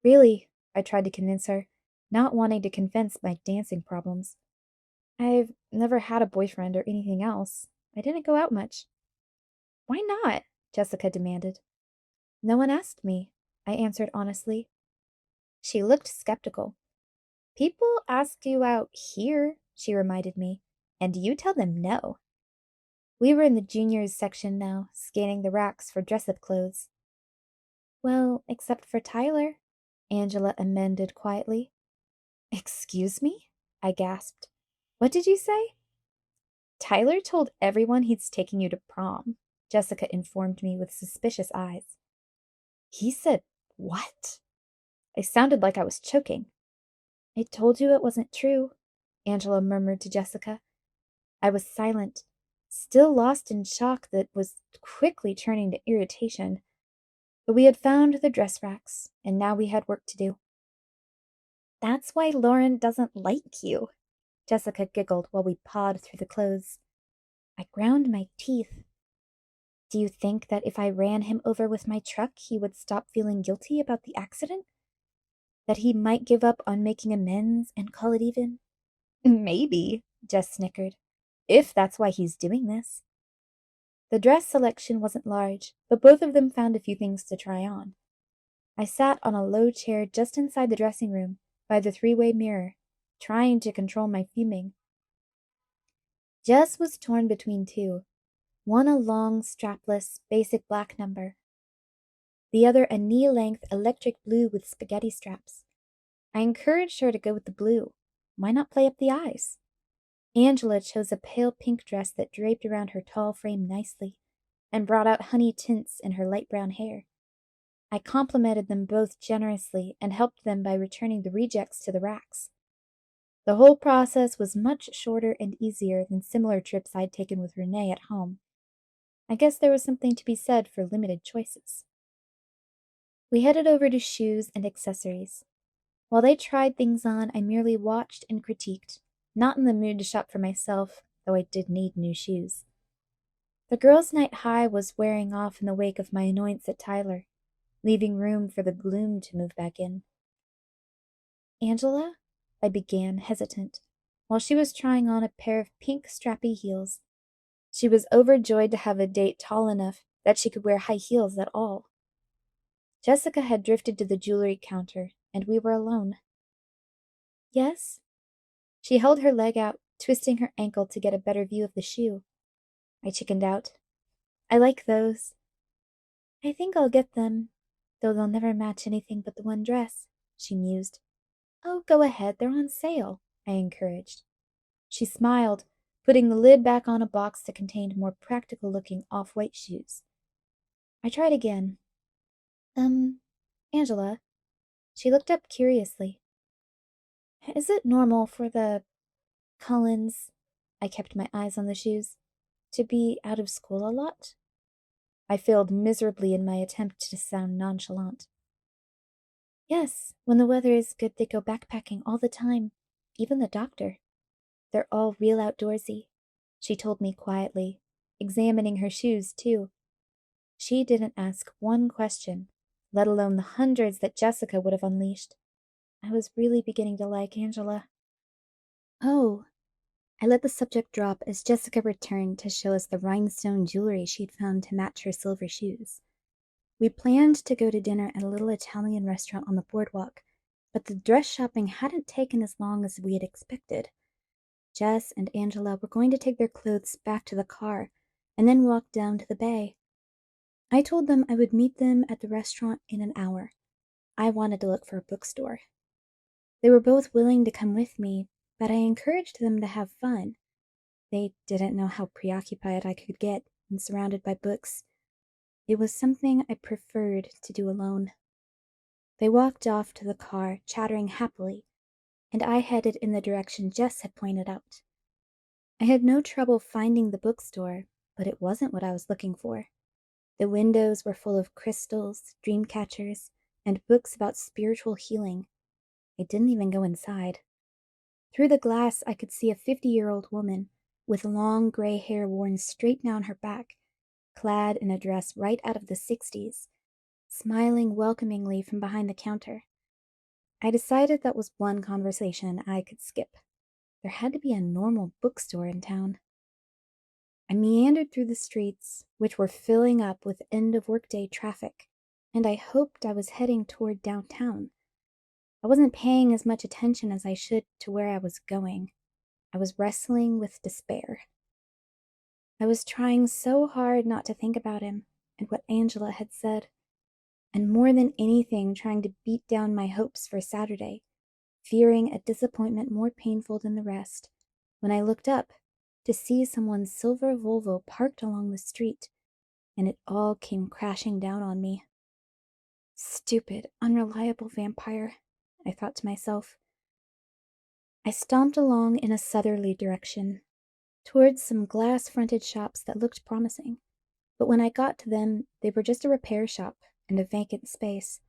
B: "Really," I tried to convince her, not wanting to confess my dancing problems. "I've never had a boyfriend or anything else. I didn't go out much." "Why not?" Jessica demanded. "No one asked me," I answered honestly. She looked skeptical. "People ask you out here," she reminded me, "and you tell them no." We were in the juniors section now, scanning the racks for dress-up clothes. "Well, except for Tyler," Angela amended quietly. "Excuse me?" I gasped. "What did you say?" "Tyler told everyone he's taking you to prom," Jessica informed me with suspicious eyes. "He said what?" I sounded like I was choking. "I told you it wasn't true," Angela murmured to Jessica. I was silent, still lost in shock that was quickly turning to irritation. But we had found the dress racks, and now we had work to do. "That's why Lauren doesn't like you," Jessica giggled while we pawed through the clothes. I ground my teeth. "Do you think that if I ran him over with my truck, he would stop feeling guilty about the accident? That he might give up on making amends and call it even?" "Maybe," Jess snickered, "if that's why he's doing this." The dress selection wasn't large, but both of them found a few things to try on. I sat on a low chair just inside the dressing room, by the three-way mirror, trying to control my fuming. Jess was torn between two, one a long, strapless, basic black number, the other a knee-length electric blue with spaghetti straps. I encouraged her to go with the blue. Why not play up the eyes? Angela chose a pale pink dress that draped around her tall frame nicely, and brought out honey tints in her light brown hair. I complimented them both generously and helped them by returning the rejects to the racks. The whole process was much shorter and easier than similar trips I'd taken with Renee at home. I guess there was something to be said for limited choices. We headed over to shoes and accessories. While they tried things on, I merely watched and critiqued, not in the mood to shop for myself, though I did need new shoes. The girls' night high was wearing off in the wake of my annoyance at Tyler, leaving room for the gloom to move back in. "Angela?" I began, hesitant, while she was trying on a pair of pink strappy heels. She was overjoyed to have a date tall enough that she could wear high heels at all. Jessica had drifted to the jewelry counter, and we were alone. "Yes?" She held her leg out, twisting her ankle to get a better view of the shoe. I chickened out. "I like those." "I think I'll get them, though they'll never match anything but the one dress," she mused. "Oh, go ahead, they're on sale," I encouraged. She smiled, putting the lid back on a box that contained more practical-looking off-white shoes. I tried again. Angela. She looked up curiously. Is it normal for the Cullens, I kept my eyes on the shoes, to be out of school a lot? I failed miserably in my attempt to sound nonchalant. Yes, when the weather is good they go backpacking all the time, even the doctor. They're all real outdoorsy, she told me quietly, examining her shoes too. She didn't ask one question, let alone the hundreds that Jessica would have unleashed. I was really beginning to like Angela. Oh, I let the subject drop as Jessica returned to show us the rhinestone jewelry she'd found to match her silver shoes. We planned to go to dinner at a little Italian restaurant on the boardwalk, but the dress shopping hadn't taken as long as we had expected. Jess and Angela were going to take their clothes back to the car and then walk down to the bay. I told them I would meet them at the restaurant in an hour. I wanted to look for a bookstore. They were both willing to come with me, but I encouraged them to have fun. They didn't know how preoccupied I could get when surrounded by books. It was something I preferred to do alone. They walked off to the car, chattering happily, and I headed in the direction Jess had pointed out. I had no trouble finding the bookstore, but it wasn't what I was looking for. The windows were full of crystals, dream catchers, and books about spiritual healing. I didn't even go inside. Through the glass, I could see a 50-year-old woman with long gray hair worn straight down her back, clad in a dress right out of the 60s, smiling welcomingly from behind the counter. I decided that was one conversation I could skip. There had to be a normal bookstore in town. I meandered through the streets, which were filling up with end-of-workday traffic, and I hoped I was heading toward downtown. I wasn't paying as much attention as I should to where I was going. I was wrestling with despair. I was trying so hard not to think about him and what Angela had said, and more than anything trying to beat down my hopes for Saturday, fearing a disappointment more painful than the rest, when I looked up to see someone's silver Volvo parked along the street, and it all came crashing down on me. Stupid, unreliable vampire, I thought to myself. I stomped along in a southerly direction, towards some glass-fronted shops that looked promising, but when I got to them, they were just a repair shop and a vacant space.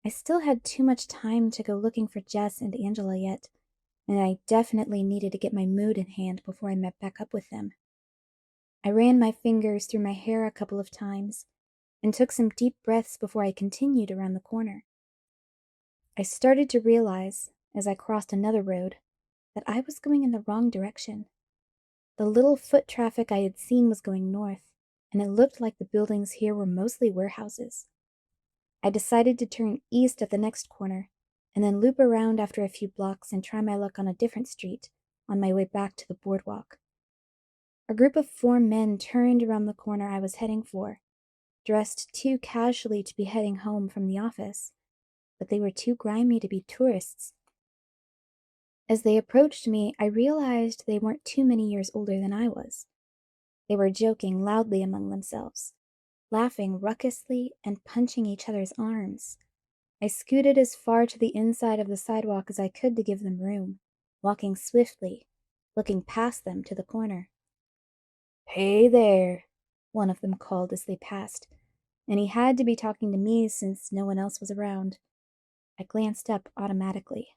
B: I still had too much time to go looking for Jess and Angela yet, and I definitely needed to get my mood in hand before I met back up with them. I ran my fingers through my hair a couple of times, and took some deep breaths before I continued around the corner. I started to realize, as I crossed another road, that I was going in the wrong direction. The little foot traffic I had seen was going north, and it looked like the buildings here were mostly warehouses. I decided to turn east at the next corner, and then loop around after a few blocks and try my luck on a different street on my way back to the boardwalk. A group of 4 men turned around the corner I was heading for, dressed too casually to be heading home from the office, but they were too grimy to be tourists. As they approached me, I realized they weren't too many years older than I was. They were joking loudly among themselves, laughing ruckusly and punching each other's arms. I scooted as far to the inside of the sidewalk as I could to give them room, walking swiftly, looking past them to the corner. "Hey there," one of them called as they passed, and he had to be talking to me since no one else was around. I glanced up automatically.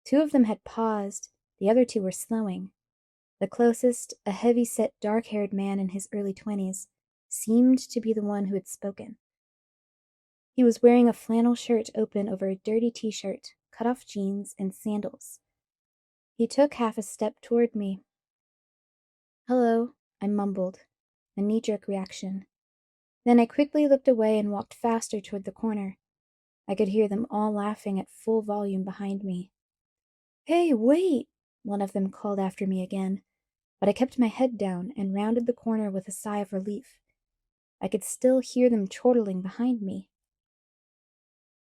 B: 2 of them had paused, the other 2 were slowing. The closest, a heavy-set, dark-haired man in his early 20s, seemed to be the one who had spoken. He was wearing a flannel shirt open over a dirty t-shirt, cut-off jeans, and sandals. He took half a step toward me. "Hello," I mumbled, a knee-jerk reaction. Then I quickly looked away and walked faster toward the corner. I could hear them all laughing at full volume behind me. "Hey, wait!" one of them called after me again, but I kept my head down and rounded the corner with a sigh of relief. I could still hear them chortling behind me.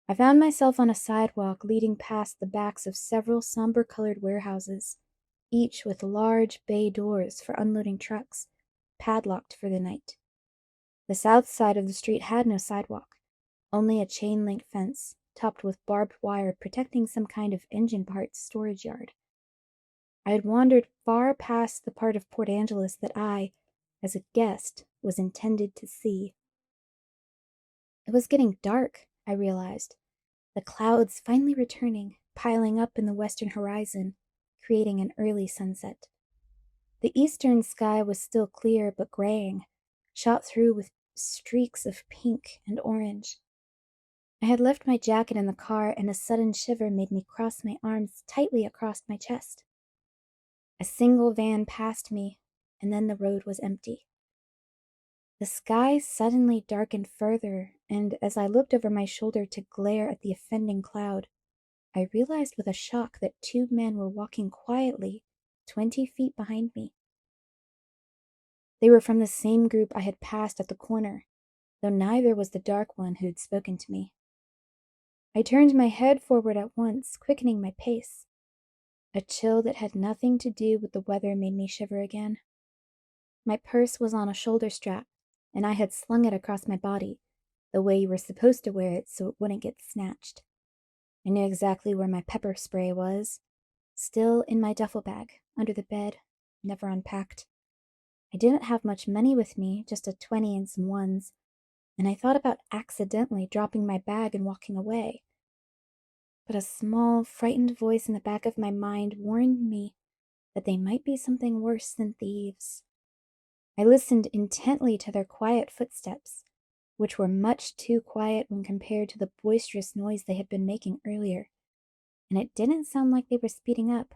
B: I found myself on a sidewalk leading past the backs of several somber-colored warehouses. each with large bay doors for unloading trucks, padlocked for the night. The south side of the street had no sidewalk, only a chain-link fence topped with barbed wire protecting some kind of engine parts storage yard. I had wandered far past the part of Port Angeles that I, as a guest, was intended to see. It was getting dark, I realized, the clouds finally returning, piling up in the western horizon, creating an early sunset. The eastern sky was still clear but graying, shot through with streaks of pink and orange. I had left my jacket in the car, and a sudden shiver made me cross my arms tightly across my chest. A single van passed me, and then the road was empty. The sky suddenly darkened further, and as I looked over my shoulder to glare at the offending cloud, I realized with a shock that two men were walking quietly 20 feet behind me. They were from the same group I had passed at the corner, though neither was the dark one who had spoken to me. I turned my head forward at once, quickening my pace. A chill that had nothing to do with the weather made me shiver again. My purse was on a shoulder strap, and I had slung it across my body, the way you were supposed to wear it so it wouldn't get snatched. I knew exactly where my pepper spray was, still in my duffel bag, under the bed, never unpacked. I didn't have much money with me, just a 20 and some ones, and I thought about accidentally dropping my bag and walking away. But a small, frightened voice in the back of my mind warned me that they might be something worse than thieves. I listened intently to their quiet footsteps, which were much too quiet when compared to the boisterous noise they had been making earlier, and it didn't sound like they were speeding up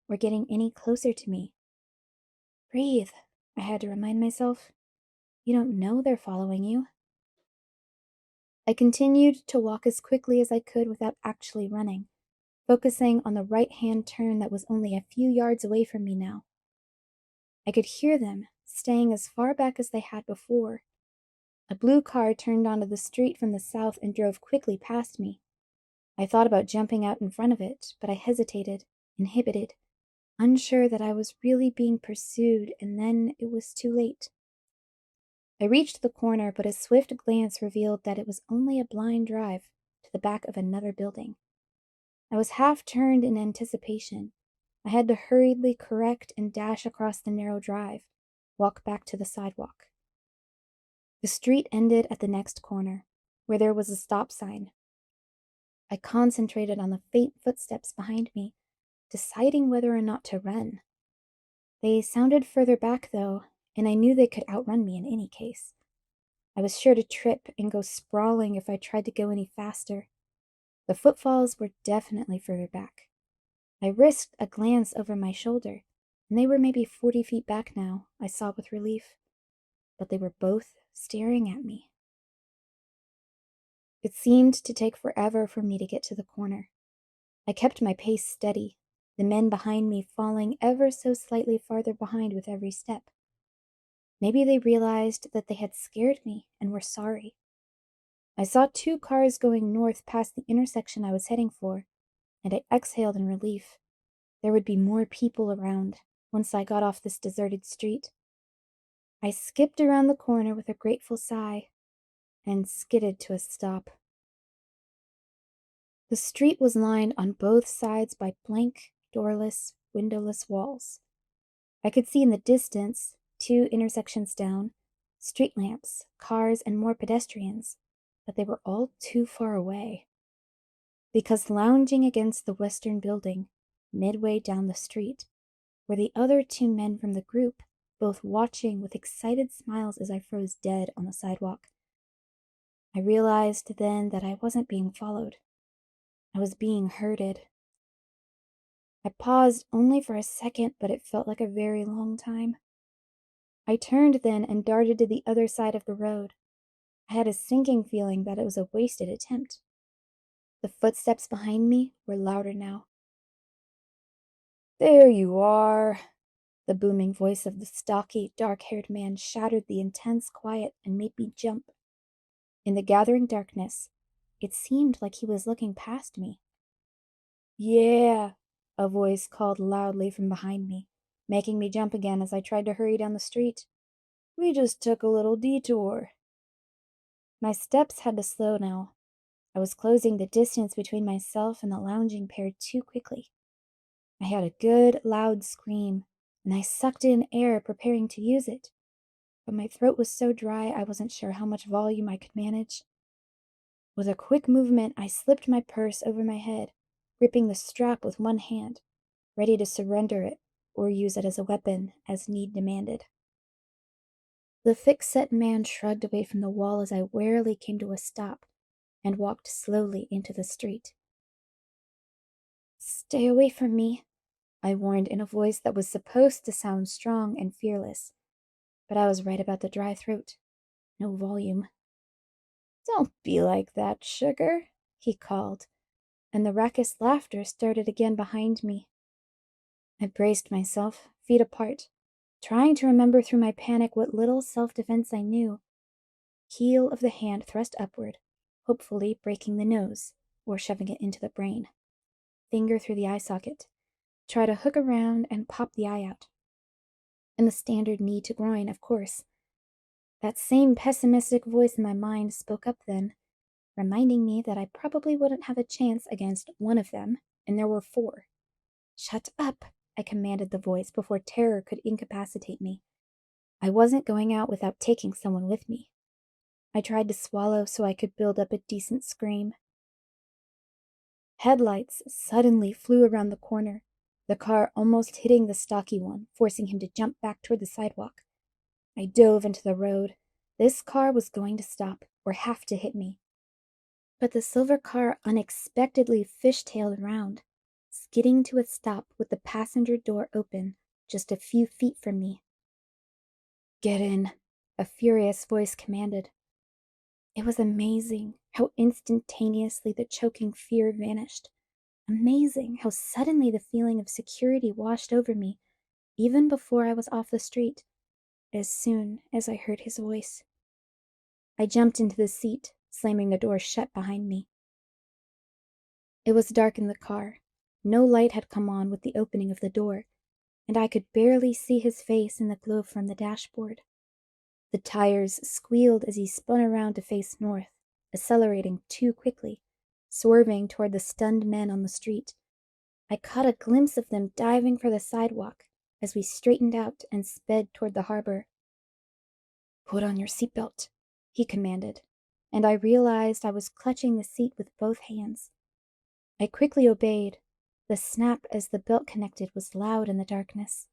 B: or getting any closer to me. Breathe, I had to remind myself. You don't know they're following you. I continued to walk as quickly as I could without actually running, focusing on the right-hand turn that was only a few yards away from me now. I could hear them, staying as far back as they had before. A blue car turned onto the street from the south and drove quickly past me. I thought about jumping out in front of it, but I hesitated, inhibited, unsure that I was really being pursued, and then it was too late. I reached the corner, but a swift glance revealed that it was only a blind drive to the back of another building. I was half turned in anticipation. I had to hurriedly correct and dash across the narrow drive, walk back to the sidewalk. The street ended at the next corner, where there was a stop sign. I concentrated on the faint footsteps behind me, deciding whether or not to run. They sounded further back, though, and I knew they could outrun me in any case. I was sure to trip and go sprawling if I tried to go any faster. The footfalls were definitely further back. I risked a glance over my shoulder, and they were maybe 40 feet back now, I saw with relief. But they were both staring at me. It seemed to take forever for me to get to the corner. I kept my pace steady, the men behind me falling ever so slightly farther behind with every step. Maybe they realized that they had scared me and were sorry. I saw two cars going north past the intersection I was heading for, and I exhaled in relief. There would be more people around once I got off this deserted street. I skipped around the corner with a grateful sigh and skidded to a stop. The street was lined on both sides by blank, doorless, windowless walls. I could see in the distance, 2 intersections down, street lamps, cars, and more pedestrians, but they were all too far away. Because lounging against the western building, midway down the street, were the other 2 men from the group, both watching with excited smiles as I froze dead on the sidewalk. I realized then that I wasn't being followed. I was being herded. I paused only for a second, but it felt like a very long time. I turned then and darted to the other side of the road. I had a sinking feeling that it was a wasted attempt. The footsteps behind me were louder now. "There you are!" The booming voice of the stocky, dark-haired man shattered the intense quiet and made me jump. In the gathering darkness, it seemed like he was looking past me. "Yeah, A voice called loudly from behind me, making me jump again as I tried to hurry down the street. We just took a little detour. My steps had to slow now. I was closing the distance between myself and the lounging pair too quickly. I had a good, loud scream, and I sucked in air preparing to use it. But my throat was so dry I wasn't sure how much volume I could manage. With a quick movement, I slipped my purse over my head, gripping the strap with one hand, ready to surrender it or use it as a weapon as need demanded. The thick-set man shrugged away from the wall as I warily came to a stop and walked slowly into the street. "Stay away from me," I warned in a voice that was supposed to sound strong and fearless, but I was right about the dry throat. No volume. "Don't be like that, sugar," he called, and the raucous laughter started again behind me. I braced myself, feet apart, trying to remember through my panic what little self-defense I knew. Heel of the hand thrust upward, hopefully breaking the nose, or shoving it into the brain. Finger through the eye socket. Try to hook around and pop the eye out. And the standard knee to groin, of course. That same pessimistic voice in my mind spoke up then, reminding me that I probably wouldn't have a chance against one of them, and there were 4. "Shut up," I commanded the voice before terror could incapacitate me. I wasn't going out without taking someone with me. I tried to swallow so I could build up a decent scream. Headlights suddenly flew around the corner, the car almost hitting the stocky one, forcing him to jump back toward the sidewalk. I dove into the road. This car was going to stop, or have to hit me. But the silver car unexpectedly fishtailed around, skidding to a stop with the passenger door open just a few feet from me. "Get in," a furious voice commanded. It was amazing how instantaneously the choking fear vanished. Amazing how suddenly the feeling of security washed over me, even before I was off the street, as soon as I heard his voice. I jumped into the seat, slamming the door shut behind me. It was dark in the car. No light had come on with the opening of the door, and I could barely see his face in the glow from the dashboard. The tires squealed as he spun around to face north, accelerating too quickly, swerving toward the stunned men on the street. I caught a glimpse of them diving for the sidewalk as we straightened out and sped toward the harbor. "Put on your seatbelt," he commanded, and I realized I was clutching the seat with both hands. I quickly obeyed. The snap as the belt connected was loud in the darkness.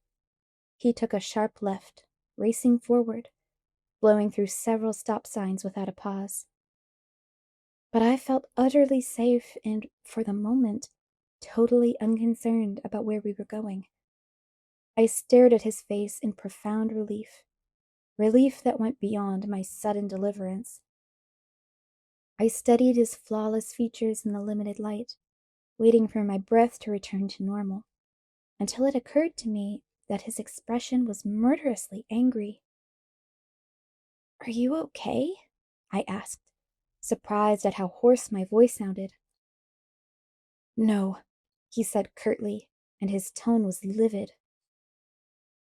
B: He took a sharp left, racing forward, blowing through several stop signs without a pause. But I felt utterly safe and, for the moment, totally unconcerned about where we were going. I stared at his face in profound relief, relief that went beyond my sudden deliverance. I studied his flawless features in the limited light, waiting for my breath to return to normal, until it occurred to me that his expression was murderously angry. "Are you okay?" I asked, surprised at how hoarse my voice sounded. "No," he said curtly, and his tone was livid.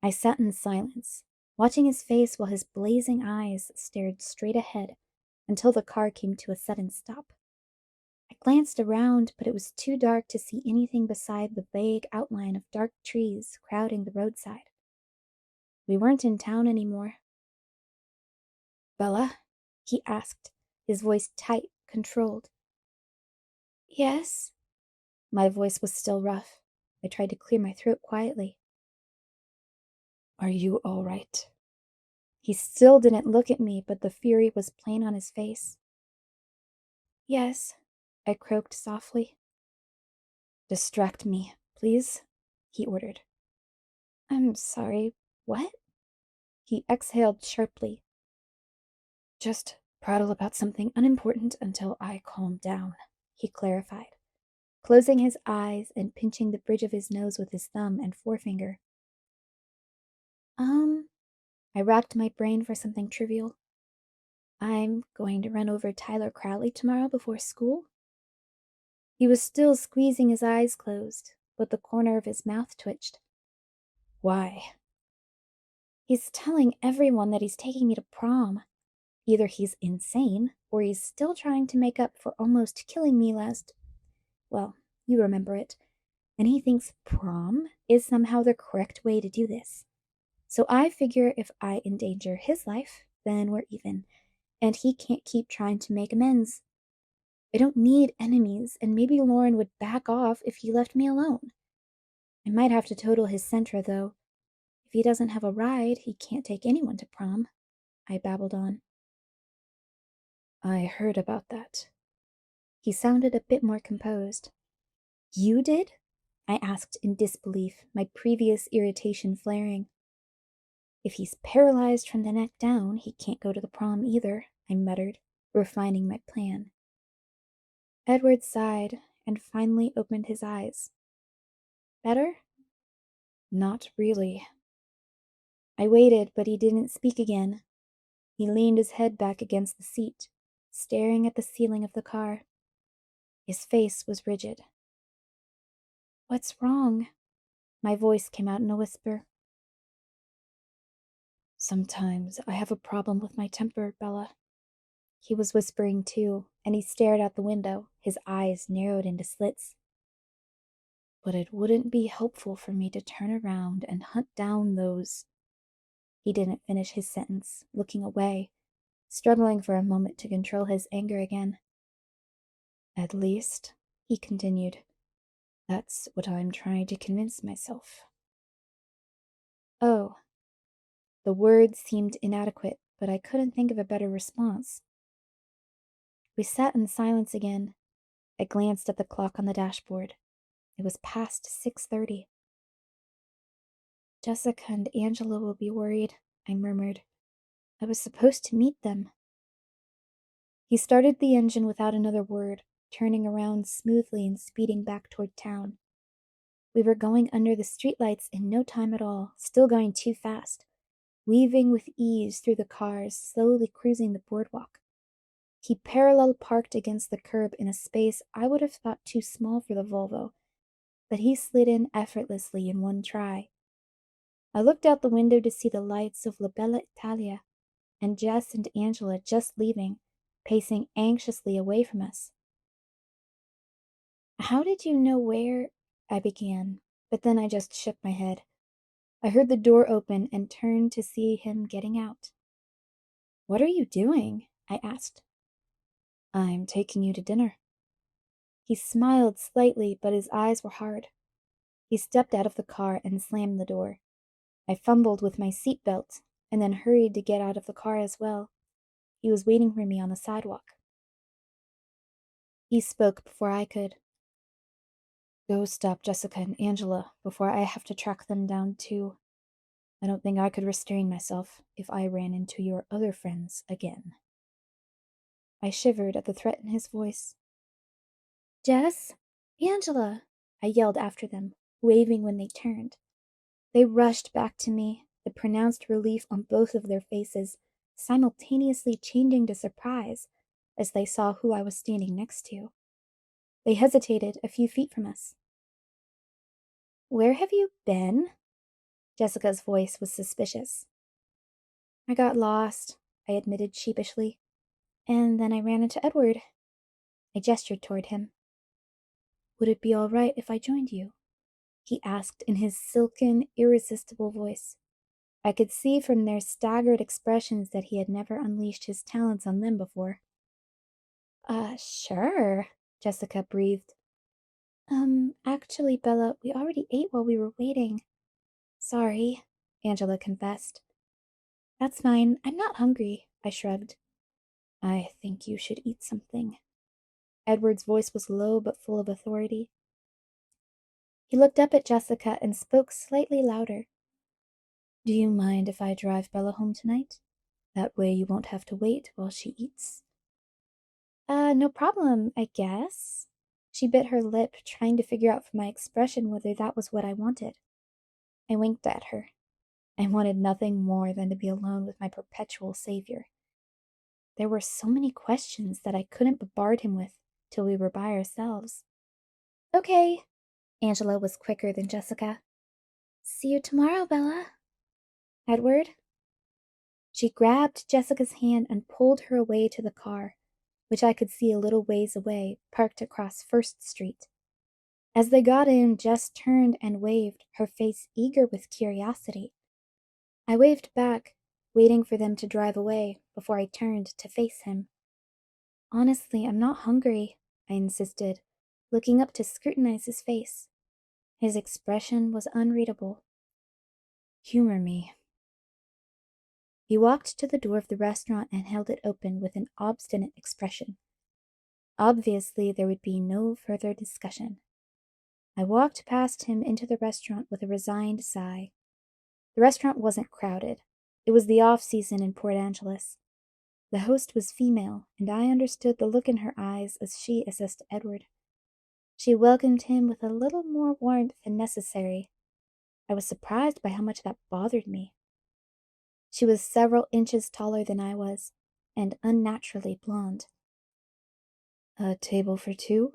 B: I sat in silence, watching his face while his blazing eyes stared straight ahead until the car came to a sudden stop. I glanced around, but it was too dark to see anything beside the vague outline of dark trees crowding the roadside. We weren't in town anymore. "Bella?" he asked, his voice tight, controlled. "Yes?" My voice was still rough. I tried to clear my throat quietly. "Are you all right?" He still didn't look at me, but the fury was plain on his face. "Yes," I croaked softly. "Distract me, please," he ordered. "I'm sorry, what?" He exhaled sharply. "Just prattle about something unimportant until I calm down," he clarified, closing his eyes and pinching the bridge of his nose with his thumb and forefinger. I racked my brain for something trivial. "I'm going to run over Tyler Crowley tomorrow before school." He was still squeezing his eyes closed, but the corner of his mouth twitched.
A: Why?
B: He's telling everyone that he's taking me to prom. Either he's insane, or he's still trying to make up for almost killing me last. Well, you remember it. And he thinks prom is somehow the correct way to do this. So I figure if I endanger his life, then we're even, and he can't keep trying to make amends. I don't need enemies, and maybe Lauren would back off if he left me alone. I might have to total his Sentra, though. If he doesn't have a ride, he can't take anyone to prom, I babbled on.
A: I heard about that.
B: He sounded a bit more composed. You did? I asked in disbelief, my previous irritation flaring. If he's paralyzed from the neck down, he can't go to the prom either, I muttered, refining my plan. Edward sighed and finally opened his eyes. Better?
A: Not really.
B: I waited, but he didn't speak again. He leaned his head back against the seat, staring at the ceiling of the car. His face was rigid. What's wrong? My voice came out in a whisper.
A: Sometimes I have a problem with my temper, Bella.
B: He was whispering too, and he stared out the window, his eyes narrowed into slits.
A: But it wouldn't be helpful for me to turn around and hunt down those.
B: He didn't finish his sentence, looking away, struggling for a moment to control his anger again.
A: At least, he continued, that's what I'm trying to convince myself.
B: Oh. The words seemed inadequate, but I couldn't think of a better response. We sat in silence again. I glanced at the clock on the dashboard. It was past 6:30. Jessica and Angela will be worried, I murmured. I was supposed to meet them. He started the engine without another word, turning around smoothly and speeding back toward town. We were going under the streetlights in no time at all, still going too fast, weaving with ease through the cars, slowly cruising the boardwalk. He parallel parked against the curb in a space I would have thought too small for the Volvo, but he slid in effortlessly in one try. I looked out the window to see the lights of La Bella Italia, and Jess and Angela just leaving, pacing anxiously away from us. How did you know where? I began, but then I just shook my head. I heard the door open and turned to see him getting out. What are you doing? I asked.
A: I'm taking you to dinner.
B: He smiled slightly, but his eyes were hard. He stepped out of the car and slammed the door. I fumbled with my seatbelt and then hurried to get out of the car as well. He was waiting for me on the sidewalk. He spoke before I could.
A: Go stop Jessica and Angela before I have to track them down too. I don't think I could restrain myself if I ran into your other friends again.
B: I shivered at the threat in his voice. Jess? Angela! I yelled after them, waving when they turned. They rushed back to me, the pronounced relief on both of their faces simultaneously changing to surprise as they saw who I was standing next to. They hesitated a few feet from us. Where have you been? Jessica's voice was suspicious. I got lost, I admitted sheepishly, and then I ran into Edward. I gestured toward him. Would it be all right if I joined you? He asked in his silken, irresistible voice. I could see from their staggered expressions that he had never unleashed his talents on them before. Sure, Jessica breathed. Actually, Bella, we already ate while we were waiting. Sorry, Angela confessed. That's fine, I'm not hungry, I shrugged. I think you should eat something. Edward's voice was low but full of authority. He looked up at Jessica and spoke slightly louder. Do you mind if I drive Bella home tonight? That way you won't have to wait while she eats. No problem, I guess. She bit her lip, trying to figure out from my expression whether that was what I wanted. I winked at her. I wanted nothing more than to be alone with my perpetual savior. There were so many questions that I couldn't bombard him with till we were by ourselves. Okay,
A: Angela was quicker than Jessica. See you tomorrow, Bella. Edward? She grabbed Jessica's hand and pulled her away to the car, which I could see a little ways away, parked across First Street. As they got in, Jess turned and waved, her face eager with curiosity. I waved back, waiting for them to drive away before I turned to face him. Honestly, I'm not hungry, I insisted, looking up to scrutinize his face. His expression was unreadable. Humor me. He walked to the door of the restaurant and held it open with an obstinate expression. Obviously, there would be no further discussion. I walked past him into the restaurant with a resigned sigh. The restaurant wasn't crowded. It was the off-season in Port Angeles. The host was female, and I understood the look in her eyes as she assessed Edward. She welcomed him with a little more warmth than necessary. I was surprised by how much that bothered me. She was several inches taller than I was, and unnaturally blonde. A table for two?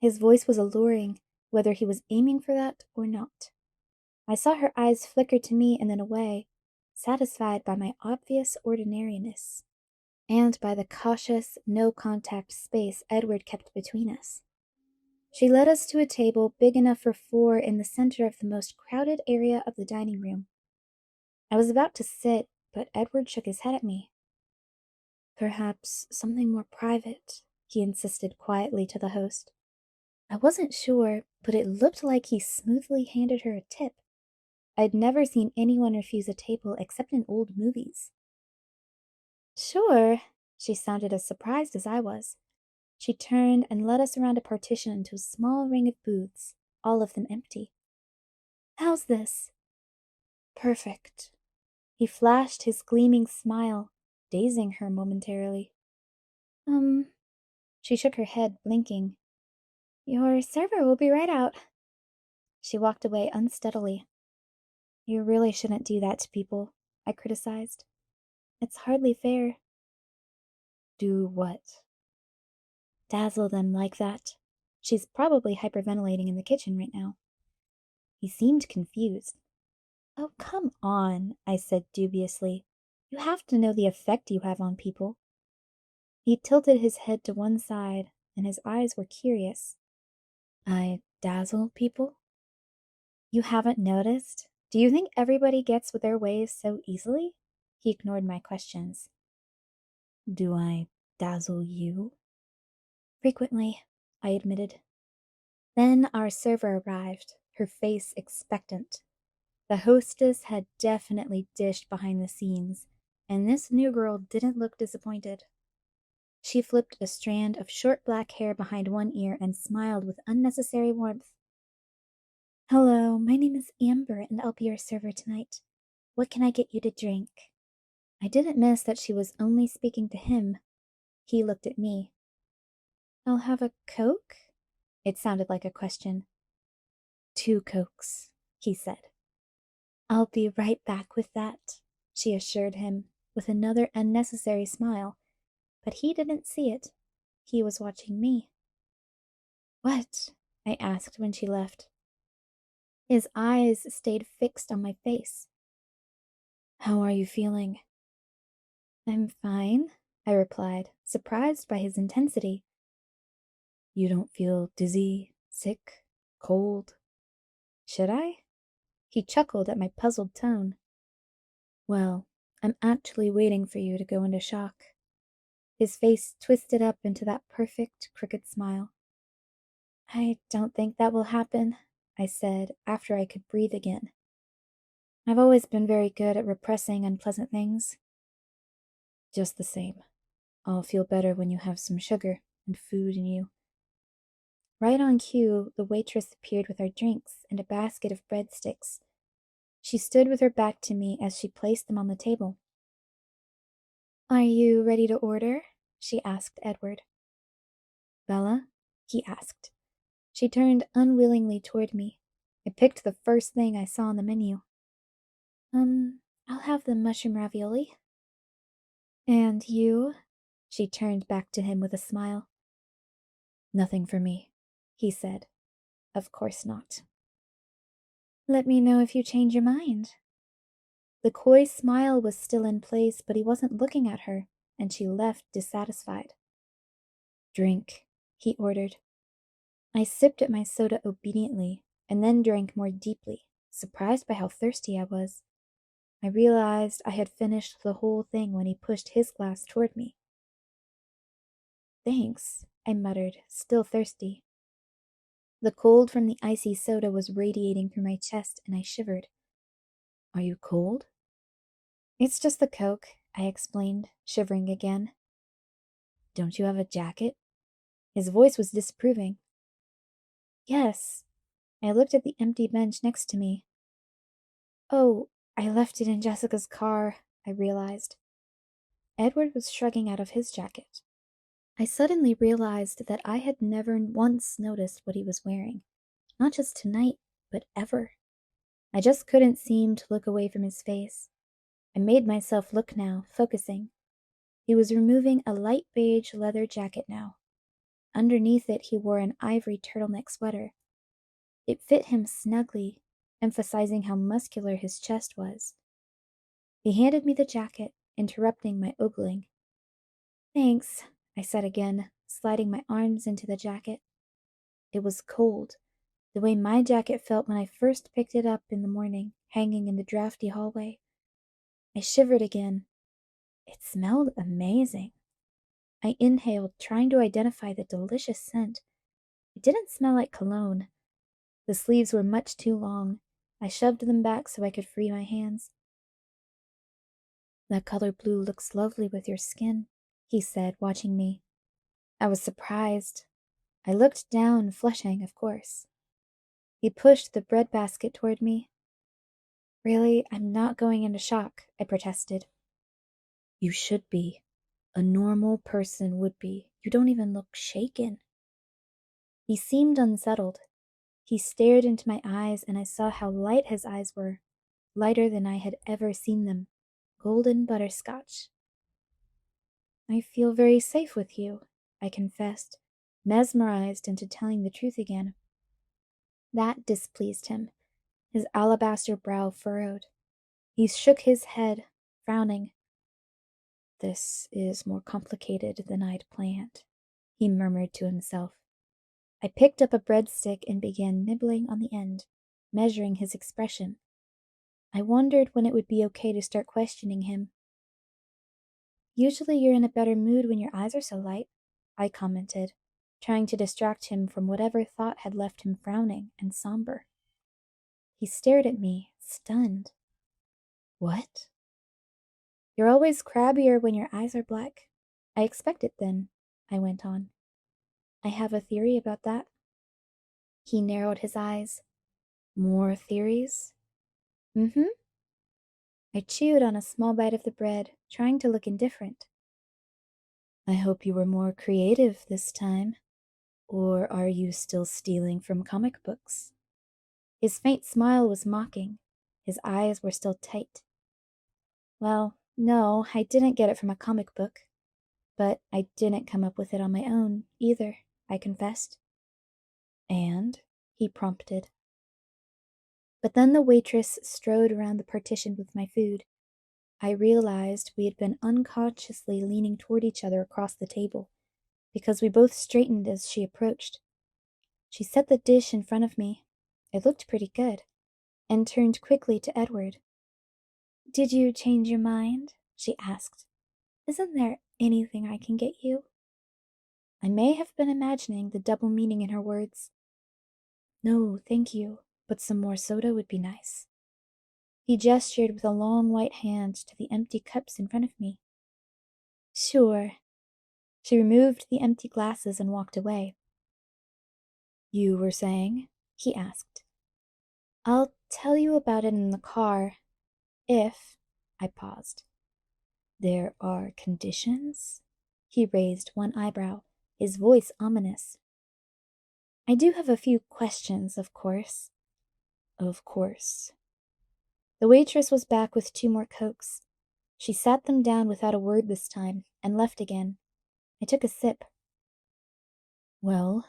A: His voice was alluring, whether he was aiming for that or not. I saw her eyes flicker to me and then away, satisfied by my obvious ordinariness, and by the cautious, no-contact space Edward kept between us. She led us to a table big enough for four in the center of the most crowded area of the dining room. I was about to sit, but Edward shook his head at me. Perhaps something more private, he insisted quietly to the host. I wasn't sure, but it looked like he smoothly handed her a tip. I'd never seen anyone refuse a table except in old movies. Sure, she sounded as surprised as I was. She turned and led us around a partition into a small ring of booths, all of them empty. How's this? Perfect. He flashed his gleaming smile, dazing her momentarily. She shook her head, blinking. Your server will be right out. She walked away unsteadily. You really shouldn't do that to people, I criticized. It's hardly fair. Do what? Dazzle them like that. She's probably hyperventilating in the kitchen right now. He seemed confused. Oh, come on, I said dubiously. You have to know the effect you have on people. He tilted his head to one side, and his eyes were curious. I dazzle people? You haven't noticed? Do you think everybody gets with their ways so easily? He ignored my questions. Do I dazzle you? Frequently, I admitted. Then our server arrived, her face expectant. The hostess had definitely dished behind the scenes, and this new girl didn't look disappointed. She flipped a strand of short black hair behind one ear and smiled with unnecessary warmth. Hello, my name is Amber, and I'll be your server tonight. What can I get you to drink? I didn't miss that she was only speaking to him. He looked at me. I'll have a Coke? It sounded like a question. 2 Cokes, he said. I'll be right back with that, she assured him, with another unnecessary smile. But he didn't see it. He was watching me. What? I asked when she left. His eyes stayed fixed on my face. How are you feeling? I'm fine, I replied, surprised by his intensity. You don't feel dizzy, sick, cold? Should I? He chuckled at my puzzled tone. Well, I'm actually waiting for you to go into shock. His face twisted up into that perfect, crooked smile. I don't think that will happen, I said after I could breathe again. I've always been very good at repressing unpleasant things. Just the same. I'll feel better when you have some sugar and food in you. Right on cue, the waitress appeared with our drinks and a basket of breadsticks. She stood with her back to me as she placed them on the table. Are you ready to order? She asked Edward. Bella? He asked. She turned unwillingly toward me. I picked the first thing I saw on the menu. I'll have the mushroom ravioli. And you? She turned back to him with a smile. Nothing for me, he said.
B: Of course not. Let me know if you change your mind. The coy smile was still in place, but he wasn't looking at her, and she left dissatisfied. Drink, he ordered. I sipped at my soda obediently, and then drank more deeply, surprised by how thirsty I was. I realized I had finished the whole thing when he pushed his glass toward me. Thanks, I muttered, still thirsty. The cold from the icy soda was radiating through my chest, and I shivered. Are you cold? It's just the Coke, I explained, shivering again. Don't you have a jacket? His voice was disapproving. Yes. I looked at the empty bench next to me. Oh, I left it in Jessica's car, I realized. Edward was shrugging out of his jacket. I suddenly realized that I had never once noticed what he was wearing. Not just tonight, but ever. I just couldn't seem to look away from his face. I made myself look now, focusing. He was removing a light beige leather jacket now. Underneath it, he wore an ivory turtleneck sweater. It fit him snugly, emphasizing how muscular his chest was. He handed me the jacket, interrupting my ogling. Thanks, I said again, sliding my arms into the jacket. It was cold, the way my jacket felt when I first picked it up in the morning, hanging in the drafty hallway. I shivered again. It smelled amazing. I inhaled, trying to identify the delicious scent. It didn't smell like cologne. The sleeves were much too long. I shoved them back so I could free my hands. That color blue looks lovely with your skin, he said, watching me. I was surprised. I looked down, flushing, of course. He pushed the breadbasket toward me. Really, I'm not going into shock, I protested. You should be. A normal person would be. You don't even look shaken. He seemed unsettled. He stared into my eyes, and I saw how light his eyes were, lighter than I had ever seen them, golden butterscotch. I feel very safe with you, I confessed, mesmerized into telling the truth again. That displeased him. His alabaster brow furrowed. He shook his head, frowning. This is more complicated than I'd planned, he murmured to himself. I picked up a breadstick and began nibbling on the end, measuring his expression. I wondered when it would be okay to start questioning him. Usually you're in a better mood when your eyes are so light, I commented, trying to distract him from whatever thought had left him frowning and somber. He stared at me, stunned. What? You're always crabbier when your eyes are black. I expect it then, I went on. I have a theory about that. He narrowed his eyes. More theories? Mm-hmm. I chewed on a small bite of the bread, trying to look indifferent. I hope you were more creative this time. Or are you still stealing from comic books? His faint smile was mocking. His eyes were still tight. Well, no, I didn't get it from a comic book. But I didn't come up with it on my own, either, I confessed. And? He prompted. But then the waitress strode around the partition with my food. I realized we had been unconsciously leaning toward each other across the table, because we both straightened as she approached. She set the dish in front of me. It looked pretty good, and turned quickly to Edward. Did you change your mind? She asked. Isn't there anything I can get you? I may have been imagining the double meaning in her words. No, thank you, but some more soda would be nice. He gestured with a long white hand to the empty cups in front of me. Sure. She removed the empty glasses and walked away. You were saying? He asked. I'll tell you about it in the car, if... I paused. There are conditions? He raised one eyebrow, his voice ominous. I do have a few questions, of course. Of course. The waitress was back with 2 more Cokes. She sat them down without a word this time, and left again. I took a sip. Well,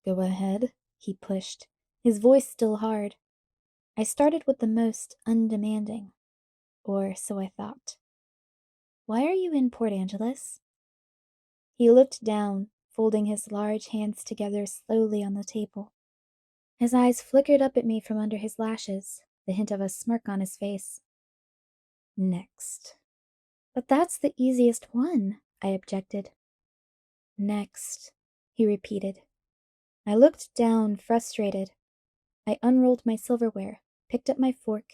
B: go ahead, he pushed, his voice still hard. I started with the most undemanding, or so I thought. Why are you in Port Angeles? He looked down, folding his large hands together slowly on the table. His eyes flickered up at me from under his lashes, the hint of a smirk on his face. Next. But that's the easiest one, I objected. Next, he repeated. I looked down, frustrated. I unrolled my silverware, picked up my fork,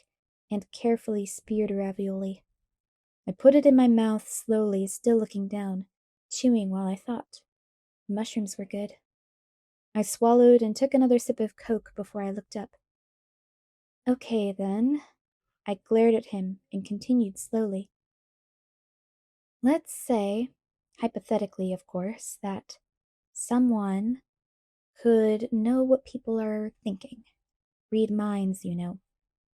B: and carefully speared a ravioli. I put it in my mouth slowly, still looking down, chewing while I thought. The mushrooms were good. I swallowed and took another sip of Coke before I looked up. Okay, then. I glared at him and continued slowly. Let's say, hypothetically of course, that someone could know what people are thinking. Read minds,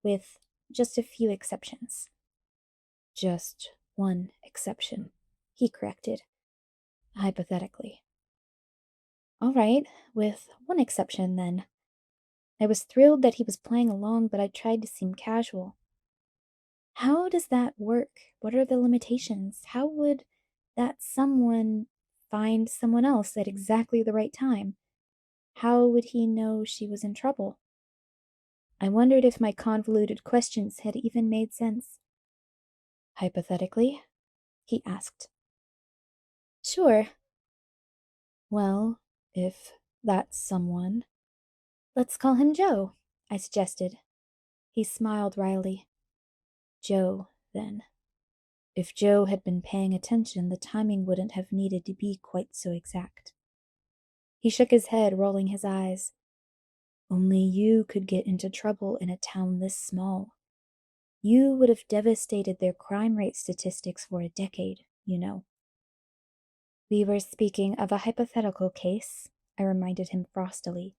B: with just a few exceptions. Just one exception, he corrected, hypothetically. All right, with one exception then. I was thrilled that he was playing along, but I tried to seem casual. How does that work? What are the limitations? How would that someone find someone else at exactly the right time? How would he know she was in trouble? I wondered if my convoluted questions had even made sense. Hypothetically? He asked. Sure. Well, if that's someone. Let's call him Joe, I suggested. He smiled wryly. Joe, then. If Joe had been paying attention, the timing wouldn't have needed to be quite so exact. He shook his head, rolling his eyes. Only you could get into trouble in a town this small. You would have devastated their crime rate statistics for a decade, We were speaking of a hypothetical case, I reminded him frostily.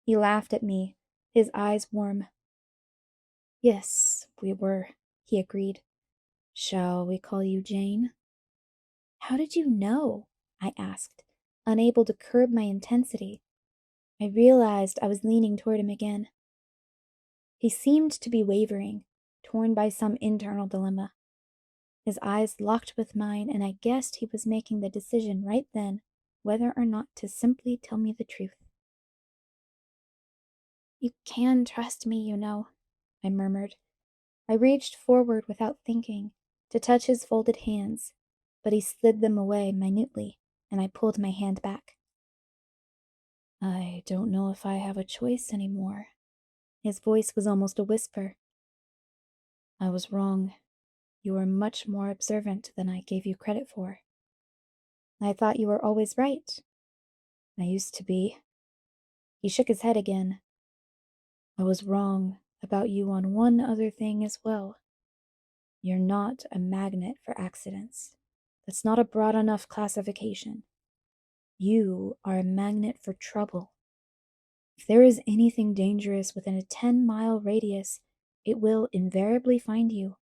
B: He laughed at me, his eyes warm. Yes, we were, he agreed. Shall we call you Jane? How did you know? I asked, unable to curb my intensity. I realized I was leaning toward him again. He seemed to be wavering, torn by some internal dilemma. His eyes locked with mine, and I guessed he was making the decision right then whether or not to simply tell me the truth. You can trust me, I murmured. I reached forward without thinking, to touch his folded hands, but he slid them away minutely, and I pulled my hand back. I don't know if I have a choice anymore. His voice was almost a whisper. I was wrong. You are much more observant than I gave you credit for. I thought you were always right. I used to be. He shook his head again. I was wrong about you on one other thing as well. You're not a magnet for accidents. That's not a broad enough classification. You are a magnet for trouble. If there is anything dangerous within a 10-mile radius, it will invariably find you.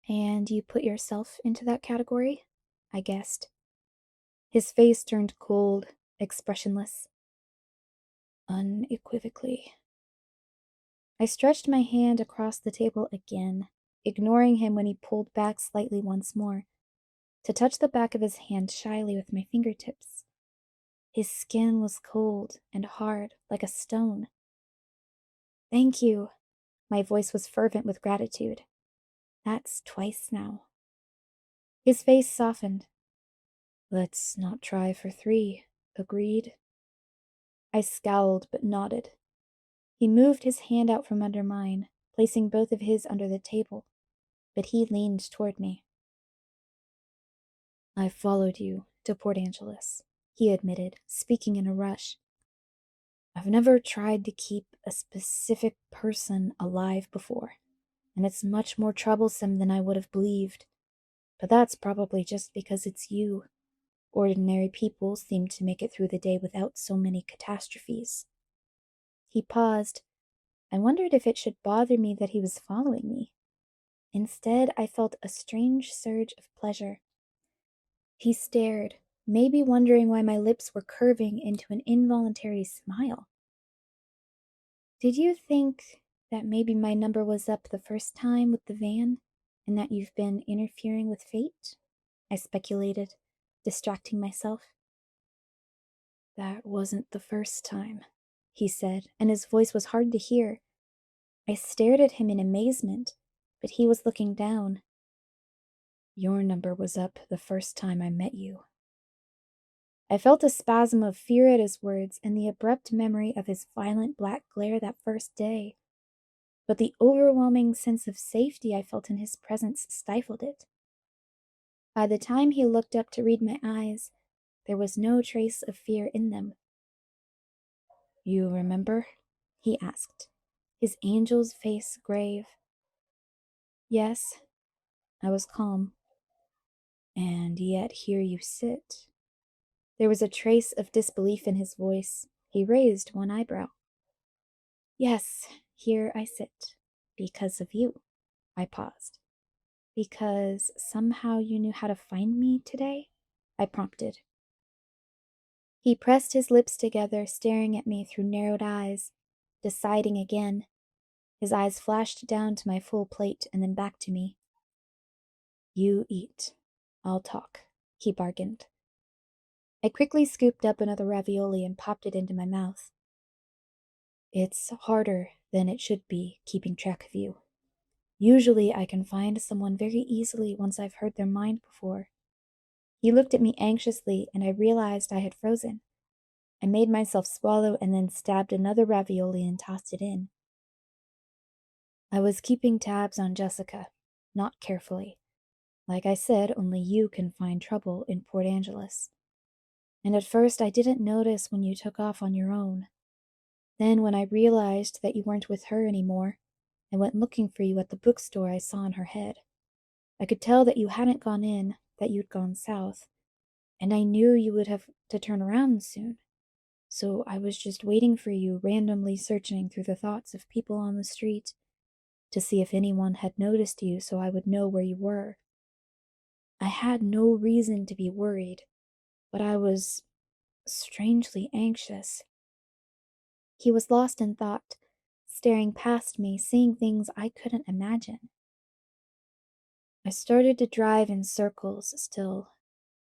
B: And you put yourself into that category? I guessed. His face turned cold, expressionless. Unequivocally. I stretched my hand across the table again, ignoring him when he pulled back slightly once more, to touch the back of his hand shyly with my fingertips. His skin was cold and hard, like a stone. Thank you. My voice was fervent with gratitude. That's twice now. His face softened. Let's not try for 3, agreed? I scowled but nodded. He moved his hand out from under mine, placing both of his under the table, but he leaned toward me. I followed you to Port Angeles, he admitted, speaking in a rush. I've never tried to keep a specific person alive before, and it's much more troublesome than I would have believed. But that's probably just because it's you. Ordinary people seem to make it through the day without so many catastrophes. He paused. I wondered if it should bother me that he was following me. Instead, I felt a strange surge of pleasure. He stared, maybe wondering why my lips were curving into an involuntary smile.
A: Did you think that maybe my number was up the first time with the van, and that you've been interfering with fate? I speculated, distracting myself.
B: That wasn't the first time, he said, and his voice was hard to hear.
A: I stared at him in amazement, but he was looking down.
B: Your number was up the first time I met you.
A: I felt a spasm of fear at his words and the abrupt memory of his violent black glare that first day. But the overwhelming sense of safety I felt in his presence stifled it. By the time he looked up to read my eyes, there was no trace of fear in them.
B: You remember?
A: He asked, his angel's face grave. Yes, I was calm.
B: And yet here you sit.
A: There was a trace of disbelief in his voice. He raised one eyebrow. Yes, here I sit. Because of you. I paused. Because somehow you knew how to find me today? I prompted. He pressed his lips together, staring at me through narrowed eyes, deciding again. His eyes flashed down to my full plate and then back to me.
B: You eat. I'll talk, he bargained.
A: I quickly scooped up another ravioli and popped it into my mouth.
B: It's harder than it should be keeping track of you. Usually I can find someone very easily once I've heard their mind before.
A: He looked at me anxiously, and I realized I had frozen. I made myself swallow and then stabbed another ravioli and tossed it in.
B: I was keeping tabs on Jessica, not carefully. Like I said, only you can find trouble in Port Angeles. And at first I didn't notice when you took off on your own. Then when I realized that you weren't with her anymore, I went looking for you at the bookstore I saw in her head. I could tell that you hadn't gone in, that you'd gone south, and I knew you would have to turn around soon. So I was just waiting for you, randomly searching through the thoughts of people on the street to see if anyone had noticed you so I would know where you were. I had no reason to be worried, but I was strangely anxious.
A: He was lost in thought, staring past me, seeing things I couldn't imagine.
B: I started to drive in circles, still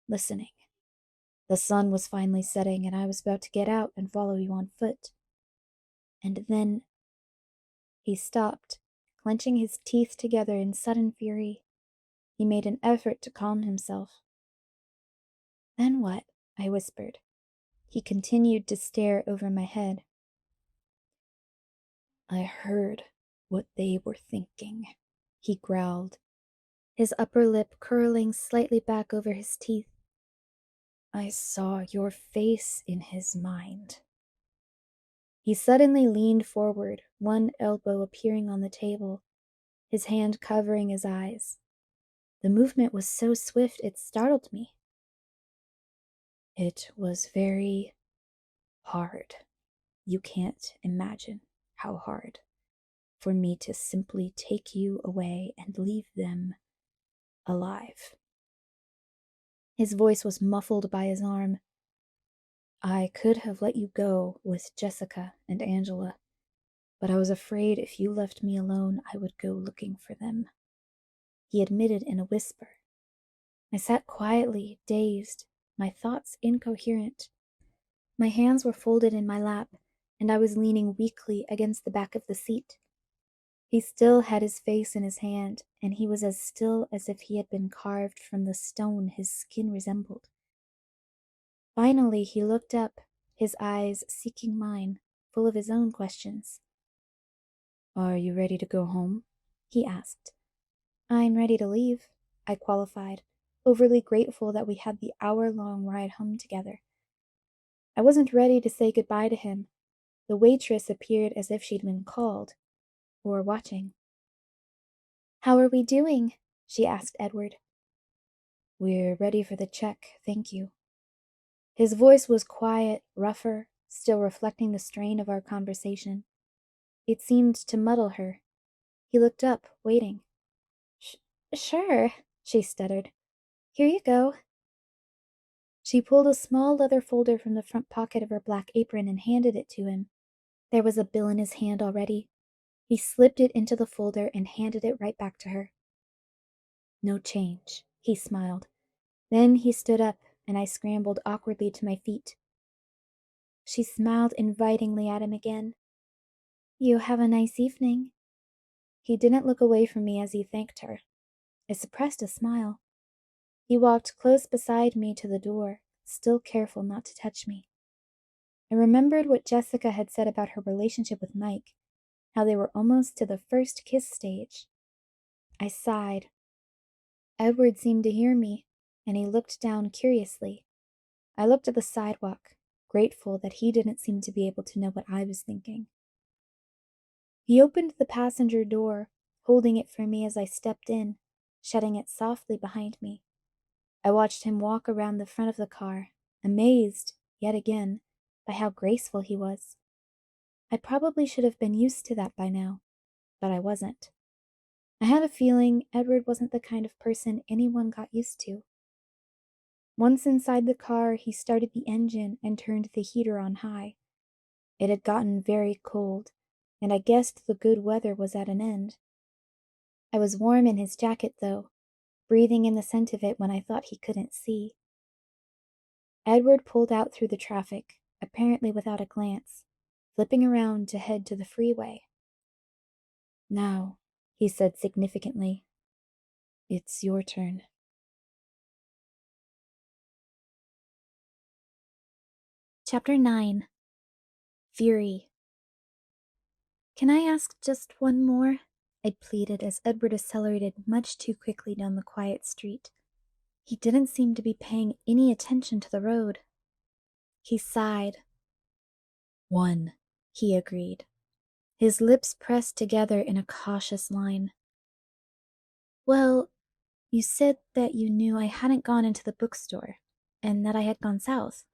B: listening. The sun was finally setting, and I was about to get out and follow you on foot. And then
A: he stopped, clenching his teeth together in sudden fury. He made an effort to calm himself.
B: Then what?
A: I whispered. He continued to stare over my head.
B: I heard what they were thinking, he growled,
A: his upper lip curling slightly back over his teeth.
B: I saw your face in his mind.
A: He suddenly leaned forward, one elbow appearing on the table, his hand covering his eyes. The movement was so swift it startled me.
B: It was very hard. You can't imagine how hard. For me to simply take you away and leave them alive.
A: His voice was muffled by his arm.
B: I could have let you go with Jessica and Angela, but I was afraid if you left me alone, I would go looking for them.
A: He admitted in a whisper. I sat quietly, dazed, my thoughts incoherent. My hands were folded in my lap, and I was leaning weakly against the back of the seat. He still had his face in his hand, and he was as still as if he had been carved from the stone his skin resembled. Finally, he looked up, his eyes seeking mine, full of his own questions.
B: Are you ready to go home?
A: He asked. I'm ready to leave, I qualified, overly grateful that we had the hour-long ride home together. I wasn't ready to say goodbye to him. The waitress appeared as if she'd been called, or watching. How are we doing? She asked Edward.
B: We're ready for the check, thank you.
A: His voice was quiet, rougher, still reflecting the strain of our conversation. It seemed to muddle her. He looked up, waiting. Sure, she stuttered. Here you go. She pulled a small leather folder from the front pocket of her black apron and handed it to him.
B: There was a bill in his hand already. He slipped it into the folder and handed it right back to her. No change, he smiled. Then he stood up, and I scrambled awkwardly to my feet. She smiled invitingly at him again. You have a nice evening. He didn't look away from me as he thanked her. I suppressed a smile. He walked close beside me to the door, still careful not to touch me. I remembered what Jessica had said about her relationship with Mike, how they were almost to the first kiss stage. I sighed. Edward seemed to hear me, and he looked down curiously. I looked at the sidewalk, grateful that he didn't seem to be able to know what I was thinking. He opened the passenger door, holding it for me as I stepped in, shutting it softly behind me. I watched him walk around the front of the car, amazed, yet again, by how graceful he was. I probably should have been used to that by now, but I wasn't. I had a feeling Edward wasn't the kind of person anyone got used to. Once inside the car, he started the engine and turned the heater on high. It had gotten very cold, and I guessed the good weather was at an end. I was warm in his jacket, though, breathing in the scent of it when I thought he couldn't see. Edward pulled out through the traffic, apparently without a glance, flipping around to head to the freeway. Now, he said significantly, it's your turn. Chapter 9. Fury. Can I ask just one more? I pleaded as Edward accelerated much too quickly down the quiet street. He didn't seem to be paying any attention to the road. He sighed. One, he agreed. His lips pressed together in a cautious line. Well, you said that you knew I hadn't gone into the bookstore, and that I had gone south.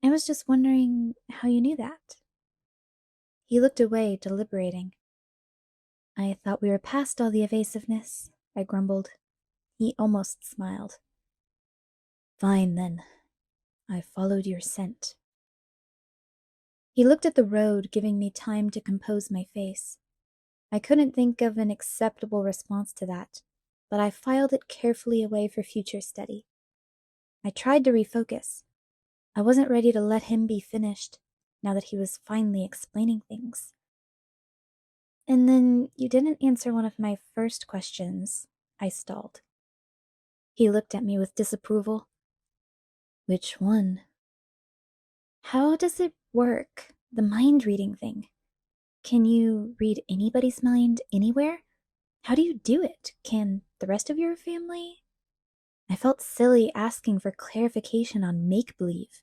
B: I was just wondering how you knew that. He looked away, deliberating. I thought we were past all the evasiveness, I grumbled. He almost smiled. Fine, then. I followed your scent. He looked at the road, giving me time to compose my face. I couldn't think of an acceptable response to that, but I filed it carefully away for future study. I tried to refocus. I wasn't ready to let him be finished, now that he was finally explaining things. And then you didn't answer one of my first questions, I stalled. He looked at me with disapproval. Which one? How does it work, the mind-reading thing? Can you read anybody's mind anywhere? How do you do it? Can the rest of your family? I felt silly asking for clarification on make-believe.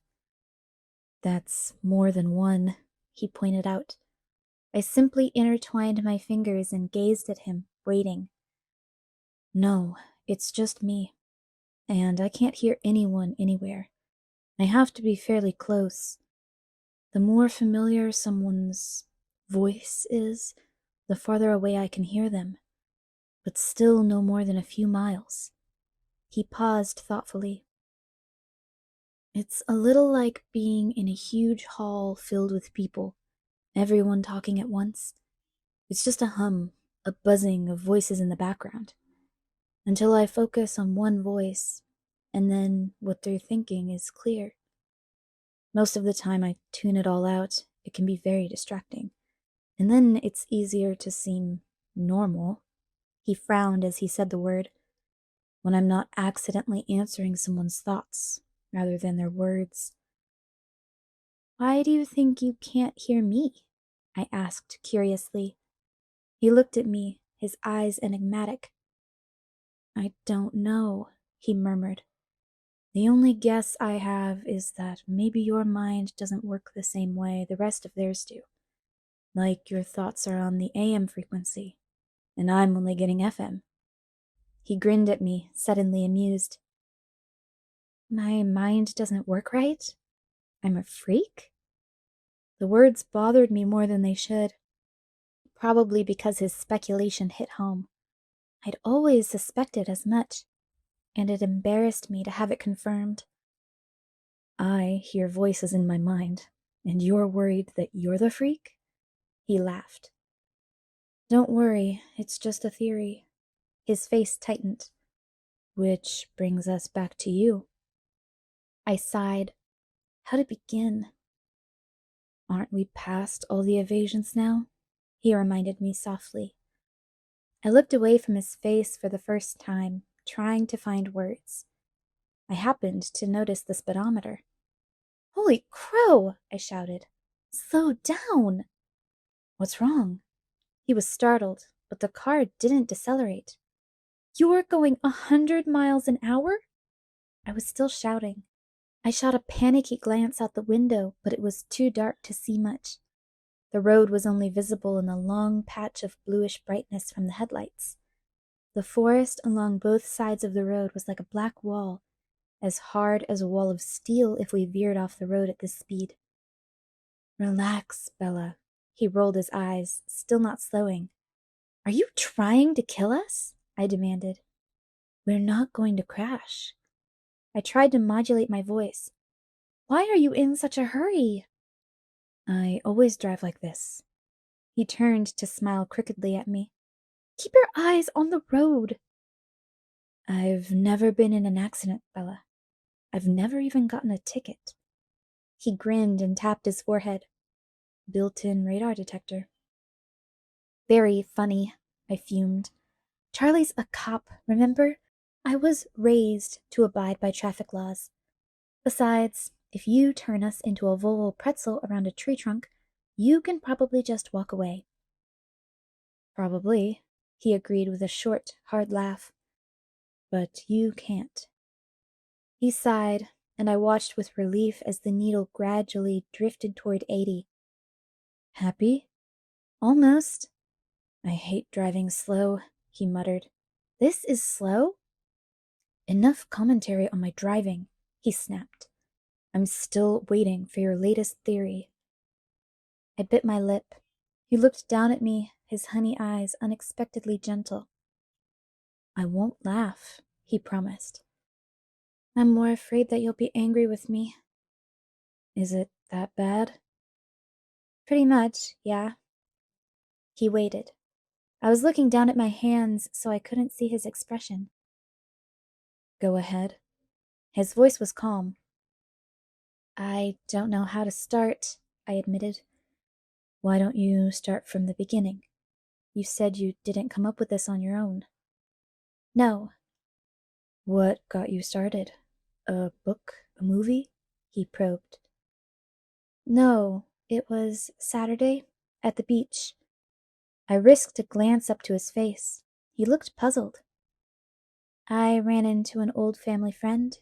B: That's more than one, he pointed out. I simply intertwined my fingers and gazed at him, waiting. No, it's just me. And I can't hear anyone anywhere. I have to be fairly close. The more familiar someone's voice is, the farther away I can hear them, but still no more than a few miles. He paused thoughtfully. It's a little like being in a huge hall filled with people, everyone talking at once. It's just a hum, a buzzing of voices in the background, until I focus on one voice, and then what they're thinking is clear. Most of the time I tune it all out. It can be very distracting. And then it's easier to seem normal. He frowned as he said the word. When I'm not accidentally answering someone's thoughts, rather than their words. Why do you think you can't hear me? I asked curiously. He looked at me, his eyes enigmatic. I don't know, he murmured. The only guess I have is that maybe your mind doesn't work the same way the rest of theirs do. Like your thoughts are on the AM frequency, and I'm only getting FM. He grinned at me, suddenly amused. My mind doesn't work right? I'm a freak? The words bothered me more than they should. Probably because his speculation hit home. I'd always suspected as much, and it embarrassed me to have it confirmed. I hear voices in my mind, and you're worried that you're the freak? He laughed. Don't worry, it's just a theory. His face tightened. Which brings us back to you. I sighed. How to begin? Aren't we past all the evasions now? He reminded me softly. I looked away from his face for the first time, trying to find words. I happened to notice the speedometer. Holy crow! I shouted. Slow down! What's wrong? He was startled, but the car didn't decelerate. You're going 100 miles an hour? I was still shouting. I shot a panicky glance out the window, but it was too dark to see much. The road was only visible in a long patch of bluish brightness from the headlights. The forest along both sides of the road was like a black wall, as hard as a wall of steel if we veered off the road at this speed. Relax, Bella. He rolled his eyes, still not slowing. Are you trying to kill us? I demanded. We're not going to crash. I tried to modulate my voice. Why are you in such a hurry? I always drive like this. He turned to smile crookedly at me. Keep your eyes on the road. I've never been in an accident, Bella. I've never even gotten a ticket. He grinned and tapped his forehead. Built-in radar detector. Very funny, I fumed. Charlie's a cop, remember? I was raised to abide by traffic laws. Besides, if you turn us into a Volvo pretzel around a tree trunk, you can probably just walk away. Probably, he agreed with a short, hard laugh. But you can't. He sighed, and I watched with relief as the needle gradually drifted toward 80. Happy? Almost. I hate driving slow, he muttered. This is slow? Enough commentary on my driving, he snapped. I'm still waiting for your latest theory. I bit my lip. He looked down at me, his honey eyes unexpectedly gentle. I won't laugh, he promised. I'm more afraid that you'll be angry with me. Is it that bad? Pretty much, yeah. He waited. I was looking down at my hands, so I couldn't see his expression. Go ahead. His voice was calm. I don't know how to start, I admitted. Why don't you start from the beginning? You said you didn't come up with this on your own. No. What got you started? A book? A movie? He probed. No, it was Saturday, at the beach. I risked a glance up to his face. He looked puzzled. I ran into an old family friend,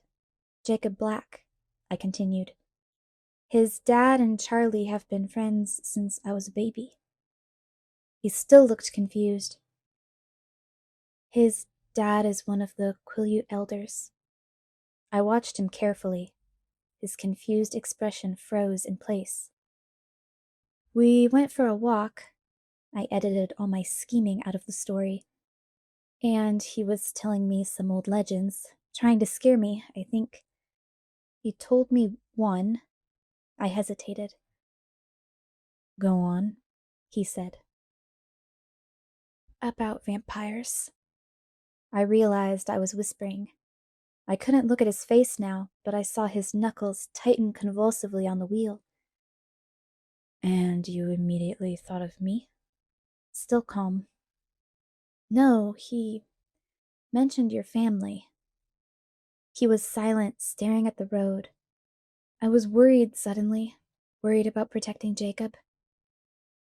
B: Jacob Black, I continued. His dad and Charlie have been friends since I was a baby. He still looked confused. His dad is one of the Quileute elders. I watched him carefully. His confused expression froze in place. We went for a walk. I edited all my scheming out of the story. And he was telling me some old legends, trying to scare me, I think. He told me one. I hesitated. Go on, he said. About vampires. I realized I was whispering. I couldn't look at his face now, but I saw his knuckles tighten convulsively on the wheel. And you immediately thought of me? Still calm. No, he mentioned your family. He was silent, staring at the road. I was worried suddenly, worried about protecting Jacob.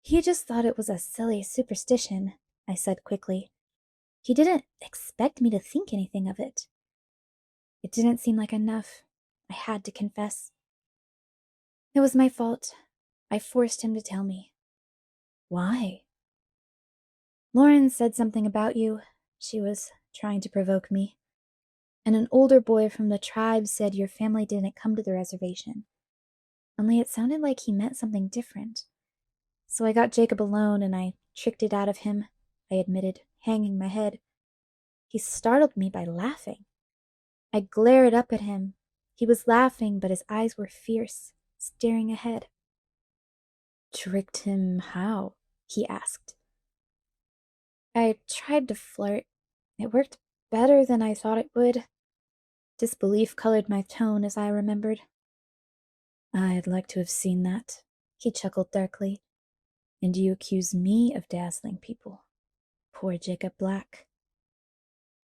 B: He just thought it was a silly superstition, I said quickly. He didn't expect me to think anything of it. It didn't seem like enough, I had to confess. It was my fault. I forced him to tell me. Why? Lauren said something about you. She was trying to provoke me. And an older boy from the tribe said your family didn't come to the reservation. Only it sounded like he meant something different. So I got Jacob alone and I tricked it out of him, I admitted, hanging my head. He startled me by laughing. I glared up at him. He was laughing, but his eyes were fierce, staring ahead. Tricked him how? He asked. I tried to flirt. It worked better than I thought it would. Disbelief colored my tone as I remembered. I'd like to have seen that, he chuckled darkly. And you accuse me of dazzling people. Poor Jacob Black.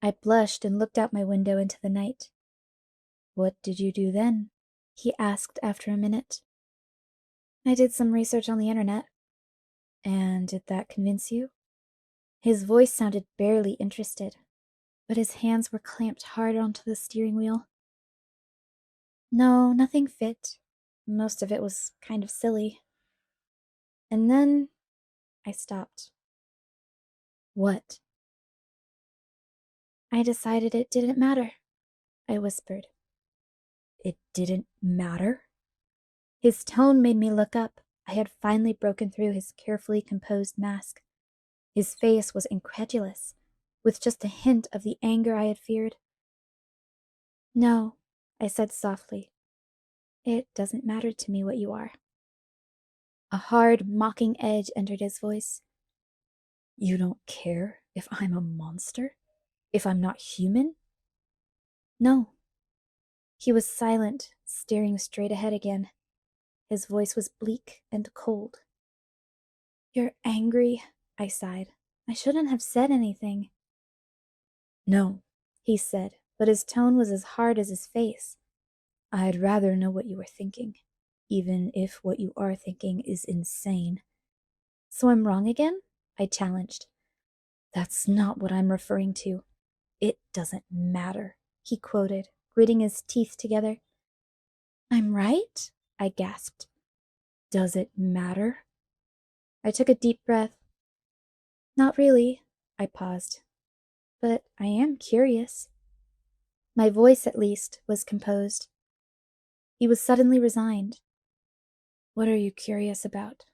B: I blushed and looked out my window into the night. What did you do then? He asked after a minute. I did some research on the internet. And did that convince you? His voice sounded barely interested, but his hands were clamped hard onto the steering wheel. No, nothing fit. Most of it was kind of silly. And then I stopped. What? I decided it didn't matter, I whispered. It didn't matter? His tone made me look up. I had finally broken through his carefully composed mask. His face was incredulous, with just a hint of the anger I had feared. No, I said softly. It doesn't matter to me what you are. A hard, mocking edge entered his voice. You don't care if I'm a monster? If I'm not human? No. He was silent, staring straight ahead again. His voice was bleak and cold. You're angry, I sighed. I shouldn't have said anything. No, he said, but his tone was as hard as his face. I'd rather know what you were thinking, even if what you are thinking is insane. So I'm wrong again? I challenged. That's not what I'm referring to. It doesn't matter, he quoted, gritting his teeth together. I'm right? I gasped. Does it matter? I took a deep breath. Not really, I paused. But I am curious. My voice, at least, was composed. He was suddenly resigned. What are you curious about?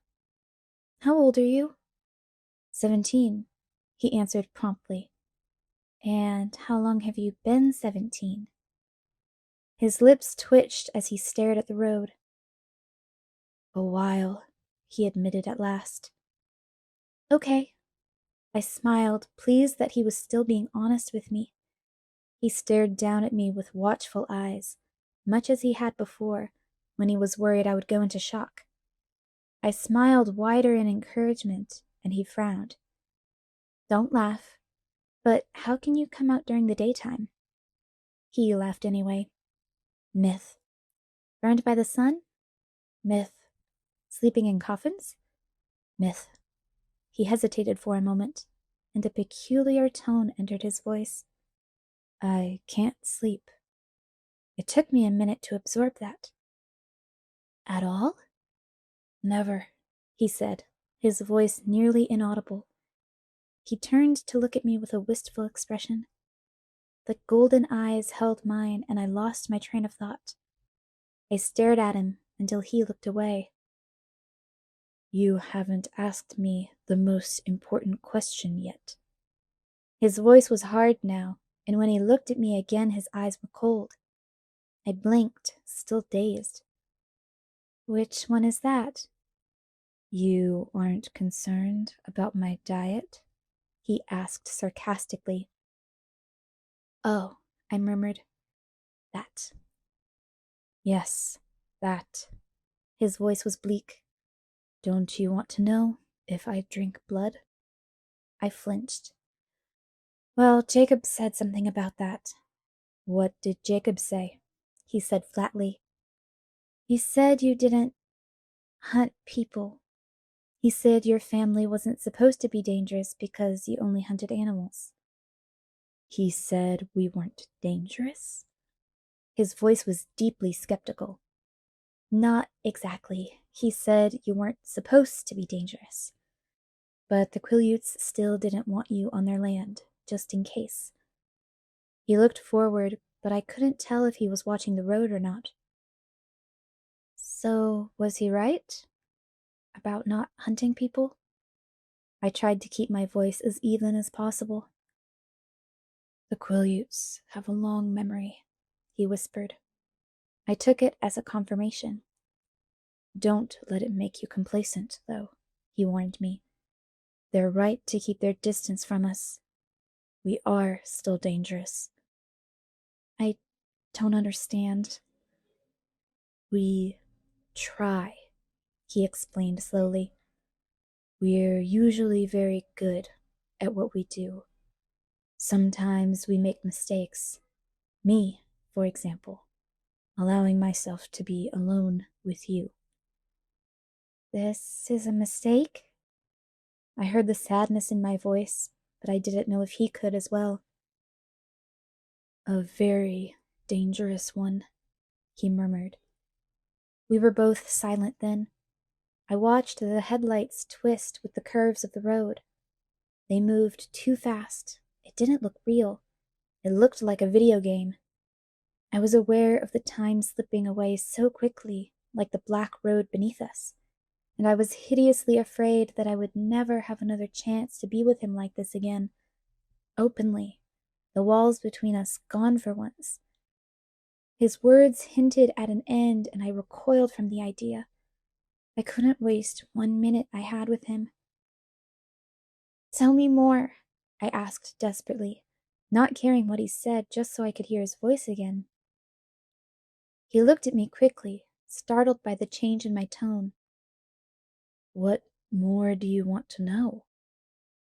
B: How old are you? 17, he answered promptly. And how long have you been 17? His lips twitched as he stared at the road. A while, he admitted at last. Okay. I smiled, pleased that he was still being honest with me. He stared down at me with watchful eyes, much as he had before, when he was worried I would go into shock. I smiled wider in encouragement, and he frowned. Don't laugh. But how can you come out during the daytime? He laughed anyway. Myth. Burned by the sun? Myth. Sleeping in coffins? Myth. He hesitated for a moment, and a peculiar tone entered his voice. I can't sleep. It took me a minute to absorb that. At all? Never, he said, his voice nearly inaudible. He turned to look at me with a wistful expression. The golden eyes held mine, and I lost my train of thought. I stared at him until he looked away. You haven't asked me the most important question yet. His voice was hard now, and when he looked at me again, his eyes were cold. I blinked, still dazed. Which one is that? You aren't concerned about my diet? He asked sarcastically. Oh, I murmured. That. Yes, that. His voice was bleak. Don't you want to know if I drink blood? I flinched. Well, Jacob said something about that. What did Jacob say? He said flatly. He said you didn't hunt people. He said your family wasn't supposed to be dangerous because you only hunted animals. He said we weren't dangerous? His voice was deeply skeptical. Not exactly. He said you weren't supposed to be dangerous. But the Quileutes still didn't want you on their land, just in case. He looked forward, but I couldn't tell if he was watching the road or not. So, was he right? About not hunting people? I tried to keep my voice as even as possible. The Quileutes have a long memory, he whispered. I took it as a confirmation. Don't let it make you complacent, though, he warned me. They're right to keep their distance from us. We are still dangerous. I don't understand. We try, he explained slowly. We're usually very good at what we do. Sometimes we make mistakes. Me, for example, allowing myself to be alone with you. This is a mistake? I heard the sadness in my voice, but I didn't know if he could as well. A very dangerous one, he murmured. We were both silent then. I watched the headlights twist with the curves of the road. They moved too fast. It didn't look real. It looked like a video game. I was aware of the time slipping away so quickly, like the black road beneath us, and I was hideously afraid that I would never have another chance to be with him like this again. Openly, the walls between us gone for once. His words hinted at an end, and I recoiled from the idea. I couldn't waste 1 minute I had with him. Tell me more, I asked desperately, not caring what he said just so I could hear his voice again. He looked at me quickly, startled by the change in my tone. What more do you want to know?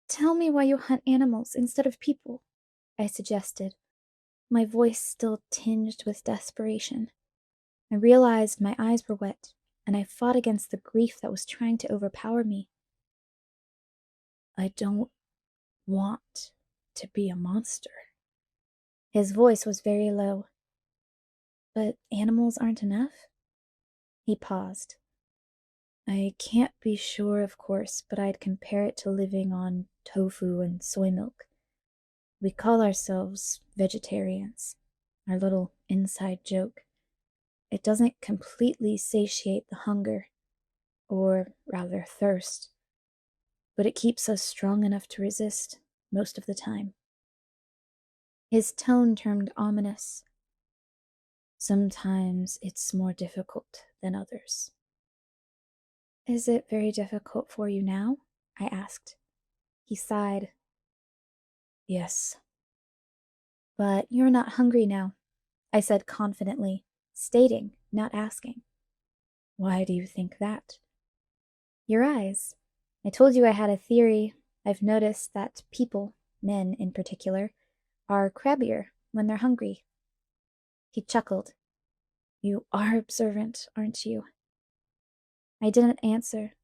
B: Tell me why you hunt animals instead of people, I suggested, my voice still tinged with desperation. I realized my eyes were wet, and I fought against the grief that was trying to overpower me. I don't want to be a monster. His voice was very low. But animals aren't enough? He paused. I can't be sure, of course, but I'd compare it to living on tofu and soy milk. We call ourselves vegetarians, our little inside joke. It doesn't completely satiate the hunger, or rather thirst, but it keeps us strong enough to resist most of the time. His tone turned ominous. Sometimes it's more difficult than others. Is it very difficult for you now? I asked. He sighed. Yes. But you're not hungry now, I said confidently, stating, not asking. Why do you think that? Your eyes. I told you I had a theory. I've noticed that people, men in particular, are crabbier when they're hungry. He chuckled. You are observant, aren't you? I didn't answer.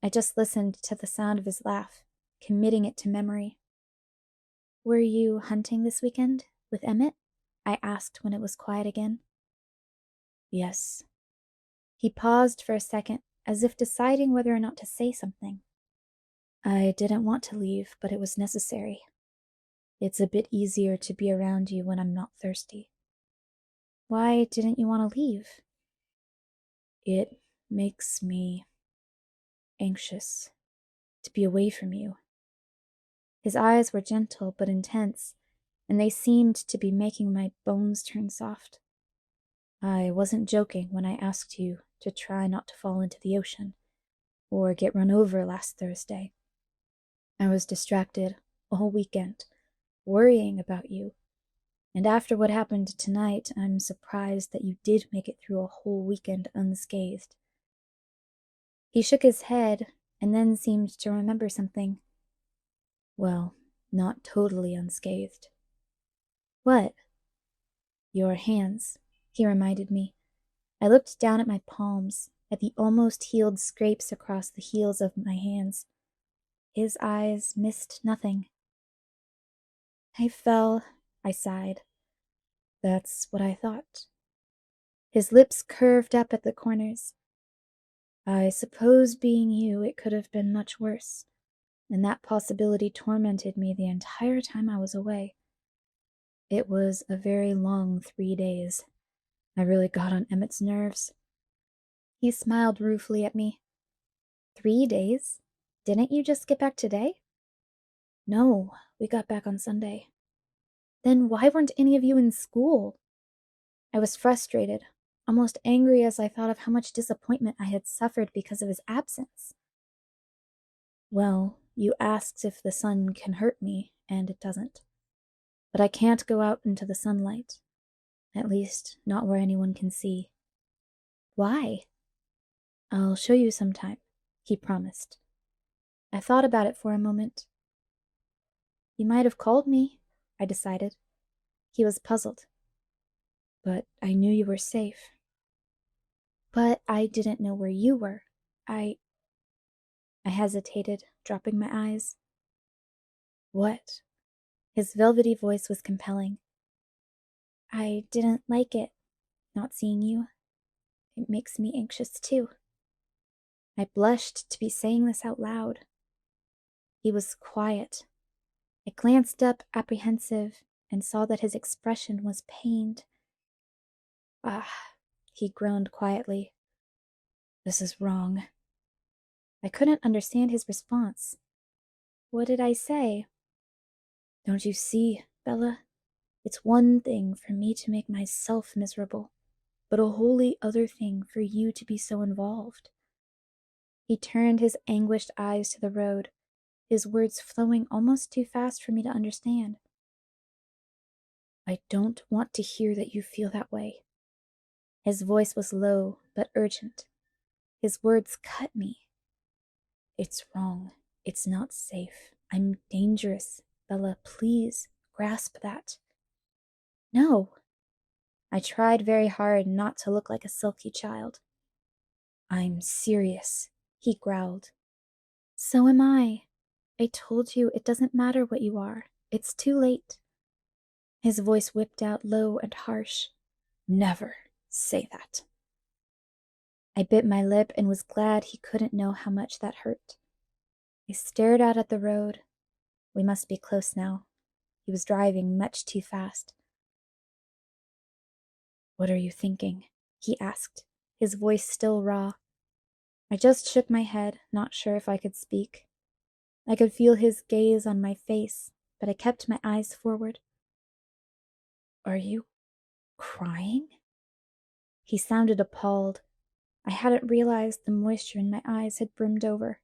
B: I just listened to the sound of his laugh, committing it to memory. Were you hunting this weekend with Emmett? I asked when it was quiet again. Yes. He paused for a second, as if deciding whether or not to say something. I didn't want to leave, but it was necessary. It's a bit easier to be around you when I'm not thirsty. Why didn't you want to leave? It makes me anxious to be away from you. His eyes were gentle but intense, and they seemed to be making my bones turn soft. I wasn't joking when I asked you to try not to fall into the ocean, or get run over last Thursday. I was distracted all weekend, worrying about you, and after what happened tonight, I'm surprised that you did make it through a whole weekend unscathed. He shook his head, and then seemed to remember something. Well, not totally unscathed. What? Your hands, he reminded me. I looked down at my palms, at the almost healed scrapes across the heels of my hands. His eyes missed nothing. I fell, I sighed. That's what I thought. His lips curved up at the corners. I suppose being you, it could have been much worse, and that possibility tormented me the entire time I was away. It was a very long 3 days. I really got on Emmett's nerves. He smiled ruefully at me. 3 days? Didn't you just get back today? No, we got back on Sunday. Then why weren't any of you in school? I was frustrated, almost angry as I thought of how much disappointment I had suffered because of his absence. Well, you asked if the sun can hurt me, and it doesn't. But I can't go out into the sunlight. At least, not where anyone can see. Why? I'll show you sometime, he promised. I thought about it for a moment. You might have called me, I decided. He was puzzled. But I knew you were safe. But I didn't know where you were. I hesitated, dropping my eyes. What? His velvety voice was compelling. I didn't like it, not seeing you. It makes me anxious too. I blushed to be saying this out loud. He was quiet. I glanced up, apprehensive, and saw that his expression was pained. Ah, he groaned quietly. This is wrong. I couldn't understand his response. What did I say? Don't you see, Bella? It's one thing for me to make myself miserable, but a wholly other thing for you to be so involved. He turned his anguished eyes to the road, his words flowing almost too fast for me to understand. I don't want to hear that you feel that way. His voice was low but urgent. His words cut me. It's wrong. It's not safe. I'm dangerous. Bella, please grasp that. No. I tried very hard not to look like a sulky child. I'm serious, he growled. So am I. I told you it doesn't matter what you are. It's too late. His voice whipped out low and harsh. Never say that. I bit my lip and was glad he couldn't know how much that hurt. I stared out at the road. We must be close now. He was driving much too fast. What are you thinking? He asked, his voice still raw. I just shook my head, not sure if I could speak. I could feel his gaze on my face, but I kept my eyes forward. Are you crying? He sounded appalled. I hadn't realized the moisture in my eyes had brimmed over.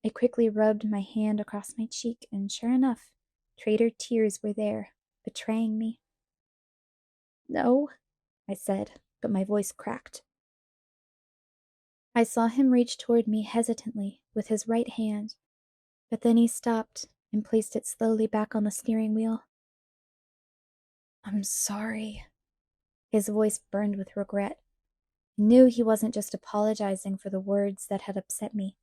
B: I quickly rubbed my hand across my cheek, and sure enough, traitor tears were there, betraying me. No, I said, but my voice cracked. I saw him reach toward me hesitantly with his right hand, but then he stopped and placed it slowly back on the steering wheel. I'm sorry. His voice burned with regret. I knew he wasn't just apologizing for the words that had upset me.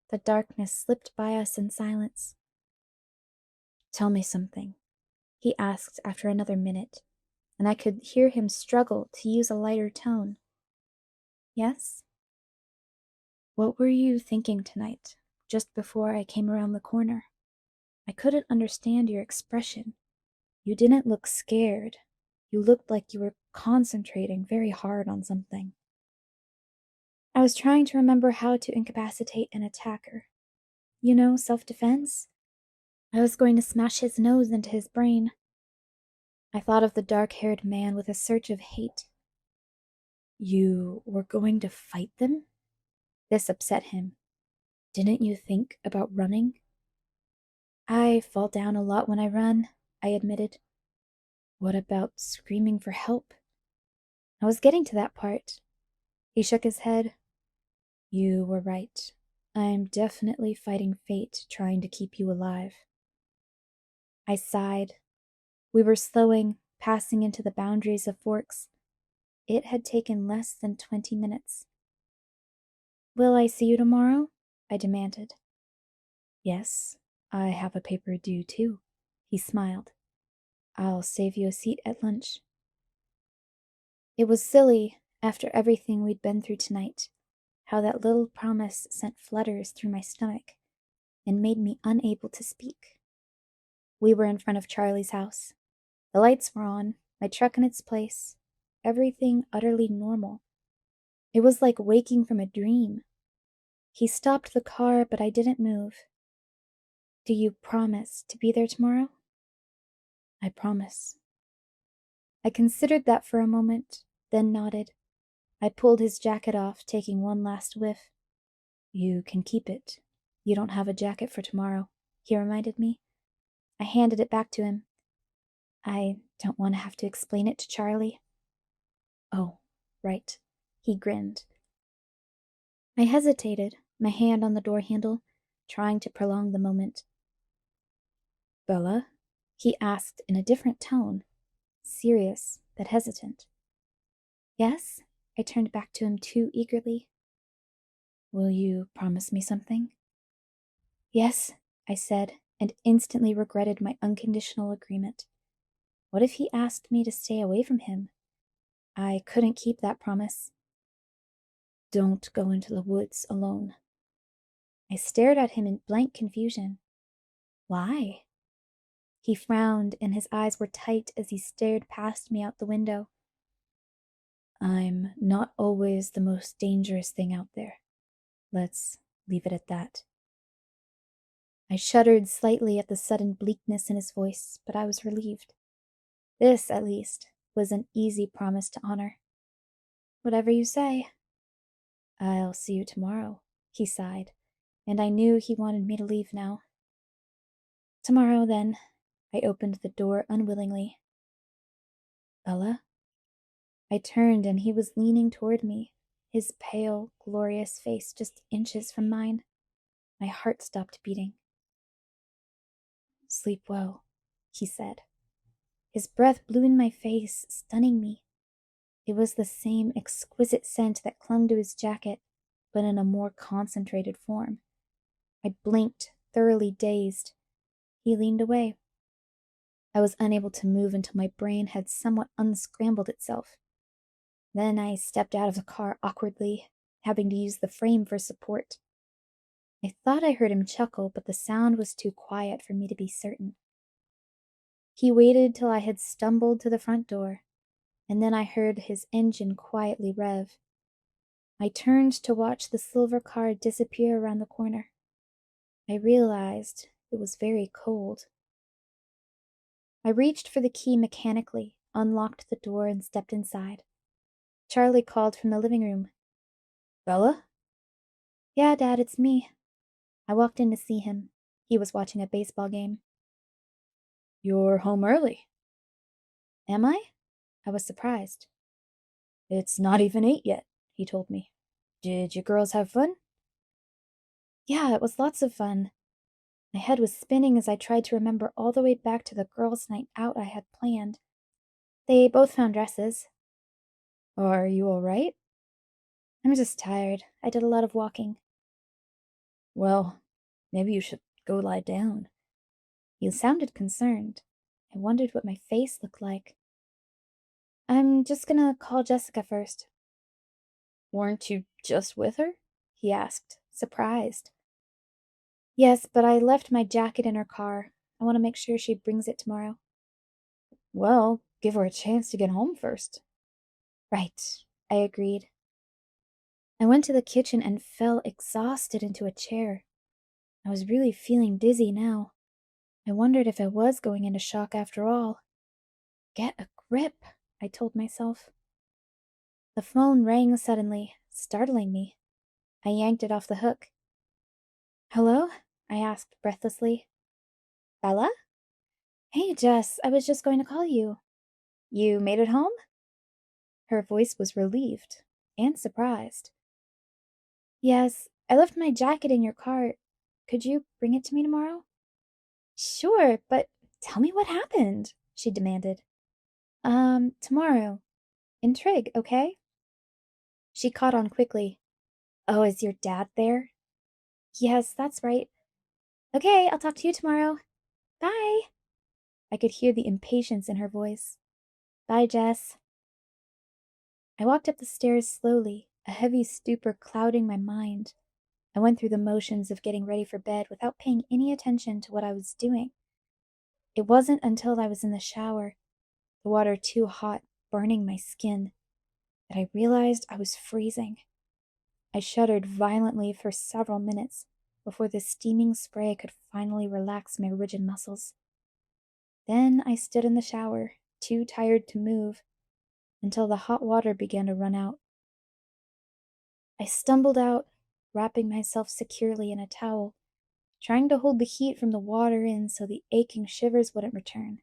B: The darkness slipped by us in silence. Tell me something, he asked after another minute, and I could hear him struggle to use a lighter tone. Yes? What were you thinking tonight, just before I came around the corner? I couldn't understand your expression. You didn't look scared. You looked like you were concentrating very hard on something. I was trying to remember how to incapacitate an attacker. You know, self-defense? I was going to smash his nose into his brain. I thought of the dark-haired man with a surge of hate. You were going to fight them? This upset him. Didn't you think about running? I fall down a lot when I run, I admitted. What about screaming for help? I was getting to that part. He shook his head. You were right. I'm definitely fighting fate, trying to keep you alive. I sighed. We were slowing, passing into the boundaries of Forks. It had taken less than 20 minutes. Will I see you tomorrow? I demanded. Yes, I have a paper due too. He smiled. I'll save you a seat at lunch. It was silly, after everything we'd been through tonight, how that little promise sent flutters through my stomach and made me unable to speak. We were in front of Charlie's house. The lights were on, my truck in its place, everything utterly normal. It was like waking from a dream. He stopped the car, but I didn't move. Do you promise to be there tomorrow? I promise. I considered that for a moment, then nodded. I pulled his jacket off, taking one last whiff. You can keep it. You don't have a jacket for tomorrow, he reminded me. I handed it back to him. I don't want to have to explain it to Charlie. Oh, right. He grinned. I hesitated, my hand on the door handle, trying to prolong the moment. Bella? He asked in a different tone, serious but hesitant. Yes? I turned back to him too eagerly. Will you promise me something? Yes, I said, and instantly regretted my unconditional agreement. What if he asked me to stay away from him? I couldn't keep that promise. Don't go into the woods alone. I stared at him in blank confusion. Why? He frowned, and his eyes were tight as he stared past me out the window. I'm not always the most dangerous thing out there. Let's leave it at that. I shuddered slightly at the sudden bleakness in his voice, but I was relieved. This, at least, was an easy promise to honor. Whatever you say. I'll see you tomorrow, he sighed, and I knew he wanted me to leave now. Tomorrow, then. I opened the door unwillingly. Bella? I turned, and he was leaning toward me, his pale, glorious face just inches from mine. My heart stopped beating. Sleep well, he said. His breath blew in my face, stunning me. It was the same exquisite scent that clung to his jacket, but in a more concentrated form. I blinked, thoroughly dazed. He leaned away. I was unable to move until my brain had somewhat unscrambled itself. Then I stepped out of the car awkwardly, having to use the frame for support. I thought I heard him chuckle, but the sound was too quiet for me to be certain. He waited till I had stumbled to the front door, and then I heard his engine quietly rev. I turned to watch the silver car disappear around the corner. I realized it was very cold. I reached for the key mechanically, unlocked the door, and stepped inside. Charlie called from the living room. Bella? Yeah, Dad, it's me. I walked in to see him. He was watching a baseball game. You're home early. Am I? I was surprised. It's not even 8 yet, he told me. Did you girls have fun? Yeah, it was lots of fun. My head was spinning as I tried to remember all the way back to the girls' night out I had planned. They both found dresses. Are you all right? I'm just tired. I did a lot of walking. Well, maybe you should go lie down. You sounded concerned. I wondered what my face looked like. I'm just gonna call Jessica first. Weren't you just with her? He asked, surprised. Yes, but I left my jacket in her car. I want to make sure she brings it tomorrow. Well, give her a chance to get home first. Right, I agreed. I went to the kitchen and fell exhausted into a chair. I was really feeling dizzy now. I wondered if I was going into shock after all. Get a grip, I told myself. The phone rang suddenly, startling me. I yanked it off the hook. Hello? I asked breathlessly. Bella? Hey, Jess, I was just going to call you. You made it home? Her voice was relieved and surprised. Yes, I left my jacket in your car. Could you bring it to me tomorrow? Sure, but tell me what happened, she demanded. Tomorrow. In Trig, okay? She caught on quickly. Oh, is your dad there? Yes, that's right. Okay, I'll talk to you tomorrow. Bye. I could hear the impatience in her voice. Bye, Jess. I walked up the stairs slowly, a heavy stupor clouding my mind. I went through the motions of getting ready for bed without paying any attention to what I was doing. It wasn't until I was in the shower, the water too hot, burning my skin, that I realized I was freezing. I shuddered violently for several minutes before the steaming spray could finally relax my rigid muscles. Then I stood in the shower, too tired to move. until the hot water began to run out. I stumbled out, wrapping myself securely in a towel, trying to hold the heat from the water in so the aching shivers wouldn't return.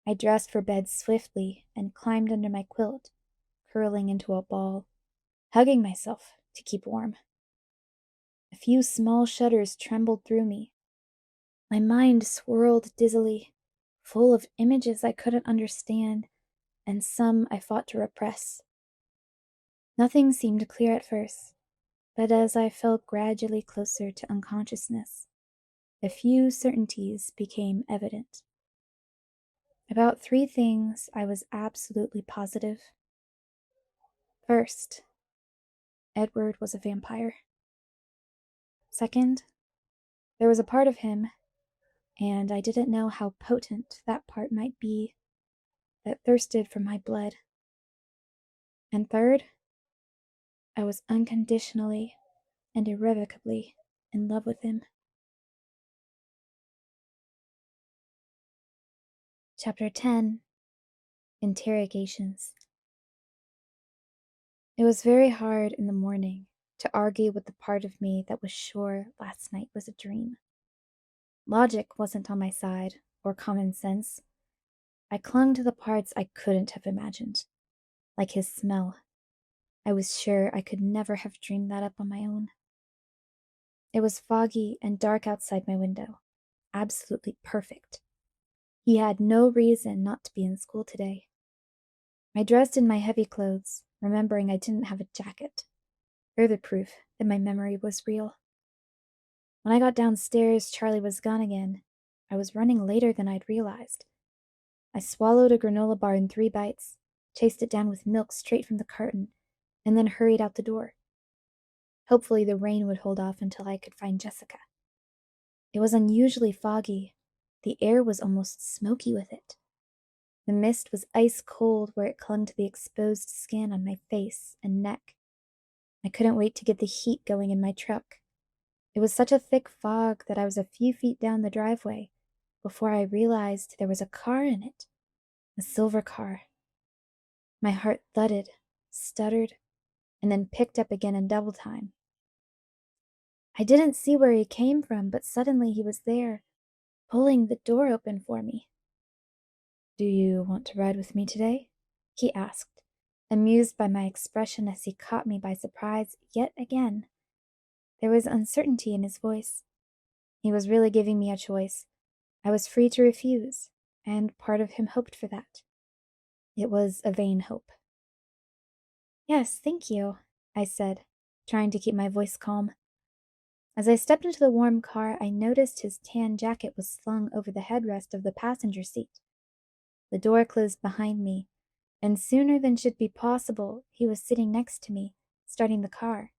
B: I dressed for bed swiftly and climbed under my quilt, curling into a ball, hugging myself to keep warm. A few small shudders trembled through me. My mind swirled dizzily, full of images I couldn't understand, and some I fought to repress. Nothing seemed clear at first, but as I felt gradually closer to unconsciousness, a few certainties became evident. About 3 things I was absolutely positive. First, Edward was a vampire. Second, there was a part of him, and I didn't know how potent that part might be, that thirsted for my blood. And third, I was unconditionally and irrevocably in love with him. Chapter 10. Interrogations. It was very hard in the morning to argue with the part of me that was sure last night was a dream. Logic wasn't on my side, or common sense. I clung to the parts I couldn't have imagined, like his smell. I was sure I could never have dreamed that up on my own. It was foggy and dark outside my window. Absolutely perfect. He had no reason not to be in school today. I dressed in my heavy clothes, remembering I didn't have a jacket. Further proof that my memory was real. When I got downstairs, Charlie was gone again. I was running later than I'd realized. I swallowed a granola bar in 3 bites, chased it down with milk straight from the carton, and then hurried out the door. Hopefully the rain would hold off until I could find Jessica. It was unusually foggy. The air was almost smoky with it. The mist was ice cold where it clung to the exposed skin on my face and neck. I couldn't wait to get the heat going in my truck. It was such a thick fog that I was a few feet down the driveway before I realized there was a car in it. A silver car. My heart thudded, stuttered, and then picked up again in double time. I didn't see where he came from, but suddenly he was there, pulling the door open for me. "Do you want to ride with me today?" he asked, amused by my expression as he caught me by surprise yet again. There was uncertainty in his voice. He was really giving me a choice. I was free to refuse, and part of him hoped for that. It was a vain hope. "Yes, thank you," I said, trying to keep my voice calm. As I stepped into the warm car, I noticed his tan jacket was slung over the headrest of the passenger seat. The door closed behind me, and sooner than should be possible, he was sitting next to me, starting the car.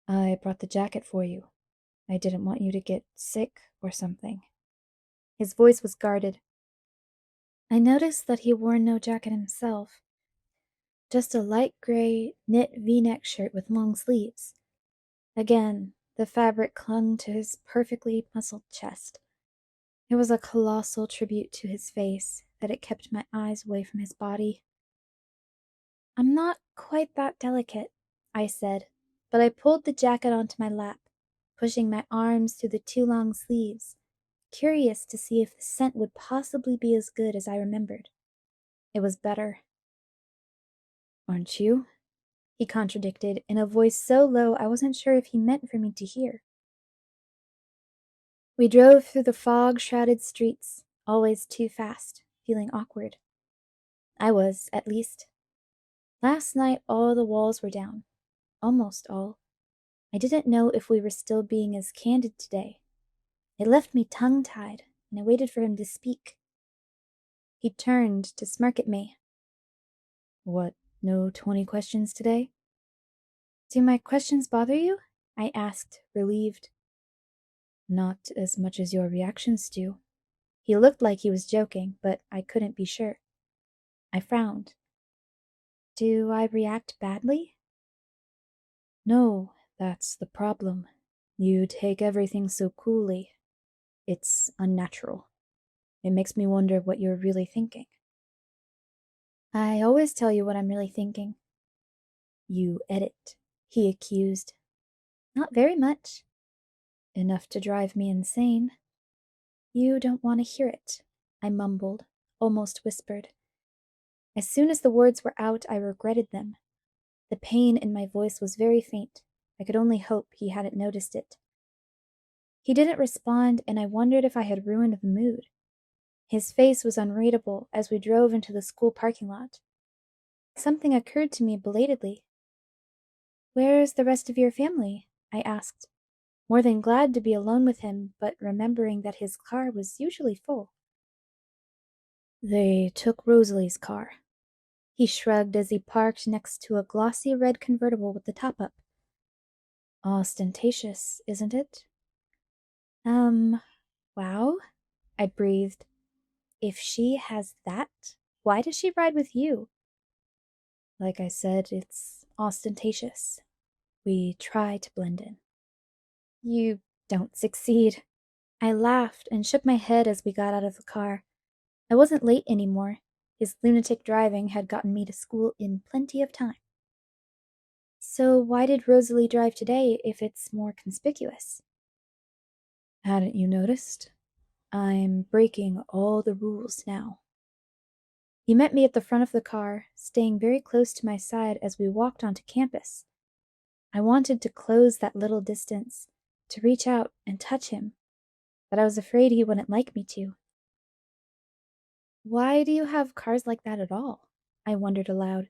B: "I brought the jacket for you. I didn't want you to get sick or something." His voice was guarded. I noticed that he wore no jacket himself, just a light gray knit V-neck shirt with long sleeves. Again, the fabric clung to his perfectly muscled chest. It was a colossal tribute to his face that it kept my eyes away from his body. "I'm not quite that delicate," I said, but I pulled the jacket onto my lap, pushing my arms through the 2 long sleeves, curious to see if the scent would possibly be as good as I remembered. It was better. "Aren't you?" he contradicted in a voice so low I wasn't sure if he meant for me to hear. We drove through the fog-shrouded streets, always too fast, feeling awkward. I was, at least. Last night all the walls were down. Almost all. I didn't know if we were still being as candid today. It left me tongue-tied, and I waited for him to speak. He turned to smirk at me. "What, no 20 questions today?" "Do my questions bother you?" I asked, relieved. "Not as much as your reactions do." He looked like he was joking, but I couldn't be sure. I frowned. "Do I react badly?" "No, that's the problem. You take everything so coolly. It's unnatural. It makes me wonder what you're really thinking." I always tell you what I'm really thinking. You edit, he accused. Not very much. Enough to drive me insane. You don't want to hear it, I mumbled, almost whispered. As soon as the words were out, I regretted them. The pain in my voice was very faint. I could only hope he hadn't noticed it. He didn't respond, and I wondered if I had ruined the mood. His face was unreadable as we drove into the school parking lot. Something occurred to me belatedly. "Where's the rest of your family?" I asked, more than glad to be alone with him, but remembering that his car was usually full. "They took Rosalie's car." He shrugged as he parked next to a glossy red convertible with the top up. "Ostentatious, isn't it?" Wow, I breathed. If she has that, why does she ride with you? Like I said, it's ostentatious. We try to blend in. You don't succeed. I laughed and shook my head as we got out of the car. I wasn't late anymore. His lunatic driving had gotten me to school in plenty of time. So why did Rosalie drive today if it's more conspicuous? Hadn't you noticed? I'm breaking all the rules now. He met me at the front of the car, staying very close to my side as we walked onto campus. I wanted to close that little distance, to reach out and touch him, but I was afraid he wouldn't like me to. Why do you have cars like that at all? I wondered aloud,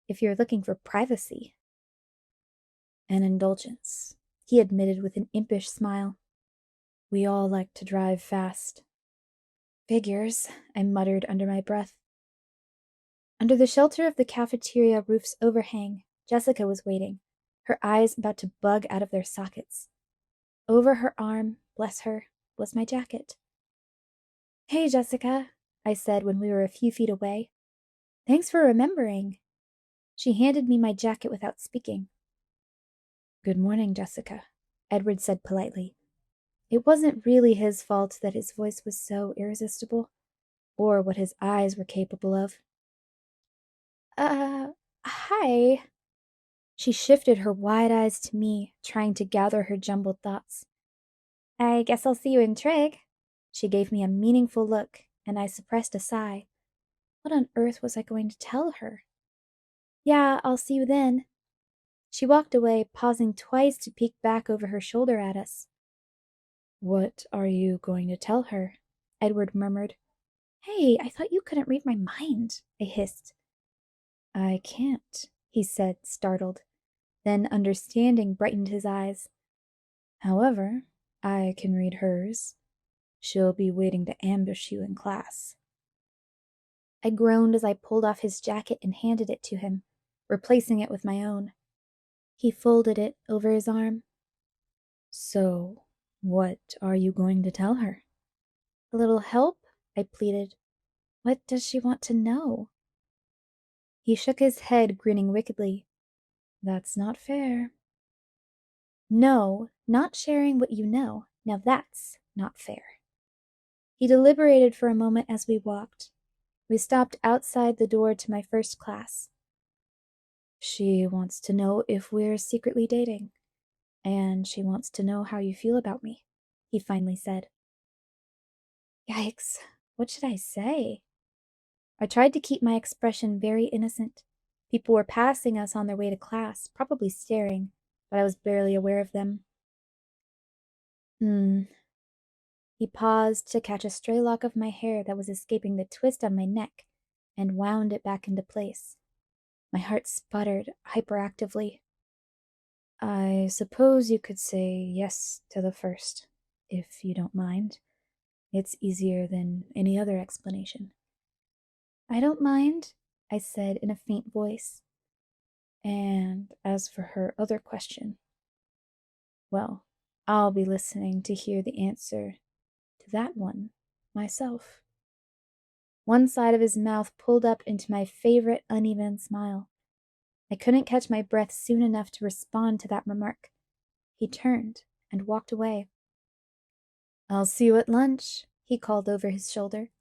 B: if you're looking for privacy. An indulgence, he admitted with an impish smile. We all like to drive fast. Figures, I muttered under my breath. Under the shelter of the cafeteria roof's overhang, Jessica was waiting, her eyes about to bug out of their sockets. Over her arm, bless her, was my jacket. "Hey, Jessica," I said when we were a few feet away. "Thanks for remembering." She handed me my jacket without speaking. "Good morning, Jessica," Edward said politely. It wasn't really his fault that his voice was so irresistible, or what his eyes were capable of. Hi." She shifted her wide eyes to me, trying to gather her jumbled thoughts. "I guess I'll see you in Trig." She gave me a meaningful look, and I suppressed a sigh. What on earth was I going to tell her? "Yeah, I'll see you then." She walked away, pausing twice to peek back over her shoulder at us. "What are you going to tell her?" Edward murmured. "Hey, I thought you couldn't read my mind," I hissed. "I can't," he said, startled. Then, understanding, brightened his eyes. "However, I can read hers. She'll be waiting to ambush you in class." I groaned as I pulled off his jacket and handed it to him, replacing it with my own. He folded it over his arm. "So, what are you going to tell her?" "A little help?" I pleaded. "What does she want to know?" He shook his head, grinning wickedly. "That's not fair." "No, not sharing what you know. Now that's not fair." He deliberated for a moment as we walked. We stopped outside the door to my first class. "She wants to know if we're secretly dating. And she wants to know how you feel about me," he finally said. Yikes, what should I say? I tried to keep my expression very innocent. People were passing us on their way to class, probably staring, but I was barely aware of them. He paused to catch a stray lock of my hair that was escaping the twist on my neck and wound it back into place. My heart sputtered hyperactively. "I suppose you could say yes to the first, if you don't mind. It's easier than any other explanation." "I don't mind," I said in a faint voice. "And as for her other question, well, I'll be listening to hear the answer to that one myself." One side of his mouth pulled up into my favorite uneven smile. I couldn't catch my breath soon enough to respond to that remark. He turned and walked away. "I'll see you at lunch," he called over his shoulder.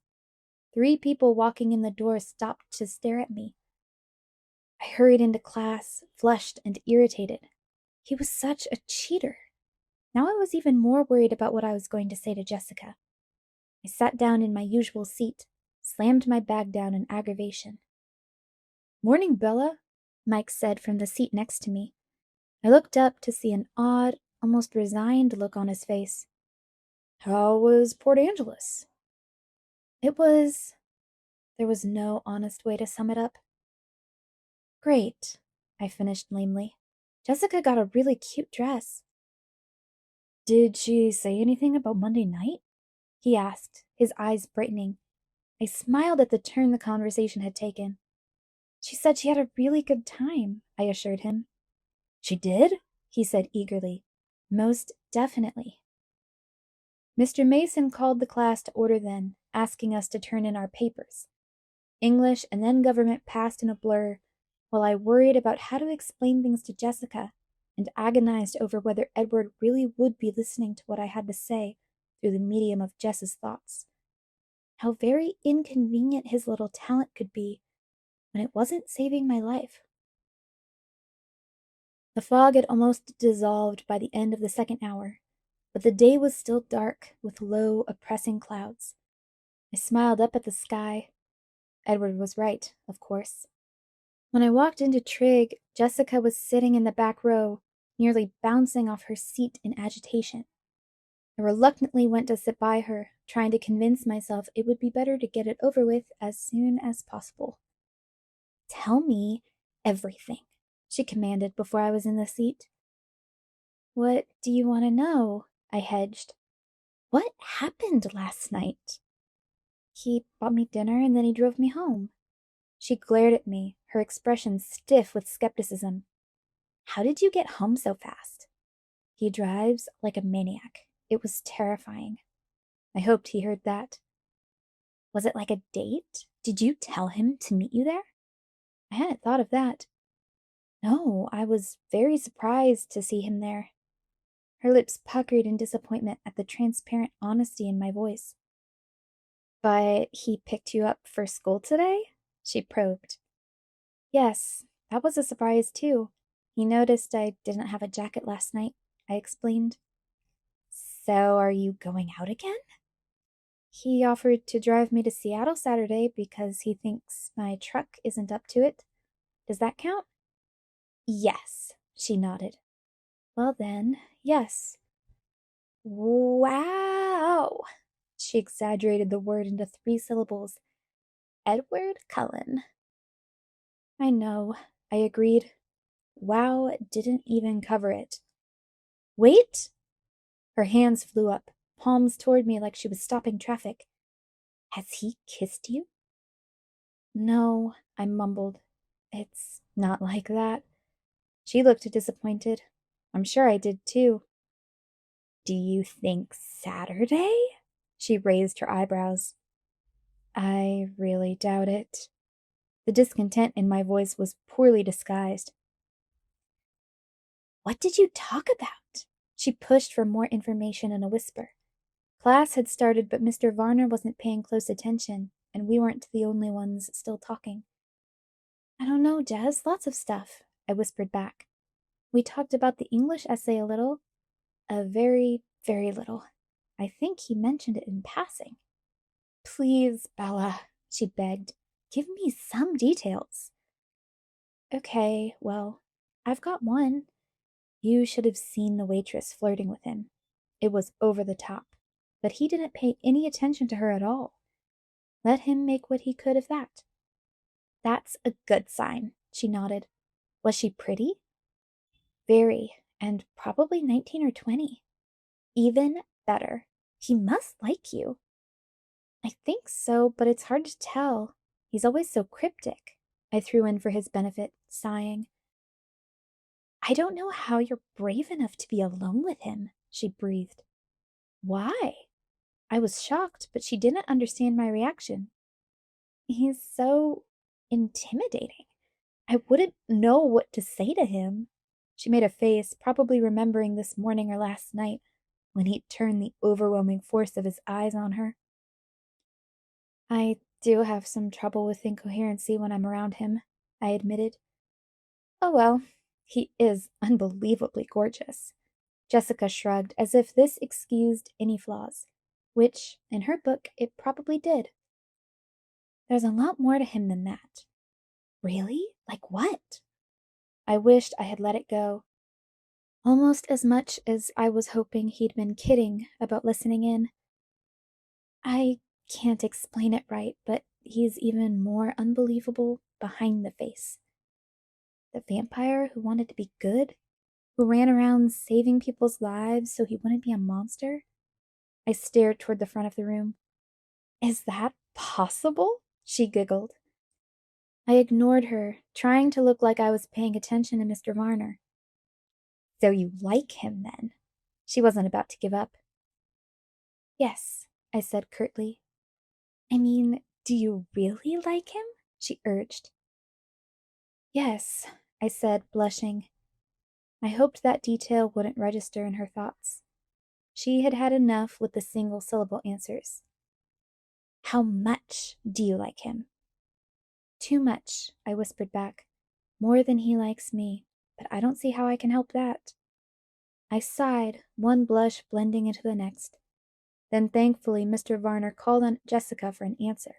B: 3 people walking in the door stopped to stare at me. I hurried into class, flushed and irritated. He was such a cheater. Now I was even more worried about what I was going to say to Jessica. I sat down in my usual seat, slammed my bag down in aggravation. "Morning, Bella," Mike said from the seat next to me. I looked up to see an odd, almost resigned look on his face. "How was Port Angeles?" It was... There was no honest way to sum it up. "Great," I finished lamely. "Jessica got a really cute dress." "Did she say anything about Monday night?" he asked, his eyes brightening. I smiled at the turn the conversation had taken. "She said she had a really good time," I assured him. "She did?" he said eagerly. "Most definitely." Mr. Mason called the class to order then, asking us to turn in our papers. English and then government passed in a blur, while I worried about how to explain things to Jessica and agonized over whether Edward really would be listening to what I had to say through the medium of Jess's thoughts. How very inconvenient his little talent could be when it wasn't saving my life. The fog had almost dissolved by the end of the second hour, but the day was still dark with low, oppressing clouds. I smiled up at the sky. Edward was right, of course. When I walked into Trig, Jessica was sitting in the back row, nearly bouncing off her seat in agitation. I reluctantly went to sit by her, trying to convince myself it would be better to get it over with as soon as possible. "Tell me everything," she commanded before I was in the seat. "What do you want to know?" I hedged. "What happened last night?" "He bought me dinner and then he drove me home." She glared at me, her expression stiff with skepticism. "How did you get home so fast?" "He drives like a maniac." It was terrifying. I hoped he heard that. "Was it like a date? Did you tell him to meet you there?" I hadn't thought of that. "No, I was very surprised to see him there." Her lips puckered in disappointment at the transparent honesty in my voice. "But he picked you up for school today?" she probed. "Yes, that was a surprise too. He noticed I didn't have a jacket last night," I explained. "So are you going out again?" "He offered to drive me to Seattle Saturday because he thinks my truck isn't up to it. Does that count?" "Yes," she nodded. "Well then, yes." "Wow!" She exaggerated the word into 3 syllables. "Edward Cullen." "I know," I agreed. Wow didn't even cover it. "Wait!" Her hands flew up, palms toward me like she was stopping traffic. "Has he kissed you?" "No," I mumbled. "It's not like that." She looked disappointed. I'm sure I did too. "Do you think Saturday?" She raised her eyebrows. I really doubt it. The discontent in my voice was poorly disguised. "What did you talk about?" She pushed for more information in a whisper. Class had started, but Mr. Varner wasn't paying close attention, and we weren't the only ones still talking. "I don't know, Jess, lots of stuff," I whispered back. "We talked about the English essay a little. A very, very little. I think he mentioned it in passing." "Please, Bella," she begged. "Give me some details." "Okay, well, I've got one. You should have seen the waitress flirting with him. It was over the top, but he didn't pay any attention to her at all. Let him make what he could of that." "That's a good sign," she nodded. "Was she pretty?" "Very, and probably 19 or 20. Even better. He must like you." "I think so, but it's hard to tell. He's always so cryptic," I threw in for his benefit, sighing. "I don't know how you're brave enough to be alone with him," she breathed. "Why?" I was shocked, but she didn't understand my reaction. "He's so intimidating. I wouldn't know what to say to him." She made a face, probably remembering this morning or last night, when he turned the overwhelming force of his eyes on her. "I do have some trouble with incoherency when I'm around him, I admitted. Oh well, he is unbelievably gorgeous. Jessica shrugged, as if this excused any flaws, which, in her book, it probably did. There's a lot more to him than that. Really? Like what? I wished I had let it go. Almost as much as I was hoping he'd been kidding about listening in. I can't explain it right, but he's even more unbelievable behind the face. The vampire who wanted to be good? Who ran around saving people's lives so he wouldn't be a monster? I stared toward the front of the room. Is that possible? She giggled. I ignored her, trying to look like I was paying attention to Mr. Varner. So you like him, then? She wasn't about to give up. Yes, I said curtly. I mean, do you really like him? She urged. Yes, I said, blushing. I hoped that detail wouldn't register in her thoughts. She had had enough with the single-syllable answers. How much do you like him? Too much, I whispered back. More than he likes me, but I don't see how I can help that. I sighed, one blush blending into the next. Then thankfully Mr. Varner called on Jessica for an answer.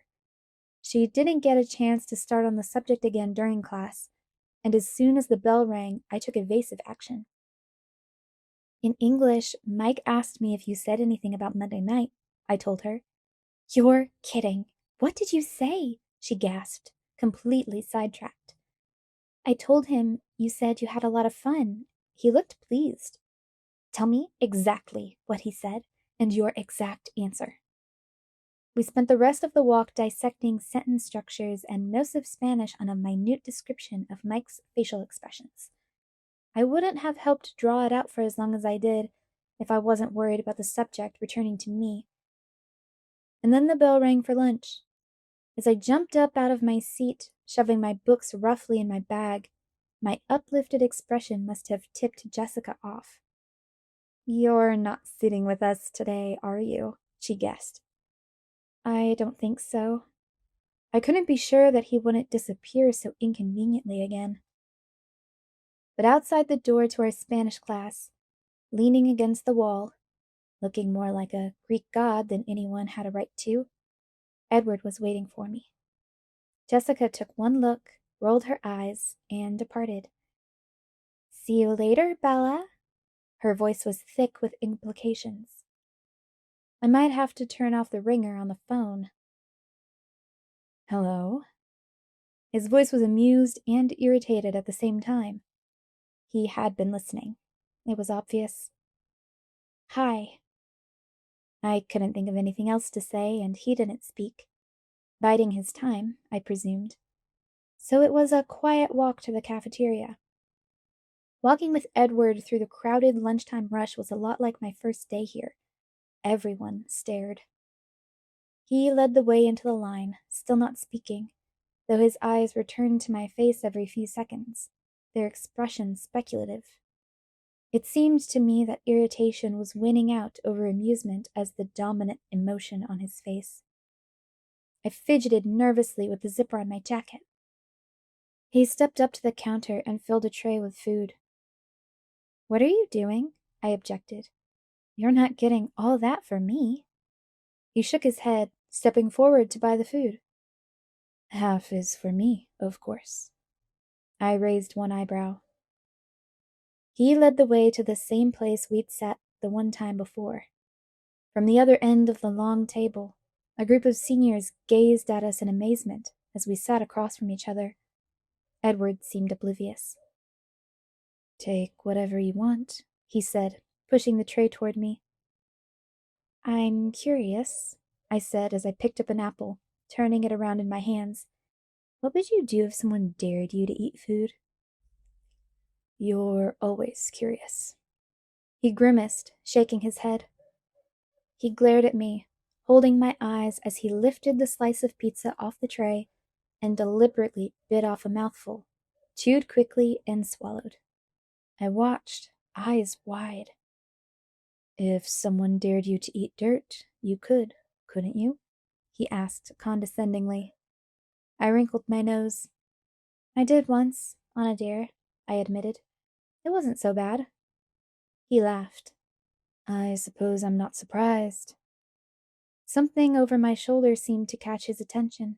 B: She didn't get a chance to start on the subject again during class, and as soon as the bell rang, I took evasive action. In English, Mike asked me if you said anything about Monday night, I told her. You're kidding. What did you say? She gasped, completely sidetracked. I told him you said you had a lot of fun. He looked pleased. Tell me exactly what he said and your exact answer. We spent the rest of the walk dissecting sentence structures and most of Spanish on a minute description of Mike's facial expressions. I wouldn't have helped draw it out for as long as I did if I wasn't worried about the subject returning to me. And then the bell rang for lunch. As I jumped up out of my seat, shoving my books roughly in my bag, my uplifted expression must have tipped Jessica off. You're not sitting with us today, are you? She guessed. I don't think so. I couldn't be sure that he wouldn't disappear so inconveniently again. But outside the door to our Spanish class, leaning against the wall, looking more like a Greek god than anyone had a right to, Edward was waiting for me. Jessica took one look, rolled her eyes, and departed. See you later, Bella. Her voice was thick with implications. I might have to turn off the ringer on the phone. Hello? His voice was amused and irritated at the same time. He had been listening. It was obvious. Hi. I couldn't think of anything else to say, and he didn't speak. Biding his time, I presumed. So it was a quiet walk to the cafeteria. Walking with Edward through the crowded lunchtime rush was a lot like my first day here. Everyone stared. He led the way into the line, still not speaking, though his eyes returned to my face every few seconds, their expression speculative. It seemed to me that irritation was winning out over amusement as the dominant emotion on his face. I fidgeted nervously with the zipper on my jacket. He stepped up to the counter and filled a tray with food. What are you doing? I objected. You're not getting all that for me. He shook his head, stepping forward to buy the food. Half is for me, of course. I raised one eyebrow. He led the way to the same place we'd sat the one time before. From the other end of the long table, a group of seniors gazed at us in amazement as we sat across from each other. Edward seemed oblivious. Take whatever you want, he said, pushing the tray toward me. I'm curious, I said as I picked up an apple, turning it around in my hands. What would you do if someone dared you to eat food? You're always curious. He grimaced, shaking his head. He glared at me, holding my eyes as he lifted the slice of pizza off the tray and deliberately bit off a mouthful, chewed quickly and swallowed. I watched, eyes wide. If someone dared you to eat dirt, you could, couldn't you? he asked condescendingly. I wrinkled my nose. I did once, on a dare, I admitted. It wasn't so bad. He laughed. I suppose I'm not surprised. Something over my shoulder seemed to catch his attention.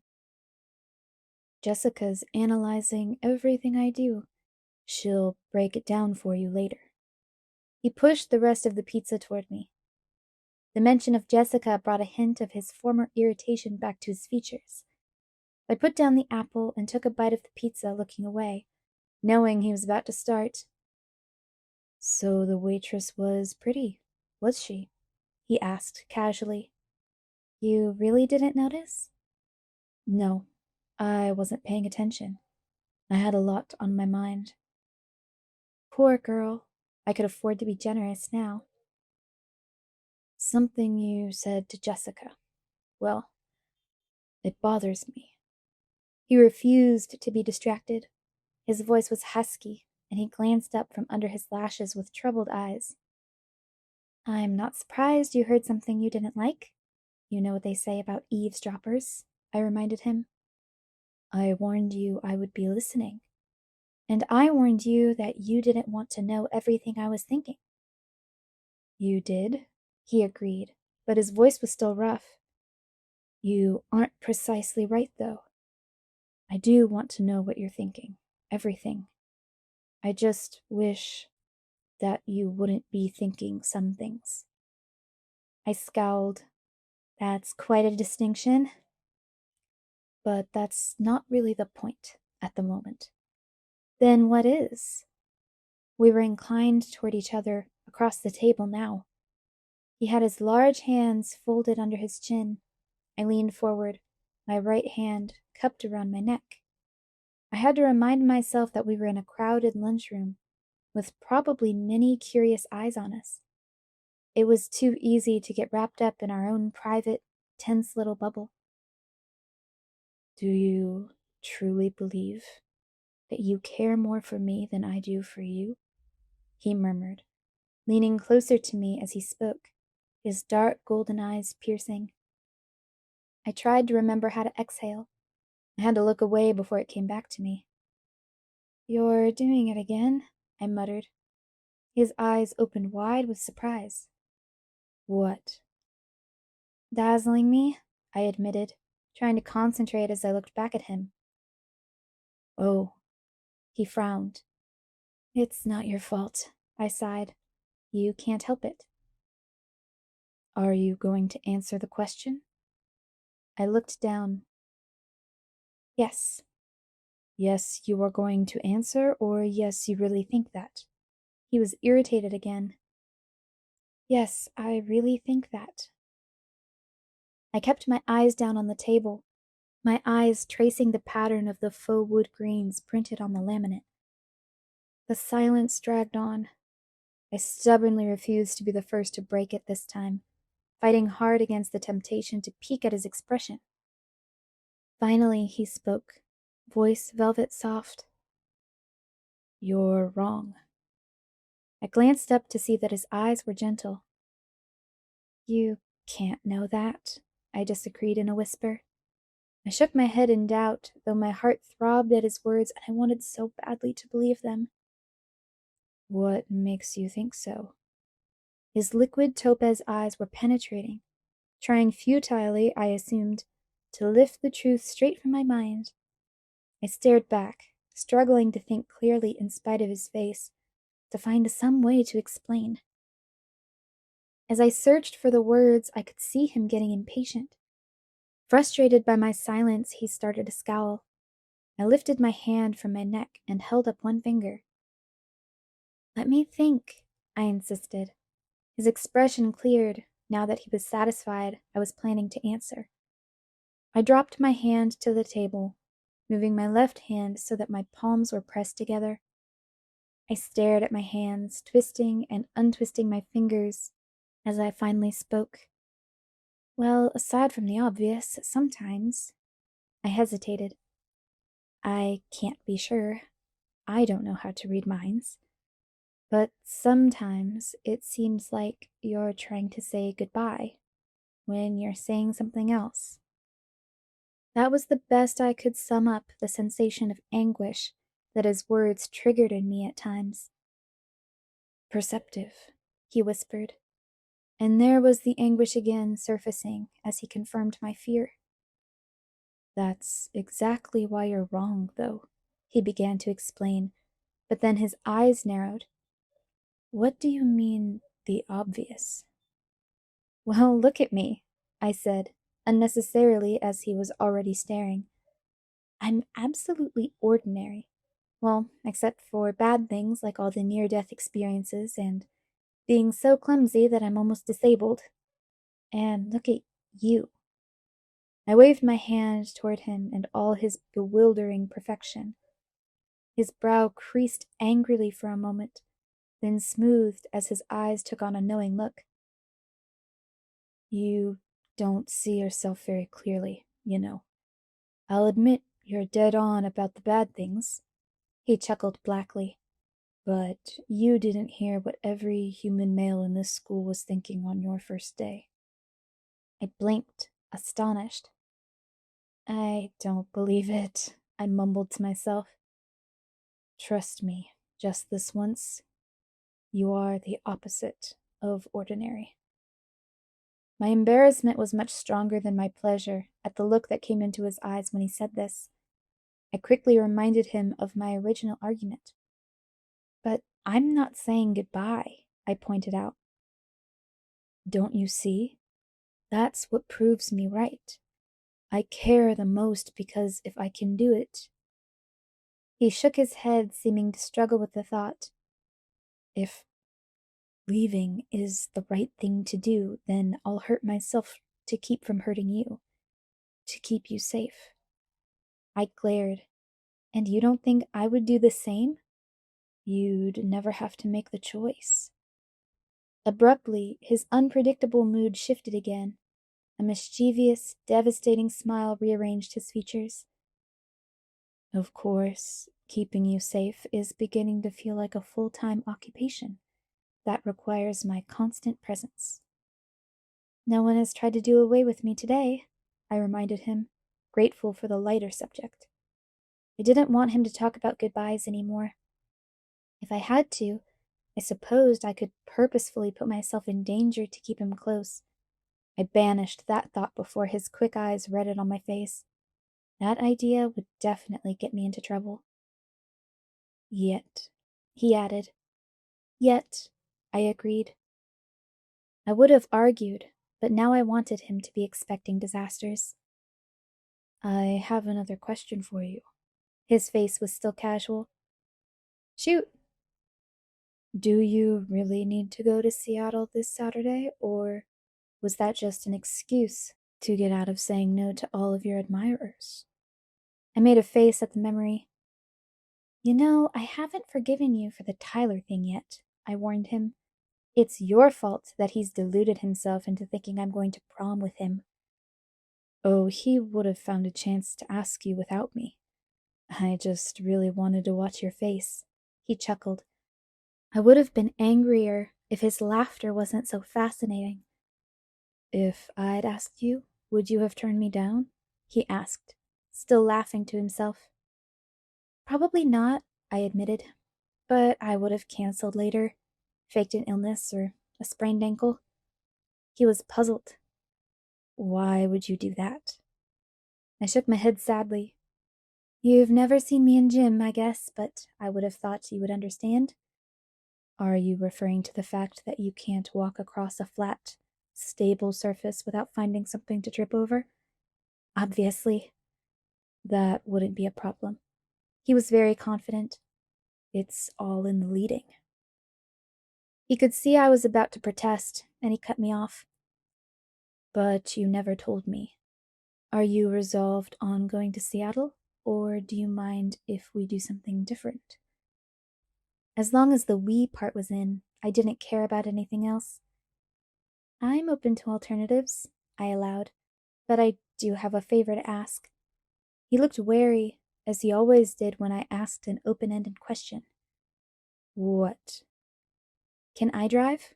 B: Jessica's analyzing everything I do. She'll break it down for you later. He pushed the rest of the pizza toward me. The mention of Jessica brought a hint of his former irritation back to his features. I put down the apple and took a bite of the pizza, looking away, knowing he was about to start. So the waitress was pretty, was she? He asked casually. You really didn't notice? No, I wasn't paying attention. I had a lot on my mind. Poor girl. I could afford to be generous now. Something you said to Jessica. Well, it bothers me. He refused to be distracted. His voice was husky, and he glanced up from under his lashes with troubled eyes. I'm not surprised you heard something you didn't like. You know what they say about eavesdroppers, I reminded him. I warned you I would be listening. And I warned you that you didn't want to know everything I was thinking. You did, he agreed, but his voice was still rough. You aren't precisely right, though. I do want to know what you're thinking. Everything. I just wish that you wouldn't be thinking some things. I scowled. That's quite a distinction. But that's not really the point at the moment. Then what is? We were inclined toward each other across the table now. He had his large hands folded under his chin. I leaned forward, my right hand cupped around my neck. I had to remind myself that we were in a crowded lunchroom, with probably many curious eyes on us. It was too easy to get wrapped up in our own private, tense little bubble. Do you truly believe that you care more for me than I do for you? He murmured, leaning closer to me as he spoke, his dark golden eyes piercing. I tried to remember how to exhale. I had to look away before it came back to me. You're doing it again, I muttered. His eyes opened wide with surprise. What? Dazzling me, I admitted, trying to concentrate as I looked back at him. Oh, he frowned. It's not your fault, I sighed. You can't help it. Are you going to answer the question? I looked down. Yes. Yes, you are going to answer, or yes, you really think that? He was irritated again. Yes, I really think that. I kept my eyes down on the table, my eyes tracing the pattern of the faux wood grains printed on the laminate. The silence dragged on. I stubbornly refused to be the first to break it this time, fighting hard against the temptation to peek at his expression. Finally, he spoke, voice velvet soft. You're wrong. I glanced up to see that his eyes were gentle. You can't know that, I disagreed in a whisper. I shook my head in doubt, though my heart throbbed at his words and I wanted so badly to believe them. What makes you think so? His liquid topaz eyes were penetrating, trying futilely, I assumed, to lift the truth straight from my mind. I stared back, struggling to think clearly in spite of his face, to find some way to explain. As I searched for the words, I could see him getting impatient. Frustrated by my silence, he started to scowl. I lifted my hand from my neck and held up one finger. Let me think, I insisted. His expression cleared, now that he was satisfied I was planning to answer. I dropped my hand to the table, moving my left hand so that my palms were pressed together. I stared at my hands, twisting and untwisting my fingers as I finally spoke. Well, aside from the obvious, sometimes. I hesitated. I can't be sure. I don't know how to read minds. But sometimes it seems like you're trying to say goodbye when you're saying something else. That was the best I could sum up the sensation of anguish that his words triggered in me at times. Perceptive, he whispered, and there was the anguish again surfacing as he confirmed my fear. That's exactly why you're wrong, though, he began to explain, but then his eyes narrowed. What do you mean, the obvious? Well, look at me, I said, unnecessarily as he was already staring. I'm absolutely ordinary. Well, except for bad things like all the near death experiences and being so clumsy that I'm almost disabled. And look at you. I waved my hand toward him and all his bewildering perfection. His brow creased angrily for a moment, then smoothed as his eyes took on a knowing look. You don't see yourself very clearly, you know. I'll admit you're dead on about the bad things. He chuckled blackly. But you didn't hear what every human male in this school was thinking on your first day. I blinked, astonished. I don't believe it, I mumbled to myself. Trust me, just this once, you are the opposite of ordinary. My embarrassment was much stronger than my pleasure at the look that came into his eyes when he said this. I quickly reminded him of my original argument. But I'm not saying goodbye, I pointed out. Don't you see? That's what proves me right. I care the most because if I can do it. He shook his head, seeming to struggle with the thought. If leaving is the right thing to do, then I'll hurt myself to keep from hurting you, to keep you safe. I glared. And you don't think I would do the same? You'd never have to make the choice. Abruptly, his unpredictable mood shifted again. A mischievous, devastating smile rearranged his features. Of course, keeping you safe is beginning to feel like a full-time occupation that requires my constant presence. No one has tried to do away with me today, I reminded him, grateful for the lighter subject. I didn't want him to talk about goodbyes anymore. If I had to, I supposed I could purposefully put myself in danger to keep him close. I banished that thought before his quick eyes read it on my face. That idea would definitely get me into trouble. Yet, he added. Yet, I agreed. I would have argued, but now I wanted him to be expecting disasters. I have another question for you. His face was still casual. Shoot. Do you really need to go to Seattle this Saturday, or was that just an excuse to get out of saying no to all of your admirers? I made a face at the memory. You know, I haven't forgiven you for the Tyler thing yet, I warned him. It's your fault that he's deluded himself into thinking I'm going to prom with him. Oh, he would have found a chance to ask you without me. I just really wanted to watch your face. He chuckled. I would have been angrier if his laughter wasn't so fascinating. If I'd asked you, would you have turned me down? He asked, still laughing to himself. Probably not, I admitted, but I would have cancelled later, faked an illness or a sprained ankle. He was puzzled. Why would you do that? I shook my head sadly. You've never seen me in gym, I guess, but I would have thought you would understand. Are you referring to the fact that you can't walk across a flat, stable surface without finding something to trip over? Obviously. That wouldn't be a problem. He was very confident. It's all in the leading. He could see I was about to protest, and he cut me off. But you never told me. Are you resolved on going to Seattle, or do you mind if we do something different? As long as the we part was in, I didn't care about anything else. I'm open to alternatives, I allowed, but I do have a favor to ask. He looked wary, as he always did when I asked an open-ended question. What? Can I drive?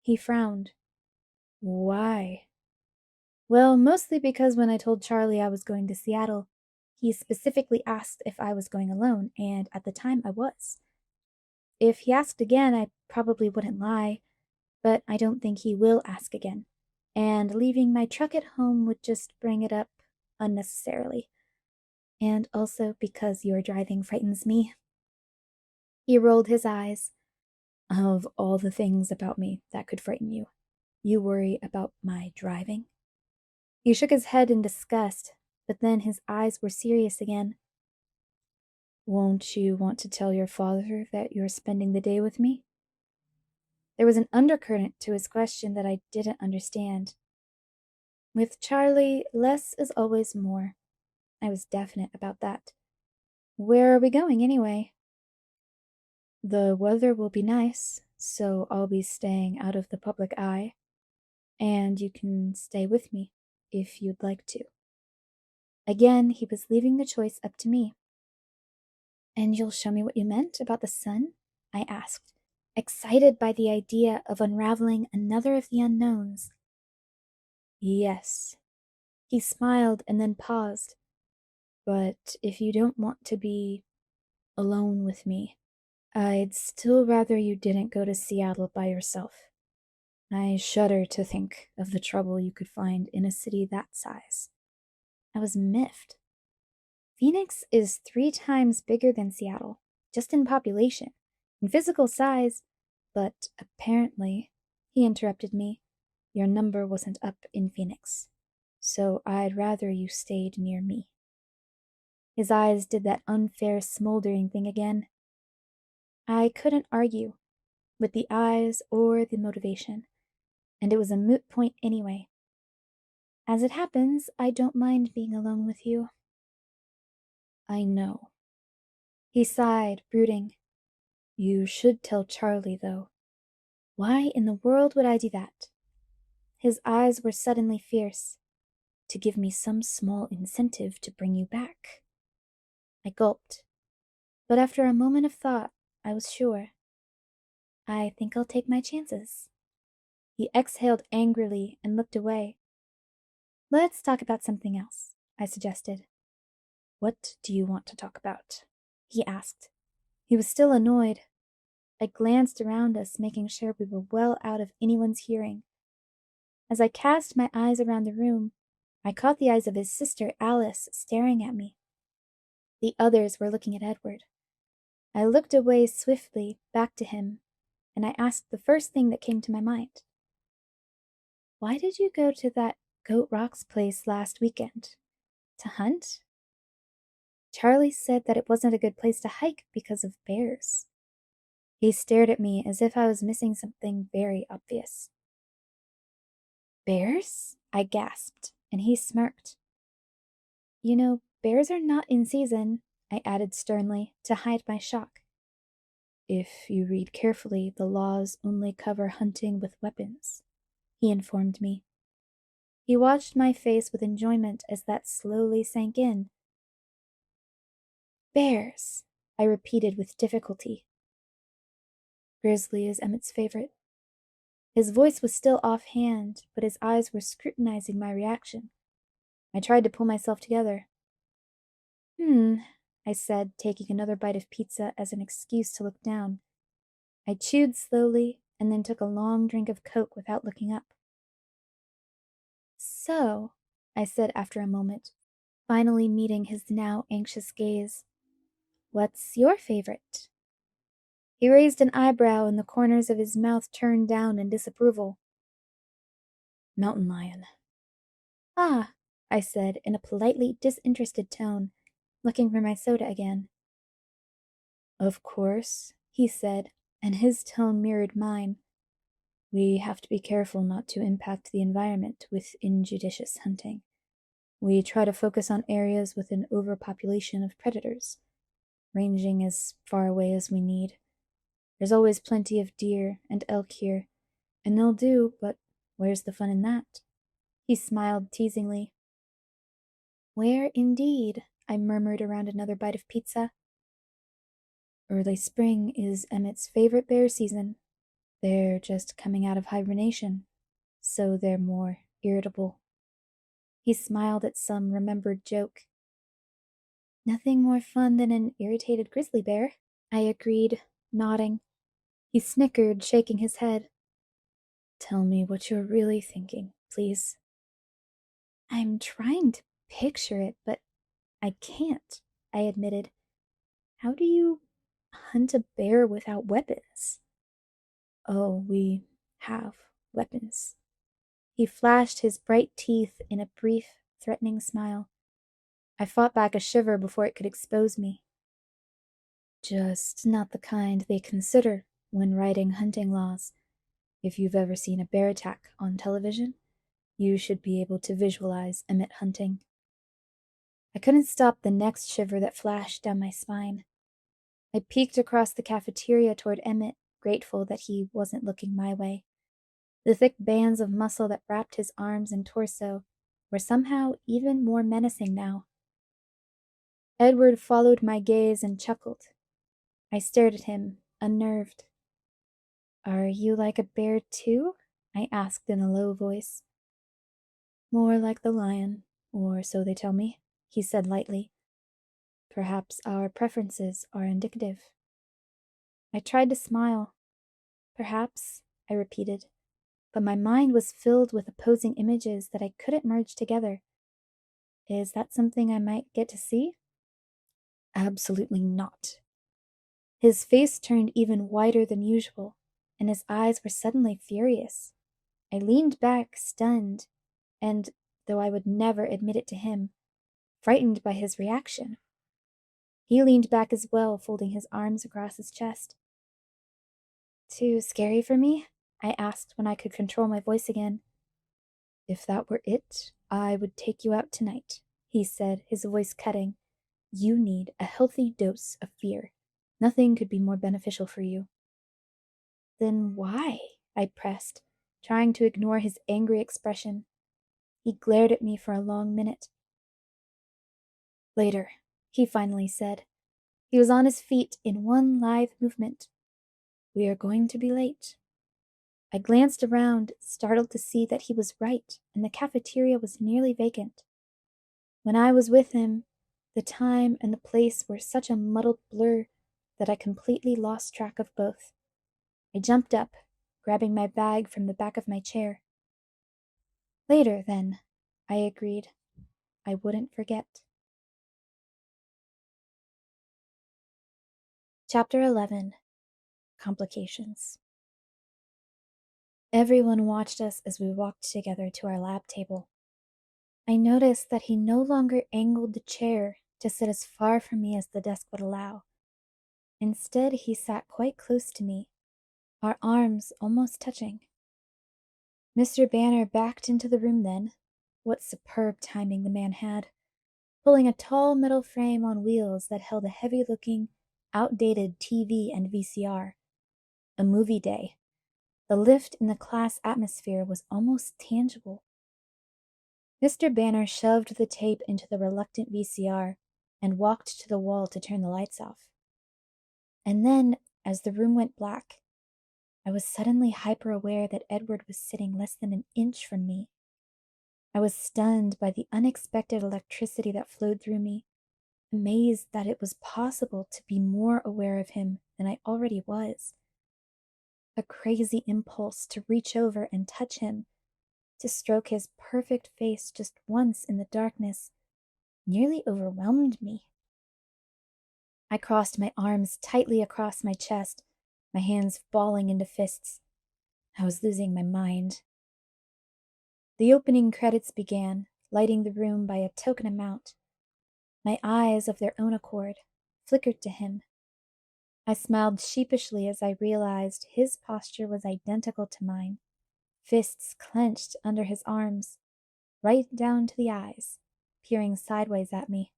B: He frowned. Why? Well, mostly because when I told Charlie I was going to Seattle, he specifically asked if I was going alone, and at the time I was. If he asked again, I probably wouldn't lie, but I don't think he will ask again. And leaving my truck at home would just bring it up unnecessarily. And also because your driving frightens me. He rolled his eyes. Of all the things about me that could frighten you, you worry about my driving? He shook his head in disgust, but then his eyes were serious again. Won't you want to tell your father that you're spending the day with me? There was an undercurrent to his question that I didn't understand. With Charlie, less is always more. I was definite about that. Where are we going, anyway? The weather will be nice, so I'll be staying out of the public eye, and you can stay with me if you'd like to. Again, he was leaving the choice up to me. And you'll show me what you meant about the sun? I asked, excited by the idea of unraveling another of the unknowns. Yes. He smiled and then paused. But if you don't want to be alone with me, I'd still rather you didn't go to Seattle by yourself. I shudder to think of the trouble you could find in a city that size. I was miffed. Phoenix is 3 times bigger than Seattle, just in population, in physical size, but apparently, he interrupted me, your number wasn't up in Phoenix, so I'd rather you stayed near me. His eyes did that unfair smoldering thing again. I couldn't argue with the eyes or the motivation, and it was a moot point anyway. As it happens, I don't mind being alone with you. I know. He sighed, brooding. You should tell Charlie, though. Why in the world would I do that? His eyes were suddenly fierce. To give me some small incentive to bring you back. I gulped. But after a moment of thought, I was sure. I think I'll take my chances. He exhaled angrily and looked away. Let's talk about something else, I suggested. What do you want to talk about? He asked. He was still annoyed. I glanced around us, making sure we were well out of anyone's hearing. As I cast my eyes around the room, I caught the eyes of his sister Alice staring at me. The others were looking at Edward. I looked away swiftly, back to him, and I asked the first thing that came to my mind. Why did you go to that Goat Rocks place last weekend? To hunt? Charlie said that it wasn't a good place to hike because of bears. He stared at me as if I was missing something very obvious. Bears? I gasped, and he smirked. You know, bears are not in season, I added sternly, to hide my shock. If you read carefully, the laws only cover hunting with weapons, he informed me. He watched my face with enjoyment as that slowly sank in. Bears, I repeated with difficulty. Grizzly is Emmett's favorite. His voice was still offhand, but his eyes were scrutinizing my reaction. I tried to pull myself together. I said, taking another bite of pizza as an excuse to look down. I chewed slowly and then took a long drink of Coke without looking up. So, I said after a moment, finally meeting his now anxious gaze, what's your favorite? He raised an eyebrow and the corners of his mouth turned down in disapproval. Mountain lion. Ah, I said in a politely disinterested tone, looking for my soda again. Of course, he said, and his tone mirrored mine. We have to be careful not to impact the environment with injudicious hunting. We try to focus on areas with an overpopulation of predators, ranging as far away as we need. There's always plenty of deer and elk here, and they'll do, but where's the fun in that? He smiled teasingly. Where indeed? I murmured around another bite of pizza. Early spring is Emmett's favorite bear season. They're just coming out of hibernation, so they're more irritable. He smiled at some remembered joke. Nothing more fun than an irritated grizzly bear, I agreed, nodding. He snickered, shaking his head. Tell me what you're really thinking, please. I'm trying to picture it, but I can't, I admitted. How do you hunt a bear without weapons? Oh, we have weapons. He flashed his bright teeth in a brief, threatening smile. I fought back a shiver before it could expose me. Just not the kind they consider when writing hunting laws. If you've ever seen a bear attack on television, you should be able to visualize Emmett hunting. I couldn't stop the next shiver that flashed down my spine. I peeked across the cafeteria toward Emmett, grateful that he wasn't looking my way. The thick bands of muscle that wrapped his arms and torso were somehow even more menacing now. Edward followed my gaze and chuckled. I stared at him, unnerved. Are you like a bear too? I asked in a low voice. More like the lion, or so they tell me, he said lightly. Perhaps our preferences are indicative. I tried to smile. Perhaps, I repeated, but my mind was filled with opposing images that I couldn't merge together. Is that something I might get to see? Absolutely not. His face turned even whiter than usual, and his eyes were suddenly furious. I leaned back, stunned, and, though I would never admit it to him, frightened by his reaction. He leaned back as well, folding his arms across his chest. Too scary for me? I asked when I could control my voice again. If that were it, I would take you out tonight, he said, his voice cutting. You need a healthy dose of fear. Nothing could be more beneficial for you. Then why? I pressed, trying to ignore his angry expression. He glared at me for a long minute. Later, he finally said. He was on his feet in one lithe movement. We are going to be late. I glanced around, startled to see that he was right, and the cafeteria was nearly vacant. When I was with him, the time and the place were such a muddled blur that I completely lost track of both. I jumped up, grabbing my bag from the back of my chair. Later, then, I agreed. I wouldn't forget. Chapter 11. Complications. Everyone watched us as we walked together to our lab table. I noticed that he no longer angled the chair to sit as far from me as the desk would allow. Instead, he sat quite close to me, our arms almost touching. Mr. Banner backed into the room then. What superb timing the man had, pulling a tall metal frame on wheels that held a heavy-looking, outdated TV and VCR. A movie day. The lift in the class atmosphere was almost tangible. Mr. Banner shoved the tape into the reluctant VCR and walked to the wall to turn the lights off. And then, as the room went black, I was suddenly hyper-aware that Edward was sitting less than an inch from me. I was stunned by the unexpected electricity that flowed through me, amazed that it was possible to be more aware of him than I already was. A crazy impulse to reach over and touch him, to stroke his perfect face just once in the darkness, nearly overwhelmed me. I crossed my arms tightly across my chest, my hands balling into fists. I was losing my mind. The opening credits began, lighting the room by a token amount. My eyes, of their own accord, flickered to him. I smiled sheepishly as I realized his posture was identical to mine, fists clenched under his arms, right down to the eyes, peering sideways at me.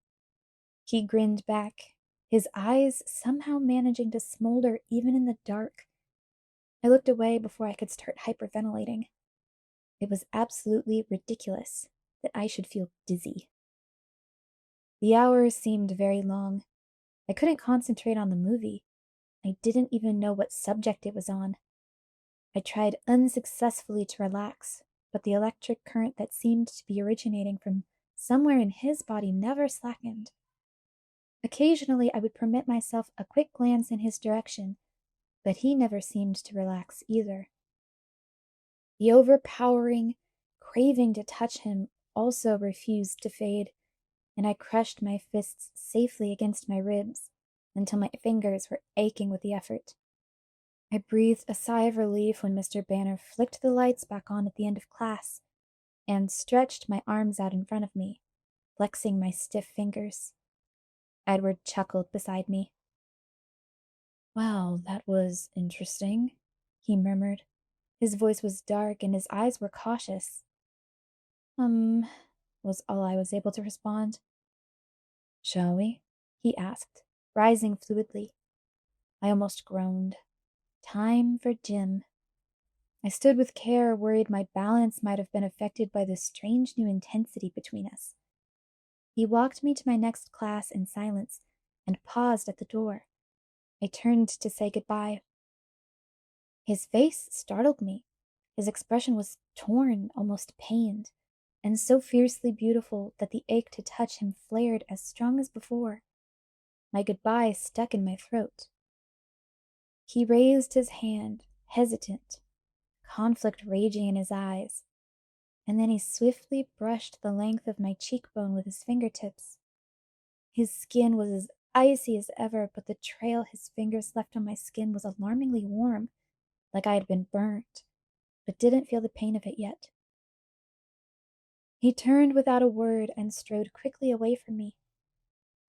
B: He grinned back, his eyes somehow managing to smolder even in the dark. I looked away before I could start hyperventilating. It was absolutely ridiculous that I should feel dizzy. The hours seemed very long. I couldn't concentrate on the movie. I didn't even know what subject it was on. I tried unsuccessfully to relax, but the electric current that seemed to be originating from somewhere in his body never slackened. Occasionally, I would permit myself a quick glance in his direction, but he never seemed to relax either. The overpowering craving to touch him also refused to fade, and I crushed my fists safely against my ribs until my fingers were aching with the effort. I breathed a sigh of relief when Mr. Banner flicked the lights back on at the end of class and stretched my arms out in front of me, flexing my stiff fingers. Edward chuckled beside me. "Well, that was interesting," he murmured. His voice was dark and his eyes were cautious. Was all I was able to respond. "Shall we?" he asked, rising fluidly. I almost groaned. Time for gym. I stood with care, worried my balance might have been affected by the strange new intensity between us. He walked me to my next class in silence and paused at the door. I turned to say goodbye. His face startled me. His expression was torn, almost pained, and so fiercely beautiful that the ache to touch him flared as strong as before. My goodbye stuck in my throat. He raised his hand, hesitant, conflict raging in his eyes, and then he swiftly brushed the length of my cheekbone with his fingertips. His skin was as icy as ever, but the trail his fingers left on my skin was alarmingly warm, like I had been burnt, but didn't feel the pain of it yet. He turned without a word and strode quickly away from me.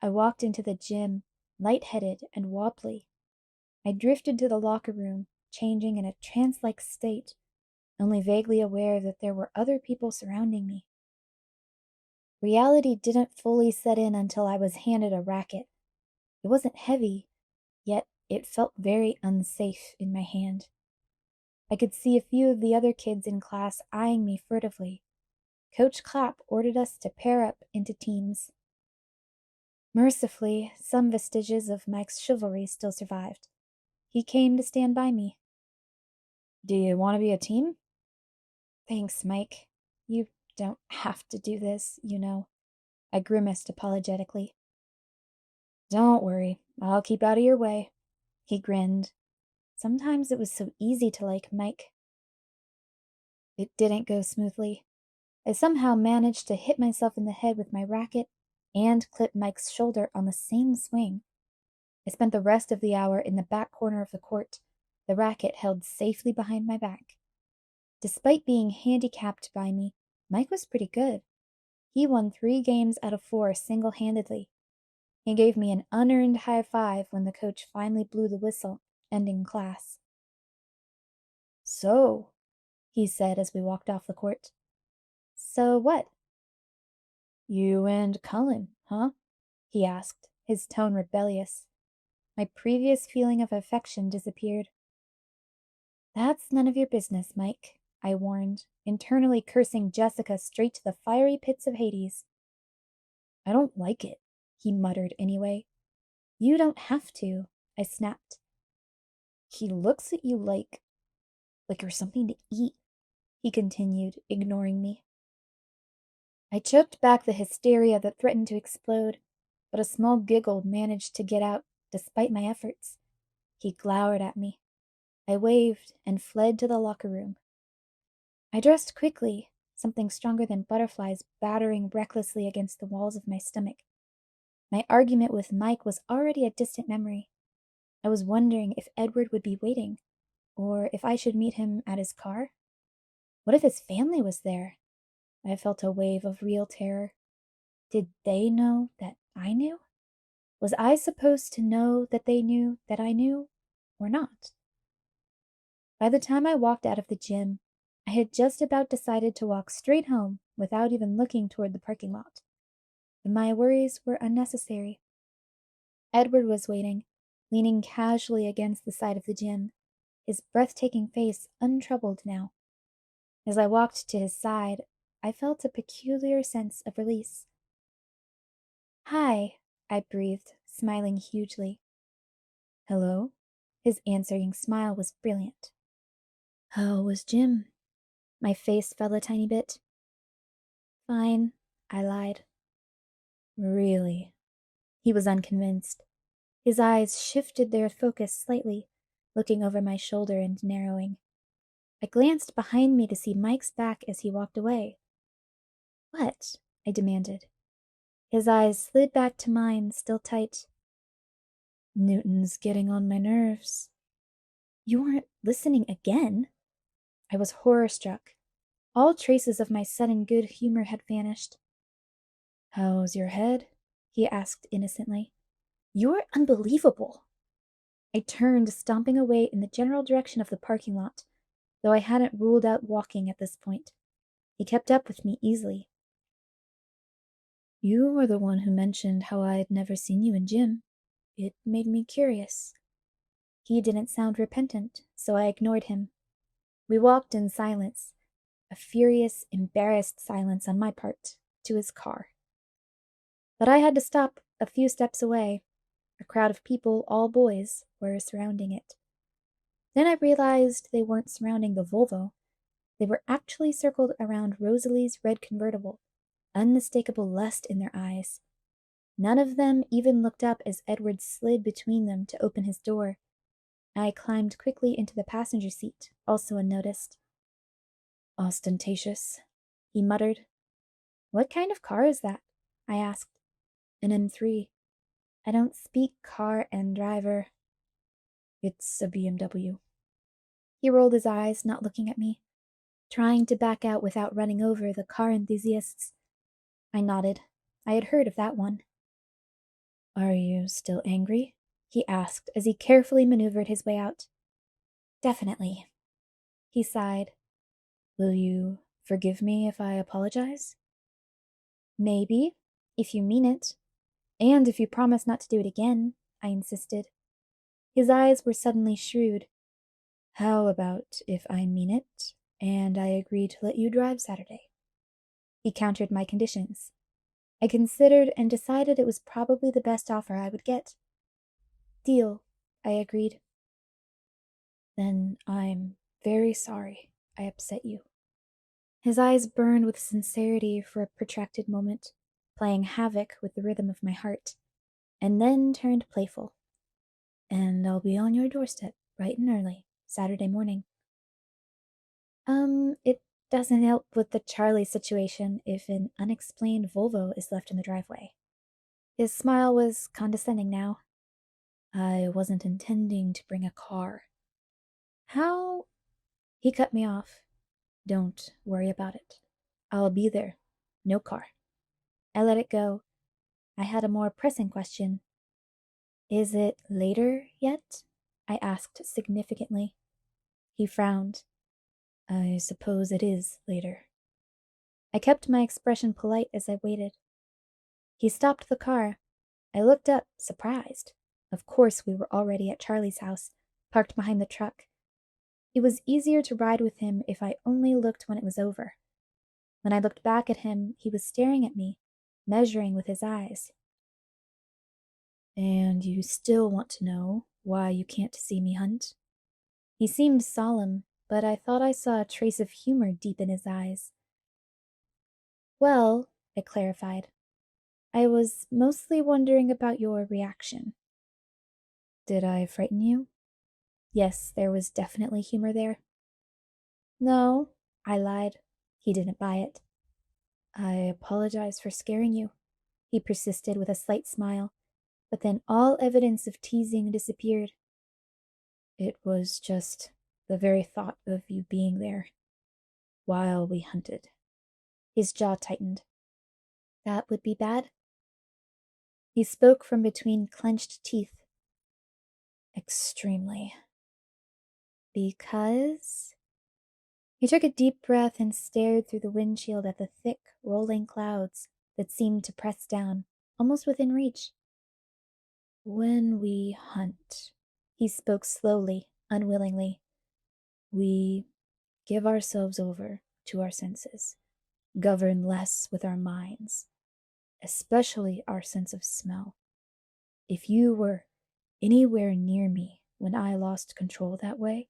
B: I walked into the gym, lightheaded and wobbly. I drifted to the locker room, changing in a trance-like state, only vaguely aware that there were other people surrounding me. Reality didn't fully set in until I was handed a racket. It wasn't heavy, yet it felt very unsafe in my hand. I could see a few of the other kids in class eyeing me furtively. Coach Clapp ordered us to pair up into teams. Mercifully, some vestiges of Mike's chivalry still survived. He came to stand by me. "Do you want to be a team?" "Thanks, Mike. You don't have to do this, you know." I grimaced apologetically. "Don't worry, I'll keep out of your way." He grinned. Sometimes it was so easy to like Mike. It didn't go smoothly. I somehow managed to hit myself in the head with my racket and clip Mike's shoulder on the same swing. I spent the rest of the hour in the back corner of the court, the racket held safely behind my back. Despite being handicapped by me, Mike was pretty good. He won 3 games out of 4 single-handedly. He gave me an unearned high five when the coach finally blew the whistle, ending class. "So," he said as we walked off the court. "So what?" "You and Cullen, huh?" he asked, his tone rebellious. My previous feeling of affection disappeared. "That's none of your business, Mike," I warned, internally cursing Jessica straight to the fiery pits of Hades. "I don't like it," he muttered anyway. "You don't have to," I snapped. "He looks at you like you're something to eat," he continued, ignoring me. I choked back the hysteria that threatened to explode, but a small giggle managed to get out despite my efforts. He glowered at me. I waved and fled to the locker room. I dressed quickly, something stronger than butterflies battering recklessly against the walls of my stomach. My argument with Mike was already a distant memory. I was wondering if Edward would be waiting, or if I should meet him at his car. What if his family was there? I felt a wave of real terror. Did they know that I knew? Was I supposed to know that they knew that I knew, or not? By the time I walked out of the gym, I had just about decided to walk straight home without even looking toward the parking lot. But my worries were unnecessary. Edward was waiting, leaning casually against the side of the gym, his breathtaking face untroubled now. As I walked to his side, I felt a peculiar sense of release. "Hi," I breathed, smiling hugely. "Hello?" His answering smile was brilliant. "How was gym?" My face fell a tiny bit. Fine, I lied. Really? He was unconvinced. His eyes shifted their focus slightly, looking over my shoulder and narrowing. I glanced behind me to see Mike's back as he walked away. What? I demanded. His eyes slid back to mine, still tight. Newton's getting on my nerves. You weren't listening again? I was horror-struck. All traces of my sudden good humor had vanished. How's your head? He asked innocently. You're unbelievable. I turned, stomping away in the general direction of the parking lot, though I hadn't ruled out walking at this point. He kept up with me easily. You were the one who mentioned how I had never seen you in gym. It made me curious. He didn't sound repentant, so I ignored him. We walked in silence, a furious, embarrassed silence on my part, to his car. But I had to stop a few steps away. A crowd of people, all boys, were surrounding it. Then I realized they weren't surrounding the Volvo. They were actually circled around Rosalie's red convertible, unmistakable lust in their eyes. None of them even looked up as Edward slid between them to open his door. I climbed quickly into the passenger seat, also unnoticed. Ostentatious, he muttered. What kind of car is that? I asked. An M3. I don't speak car and driver. It's a BMW. He rolled his eyes, not looking at me, trying to back out without running over the car enthusiasts. I nodded. I had heard of that one. Are you still angry? He asked as he carefully maneuvered his way out. Definitely. He sighed. Will you forgive me if I apologize? Maybe, if you mean it. And if you promise not to do it again, I insisted. His eyes were suddenly shrewd. How about if I mean it, and I agree to let you drive Saturday? He countered my conditions. I considered and decided it was probably the best offer I would get. Deal, I agreed. Then I'm very sorry I upset you. His eyes burned with sincerity for a protracted moment, playing havoc with the rhythm of my heart, and then turned playful. And I'll be on your doorstep bright and early, Saturday morning. It doesn't help with the Charlie situation if an unexplained Volvo is left in the driveway. His smile was condescending now. I wasn't intending to bring a car. How? He cut me off. Don't worry about it. I'll be there. No car. I let it go. I had a more pressing question. Is it later yet? I asked significantly. He frowned. I suppose it is later. I kept my expression polite as I waited. He stopped the car. I looked up, surprised. Of course, we were already at Charlie's house, parked behind the truck. It was easier to ride with him if I only looked when it was over. When I looked back at him, he was staring at me, measuring with his eyes. And you still want to know why you can't see me hunt? He seemed solemn, but I thought I saw a trace of humor deep in his eyes. Well, I clarified, I was mostly wondering about your reaction. Did I frighten you? Yes, there was definitely humor there. No, I lied. He didn't buy it. I apologize for scaring you, he persisted with a slight smile, but then all evidence of teasing disappeared. It was just the very thought of you being there while we hunted. His jaw tightened. That would be bad? He spoke from between clenched teeth. Extremely. Because? He took a deep breath and stared through the windshield at the thick, rolling clouds that seemed to press down, almost within reach. When we hunt, he spoke slowly, unwillingly, we give ourselves over to our senses, govern less with our minds, especially our sense of smell. If you were anywhere near me when I lost control that way.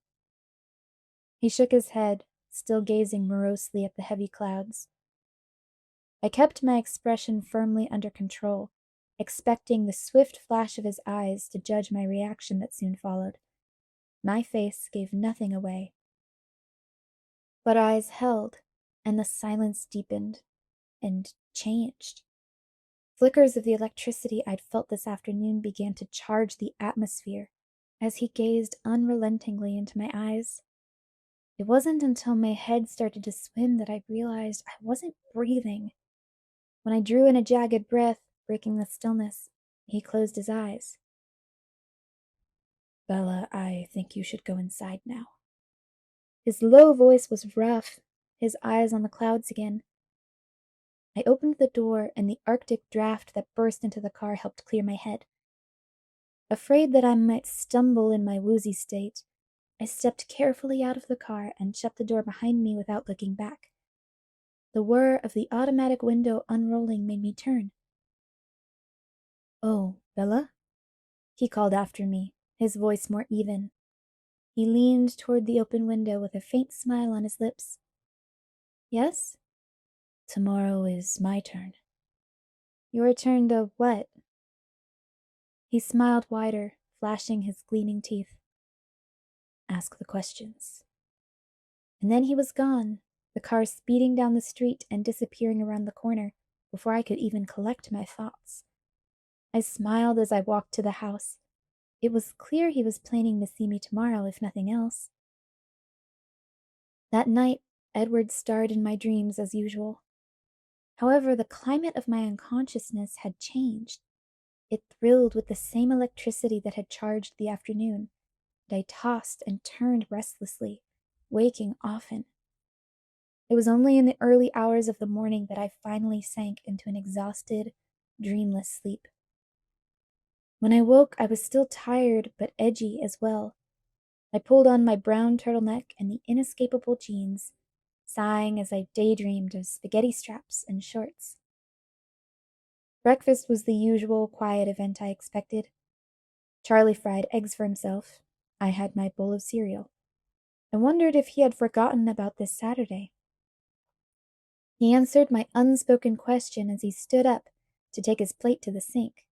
B: He shook his head, still gazing morosely at the heavy clouds. I kept my expression firmly under control, expecting the swift flash of his eyes to judge my reaction that soon followed. My face gave nothing away. But our eyes held, and the silence deepened and changed. Flickers of the electricity I'd felt this afternoon began to charge the atmosphere as he gazed unrelentingly into my eyes. It wasn't until my head started to swim that I realized I wasn't breathing. When I drew in a jagged breath, breaking the stillness, he closed his eyes. "Bella, I think you should go inside now." His low voice was rough, his eyes on the clouds again. I opened the door, and the Arctic draft that burst into the car helped clear my head. Afraid that I might stumble in my woozy state, I stepped carefully out of the car and shut the door behind me without looking back. The whir of the automatic window unrolling made me turn. "Oh, Bella?" he called after me, his voice more even. He leaned toward the open window with a faint smile on his lips. "Yes?" "Tomorrow is my turn." "Your turn to what?" He smiled wider, flashing his gleaming teeth. "Ask the questions." And then he was gone, the car speeding down the street and disappearing around the corner before I could even collect my thoughts. I smiled as I walked to the house. It was clear he was planning to see me tomorrow, if nothing else. That night, Edward starred in my dreams as usual. However, the climate of my unconsciousness had changed. It thrilled with the same electricity that had charged the afternoon, and I tossed and turned restlessly, waking often. It was only in the early hours of the morning that I finally sank into an exhausted, dreamless sleep. When I woke, I was still tired, but edgy as well. I pulled on my brown turtleneck and the inescapable jeans, sighing as I daydreamed of spaghetti straps and shorts. Breakfast was the usual quiet event I expected. Charlie fried eggs for himself. I had my bowl of cereal. I wondered if he had forgotten about this Saturday. He answered my unspoken question as he stood up to take his plate to the sink.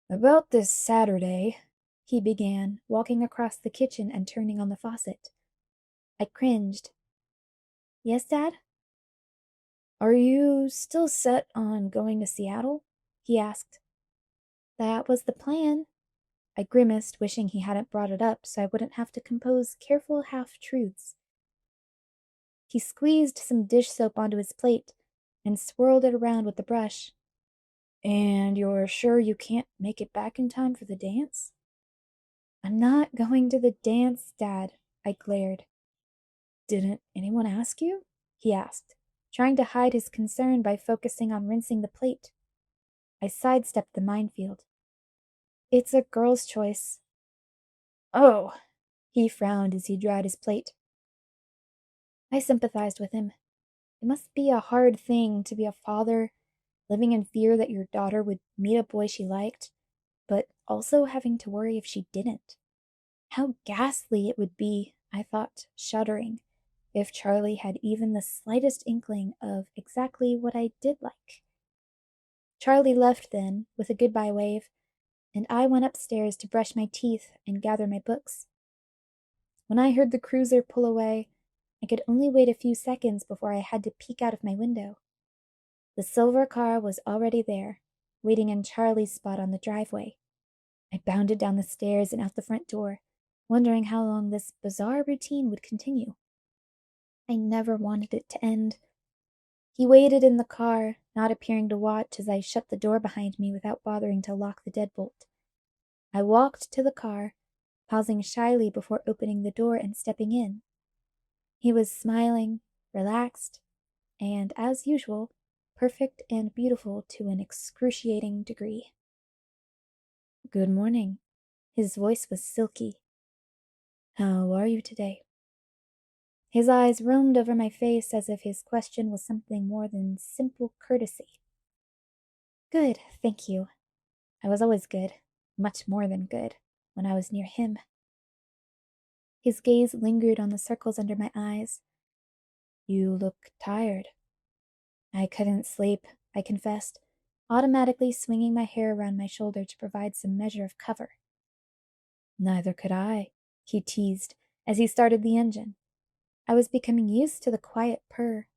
B: "About this Saturday," he began, walking across the kitchen and turning on the faucet. I cringed. "Yes, Dad?" "Are you still set on going to Seattle?" he asked. "That was the plan." I grimaced, wishing he hadn't brought it up so I wouldn't have to compose careful half-truths. He squeezed some dish soap onto his plate and swirled it around with the brush. "And you're sure you can't make it back in time for the dance?" "I'm not going to the dance, Dad," I glared. "Didn't anyone ask you?" he asked, trying to hide his concern by focusing on rinsing the plate. I sidestepped the minefield. "It's a girl's choice." "Oh," he frowned as he dried his plate. I sympathized with him. It must be a hard thing to be a father, living in fear that your daughter would meet a boy she liked, but also having to worry if she didn't. How ghastly it would be, I thought, shuddering, if Charlie had even the slightest inkling of exactly what I did like. Charlie left then, with a goodbye wave, and I went upstairs to brush my teeth and gather my books. When I heard the cruiser pull away, I could only wait a few seconds before I had to peek out of my window. The silver car was already there, waiting in Charlie's spot on the driveway. I bounded down the stairs and out the front door, wondering how long this bizarre routine would continue. I never wanted it to end. He waited in the car, not appearing to watch as I shut the door behind me without bothering to lock the deadbolt. I walked to the car, pausing shyly before opening the door and stepping in. He was smiling, relaxed, and, as usual, perfect and beautiful to an excruciating degree. "Good morning." His voice was silky. "How are you today?" His eyes roamed over my face as if his question was something more than simple courtesy. "Good, thank you." I was always good, much more than good, when I was near him. His gaze lingered on the circles under my eyes, You look tired. I couldn't sleep, I confessed, automatically swinging my hair around my shoulder to provide some measure of cover. Neither could I, he teased as he started the engine. I was becoming used to the quiet purr.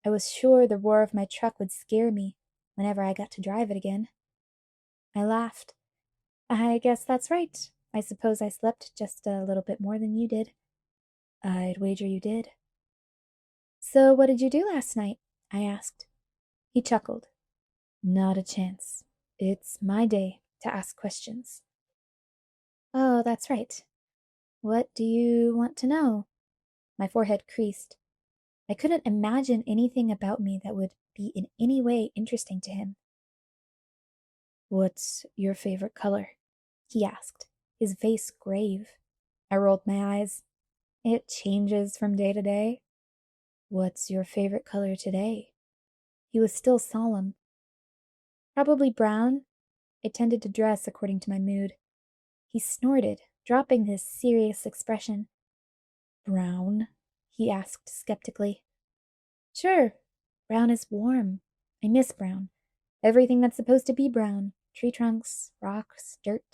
B: I was sure the roar of my truck would scare me whenever I got to drive it again. I laughed. I guess that's right. I suppose I slept just a little bit more than you did. I'd wager you did. So what did you do last night? I asked. He chuckled. Not a chance. It's my day to ask questions. Oh, that's right. What do you want to know? My forehead creased. I couldn't imagine anything about me that would be in any way interesting to him. What's your favorite color? He asked, his face grave. I rolled my eyes. It changes from day to day. What's your favorite color today? He was still solemn. Probably brown. I tended to dress according to my mood. He snorted, dropping his serious expression. Brown? He asked skeptically. Sure. Brown is warm. I miss brown. Everything that's supposed to be brown. Tree trunks, rocks, dirt.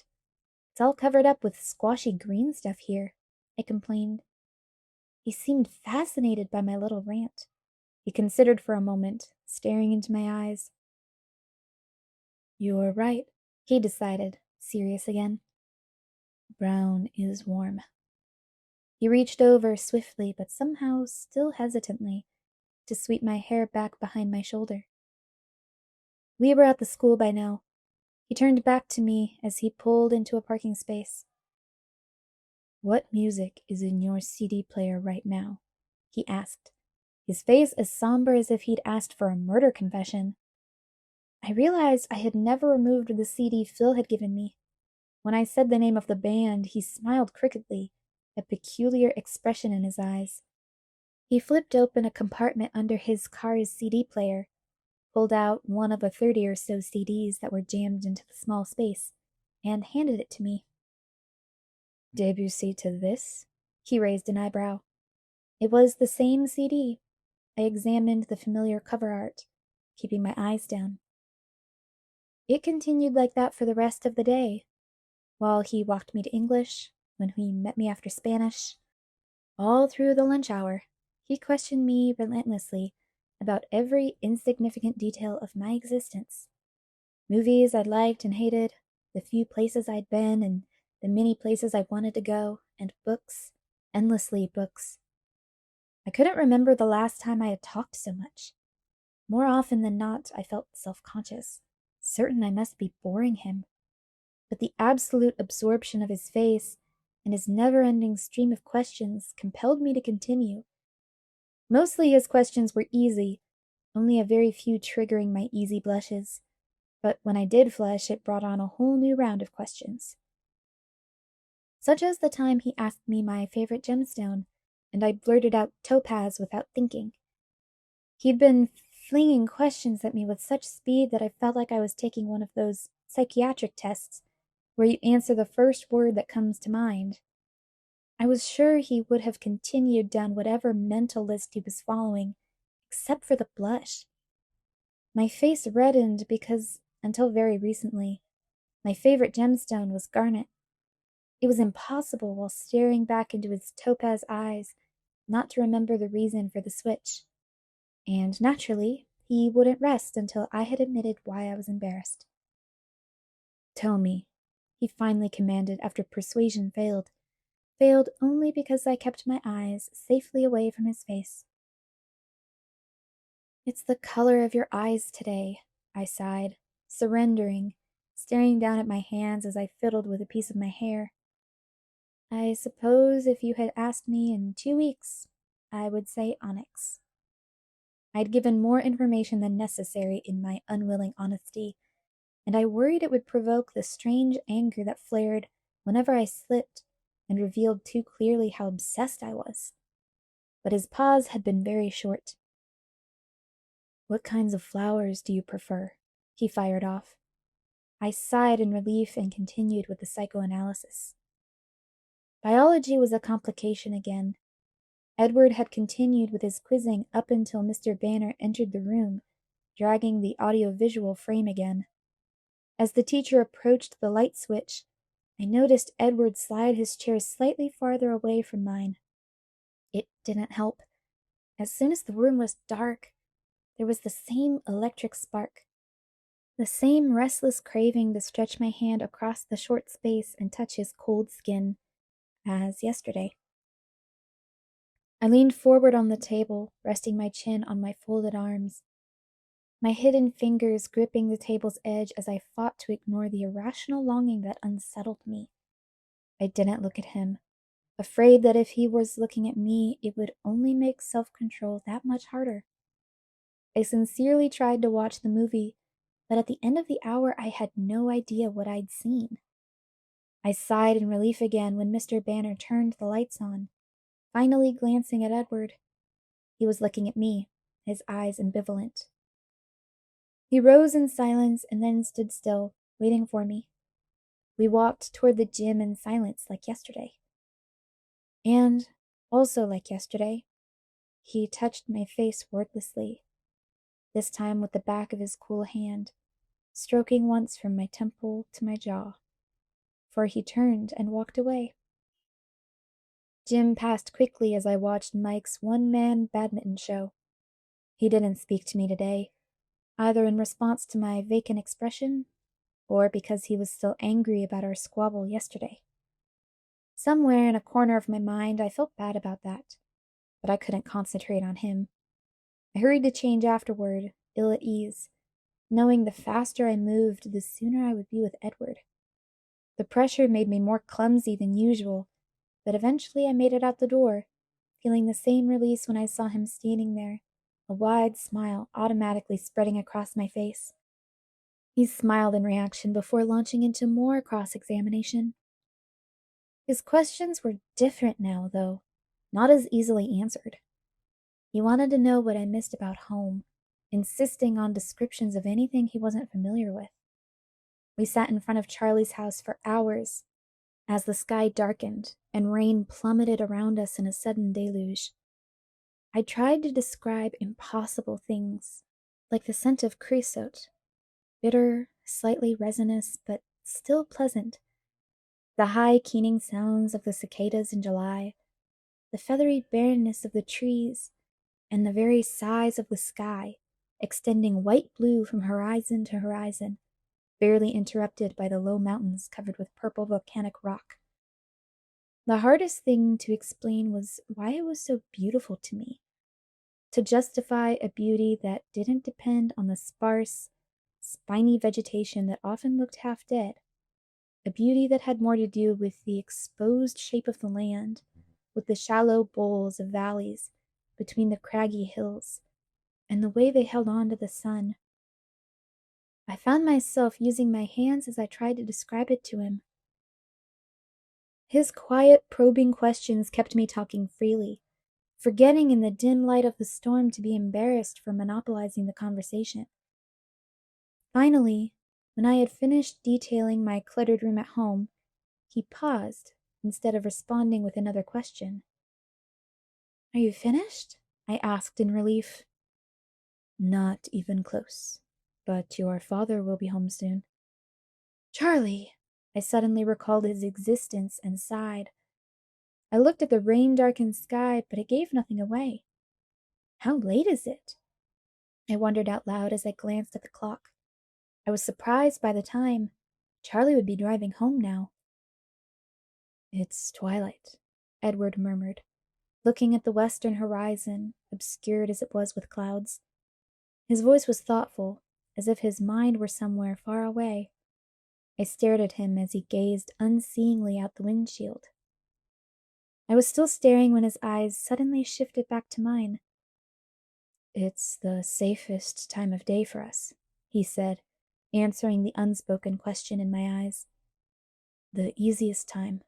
B: It's all covered up with squashy green stuff here, I complained. He seemed fascinated by my little rant. He considered for a moment, staring into my eyes. You're right, he decided, serious again. Brown is warm. He reached over swiftly, but somehow still hesitantly, to sweep my hair back behind my shoulder. We were at the school by now. He turned back to me as he pulled into a parking space. What music is in your CD player right now? He asked, his face as somber as if he'd asked for a murder confession. I realized I had never removed the CD Phil had given me. When I said the name of the band, he smiled crookedly, a peculiar expression in his eyes. He flipped open a compartment under his car's CD player, pulled out one of the 30 or so CDs that were jammed into the small space, and handed it to me. Debussy to this? He raised an eyebrow. It was the same CD. I examined the familiar cover art, keeping my eyes down. It continued like that for the rest of the day, while he walked me to English, when he met me after Spanish. All through the lunch hour, he questioned me relentlessly about every insignificant detail of my existence. Movies I'd liked and hated, the few places I'd been, and the many places I wanted to go, and books, endlessly books. I couldn't remember the last time I had talked so much. More often than not, I felt self-conscious, certain I must be boring him. But the absolute absorption of his face and his never-ending stream of questions compelled me to continue. Mostly his questions were easy, only a very few triggering my easy blushes. But when I did flush, it brought on a whole new round of questions. Such as the time he asked me my favorite gemstone, and I blurted out topaz without thinking. He'd been flinging questions at me with such speed that I felt like I was taking one of those psychiatric tests where you answer the first word that comes to mind. I was sure he would have continued down whatever mental list he was following, except for the blush. My face reddened because, until very recently, my favorite gemstone was garnet. It was impossible, while staring back into his topaz eyes, not to remember the reason for the switch. And naturally, he wouldn't rest until I had admitted why I was embarrassed. Tell me, he finally commanded after persuasion failed only because I kept my eyes safely away from his face. It's the color of your eyes today, I sighed, surrendering, staring down at my hands as I fiddled with a piece of my hair. I suppose if you had asked me in 2 weeks, I would say onyx. I'd given more information than necessary in my unwilling honesty, and I worried it would provoke the strange anger that flared whenever I slipped and revealed too clearly how obsessed I was. But his pause had been very short. What kinds of flowers do you prefer? He fired off. I sighed in relief and continued with the psychoanalysis. Biology was a complication again. Edward had continued with his quizzing up until Mr. Banner entered the room, dragging the audiovisual frame again. As the teacher approached the light switch, I noticed Edward slide his chair slightly farther away from mine. It didn't help. As soon as the room was dark, there was the same electric spark, the same restless craving to stretch my hand across the short space and touch his cold skin, as yesterday. I leaned forward on the table, resting my chin on my folded arms, my hidden fingers gripping the table's edge as I fought to ignore the irrational longing that unsettled me. I didn't look at him, afraid that if he was looking at me, it would only make self-control that much harder. I sincerely tried to watch the movie, but at the end of the hour I had no idea what I'd seen. I sighed in relief again when Mr. Banner turned the lights on, finally glancing at Edward. He was looking at me, his eyes ambivalent. He rose in silence and then stood still, waiting for me. We walked toward the gym in silence like yesterday. And, also like yesterday, he touched my face wordlessly, this time with the back of his cool hand, stroking once from my temple to my jaw, for he turned and walked away. Jim passed quickly as I watched Mike's one-man badminton show. He didn't speak to me today, either in response to my vacant expression or because he was still angry about our squabble yesterday. Somewhere in a corner of my mind, I felt bad about that, but I couldn't concentrate on him. I hurried to change afterward, ill at ease, knowing the faster I moved, the sooner I would be with Edward. The pressure made me more clumsy than usual, but eventually I made it out the door, feeling the same release when I saw him standing there, a wide smile automatically spreading across my face. He smiled in reaction before launching into more cross-examination. His questions were different now, though, not as easily answered. He wanted to know what I missed about home, insisting on descriptions of anything he wasn't familiar with. We sat in front of Charlie's house for hours, as the sky darkened and rain plummeted around us in a sudden deluge. I tried to describe impossible things, like the scent of creosote, bitter, slightly resinous, but still pleasant, the high keening sounds of the cicadas in July, the feathery barrenness of the trees, and the very size of the sky, extending white-blue from horizon to horizon, barely interrupted by the low mountains covered with purple volcanic rock. The hardest thing to explain was why it was so beautiful to me, to justify a beauty that didn't depend on the sparse, spiny vegetation that often looked half dead, a beauty that had more to do with the exposed shape of the land, with the shallow bowls of valleys between the craggy hills, and the way they held on to the sun. I found myself using my hands as I tried to describe it to him. His quiet, probing questions kept me talking freely, forgetting in the dim light of the storm to be embarrassed for monopolizing the conversation. Finally, when I had finished detailing my cluttered room at home, he paused instead of responding with another question. "Are you finished?" I asked in relief. "Not even close, but your father will be home soon." "Charlie!" I suddenly recalled his existence and sighed. I looked at the rain-darkened sky, but it gave nothing away. How late is it? I wondered out loud as I glanced at the clock. I was surprised by the time. Charlie would be driving home now. "It's twilight," Edward murmured, looking at the western horizon, obscured as it was with clouds. His voice was thoughtful, as if his mind were somewhere far away. I stared at him as he gazed unseeingly out the windshield. I was still staring when his eyes suddenly shifted back to mine. "It's the safest time of day for us," he said, answering the unspoken question in my eyes. "The easiest time,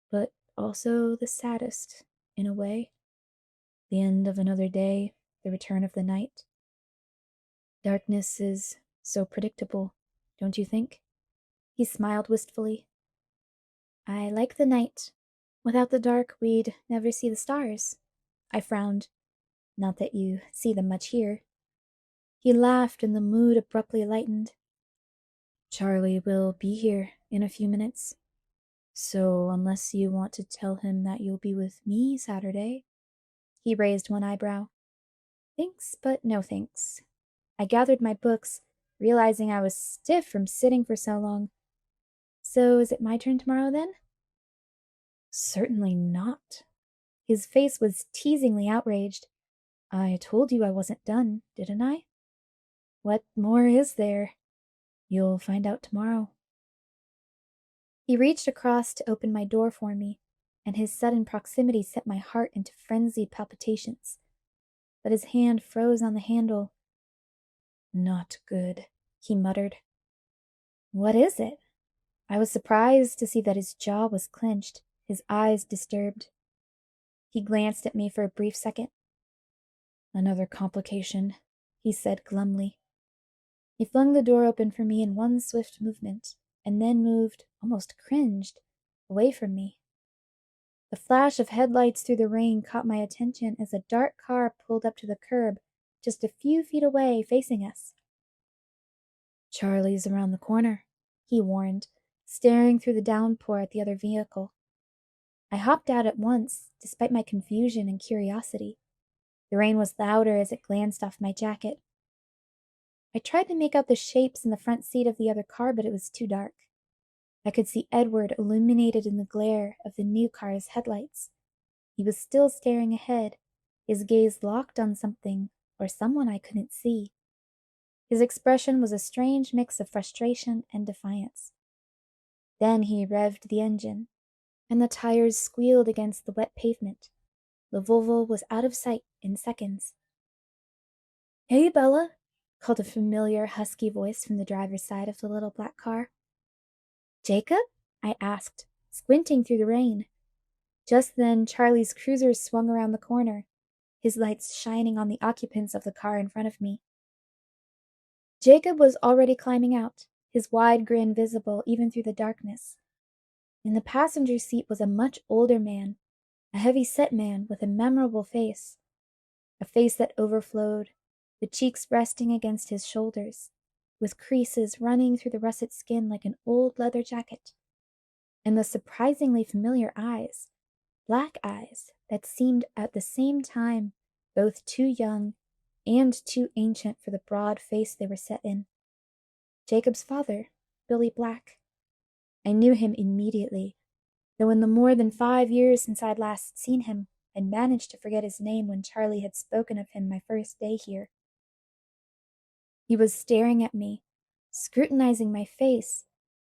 B: but also the saddest, in a way. The end of another day, the return of the night. Darkness is so predictable, don't you think?" He smiled wistfully. "I like the night. Without the dark, we'd never see the stars." I frowned. Not that you see them much here. He laughed and the mood abruptly lightened. Charlie will be here in a few minutes. So unless you want to tell him that you'll be with me Saturday. He raised one eyebrow. Thanks, but no thanks. I gathered my books, realizing I was stiff from sitting for so long. So is it my turn tomorrow then? Certainly not. His face was teasingly outraged. I told you I wasn't done, didn't I? What more is there? You'll find out tomorrow. He reached across to open my door for me, and his sudden proximity set my heart into frenzied palpitations. But his hand froze on the handle. Not good, he muttered. What is it? I was surprised to see that his jaw was clenched, his eyes disturbed. He glanced at me for a brief second. Another complication, he said glumly. He flung the door open for me in one swift movement, and then moved, almost cringed, away from me. The flash of headlights through the rain caught my attention as a dark car pulled up to the curb, just a few feet away, facing us. Charlie's around the corner, he warned, staring through the downpour at the other vehicle. I hopped out at once, despite my confusion and curiosity. The rain was louder as it glanced off my jacket. I tried to make out the shapes in the front seat of the other car, but it was too dark. I could see Edward illuminated in the glare of the new car's headlights. He was still staring ahead, his gaze locked on something or someone I couldn't see. His expression was a strange mix of frustration and defiance. Then he revved the engine, and the tires squealed against the wet pavement. The Volvo was out of sight in seconds. Hey, Bella, called a familiar, husky voice from the driver's side of the little black car. Jacob? I asked, squinting through the rain. Just then, Charlie's cruiser swung around the corner, his lights shining on the occupants of the car in front of me. Jacob was already climbing out, his wide grin visible even through the darkness. In the passenger seat was a much older man, a heavy-set man with a memorable face, a face that overflowed, the cheeks resting against his shoulders, with creases running through the russet skin like an old leather jacket, and the surprisingly familiar eyes, black eyes that seemed at the same time both too young and too ancient for the broad face they were set in. Jacob's father, Billy Black. I knew him immediately, though in the more than 5 years since I'd last seen him, I'd managed to forget his name when Charlie had spoken of him my first day here. He was staring at me, scrutinizing my face,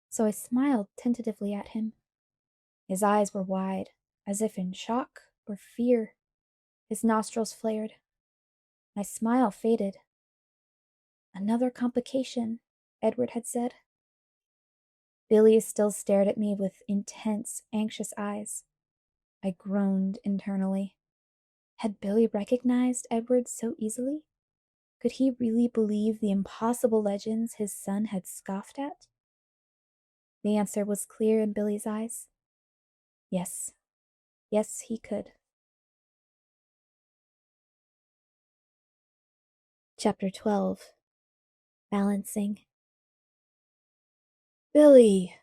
B: so I smiled tentatively at him. His eyes were wide, as if in shock or fear. His nostrils flared. My smile faded. Another complication, Edward had said. Billy still stared at me with intense, anxious eyes. I groaned internally. Had Billy recognized Edward so easily? Could he really believe the impossible legends his son had scoffed at? The answer was clear in Billy's eyes. Yes. Yes, he could. Chapter 12. Balancing. Billy,